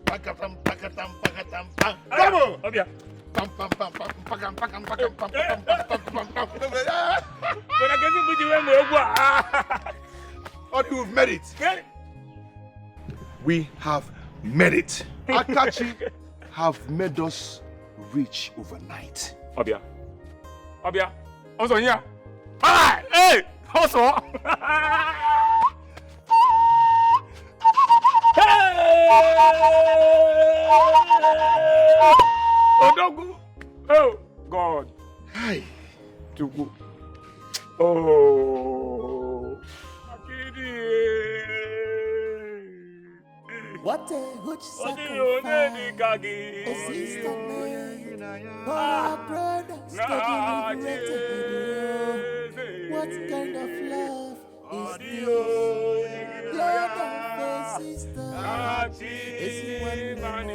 Pakatam, pakatam, pakatam, pam. Bravo! Obia. Pam, pam, pam, pam, pakam, pakam, pakam, pam, pam, pam, pam, pam. Odi, we've made it. We have made it. Akachi have made us rich overnight. Obia. Obia. Also here. Hi! Hey! Also. Odogu. Oh God. Hi. Tugu. Oh. What a huge sacrifice a sister made for her brothers to be liberated. What kind of love is this? Blood of a sister is one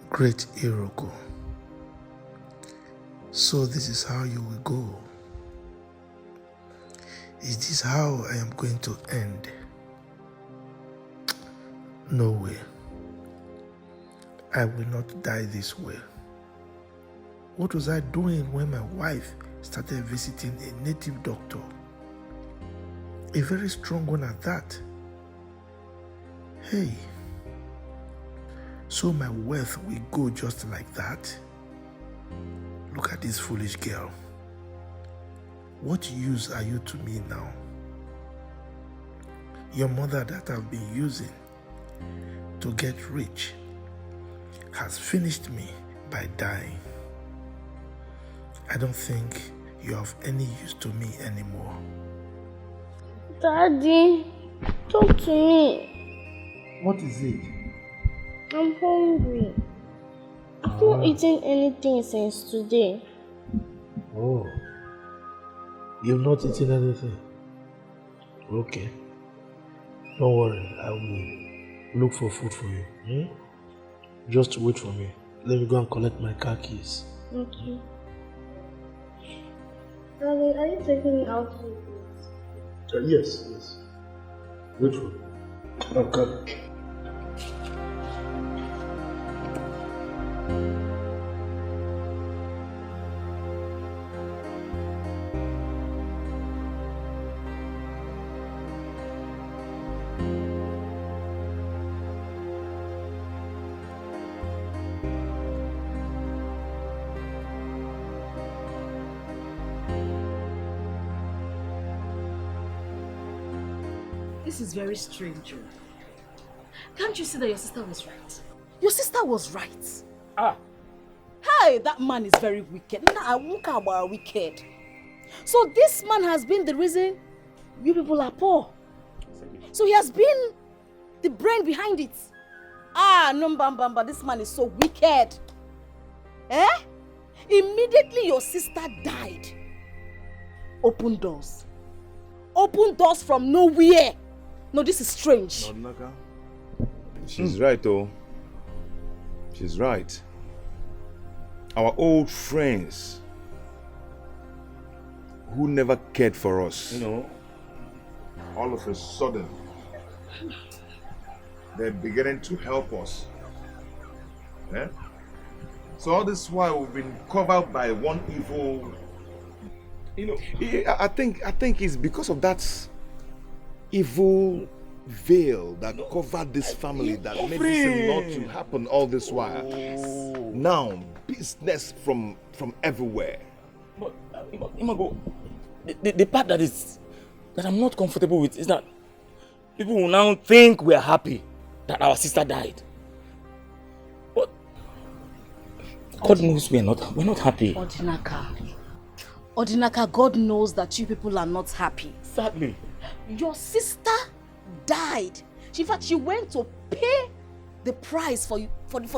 Great Iroko. So this is how you will go. Is this how I am going to end? No way. I will not die this way. What was I doing when my wife started visiting a native doctor? A very strong one at that. Hey. So my wealth will go just like that? Look at this foolish girl. What use are you to me now? Your mother that I've been using to get rich has finished me by dying. I don't think you're of any use to me anymore. Daddy, talk to me. What is it? I'm hungry. I've not eaten anything since today. Oh. You've not eaten anything? Okay. Don't worry, I will look for food for you. Just wait for me. Let me go and collect my car keys. Okay. Daddy, are you taking me out to eat? Yes. Wait for me. I'm coming. This is very strange. Can't you see that your sister was right? Your sister was right. Hey, that man is very wicked. Nah, I won't care about wicked. So this man has been the reason you people are poor. So he has been the brain behind it. No, Mbamba, this man is so wicked. Immediately your sister died. Open doors. Open doors from nowhere. No, this is strange. She's right, though. She's right. Our old friends who never cared for us, all of a sudden, they're beginning to help us. So all this while we've been covered by one evil. I think it's because of that evil veil that covered this family that made this not to happen all this while. Now, business from everywhere. But Imago, the part that I'm not comfortable with is that people will now think we are happy that our sister died. But God knows we're not happy. Odinaka, God knows that you people are not happy. Sadly. Your sister died. In fact, she went to pay the price for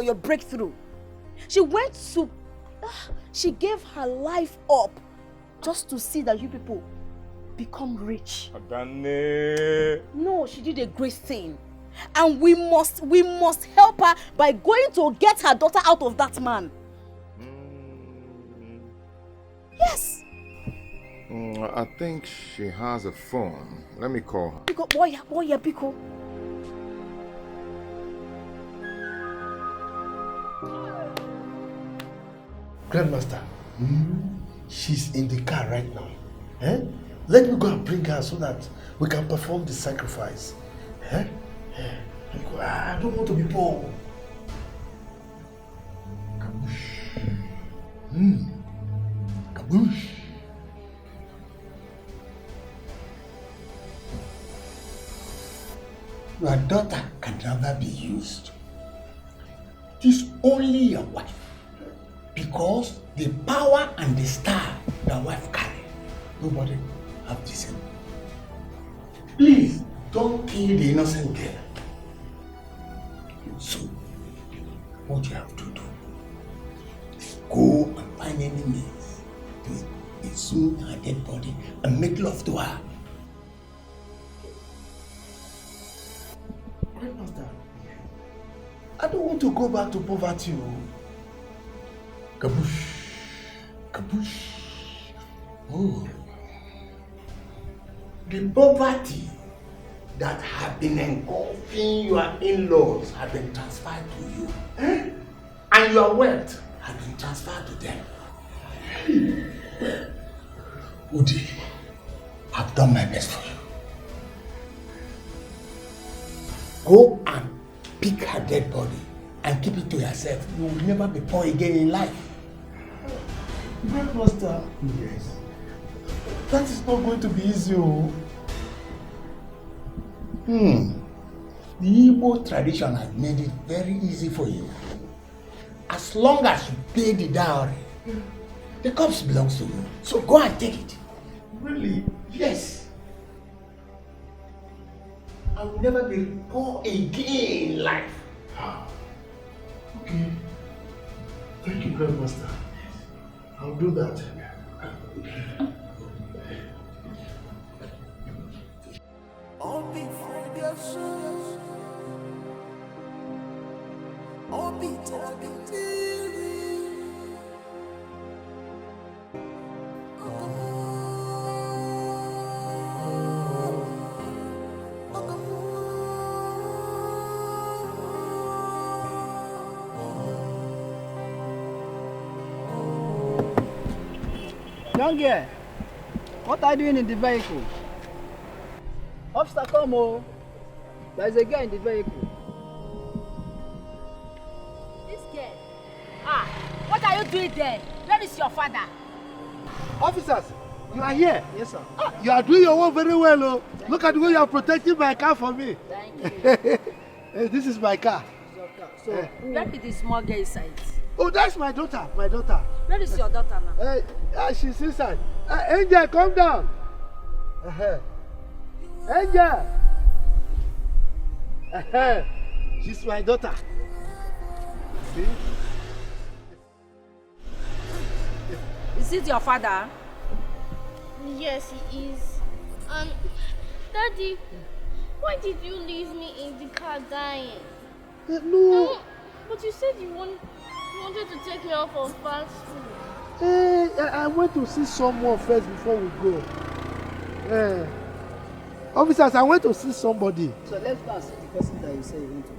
your breakthrough. She gave her life up just to see that you people become rich. No, she did a great thing. And we must help her by going to get her daughter out of that man. Yes. I think she has a phone. Let me call her. Biko. Grandmaster, she's in the car right now. Let me go and bring her so that we can perform the sacrifice. I don't want to be poor. Kaboosh. Kaboosh. Your daughter can never be used. It is only your wife. Because the power and the star the wife carry, nobody have the same. Please, don't kill the innocent girl. So, what you have to do is go and find any means to exhume her dead body and make love to her. Grandmaster, I don't want to go back to poverty. Kaboosh. Kaboosh. Oh. The poverty that have been engulfing your in-laws have been transferred to you. And your wealth have been transferred to them. Udi, I've done my best for you. Go and pick her dead body and keep it to yourself. You will never be poor again in life. Grandmaster. Yes. That is not going to be easy. The Igbo tradition has made it very easy for you. As long as you pay the dowry, the corpse belongs to you. So go and take it. Really? Yes. I will never be poor again in life. Okay. Thank you, Grandmaster. I'll do that. All before your soul. All be talking to Young girl, what are you doing in the vehicle? Officer, come on. There's a girl in the vehicle. This girl? What are you doing there? Where is your father? Officers, You are here? Yes, sir. Ah, you are doing your work very well, oh. Look at the way you are protecting my car for me. Thank you. Hey, this is my car. So, where did the small girl inside? Oh, that's my daughter. My daughter. Where is your daughter now? She's inside. Angel, come down. Angel. She's my daughter. See? Is it your father? Yes, he is. And Daddy, why did you leave me in the car dying? No. But you said you wanted to take me out for fast food. Hey, I went to see someone first before we go. Officers, I went to see somebody. So let's go and see the person that you say you want to.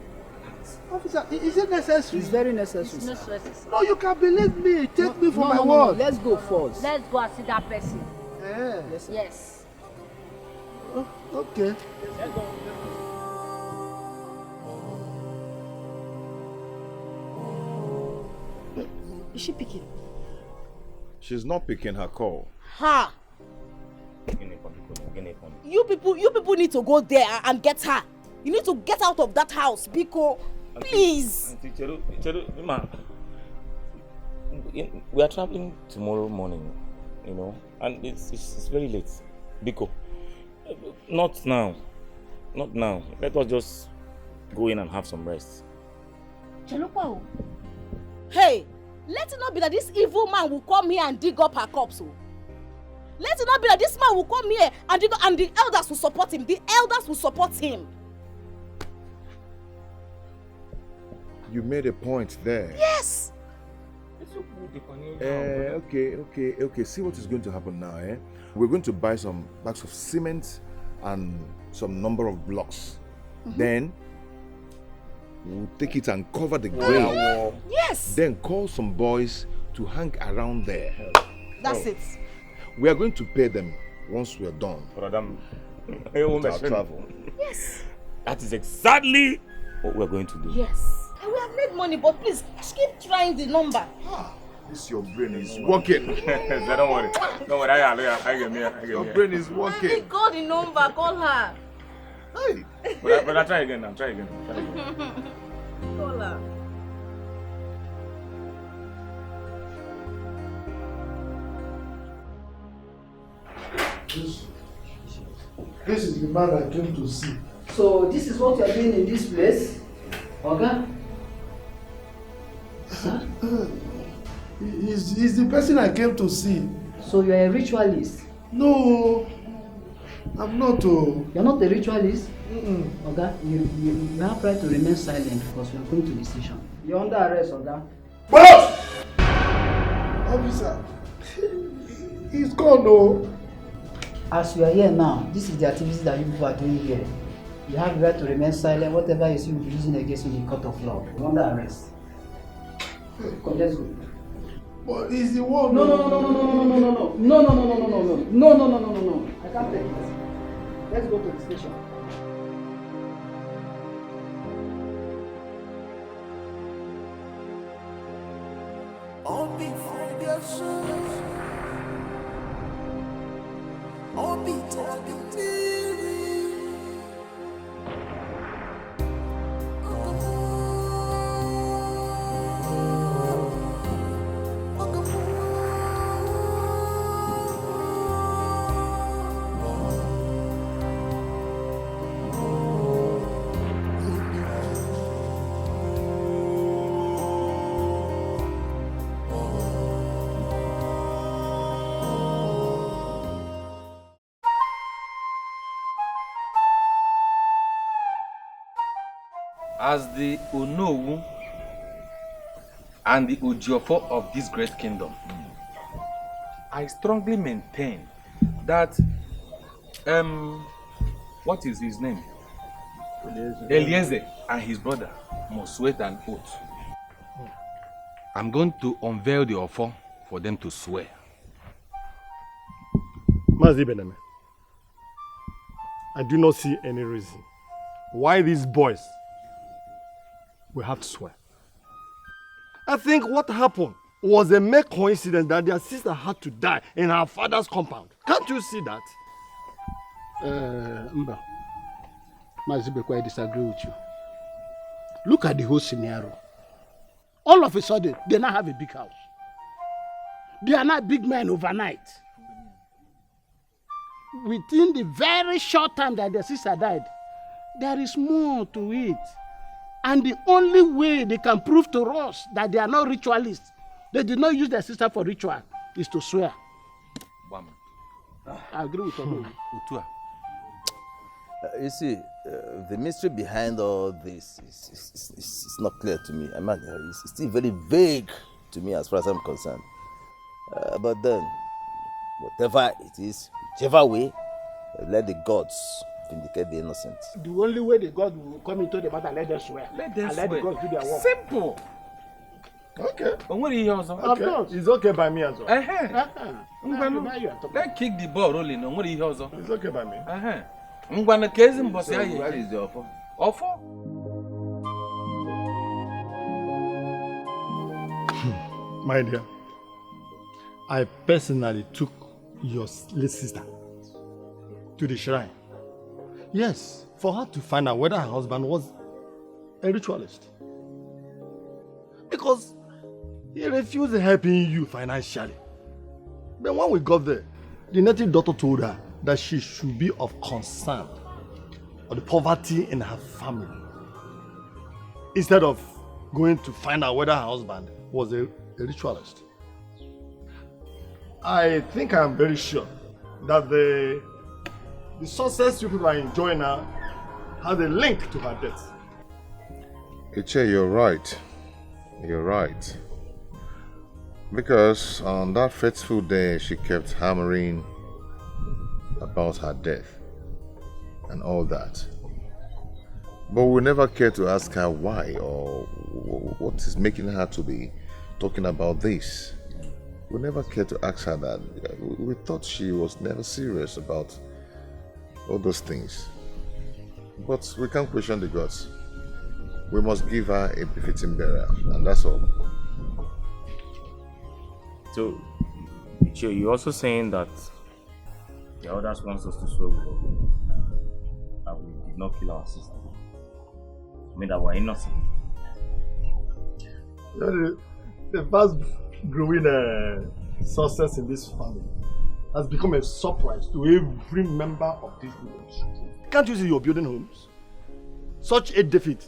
Officer, is it necessary? It's very necessary. It's necessary. No, you can believe me. Take me for my no, word. Let's go first. Let's go and see that person. Yes. Yes. Oh, okay. Let's go. Is she picking? She's not picking her call. Ha! You people need to go there and get her. You need to get out of that house, Biko. Please. Auntie Cheru, ma, we are traveling tomorrow morning, you know, and it's very late. Biko, not now. Not now. Let us just go in and have some rest. Hey, let it not be that this evil man will come here and dig up her corpse. Let it not be that this man will come here and dig up, and the elders will support him. The elders will support him. You made a point there. Yes. Okay. See what is going to happen now, eh? We're going to buy some bags of cement and some number of blocks. Then we'll take it and cover the grave. Yes. Then call some boys to hang around there. That's it. We are going to pay them once we are done. With our travel. Yes. That is exactly what we're going to do. Yes. And we have made money, but please keep trying the number. This your brain is working. Don't worry. I get me. Your brain is working. Call the number. Call her. Hey. But I'll try again. Call her. This is the man I came to see. So this is what you are doing in this place, Oga? Huh? He's the person I came to see. So you are a ritualist? No, I'm not. You're not a ritualist? Oga, you have right to remain silent because we are going to the station. You're under arrest, Oga. What? Officer, he's gone, no. As you are here now, this is the activities that you people are doing here. You have the right to remain silent. Whatever you see will be using against you in the court of law. You're under arrest. Come, let's go. But he's the one. No. I can't take it. Let's go to the station. All before your soul. All be talking to me. As the Onowu and the Ojiofo of this great kingdom, I strongly maintain that what is his name? Eliezer and his brother must swear an oath. I'm going to unveil the offer for them to swear. Mazi Bename, I do not see any reason why these boys will have to swear. I think what happened was a mere coincidence that their sister had to die in her father's compound. Can't you see that? Mba. Mazibekwe, I disagree with you. Look at the whole scenario. All of a sudden, they now have a big house. They are not big men overnight. Within the very short time that their sister died, there is more to it. And the only way they can prove to us that they are not ritualists, they did not use their sister for ritual, is to swear. I agree with you. You see, the mystery behind all this is not clear to me. I mean, it's still very vague to me as far as I'm concerned. But then, whatever it is, whichever way, let the gods vindicate the innocent. The only way the God will come into the matter, let them swear. Let the gods do their work. Simple. Okay. Of course. It's okay by me as well. Let's kick the ball rolling. It's okay by me. Where is the offer? Offer? My dear, I personally took your late sister to the shrine. Yes, for her to find out whether her husband was a ritualist. Because he refused helping you financially. But when we got there, the native daughter told her that she should be of concern of the poverty in her family, instead of going to find out whether her husband was a ritualist. I think I'm very sure that the success you people are enjoying now has a link to her death. Iche, you're right. You're right. Because on that fateful day, she kept hammering about her death and all that. But we never cared to ask her why or what is making her to be talking about this. We never cared to ask her that. We thought she was never serious about all those things. But we can't question the gods. We must give her a befitting burial, and that's all. So, you're also saying that the others wants us to swear that we did not kill our sister. I mean that we're innocent. The fast growing success in this family has become a surprise to every member of this village. Can't you see you're building homes? Such a defeat.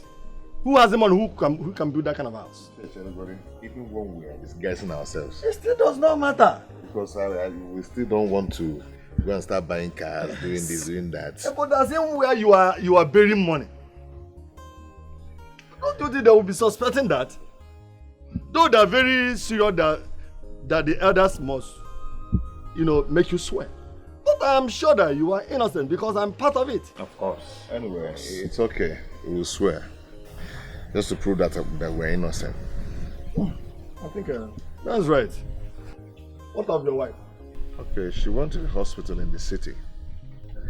Who has a man who can build that kind of house? Even when we are disguising ourselves. It still does not matter. Because we still don't want to go and start buying cars, doing this, doing that. Yeah, but the same way you are burying money. Don't you think they will be suspecting that? Though they're very serious that the elders must, make you swear. But I'm sure that you are innocent because I'm part of it. Of course. Anyway, it's okay. We will swear. Just to prove that we're innocent. I think that's right. What of your wife? Okay, she went to the hospital in the city.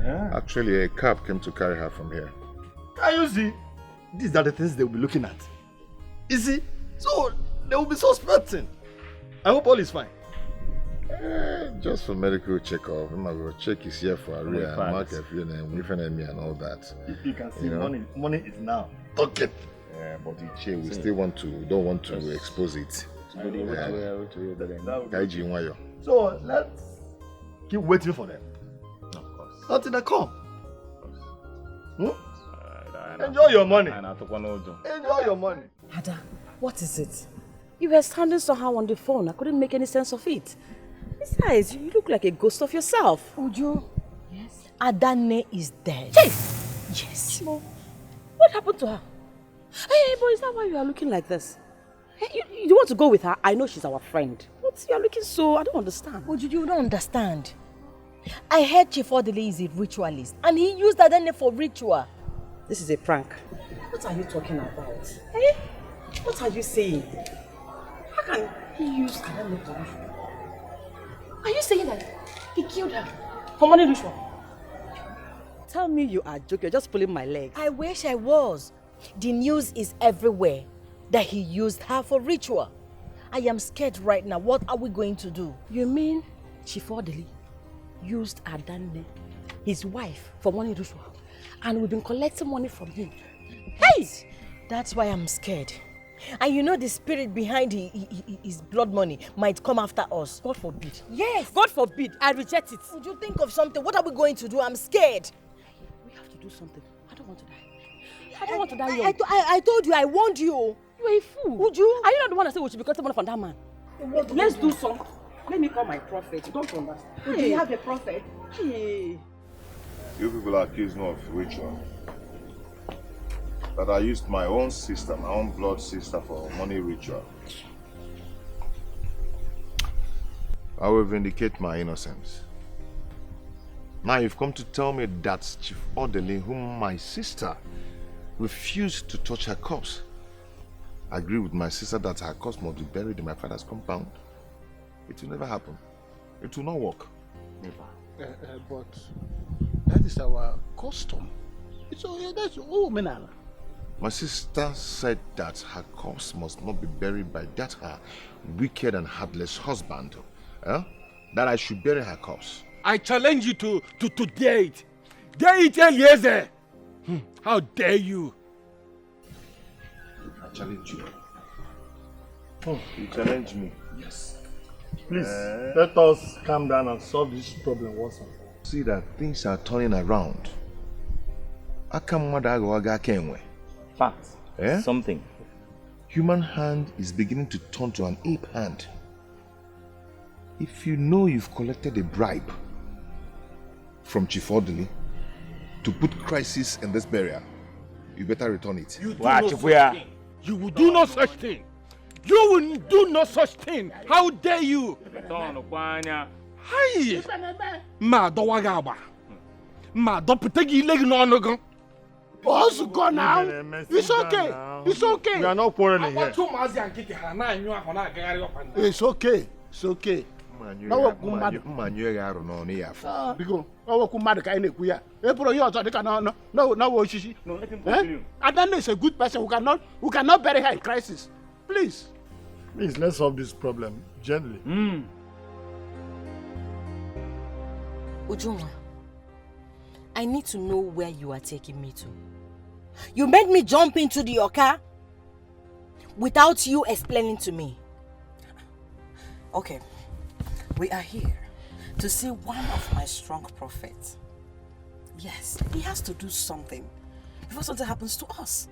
Yeah. Actually, a cab came to carry her from here. Can you see? These are the things they will be looking at. You see? So, they will be suspecting. I hope all is fine. Just for medical check-up. I will check his here for area, mark a few and all that. You can see money is now talking. Yeah, but we still don't want to expose it. So let's keep waiting for them. Of course. Until they come. Enjoy your money. Enjoy your money. Ada, what is it? You were standing somehow on the phone. I couldn't make any sense of it. Besides, you look like a ghost of yourself. Uju. Yes. Adane is dead. Yes. Well, what happened to her? Hey, boy, is that why you are looking like this? Hey, you want to go with her? I know she's our friend. But you are looking so... I don't understand. Uju, you don't understand. I heard Chief Odele is a ritualist and he used Adane for ritual. This is a prank. What are you talking about? Hey? What are you saying? How can he use Adane for ritual? Are you saying that he killed her for money ritual? Tell me you are joking. You're just pulling my leg. I wish I was. The news is everywhere that he used her for ritual. I am scared right now. What are we going to do? You mean Chief Odili used Adanne, his wife, for money ritual, and we've been collecting money from him? Hey! That's why I'm scared. And you know the spirit behind his blood money might come after us. God forbid. Yes. God forbid. I reject it. Would you think of something? What are we going to do? I'm scared. We have to do something. I don't want to die. I don't want to die young. I told you. I warned you. You're a fool. Would you? Are you not the one that said we should be collecting money from that man? Let's do something. Let me call my prophet. You don't understand. Hey. Do you have a prophet? Hey. You people accuse me of ritual. That I used my own sister, my own blood sister, for money ritual. I will vindicate my innocence. Now you've come to tell me that Chief Odili, whom my sister refused to touch her corpse, agree with my sister that her corpse must be buried in my father's compound. It will never happen. It will not work. Never. But that is our custom. That's all menala. My sister said that her corpse must not be buried by that her wicked and heartless husband. That I should bury her corpse. I challenge you to dare it. Dare it, Eliezer. How dare you? I challenge you. You challenge me. Yes. Please, let us calm down and solve this problem once and for all. See that things are turning around. Fact. Something. Human hand is beginning to turn to an ape hand. If you know you've collected a bribe from Chief Odili to put crisis in this burial, you better return it. You will do no such thing. You will do no such thing. How dare you? Hi. Ma do wagaba. Ma do putegi leg no no. Boss, go now. It's okay. It's okay. We are not quarreling here. It's okay. It's okay. No, Because Adan is a good person who cannot bury her in crisis. Please, let's solve this problem gently. Ujunwa, I need to know where you are taking me to. You made me jump into your car without you explaining to me. Okay, we are here to see one of my strong prophets. Yes, he has to do something before something happens to us.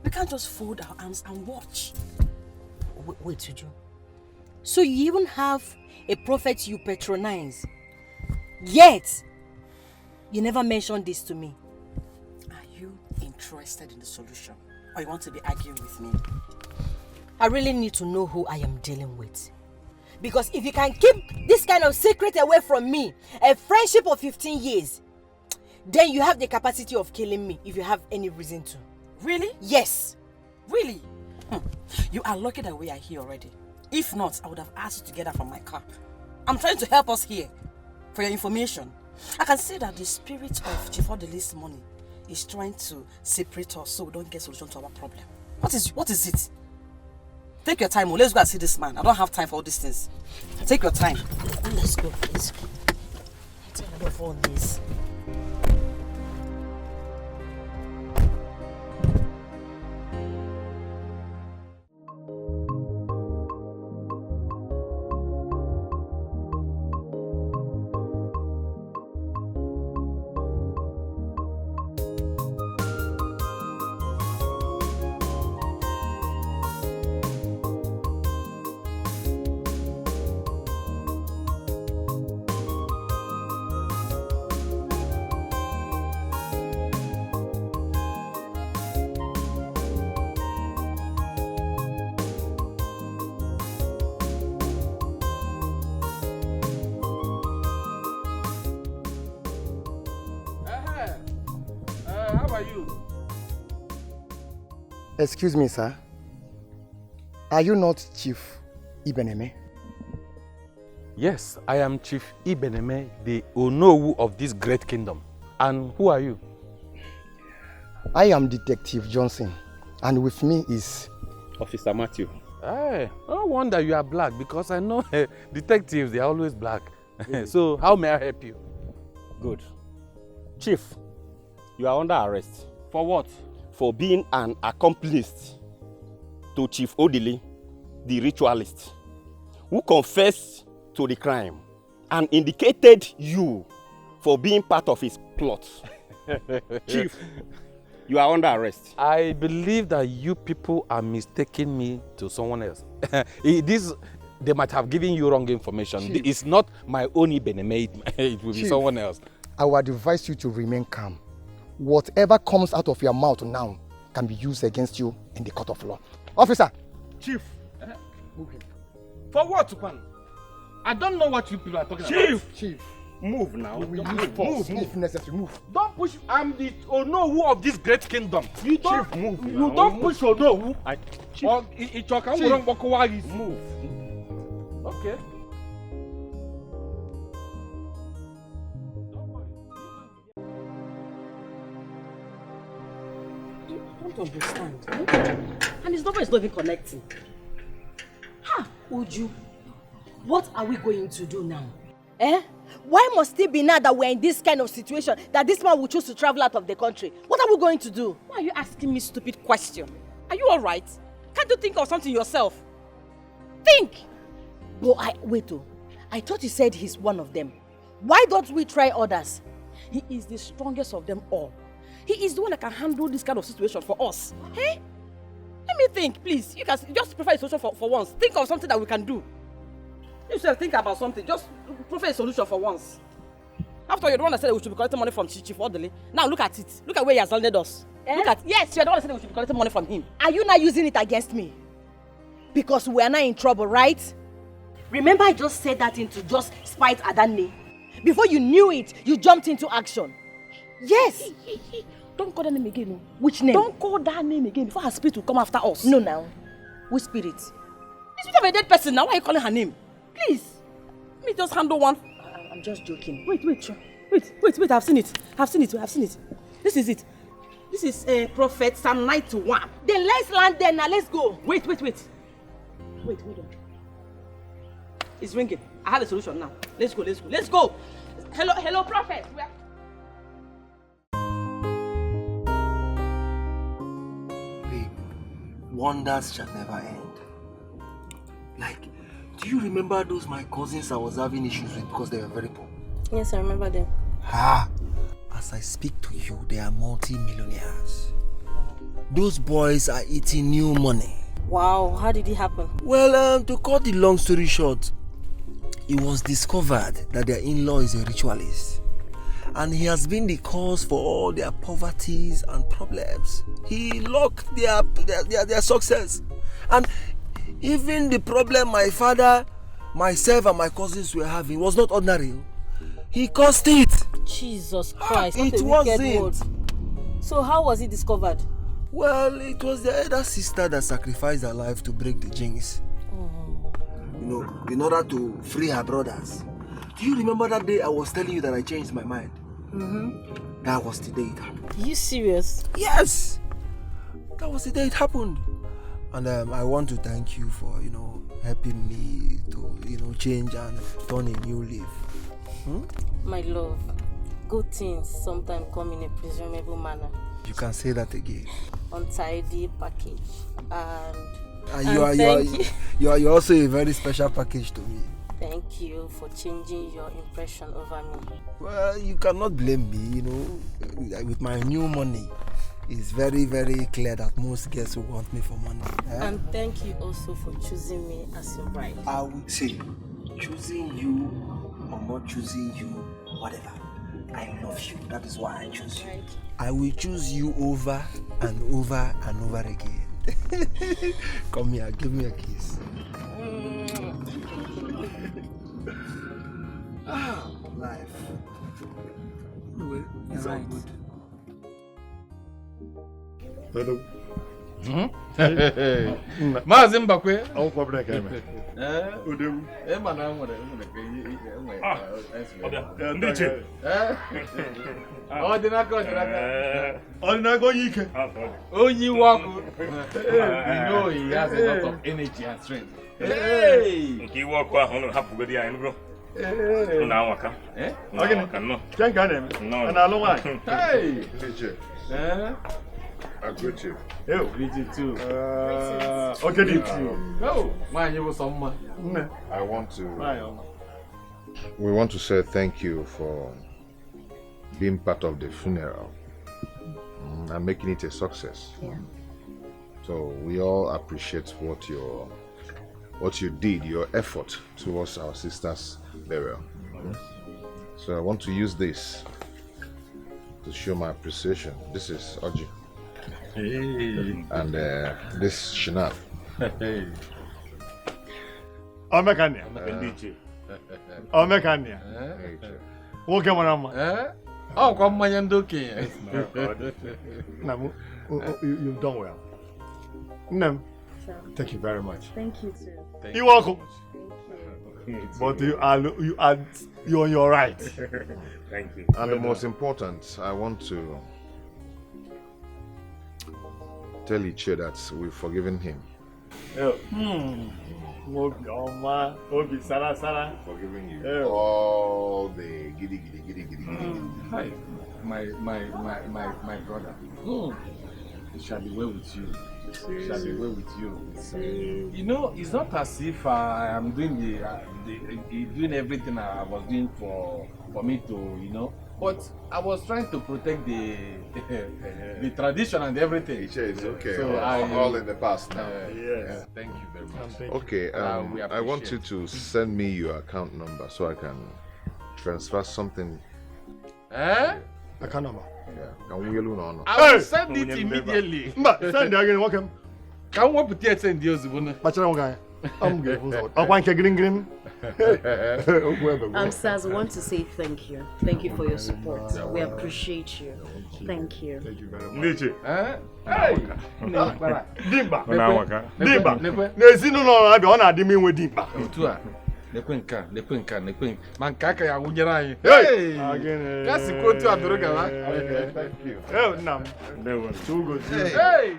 We can't just fold our arms and watch. Wait, Tuju. So you even have a prophet you patronize, yet you never mentioned this to me. Are you interested in the solution, or you want to be arguing with me? I really need to know who I am dealing with. Because if you can keep this kind of secret away from me, a friendship of 15 years, then you have the capacity of killing me if you have any reason to. Really? Yes. Really? You are lucky that we are here already. If not, I would have asked you to get out from my car. I'm trying to help us here. For your information, I can see that the spirit of Chief Odili's money is trying to separate us so we don't get solution to our problem. What is it? Take your time. Let's go and see this man. I don't have time for all these things. Take your time. Let's go, please. I'm tired of all this. Excuse me, sir. Are you not Chief Ibeneme? Yes, I am Chief Ibeneme, the Onowu of this great kingdom. And who are you? I am Detective Johnson, and with me is... Officer Matthew. Hey, no wonder you are black because I know detectives, they are always black. So, how may I help you? Good. Chief, you are under arrest. For what? For being an accomplice to Chief Odili, the ritualist, who confessed to the crime and indicated you for being part of his plot. Chief, you are under arrest. I believe that you people are mistaking me to someone else. They might have given you wrong information. Chief. It's not my own Ibeneme, it will be Chief, someone else. I would advise you to remain calm. Whatever comes out of your mouth now can be used against you in the court of law. Officer! Chief! For what, Pan? I don't know what you people are talking Chief! about. Chief! Move now. We will use force if necessary. Move. Don't push. I'm the Onowu of this great kingdom. You don't, Chief, move You now. don't Move. push Onowu. Chief. Move. Okay. I don't understand. And his number is not even connecting. Ha! Uju, what are we going to do now? Eh? Why must it be now that we're in this kind of situation that this man will choose to travel out of the country? What are we going to do? Why are you asking me stupid question? Are you alright? Can't you think of something yourself? Think! But wait, I thought you said he's one of them. Why don't we try others? He is the strongest of them all. He is the one that can handle this kind of situation for us. Hey? Let me think, please. You can just prefer a solution for once. Think of something that we can do. You should think about something. Just prefer a solution for once. After all, you're the one that said we should be collecting money from Chief Odili. Now look at it. Look at where he has landed us. Look at yes, you're the one that said we should be collecting money from him. Are you not using it against me? Because we are not in trouble, right? Remember I just said that to just spite Adani. Before you knew it, you jumped into action. Yes. Don't call that name again. Which name? Don't call that name again before her spirit will come after us. No, now. Which spirit? The spirit of a dead person now. Why are you calling her name? Please. Let me just handle one. I'm just joking. Wait. I've seen it. This is it. This is Prophet Psalm 91. Then let's land there now. Let's go. Wait, hold on. It's ringing. I have a solution now. Let's go. Hello, Prophet. Babe, wonders shall never end. Like, do you remember those my cousins I was having issues with because they were very poor? Yes, I remember them. As I speak to you, they are multi-millionaires. Those boys are eating new money. Wow, how did it happen? Well, to cut the long story short, it was discovered that their in-law is a ritualist. And he has been the cause for all their poverties and problems. He locked their success. And even the problem my father, myself and my cousins were having was not ordinary. He caused it. Jesus Christ, what it a wasn't. wicked word. So how was it discovered? Well, it was the elder sister that sacrificed her life to break the jinx. You know, in order to free her brothers. Do you remember that day I was telling you that I changed my mind? That was the day it happened. Are you serious? Yes! That was the day it happened. And I want to thank you for, helping me to, change and turn a new leaf. My love, good things sometimes come in a presumable manner. You can say that again. Untidy package. You're also a very special package to me. Thank you for changing your impression over me. Well, you cannot blame me, With my new money, it's very, very clear that most girls will want me for money. And thank you also for choosing me as your bride. I would say, choosing you or not choosing you, whatever. I love you. That is why I choose you. Right. I will choose you over and over and over again. Come here, give me a kiss. Life. Anyway, it's all good. Hello. Maazị Mbakwe. Akwụkwọ brek eme. Odewu. Ma na nwere ndị iche. Ọdịnaka. Ọdịnaka onye ike. Onye iwe ọkụ. You know he has a lot of energy and strength. Nke iwe ọkụ ahụ ụnụ hapụgodi anyị bro. Ụnụ anwaka. Anwaka nnọọ. Ke nke a na-eme? A na-alụ nwaanyị? I greet you. Ew. Greet you too. Okay, deep. We want to say thank you for being part of the funeral and making it a success. Yeah. So we all appreciate what you did, your effort towards our sister's burial. So I want to use this to show my appreciation. This is Oji. Hey. And this Shinab. Hey. Omekania. Omekania. Nwoke mara mma. Ọ kwa mmanya ndị okenye. You've done well. Nnem. Thank you very much. Thank you too. You're welcome. But you're on your right. Thank you. And the most important, I want to tell Iche that we've forgiven him. Obi Sara. Forgiving you. All the giddy. Hi, my brother. It shall be well with you. It shall be well with you. You know, it's not as if I am doing doing everything I was doing for me to, you know. But I was trying to protect the tradition and everything. It's okay. So all in the past now. Yes. Thank you very much. Okay. I want you to send me your account number so I can transfer something. Account number. Yeah. Can we alone or not? I will send it immediately. Send it again. Welcome. Can we put it in the Ozibuna? Sirs, we want to say thank you. Thank you for your support. We appreciate you. Thank you. Thank you very much. Niche. Hey! Dimba. N'ezinụlọ na-abịa ọ na-adị m inwe dimba. Otu a. Lekwe nka. Ma nke aka ya wụnyere anyị. Ka sikwa otu a dụrụ gawa. Thank you. Nna m. Hey!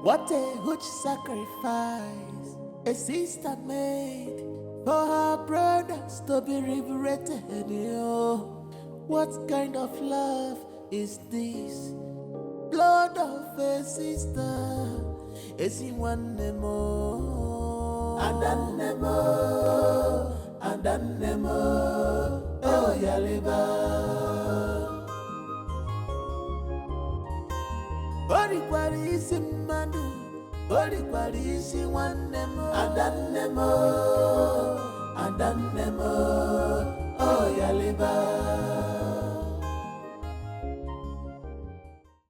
What a huge sacrifice a sister made for her brothers to be liberated. What kind of love is this? Blood of a sister. Is he one more? And then more. Oh, Yaliba. Body is in Madu. Body is in one nemo. And then more.